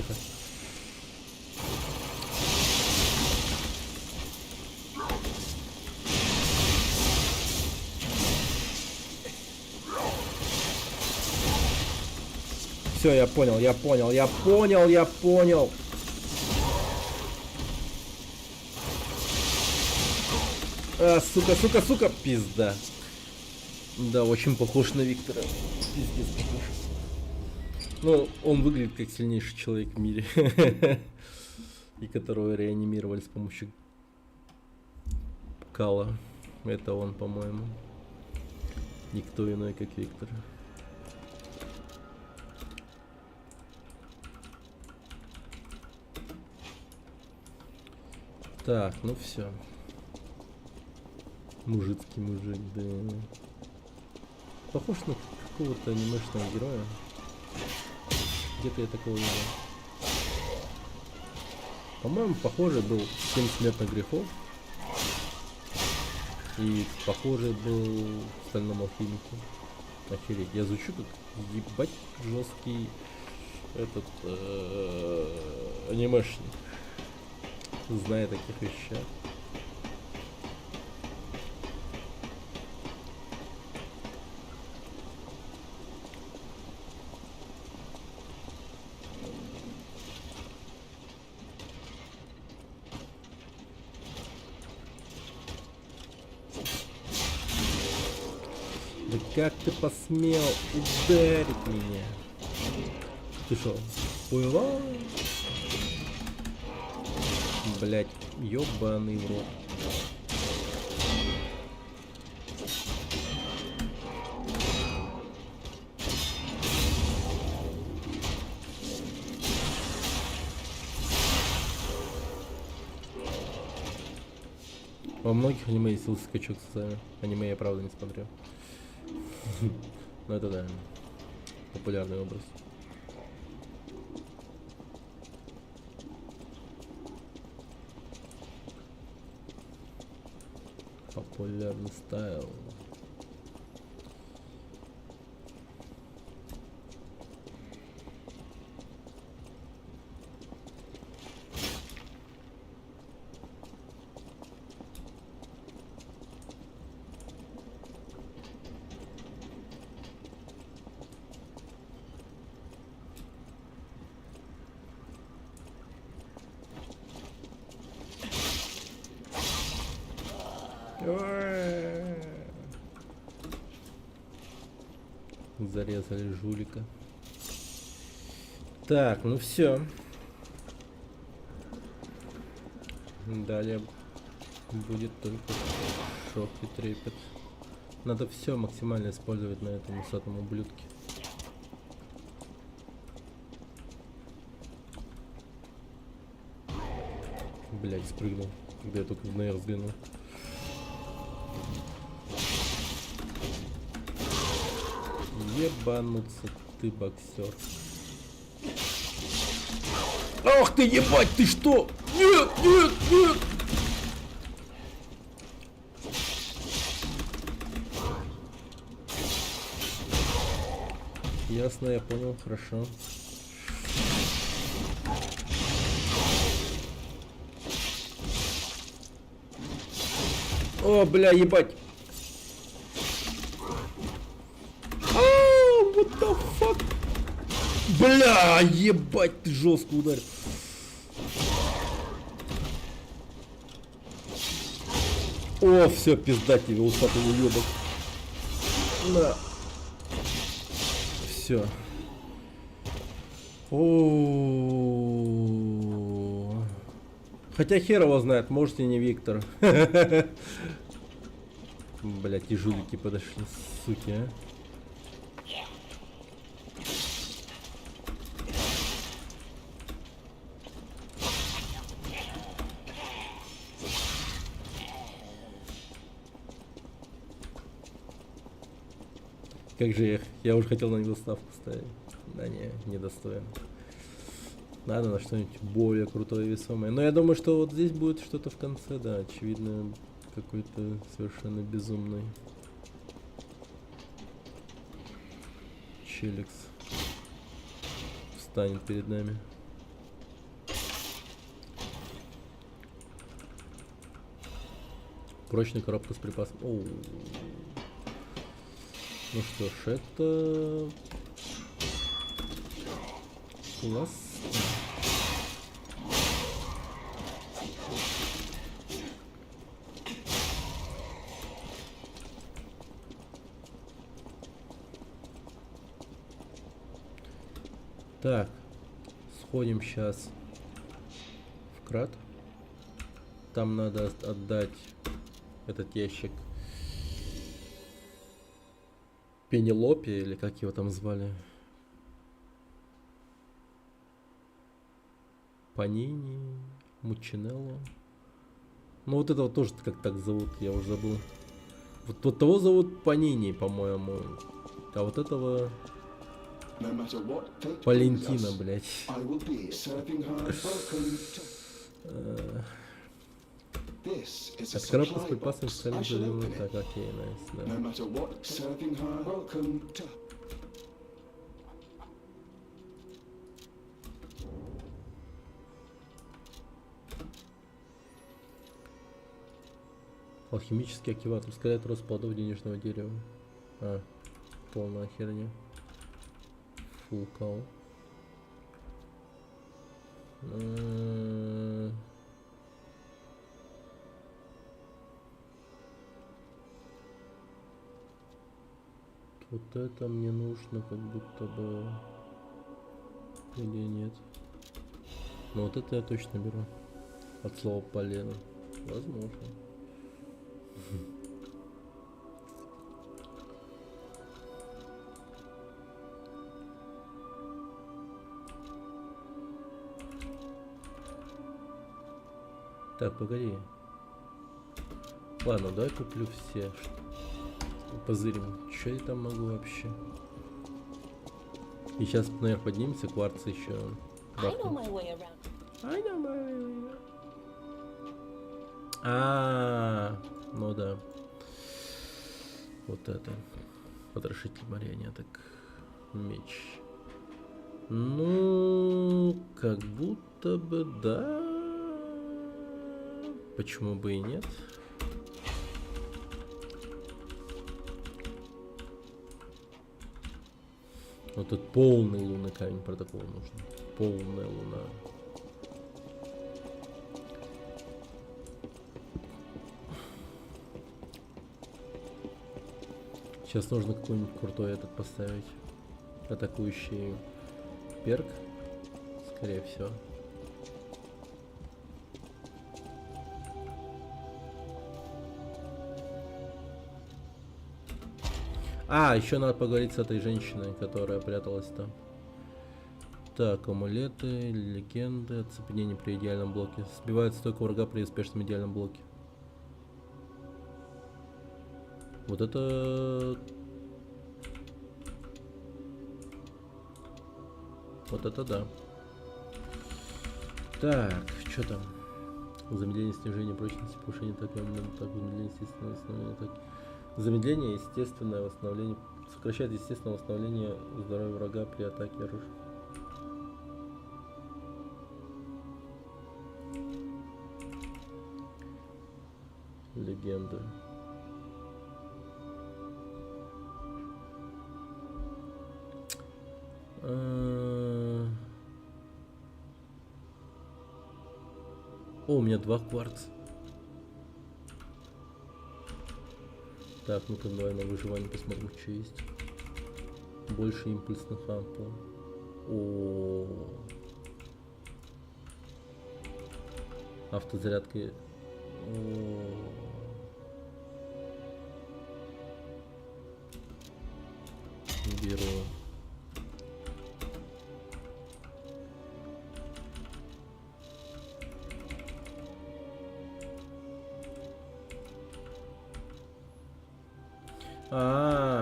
Все, я понял. А, сука, пизда. Да, очень похож на Виктора. Пиздец похож. Ну, он выглядит как сильнейший человек в мире. И которого реанимировали с помощью кала. Это он, по-моему. Никто иной, как Виктор. Так, ну все. Мужицкий мужик, да. Похож на какого-то анимешного героя. Где-то я такого видел. По-моему, похожий был 7 смертных грехов. И похожий был в Стальном алхимике. Охереть, я звучу как ебать жесткий этот анимешник. Зная таких вещах. Да как ты посмел ударить меня? Ты шо, хуева? Блять, ёбаный в рот. Во многих аниме есть скачок с вами. Аниме я правда не смотрю. Но это да, популярный образ. Популярный стайл. Зарезали жулика. Так, ну все. Далее будет только шок и трепет. Надо все максимально использовать на этом усатом ублюдке. Блять, спрыгнул, когда я только на взглянул. Ебануться ты, боксер. Ах ты, ебать, ты что? Нет, нет, нет! Ясно, я понял, хорошо. О, бля, ебать. What the fuck? Бля, ебать, ты жестко ударил. О, все, пизда тебе, усатый уебок. Да. Все. О. Хотя хер его знает, может и не Виктор. Блять, и жулики подошли, суки, а. Как же я уже хотел на него ставку ставить. Да не достоин. Надо на что-нибудь более крутое и весомое. Но я думаю, что вот здесь будет что-то в конце, да, очевидно, какой-то совершенно безумный челикс встанет перед нами. Прочная коробка с припасом. Оу. Ну что ж, это класс. Так, сходим сейчас в Крат. Там надо отдать этот ящик Пенелопе, или как его там звали? Панини, Мучинелло. Ну вот этого тоже как так зовут, я уже забыл. Вот того зовут Панини, по-моему. А вот этого Валентина, блядь. От коробки с припасами специально сделаны. Так, окей, найс, да. Алхимический активатор ускоряет рост плодов денежного дерева. А, полная херня. Фул кау. Вот это мне нужно, как будто бы. Или нет. Но вот это я точно беру. От слова полено. Возможно. Так, погоди. Ладно, давай куплю все. Позырим, что я там могу вообще. И сейчас, наверное, поднимемся, кварцы еще. I know my way around. Ну да. Вот это. Потрошитель марионеток. Меч. Ну, как будто бы да. Почему бы и нет? Вот тут полный лунный камень протокола нужен. Полная луна. Сейчас нужно какой-нибудь крутой этот поставить. Атакующий перк. Скорее всего. А, еще надо поговорить с этой женщиной, которая пряталась там. Так, амулеты, легенды, оцепенение при идеальном блоке. Сбивает стойку врага при успешном идеальном блоке. Вот это... Вот это да. Так, что там? Замедление, снижение прочности, повышение атаки, так, замедление, естественное восстановление атаки. Замедление, естественное восстановление. Сокращает естественное восстановление здоровья врага при атаке оружия. Легенды. О, у меня 2 кварца. Так, ну-ка давай на выживание посмотрим, что есть. Больше импульсных ампул. О, автозарядка. О. Беру.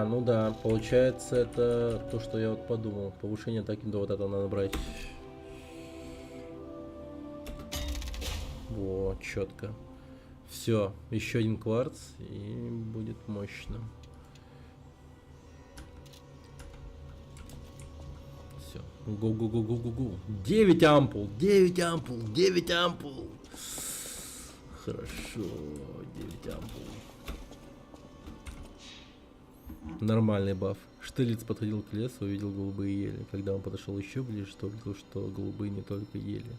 Ну да, получается это то, что я вот подумал. Повышение атаки, да, вот это надо брать. Во, четко. Все, еще один кварц и будет мощно. Все. Го-го-го-го-го-го. 9 ампул, 9 ампул, 9 ампул. Хорошо, 9 ампул. Нормальный баф. Штырлиц подходил к лесу, увидел голубые ели. Когда он подошел еще ближе, то увидел, что голубые не только ели,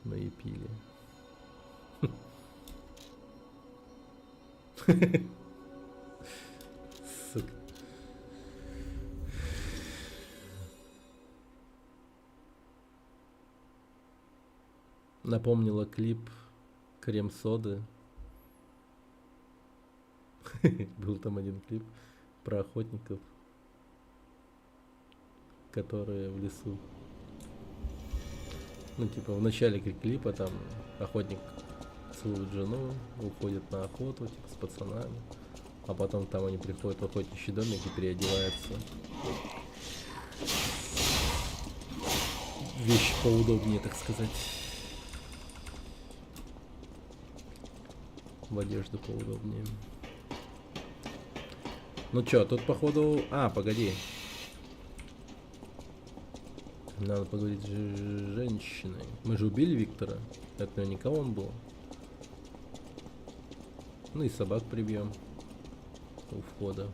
но и пили. Сука. Напомнила клип крем-соды. Был там один клип про охотников, которые в лесу. Ну, типа, в начале клипа там охотник целует жену, уходит на охоту, типа, с пацанами. А потом там они приходят в охотничий домик и переодеваются. Вещи поудобнее, так сказать. В одежду поудобнее. Ну чё, тут походу... А, погоди. Надо поговорить с женщиной. Мы же убили Виктора. Это наверняка он был. Ну и собак прибьем у входа.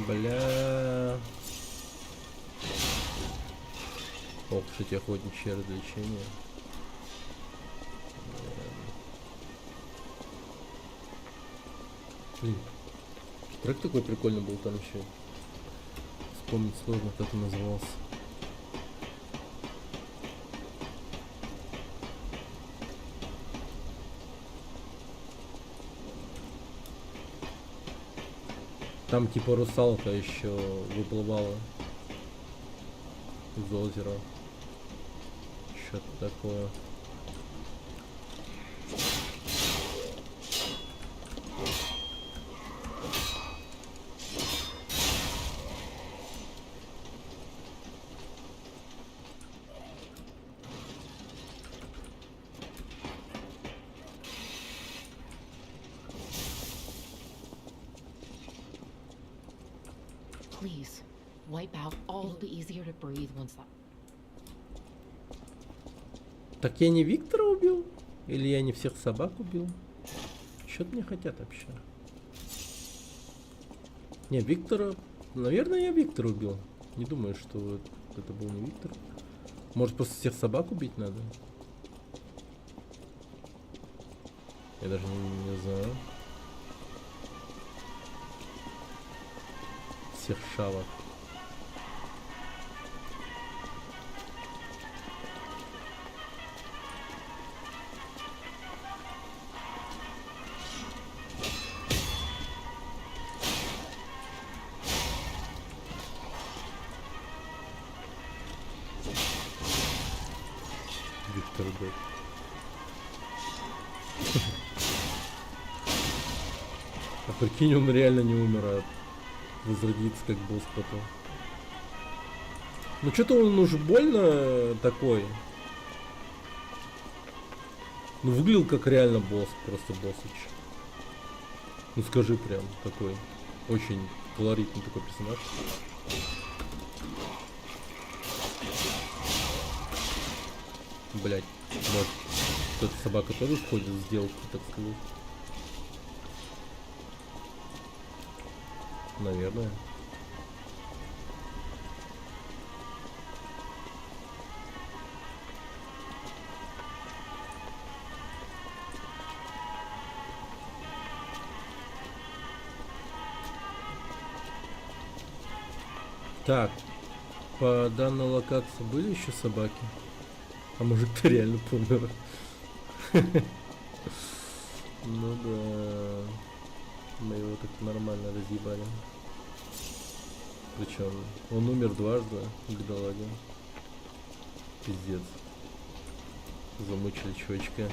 Бля. Ох, что эти охотничьи развлечения. Блин. Трек такой прикольный был там еще. Вспомнить сложно, как он назывался. Там типа русалка еще выплывала из озера. Что-то такое. Please, wipe out. It'll be easier to breathe once that. Так я не Виктора убил? Или я не всех собак убил? Что-то мне хотят вообще. Не, Виктора... Наверное, я Виктора убил. Не думаю, что это был не Виктор. Может, просто всех собак убить надо? Я даже не знаю. Всех шавок. Виктор Бэк. А прикинь, он реально не умер, а возродится как босс потом. Ну что-то он уж больно такой. Ну, выглядел как реально босс, просто боссыч. Ну, скажи прям, такой, очень колоритный такой персонаж. Блять, может, эта собака тоже входит в сделку, так сказать? Наверное. Так, по данной локации были еще собаки? А мужик-то реально помер. Ну да. Мы его так нормально разъебали. Причем он умер дважды, бедолага. Пиздец. Замучили чувачка.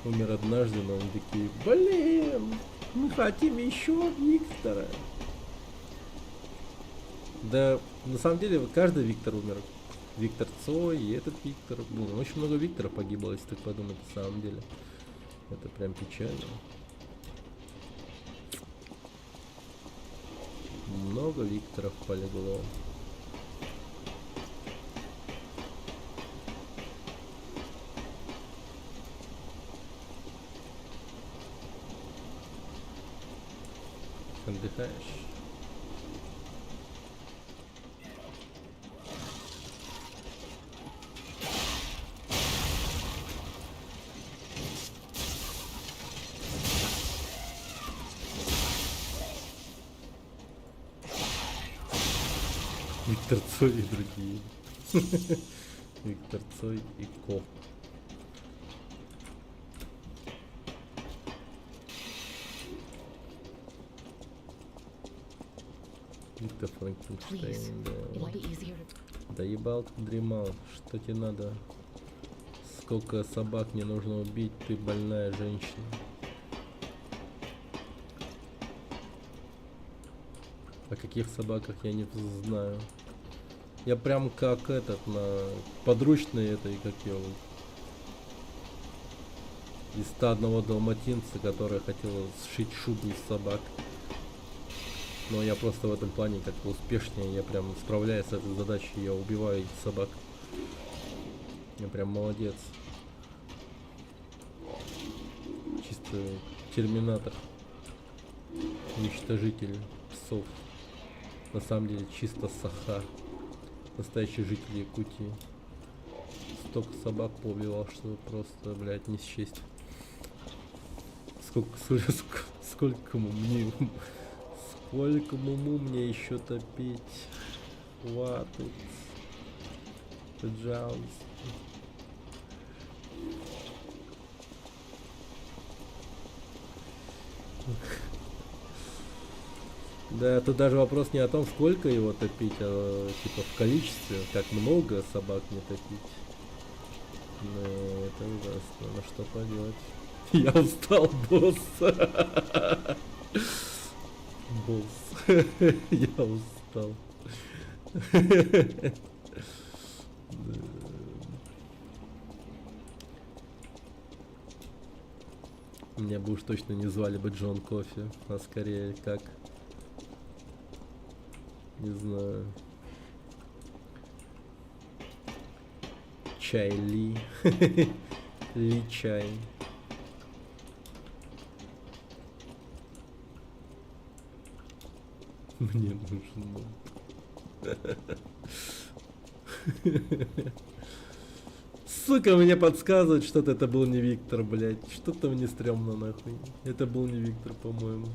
Умер однажды, но они такие: блин, мы хотим еще Виктора. Да, на самом деле, каждый Виктор умер. Виктор Цой и этот Виктор. Блин, очень много Викторов погибло, если так подумать, на самом деле. Это прям печально. Много Викторов полегло. Отдыхаешь? Виктор Цой и другие. Виктор Цой и Ко. Виктор Франкенштейн, да. It'll be easier to Да ебал ты дремал, что тебе надо? Сколько собак мне нужно убить, ты больная женщина. О каких собаках я не знаю. Я прям как этот, на подручной этой, как его, из стадного далматинца, которая хотела сшить шубу из собак. Но я просто в этом плане как-то успешнее, я прям справляюсь с этой задачей, я убиваю этих собак. Я прям молодец. Чисто терминатор. Уничтожитель псов. На самом деле чисто Саха. Настоящий житель Якутии. Столько собак поубивал, что просто, блядь, не счесть. Сколько муму мне еще топить? Хватит. Пожалуйста. Да, тут даже вопрос не о том, сколько его топить, а типа в количестве, как много собак не топить. Ну, это ужасно, ну что поделать. Я устал, босс. Босс. Я устал. Меня бы уж точно не звали бы Джон Кофе, а скорее как... Не знаю. Чай Ли. Ли чай. Мне нужен. Сука, мне подсказывает, что-то это был не Виктор, блядь. Что-то мне стрёмно, нахуй. Это был не Виктор, по-моему.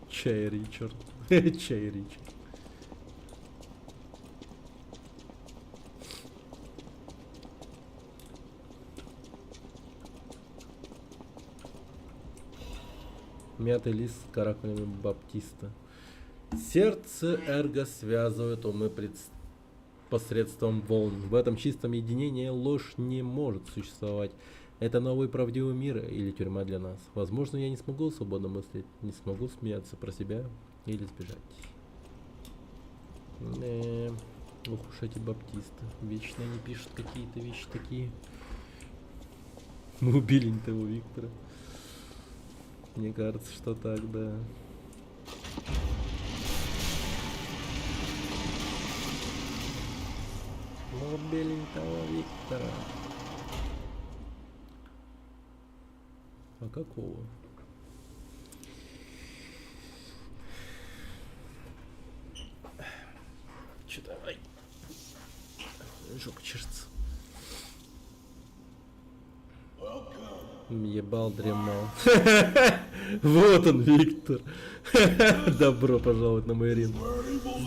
Чай Ричард. Чай Ричард. Мятый лист с каракулями Баптиста. Сердце эрго связывает умы посредством волн. В этом чистом единении ложь не может существовать. Это новый правдивый мир или тюрьма для нас. Возможно, я не смогу свободно мыслить, не смогу смеяться про себя или сбежать. Ох уж эти баптисты. Вечно они пишут какие-то вещи такие. Мы убили не того Виктора. Мне кажется, что так, да. Мы убили не того Виктора. А какого? Че давай? Жопа чешется. Ебал, дремал. Вот он, Виктор. Добро пожаловать на мой ринг.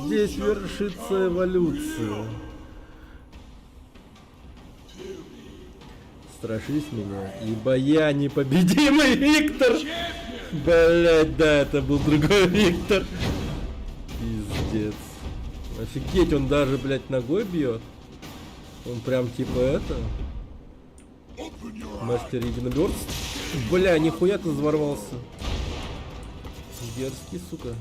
Здесь вершится эволюция. Страшись меня, ибо я непобедимый Виктор. Блять, да, это был другой Виктор. Пиздец. Офигеть, он даже, блять, ногой бьет. Он прям типа это. Мастер единоборств. Бля, нихуя ты взорвался. Дерзкий, сука.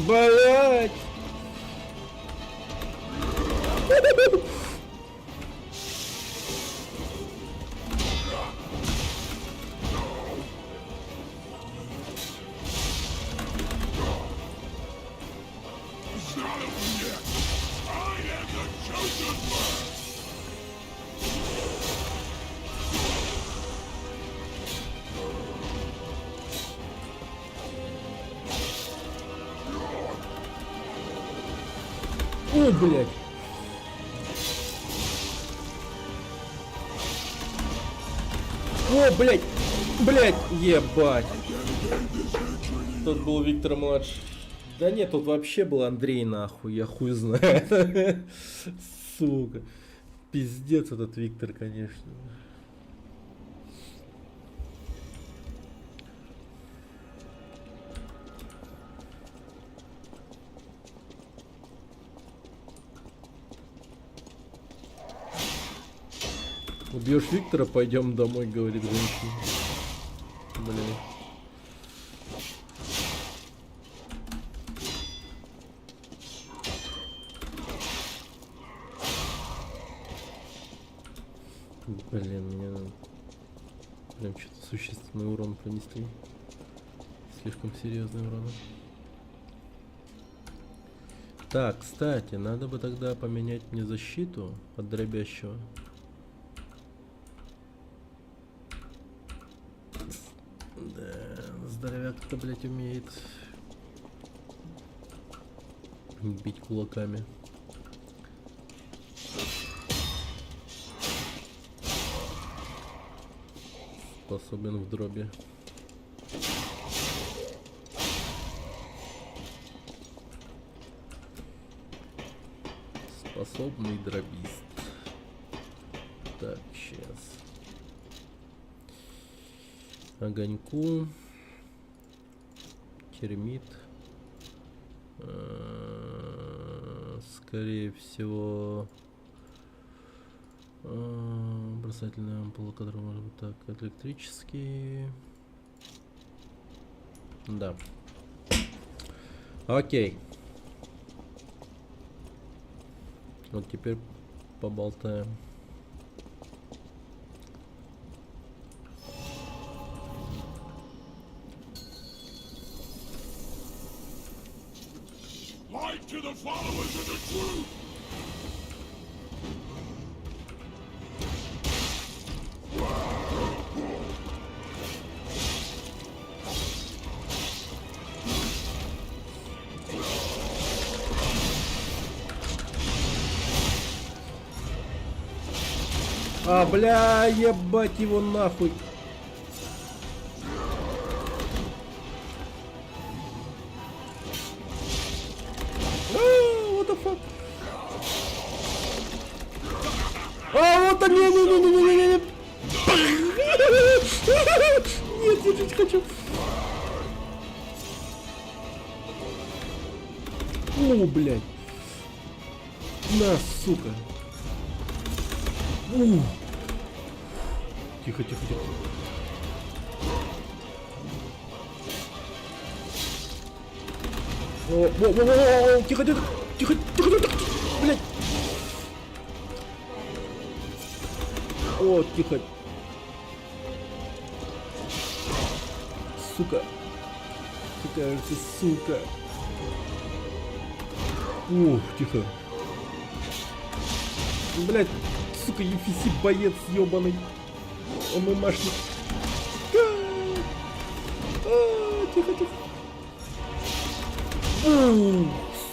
Блять! Ой, блядь. О, блядь. Блядь, ебать. Тут был Виктор младший. Да нет, тут вообще был Андрей, нахуй. Я хуй знаю. Сука. Пиздец этот Виктор, конечно. Убьешь Виктора, пойдем домой, говорит женщина. Блин. Блин, мне надо... Прям что-то существенный урон принесли. Слишком серьезный урон. Так, кстати, надо бы тогда поменять мне защиту от дробящего. Да, здоровяк-то, блять, умеет бить кулаками. Способен в дроби. Способный дробист. Так, сейчас. Огоньку. Термит. Скорее всего... бросательная ампула, которая может быть так, электрический. Да. Окей. Вот теперь поболтаем. Light to the followers of the truth! А, бля, ебать его нахуй. the fuck? А, вот он, не-не-не-не-не-не-не. Нет, я жить хочу. О, блядь. На, сука. Тихо, тихо, тихо. О, тихо, тихо, тихо, тихо, тихо, блядь. О, тихо. Сука. Какая ты сука. Ух, тихо. Блядь, сука, EFC боец ёбаный. ММАшник. Тихо, тихо.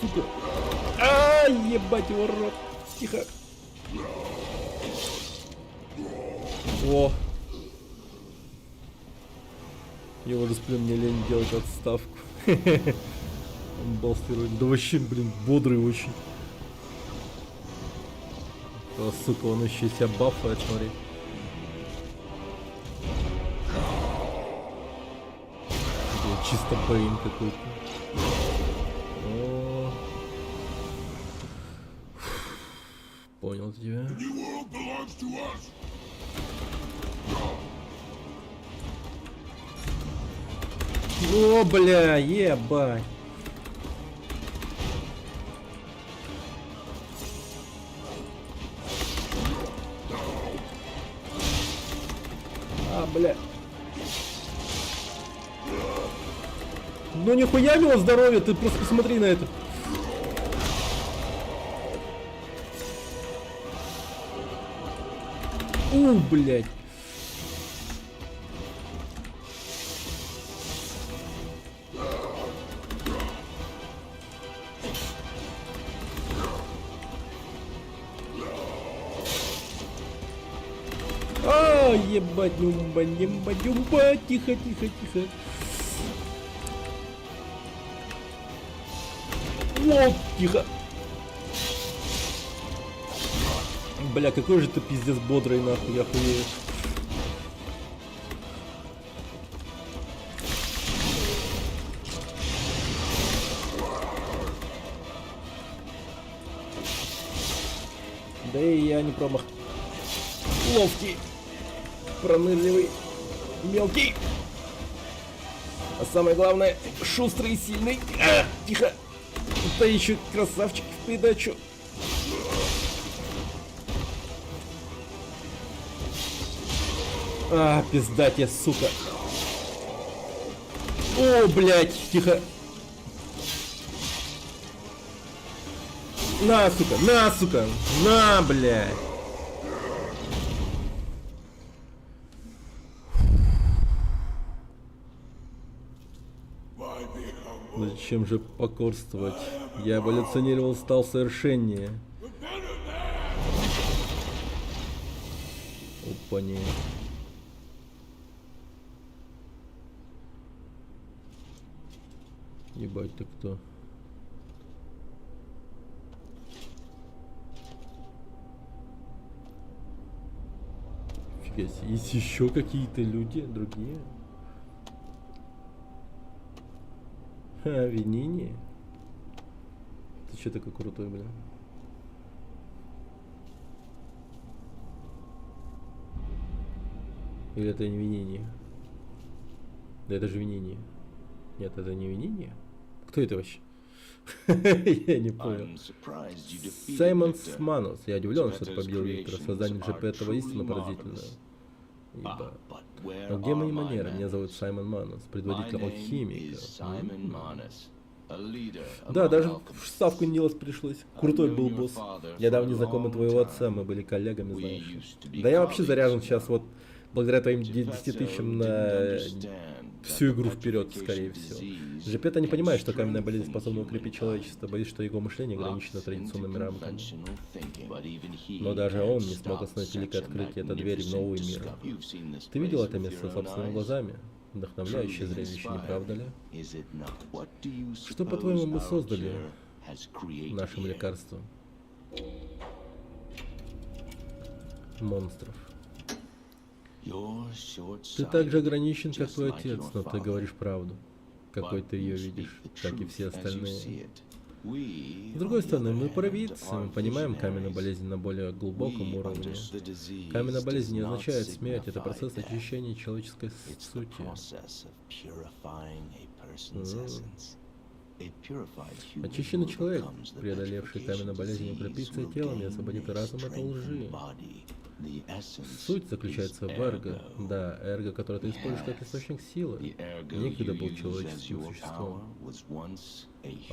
Сука. Ебать его рот. Тихо. О. Его же, блин, мне лень делать отставку. Он балстирует. Да вообще, блин, бодрый очень. О, сука, он еще себя бафает, смотри. Чисто бейн какой-то. О. Понял тебя. The world belongs to us. О, бля, ебать. А, бля. Ну нихуя у него здоровье, ты просто посмотри на это. Блядь. Ебать, нюмба, нюмба, нюмба, тихо, тихо, тихо. О, тихо. Бля, какой же ты пиздец бодрый, нахуй, я хуею. Да и я не промах. Ловкий, пронырливый, мелкий. А самое главное, шустрый и сильный. Тихо. Да еще красавчик в придачу. Пизда тебе, сука. О, блядь, тихо. На, сука, на, сука. На, блядь. Зачем же покорствовать? Я эволюционировал, стал совершеннее. Опа-не. Ебать, ты кто? Фига себе, есть еще какие-то люди, другие? Винини? Ты че такой крутой, блин? Или это не Винини? Да это же Винини. Нет, это не Винини. Кто это вообще? Я не понял. Саймон Манус. Я удивлен, что ты победил Виктора. Создание GP этого истинно поразительное. Ибо. Но где мои манеры? Меня зовут Саймон Манус, предводитель алхимика. Да, даже в ставку не делать пришлось. Крутой был босс. Я давний знакомый твоего отца, мы были коллегами, знаешь. Да я вообще заряжен сейчас вот, благодаря твоим 10 тысячам на всю игру вперед, скорее всего. Джепета не понимает, что каменная болезнь способна укрепить человечество, боюсь, что его мышление ограничено традиционными рамками. Но даже он не смог остановить великое открытие, это дверь в новый мир. Ты видел это место собственными глазами? Вдохновляющее зрелище, не правда ли? Что, по-твоему, мы создали? has created нашим here. лекарством. Монстров. Your Ты так же short-sighted, ограничен, как just твой like отец, your но ты father. говоришь правду, какой But ты ее you speak видишь, the как и truth все as you see остальные. it. We, С другой on the стороны, other мы hand, провидцы, are мы понимаем visionaries. каменную болезнь на более глубоком We уровне. understood disease Каменная болезнь не does not означает смерть, это signify процесс death. очищения человеческой It's the сути. process of purifying a person's essence. A purified human Очищенный who человек, overcomes the преодолевший каменную болезнь, petrification укрепится disease телом и will освободит gain разум a от лжи. strengthened body. The essence Суть заключается is в эрго. ergo. Да, эрго, которое ты используешь как источник силы. The ergo Некогда you был use as человеческим your существом. power was once a human being.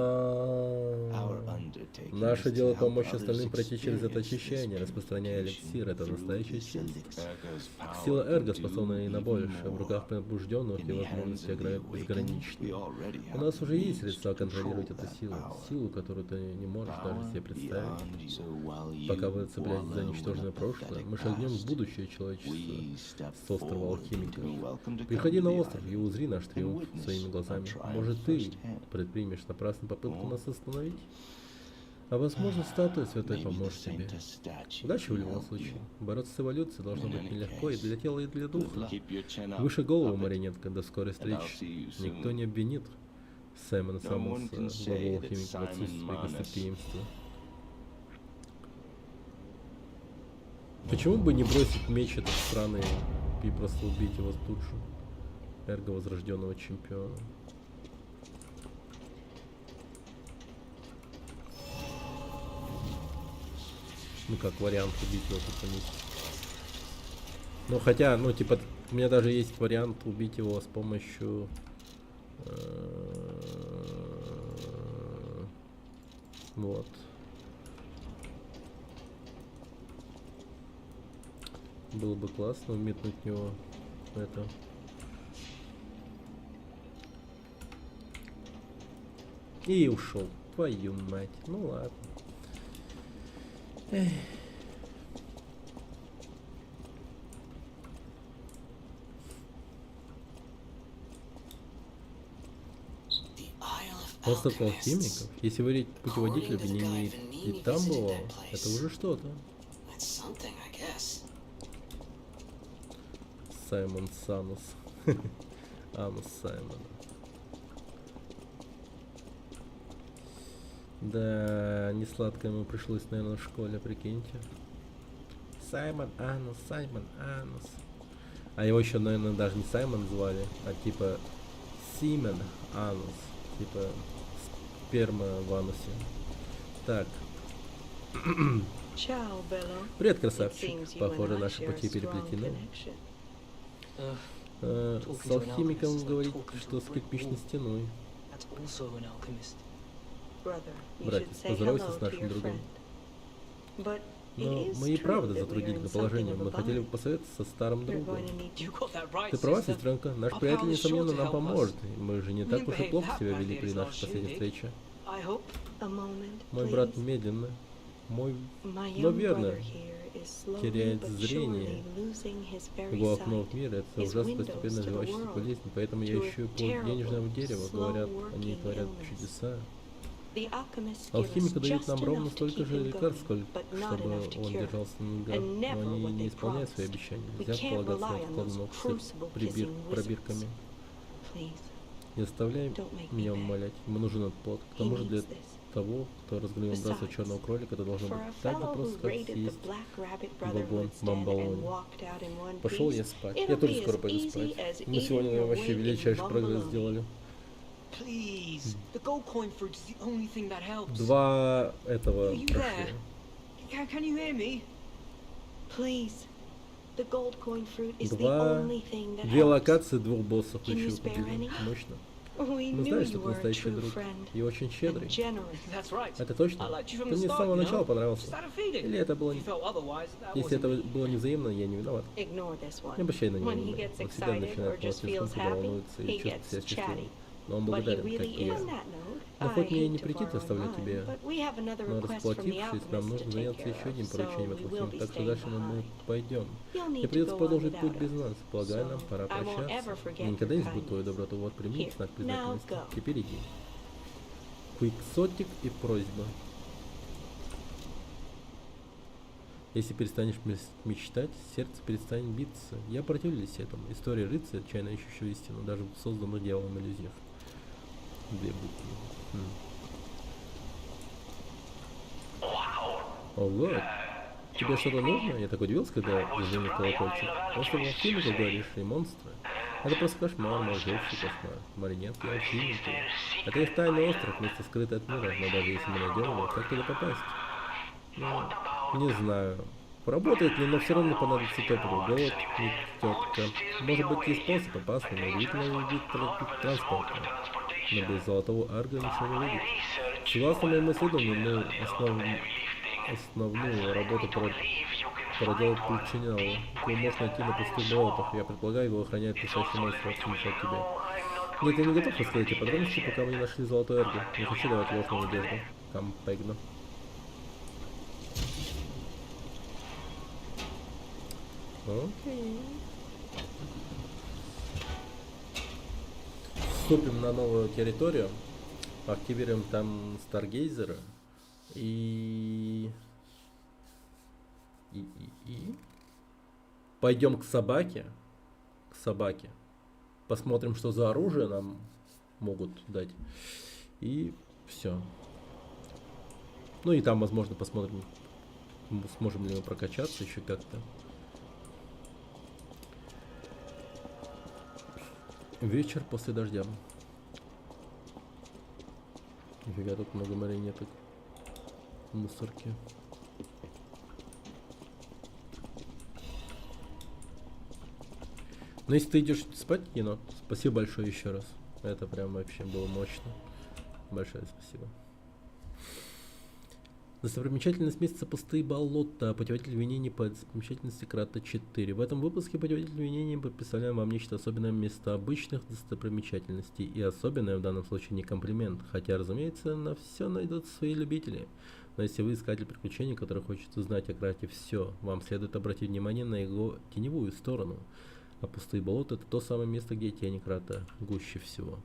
А-а-а. Our undertaking Наше is to дело help помочь others остальным пройти через это experience this очищение, распространяя эликсир. Это through настоящая this честь. elixir. Ergo's Сила power эрго can способна и на do больше. even В руках more. пробужденных In и the возможности hands of the играют awakened, we безграничны. already У have нас the уже есть means средства to контролировать control эту that силу. power. Силу, которую ты не можешь даже себе Power представить. beyond you. So while you Пока вы цепляетесь за wallow in ничтожное a прошлое, мы pathetic шагнем в past, будущее человечества we step с острова forward алхимиков. into a welcome to Приходи come на to the остров и island узри наш and триумф witness своими our глазами. triumph Может, ты firsthand. предпримешь напрасную попытку Or нас остановить? А возможно, статуя святой Maybe the поможет тебе. faintest statue Удачи в can любом help случае. you. Бороться с эволюцией должно In быть any нелегко и case, для тела, и для Good духа. luck. Keep your chin up, Выше голову, puppet. марионетка, до скорой And I'll встречи. see you soon. Никто не обвинит Саймона one Саммонса, can say главу that алхимика, в Simon отсутствии Manus гостеприимства. Почему бы не бросить меч этот странный и просто убить его тут же? Эрго возрожденного чемпиона. Ну, как вариант убить его тут вместе. Ну, хотя, ну, типа, у меня даже есть вариант убить его с помощью... Вот. Было бы классно метнуть в него это. И ушел. Твою мать. Ну ладно. Эх. Остров алхимиков? Если верить путеводителю, Венемир и там бывал, это уже что-то. Саймон Санус. Анус Саймон. Да, не сладко ему пришлось, наверное, в школе, прикиньте. Саймон Анус, Саймон Анус. А его еще, наверное, даже не Саймон звали, а типа Симен Анус. Типа сперма в анусе. Так. Привет, красавчик. Похоже, наши пути переплетены. С алхимиком говорит, что с кирпичной стеной. Братец, поздоровайся с нашим другом. Но мы и правда затруднительное положение. Мы хотели бы посоветоваться со старым другом. Ты права, сестренка. Наш приятель, несомненно, нам поможет. Мы же не так уж и плохо себя вели при нашей последней встрече. Мой брат медленно. Но верно. Теряет зрение. Его окно в мир — это ужасно постепенно развивающаяся болезнь. Поэтому я ищу плод денежного дерева. Говорят, они творят чудеса. Алхимика дает нам ровно столько же лекарств, чтобы он держался на ногах, но они не исполняют свои обещания. Нельзя полагаться на вкладных с пробирками. Не оставляй меня умолять, ему нужен этот плод. К тому же для того, кто разгромил братство черного кролика, это должно быть так же просто, как съесть вагон бамбалони. Пошел я спать. Я тоже скоро пойду спать. Мы сегодня, наверное, вообще величайший прогресс сделали. Please, the gold coin fruit is the only thing that helps. Два этого You прошли. there? Can you hear me? Please. The gold coin fruit is the Два... only thing that Две helps. локации, двух боссов Can you еще spare победил. any? Мощно. We Мы knew знаем, you что ты were a настоящий true друг. friend И очень and щедрый. generous. That's right. Это точно? I liked you Ты from the мне с start, самого you know? начала понравился. Just had a feeling. Или это было... If you felt otherwise, that Если wasn't это me. было невзаимно, я не виноват. Ignore this one. Не обращай на него When he внимания. gets Он всегда excited or начинает just плакать, feels когда happy, волнуется he и чувствует gets себя счастливым. chatty. Но он But he благодарен, как really и я. is that note. Но I хоть мне и hate не to претит borrow оставлять mine, тебе, but we have another но request from the расплатившись, нам alchemist нужно to take заняться care еще одним of, поручением so от we will алхимика, be так что staying дальше мы behind. пойдем. You'll need Мне to придется go on продолжить without путь без us. нас. Полагаю, нам So пора I won't ever прощаться. forget Я никогда не your забуду твою доброту. Вот, прими Here, знак now признательности. go. Теперь иди. Квиксотик и просьба. Если перестанешь мечтать, сердце перестанет биться. Я противлюсь этому. История рыцаря, отчаянно ищущего истину, даже в созданных дьяволом иллюзиях. Две буквы. Ого! Тебе что-то нужно? Я так удивился, когда зазвонил колокольчик. Остров Алхимика, как говоришь, и монстры. Это просто кошмар, мой жуткий кошмар. Маринетки алхимики. Это их тайный остров, место скрытое от мира, но даже если мы найдем его, как туда попасть? Ну, не знаю. Поработает ли, но все равно понадобится топливо. Голод, не тетка. Может быть, есть способ опасный, но удивительный вид транспорта. Но без золотого арга ничего не выйдет. Согласно моему исследованию, мы основную работу проделать Пульчинялу. Его можно найти на пустых болотах. Я предполагаю, его охраняет писающий монстр, в отличие от тебя. Нет, я не готов рассказать тебе подробности, пока мы не нашли золотой эрго. Не хочу давать ложную надежду. Кампегна. Окей. Вступим на новую территорию. Активируем там Старгейзера. И пойдем к собаке. Посмотрим, что за оружие нам могут дать. И все. Ну и там, возможно, посмотрим, сможем ли мы прокачаться еще как-то. Вечер после дождя. Нифига, тут много марионеток. Мусорки. Но если ты идешь спать, Кино, спасибо большое еще раз. Это прям вообще было мощно. Большое спасибо. Достопримечательность месяца пустые болота. Путеводитель Винини по достопримечательности Крата 4. В этом выпуске путеводитель Винини представляем вам нечто особенное вместо обычных достопримечательностей. И особенное в данном случае не комплимент. Хотя, разумеется, на все найдутся свои любители. Но если вы искатель приключений, который хочет узнать о Крате все, вам следует обратить внимание на его теневую сторону. А пустые болота — это то самое место, где тени Крата гуще всего.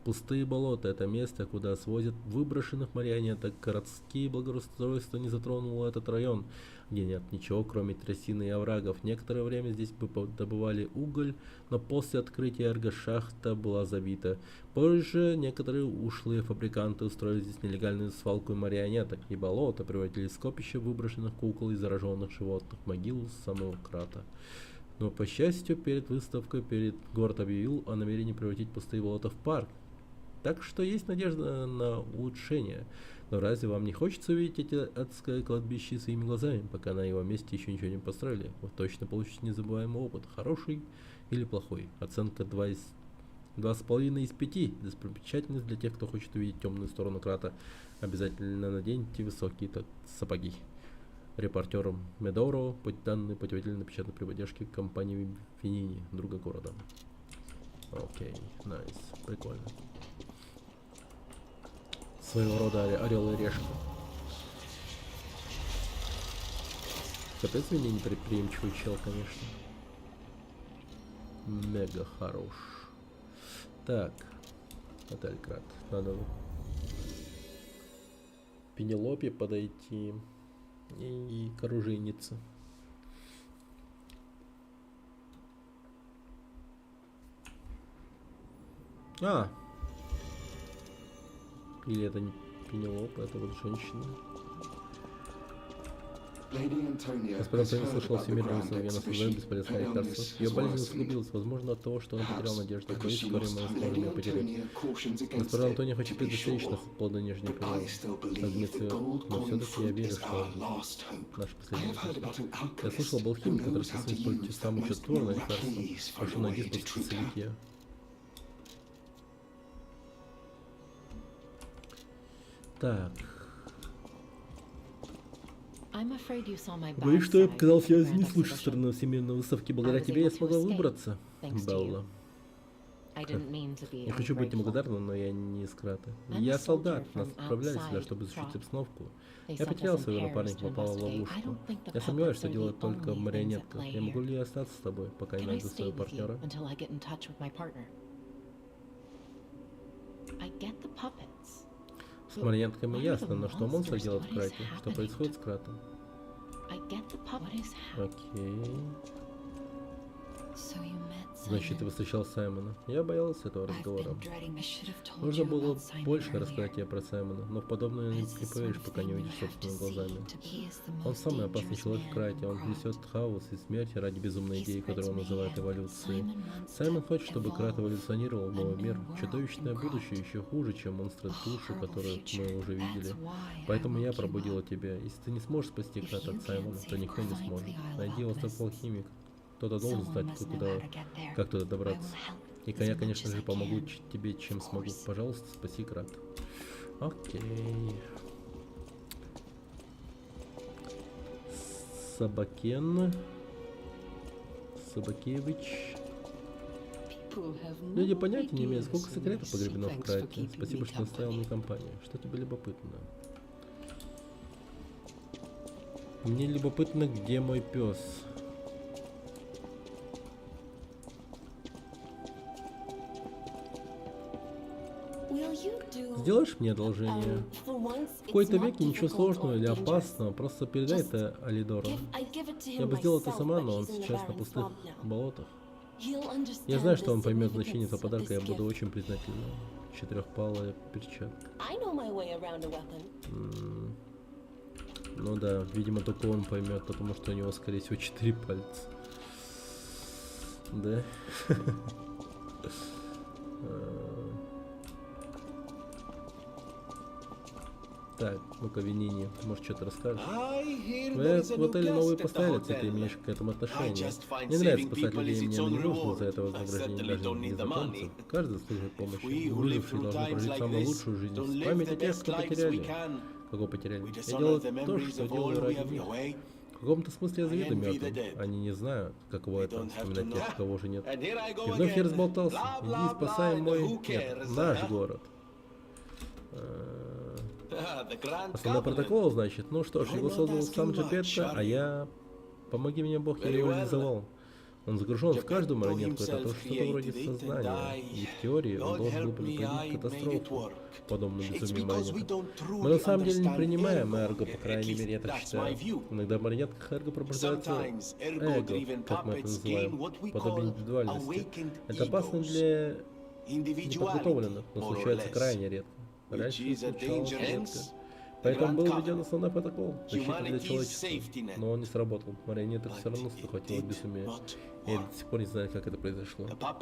Пустые болота — это место, куда свозят выброшенных марионеток. Городские благоустройства не затронуло этот район, где нет ничего, кроме трясины и оврагов. Некоторое время здесь добывали уголь, но после открытия эрго шахта была забита. Позже некоторые ушлые фабриканты устроили здесь нелегальную свалку марионеток, и болото превратили в скопище выброшенных кукол и зараженных животных, могилу самого Крата. Но, по счастью, перед выставкой город объявил о намерении превратить пустые болота в парк. Так что есть надежда на улучшение. Но разве вам не хочется увидеть эти адское кладбище своими глазами, пока на его месте еще ничего не построили? Вы точно получите незабываемый опыт. Хороший или плохой? Оценка 2,5 из 5. Достопримечательность для тех, кто хочет увидеть темную сторону Крата. Обязательно наденьте высокие сапоги. Репортером Медоро, данные путеводитель напечатан при поддержке компании Винини, друга города. Окей, найс, прикольно. Своего рода орел и решка. Капец, Винини предприимчивый чел, конечно. Мега хорош. Так, отель Крат. Надо Пенелопе подойти. И к оружейнице. Или это не Пенелопа, это вот женщина. Господин Антони слышал о всемирном современном создании бесполезных лекарств. Ее болезнь усугубилась, возможно, от того, что он потерял надежду, но вскоре мы сможем ее потерять. Господин Антони хочет предостеречь нас от плода нижней пилы. Но все-таки я верю, что наш последний надежда. Я слышал об алхимии, который способен использовать самое чудотворное лекарство. Прошу найти способ исцелить ее. Так. Боюсь, что я показал себя не с лучшей стороны всемирной выставки. Благодаря тебе я смогла выбраться, Белла. Я хочу быть неблагодарным, но я не из Крата. Я солдат, нас отправляли сюда, чтобы защитить обстановку. Я потерял своего напарника, попал в ловушку. Я сомневаюсь, что дело только в марионетках. Я могу ли остаться с тобой, пока не найду своего партнера? С марионетками ясно, но что монстры делают в Крате? Что происходит с Кратом? I get the puppet. Окей. So you met Значит, ты Simon. встречал Саймона. Я боялся этого I've разговора. been dreading. I should have told Нужно you было about Simon больше earlier. рассказать тебе про Саймона, но в подобное не But it's the sort поверишь, of пока не thing увидишь you have to собственными see глазами. to be. He is the Он most самый опасный dangerous человек в man Крате. Он on несет Krat. хаос и смерть ради безумной He идеи, которую он spreads называет mayhem. эволюцией. Simon wants Саймон to хочет, чтобы Крат evolve эволюционировал в новый a мир, new world чудовищное in будущее Krat. еще хуже, чем монстры A души, horrible которые future. мы уже видели. That's why I Поэтому я woke you пробудил up. тебя. Если ты не сможешь спасти If Крата you от can't Саймона, то save никто не Crime сможет. the Isle of Найди остров Alchemists. Алхимик. Кто-то должен Someone знать, must как know туда, how to get there. как туда I will добраться. help И as я, much конечно as же, I помогу can. тебе, чем Of смогу. course. Пожалуйста, спаси Крата. Окей. Собакен. Собакевич. People have Люди no понятия не имеют, ideas сколько in секретов this. погребено в Thanks for Крате. keeping Спасибо, me что оставил мне company. компанию. Что тебе любопытно? Мне любопытно, где мой пес. Will you do, Сделаешь мне одолжение? for once, В какой-то it's not веке ничего difficult сложного or или dangerous. опасного, просто передай Just это Алидору. I'd give it to Я him бы сделал это myself, сама, but но он he's in the сейчас на Baron's пустых swamp now. болотах. He'll understand Я знаю, что the он поймет значение этого significance of подарка, я this буду gift. очень признательна. Четырехпалая перчатка. I know my way around a weapon. Ну да, видимо, только он поймет, потому что у него, скорее всего, 4 пальца. Да. Так, ну-ка, Винини, может, что-то расскажешь? Вы в отеле новые постояльцы, ты имеешь к этому отношение. Мне нравится спасать людей, мне не нужно за это вознаграждение даже незнакомцев. Каждый заслуживает помощи. Выжившие должны прожить самую лучшую жизнь в памяти тех, кто потеряли. Кого потеряли? Я делаю то, что делаю ради них. В каком-то смысле я завидую мертвым. Они не знают, каково это, вспоминать тех, кого уже нет. И вновь я разболтался. Иди спасай мой... Нет, наш город. Основной протокол, значит? Ну что ж, его создал сам Джепетто, а я... Помоги мне, Бог, я его реализовал. Он загружен в каждую марионетку, это то что-то вроде сознания. И в теории он должен был предупредить катастрофу, подобную безумию марионеток. Мы на самом деле не принимаем Эрго, по крайней мере, я так считаю. Иногда в марионетках Эрго пробуждается эго, как мы это называем, подобие индивидуальности. Это опасно для неподготовленных, но случается крайне редко. Раньше случалось редко. Поэтому был введен основной протокол защиты для человечества, но он не сработал. Марионеток все равно захватило безумие. Я до сих пор не знаю, как это произошло. Так,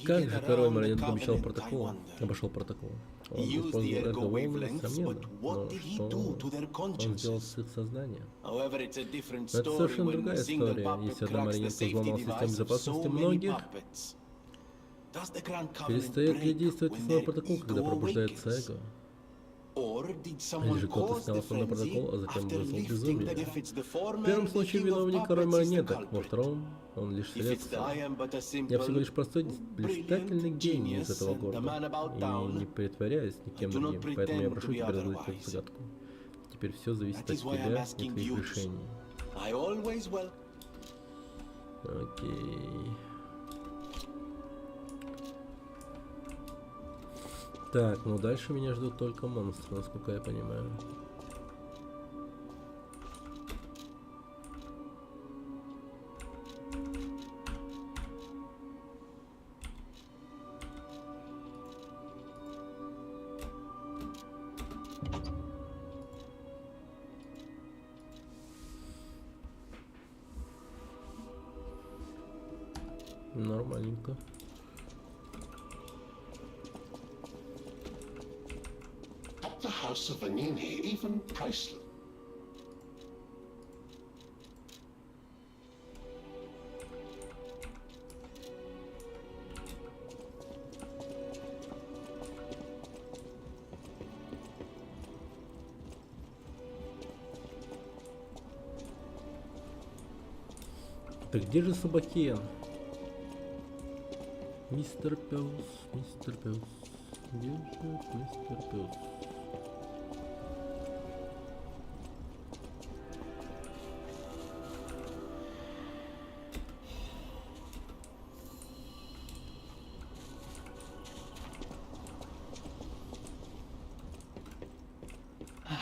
как же король марионеток обошел протокол? Он использовал эрго-волны, несомненно, но что он сделал с их сознанием? Но это совершенно другая история. Если одна марионетка взломала систему безопасности многих, перестает ли действовать основной протокол, когда пробуждается эго? Или же кто-то снял основной протокол, а затем вызвал безумие? В первом случае виновник король марионеток, во втором он лишь средство. Я всего лишь простой блистательный гений из этого города, и не притворяюсь никем другим, поэтому я прошу тебя разгадать эту загадку. Теперь все зависит от тебя и твоих решений. Окей. Так, ну дальше меня ждут только монстры, насколько я понимаю. Нормальненько. The house of Vanini, even priceless. Так где же Собакен? Мистер Пес, мистер Пес. Где же мистер Пес?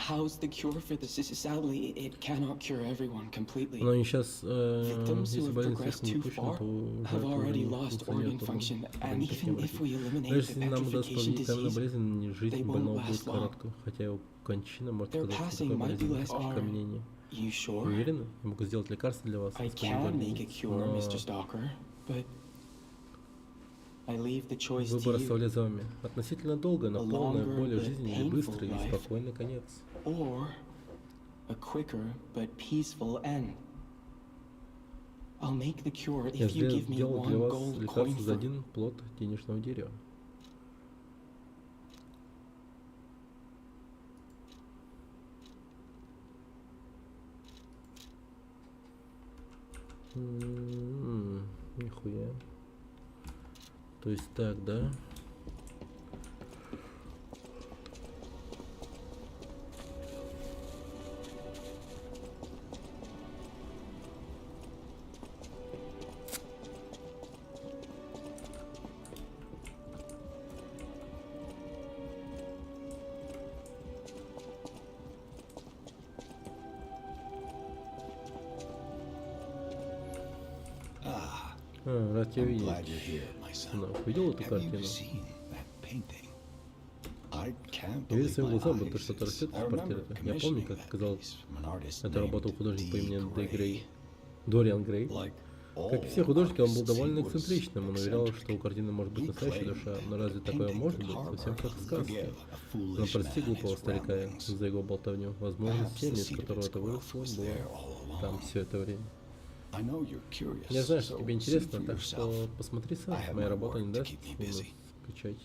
how's the cure for this? Sadly, it cannot cure everyone completely. Но они сейчас, Victims who если have болезнь progressed слишком too запущена, far то уже have это уже already не lost функционирует organ function, and органической even if we системы. eliminate Даже the если нам удастся petrification победить каменную disease, болезнь, жизнь they won't больного будет last long. короткой, хотя его кончина может Their казаться passing такой might be болезненной, less как hard. окаменение. You Вы sure? уверены? Я могу сделать лекарство для вас, I господин can Гордон, make a cure, но Mr. Stalker, but I leave the choice выбор to you. оставляю за вами. Относительно долгая, но A полная longer более but жизни и painful быстрый и life. спокойный конец. Or a quicker but peaceful end. I'll make the cure Я if you give me сделал для one вас gold лекарство coin за for it. один плод денежного дерева. Нихуя. То есть так, да? Рад тебя I'm видеть. glad you're here, my son. Сынок, видел эту Have you картину? seen that painting? I can't Я видел believe своим my глазам, будто eyes. что-то растет I из remember портрета. Я помню, commissioning как that казалось, piece from an artist это работал named художник по D. имени Д. Gray. Грей. Дориан Грей. Like Как и all все художники, он был artists, довольно he was эксцентричным. Он уверял, eccentric. что у картины может быть He настоящая claimed душа, that но разве the такое painting может could быть? harbor Совсем как в and сказке. forgive a Но foolish прости man and глупого his старика ramblings. за его болтовню. Возможно, Perhaps the семя, из seed of которого its это growth выросло, was было there all там along. все это время. I know you're curious, Я знаю, что so тебе see интересно, for так yourself. что посмотри сам. I have Моя my работа не work to даст keep me ему busy. скачать.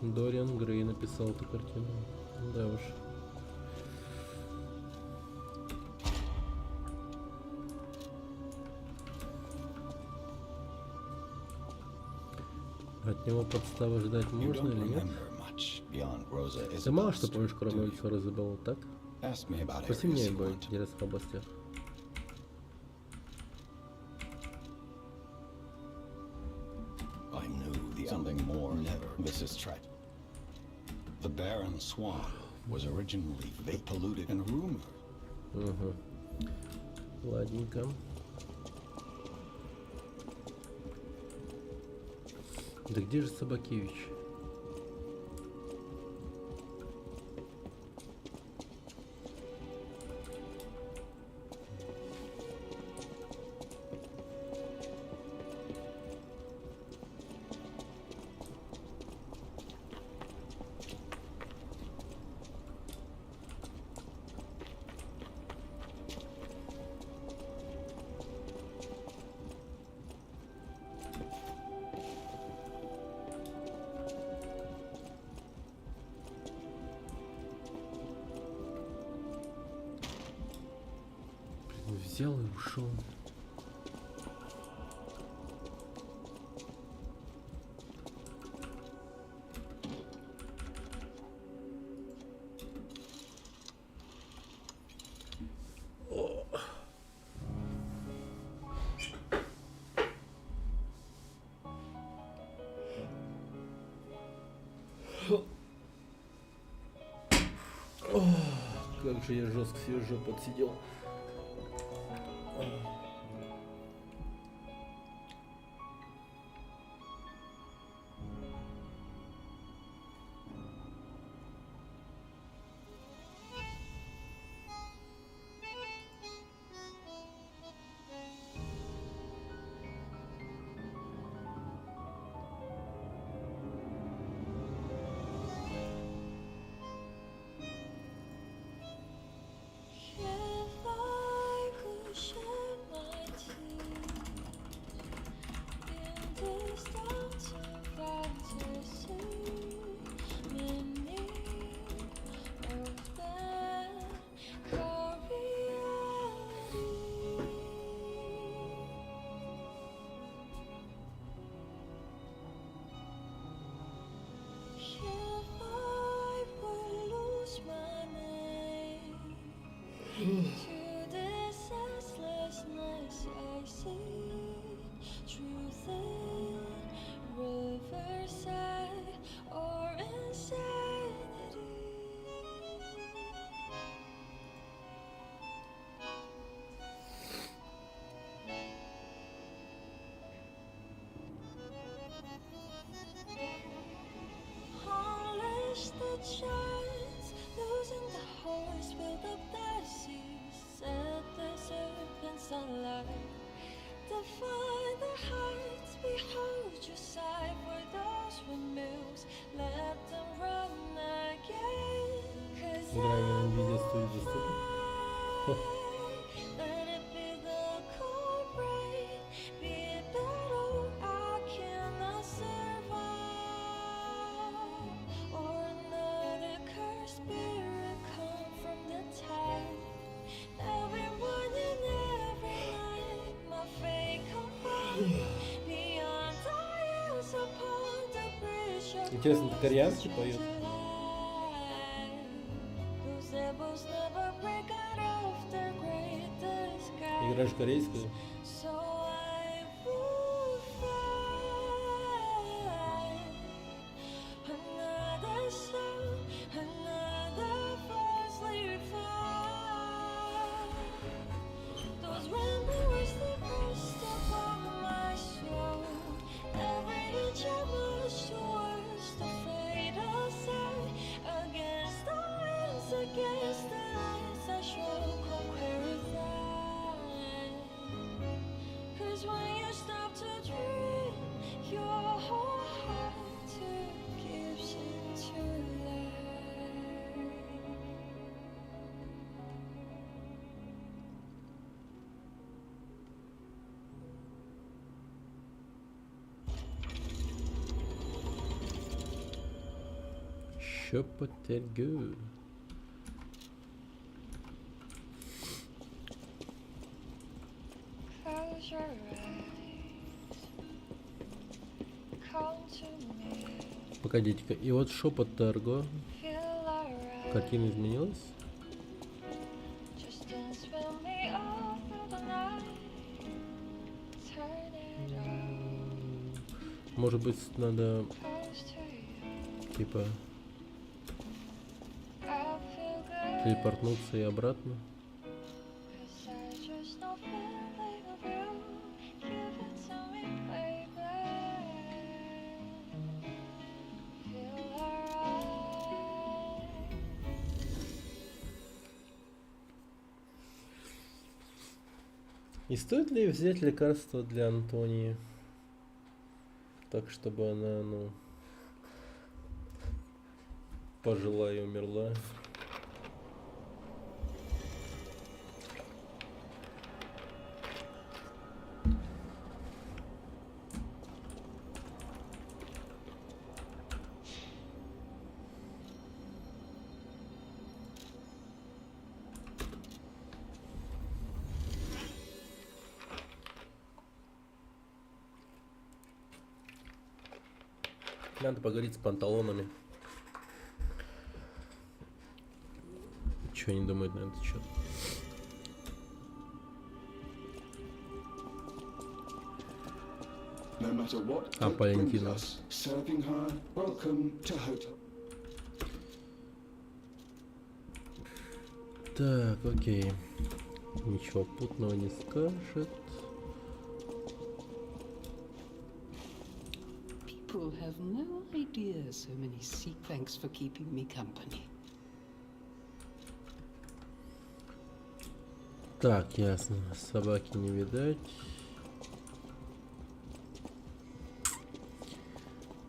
Дориан Грей написал эту картину. Да уж. От него подставы ждать You можно don't или нет? remember much beyond Rosa Ты мало что Isabel's помнишь, story, кроме do улицы you? Розабелла, так? Ask me about Спроси areas меня you об want. интересных областях. I knew the something more never. Mrs. Trett. The Baron Swan was originally polluted and rumored. Угу. Ладненько. Да где же Собакевич? Взял и ушел. Как же я жестко себе жопу отсидел. If I could shed my tears in this dance of fantasy, many of them call reality. If I would lose my name to this senselessness Игра Nvidia стоит за 100. Let it be the cold rain, be it battle I cannot survive, or another cursed spirit come from the tide. Every morning, every night, my fate confide beyond dying upon the bridge of Интересно, это кореянский поет? those rebels never break out of their great disguise. Играешь корейскую? So I will find another sound, another falsely found. Those rainbows that burst upon my soul. Every inch I march towards the fatal side. Against the winds, against the lights, I shall conquer that. 'Cause when you stop to dream, your whole heart gives into light. Шепотерго. Close your eyes, come to me, Погодите-ка, и вот шепот Терго. feel alright. Картина изменилась? Just dance with me all through the night. Turn it on, Может быть, надо close to you. типа I feel good, телепортнуться и обратно? 'cause I just know feeling of you. Give it to me, baby. Feel alright. И стоит ли взять лекарство для Антонии? Так, чтобы она, ну, пожила и умерла. Надо поговорить с панталонами. Что они думают на этот счет? No matter what Ah, fate brings Valentino. us, serving her, welcome to hotel. Так, окей. Ничего путного не скажет. People have no idea so many seek thanks for keeping me company. Так, ясно. Собаки не видать.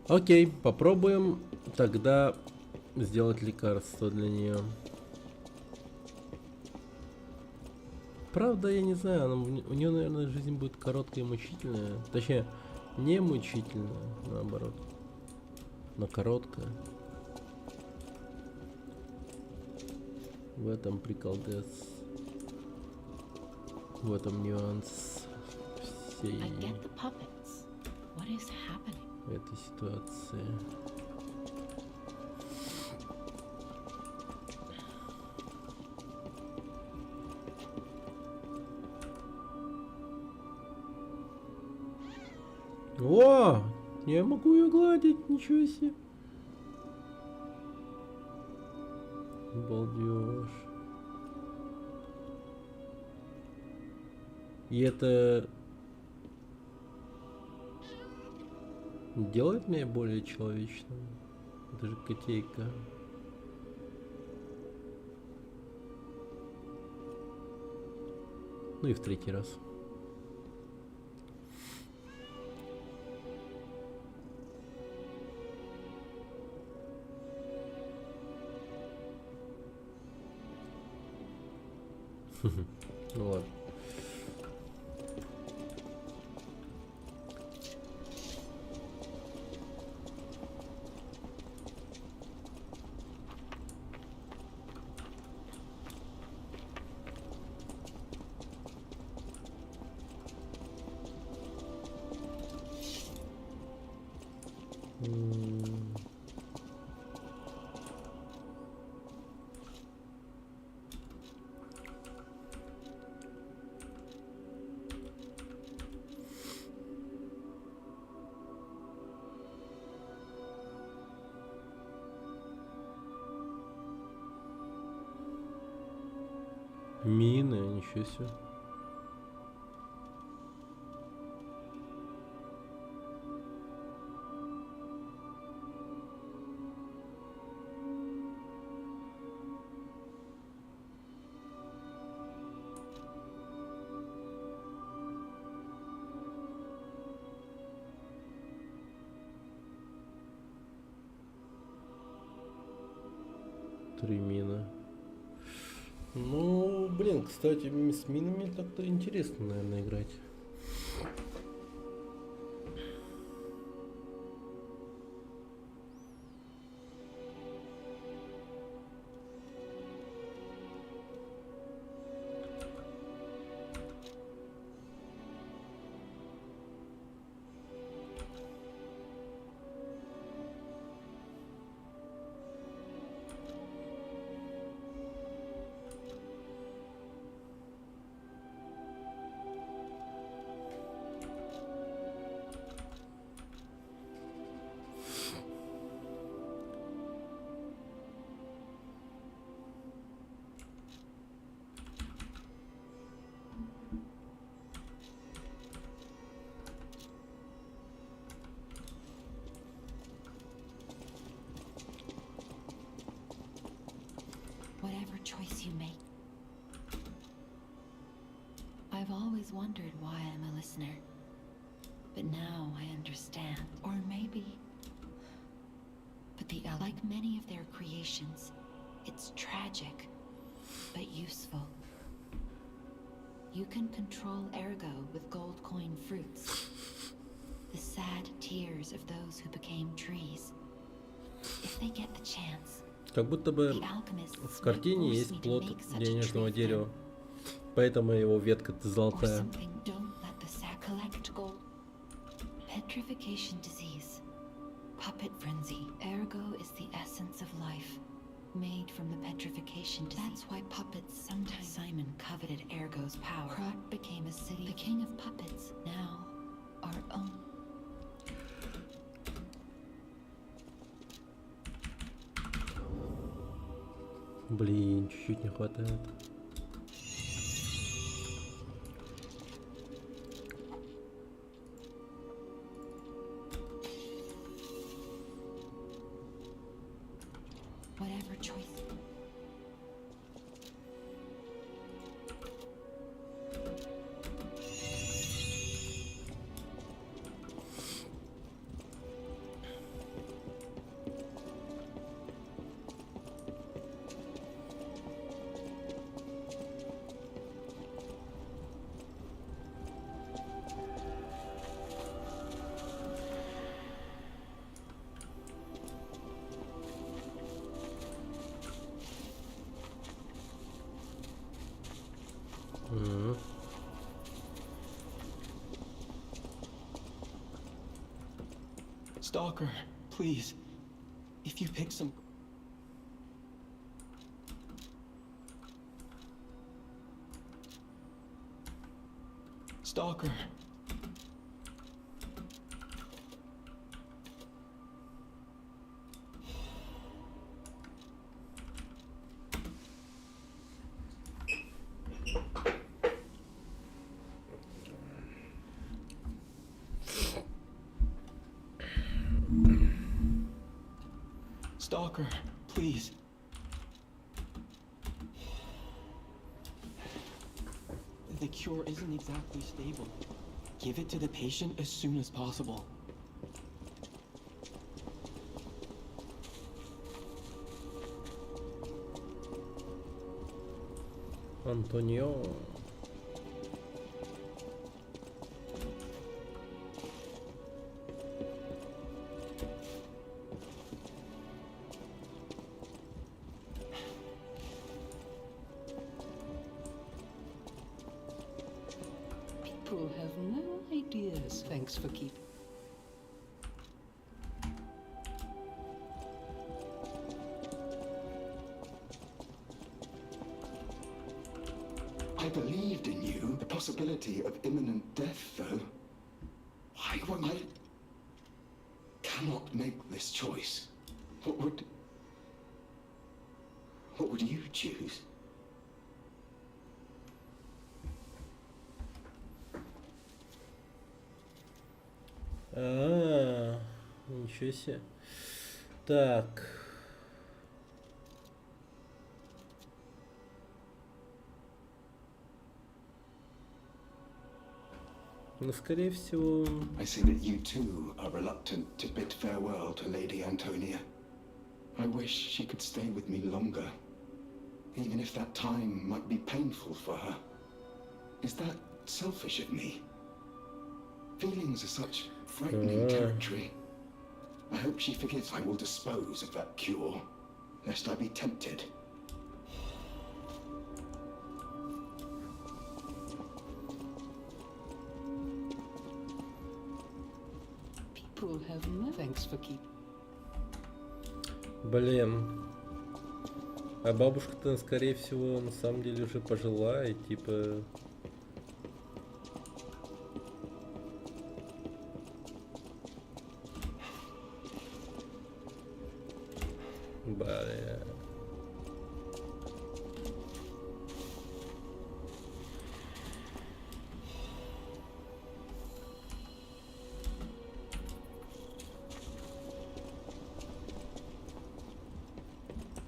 Окей, попробуем тогда сделать лекарство для нее. Правда, я не знаю, у нее, наверное, жизнь будет короткая и мучительная. Точнее, не мучительная, наоборот. Но короткая. В этом приколдес. В этом нюанс всей I get the puppets. What is happening? этой ситуации. О! Я могу ее гладить, ничего себе. Балдеж. И это делает меня более человечным. Это же котейка. Ну и в третий раз. Ну ладно. Мины, ничего себе. Три мины. Ну, блин, кстати, с минами так-то интересно, наверное, играть. Whatever choice you make. I've always wondered why I'm a listener. But now I understand. Or maybe... But like many of their creations, it's tragic, but useful. You can control Ergo with gold coin fruits. The sad tears of those who became trees. If they get the chance. Как будто бы в картине есть плод денежного дерева, поэтому его ветка золотая. Petrification disease, puppet frenzy. Ergo is the essence of life, made from the petrification disease. That's why puppets sometimes. Simon coveted Ergo's power. Krat became a city. The king of puppets, now our own. Блин, чуть-чуть не хватает. Whatever choice. Stalker, please. If you pick some... Stalker. Stalker, please. The cure isn't exactly stable. Give it to the patient as soon as possible. Антонио. People have no ideas. Thanks for keeping. I believed in you. The possibility of imminent death, though. Why when I cannot make this choice? What would you choose? Ничего себе. Так. Ну, скорее всего... I see that you too are reluctant to bid farewell to Lady Antonia. I wish she could stay with me longer, even if that time might be painful for her. Is that selfish of me? Feelings are such frightening territory. I hope she forgives. I will dispose of that cure, lest I be tempted. People have no thanks for keeping. Блин. А бабушка-то, скорее всего, на самом деле уже пожила и типа... Бля.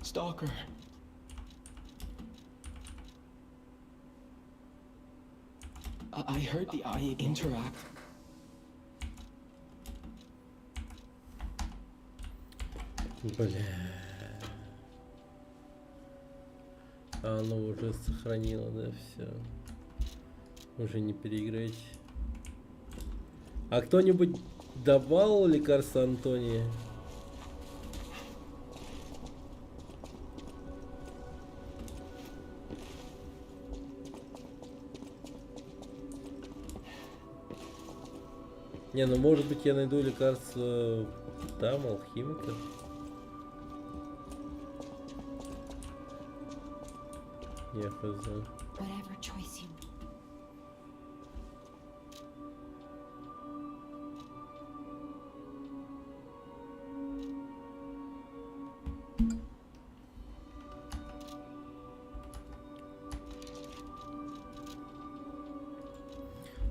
Stalker. I heard the eye interact. Бля. А оно уже сохранило, да, все. Уже не переиграть. А кто-нибудь давал лекарство Антонии? Не, ну может быть я найду лекарство там, алхимика. Я хз. Whatever choice you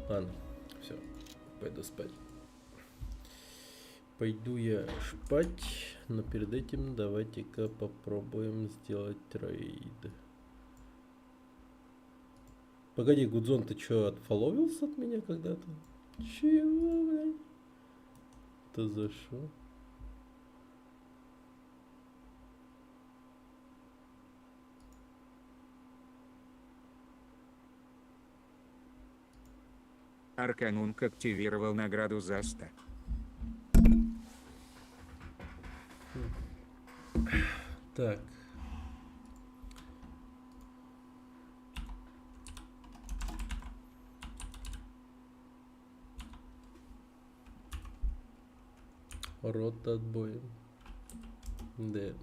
Ладно, все, пойду спать. Пойду я спать, но перед этим давайте-ка попробуем сделать рейд. Погоди, Гудзон, ты чё, отфоловился от меня когда-то? Чего, блядь? Ты за шо? Арканунг активировал награду за 100. Так. Рота отбоя. Да.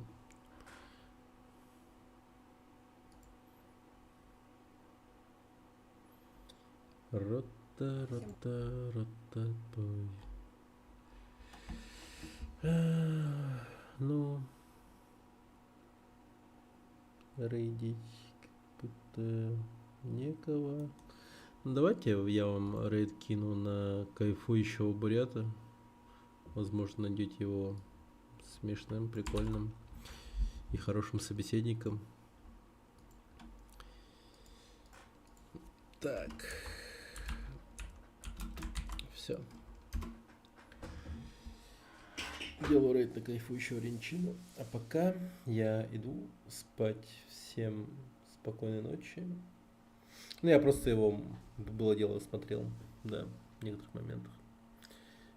Рота отбой. Ну, рейдить как будто некого. Ну, давайте я вам рейд кину на кайфующего бурята. Возможно, найдете его смешным, прикольным и хорошим собеседником. Так. Все. Делаю рейд на кайфующего ренчину. А пока я иду спать. Всем Спокойной ночи. Ну, я просто его, было дело, смотрел, да, в некоторых моментах.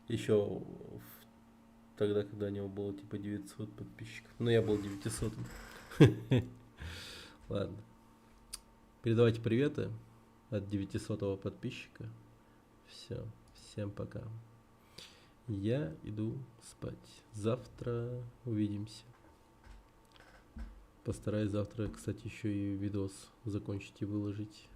Еще тогда, когда у него было типа 900 подписчиков. Ну, я был 900. Ладно. Передавайте приветы от 900-го подписчика. Все. Всем пока. Я иду спать. Завтра увидимся. Постараюсь завтра, кстати, еще и видос закончить и выложить.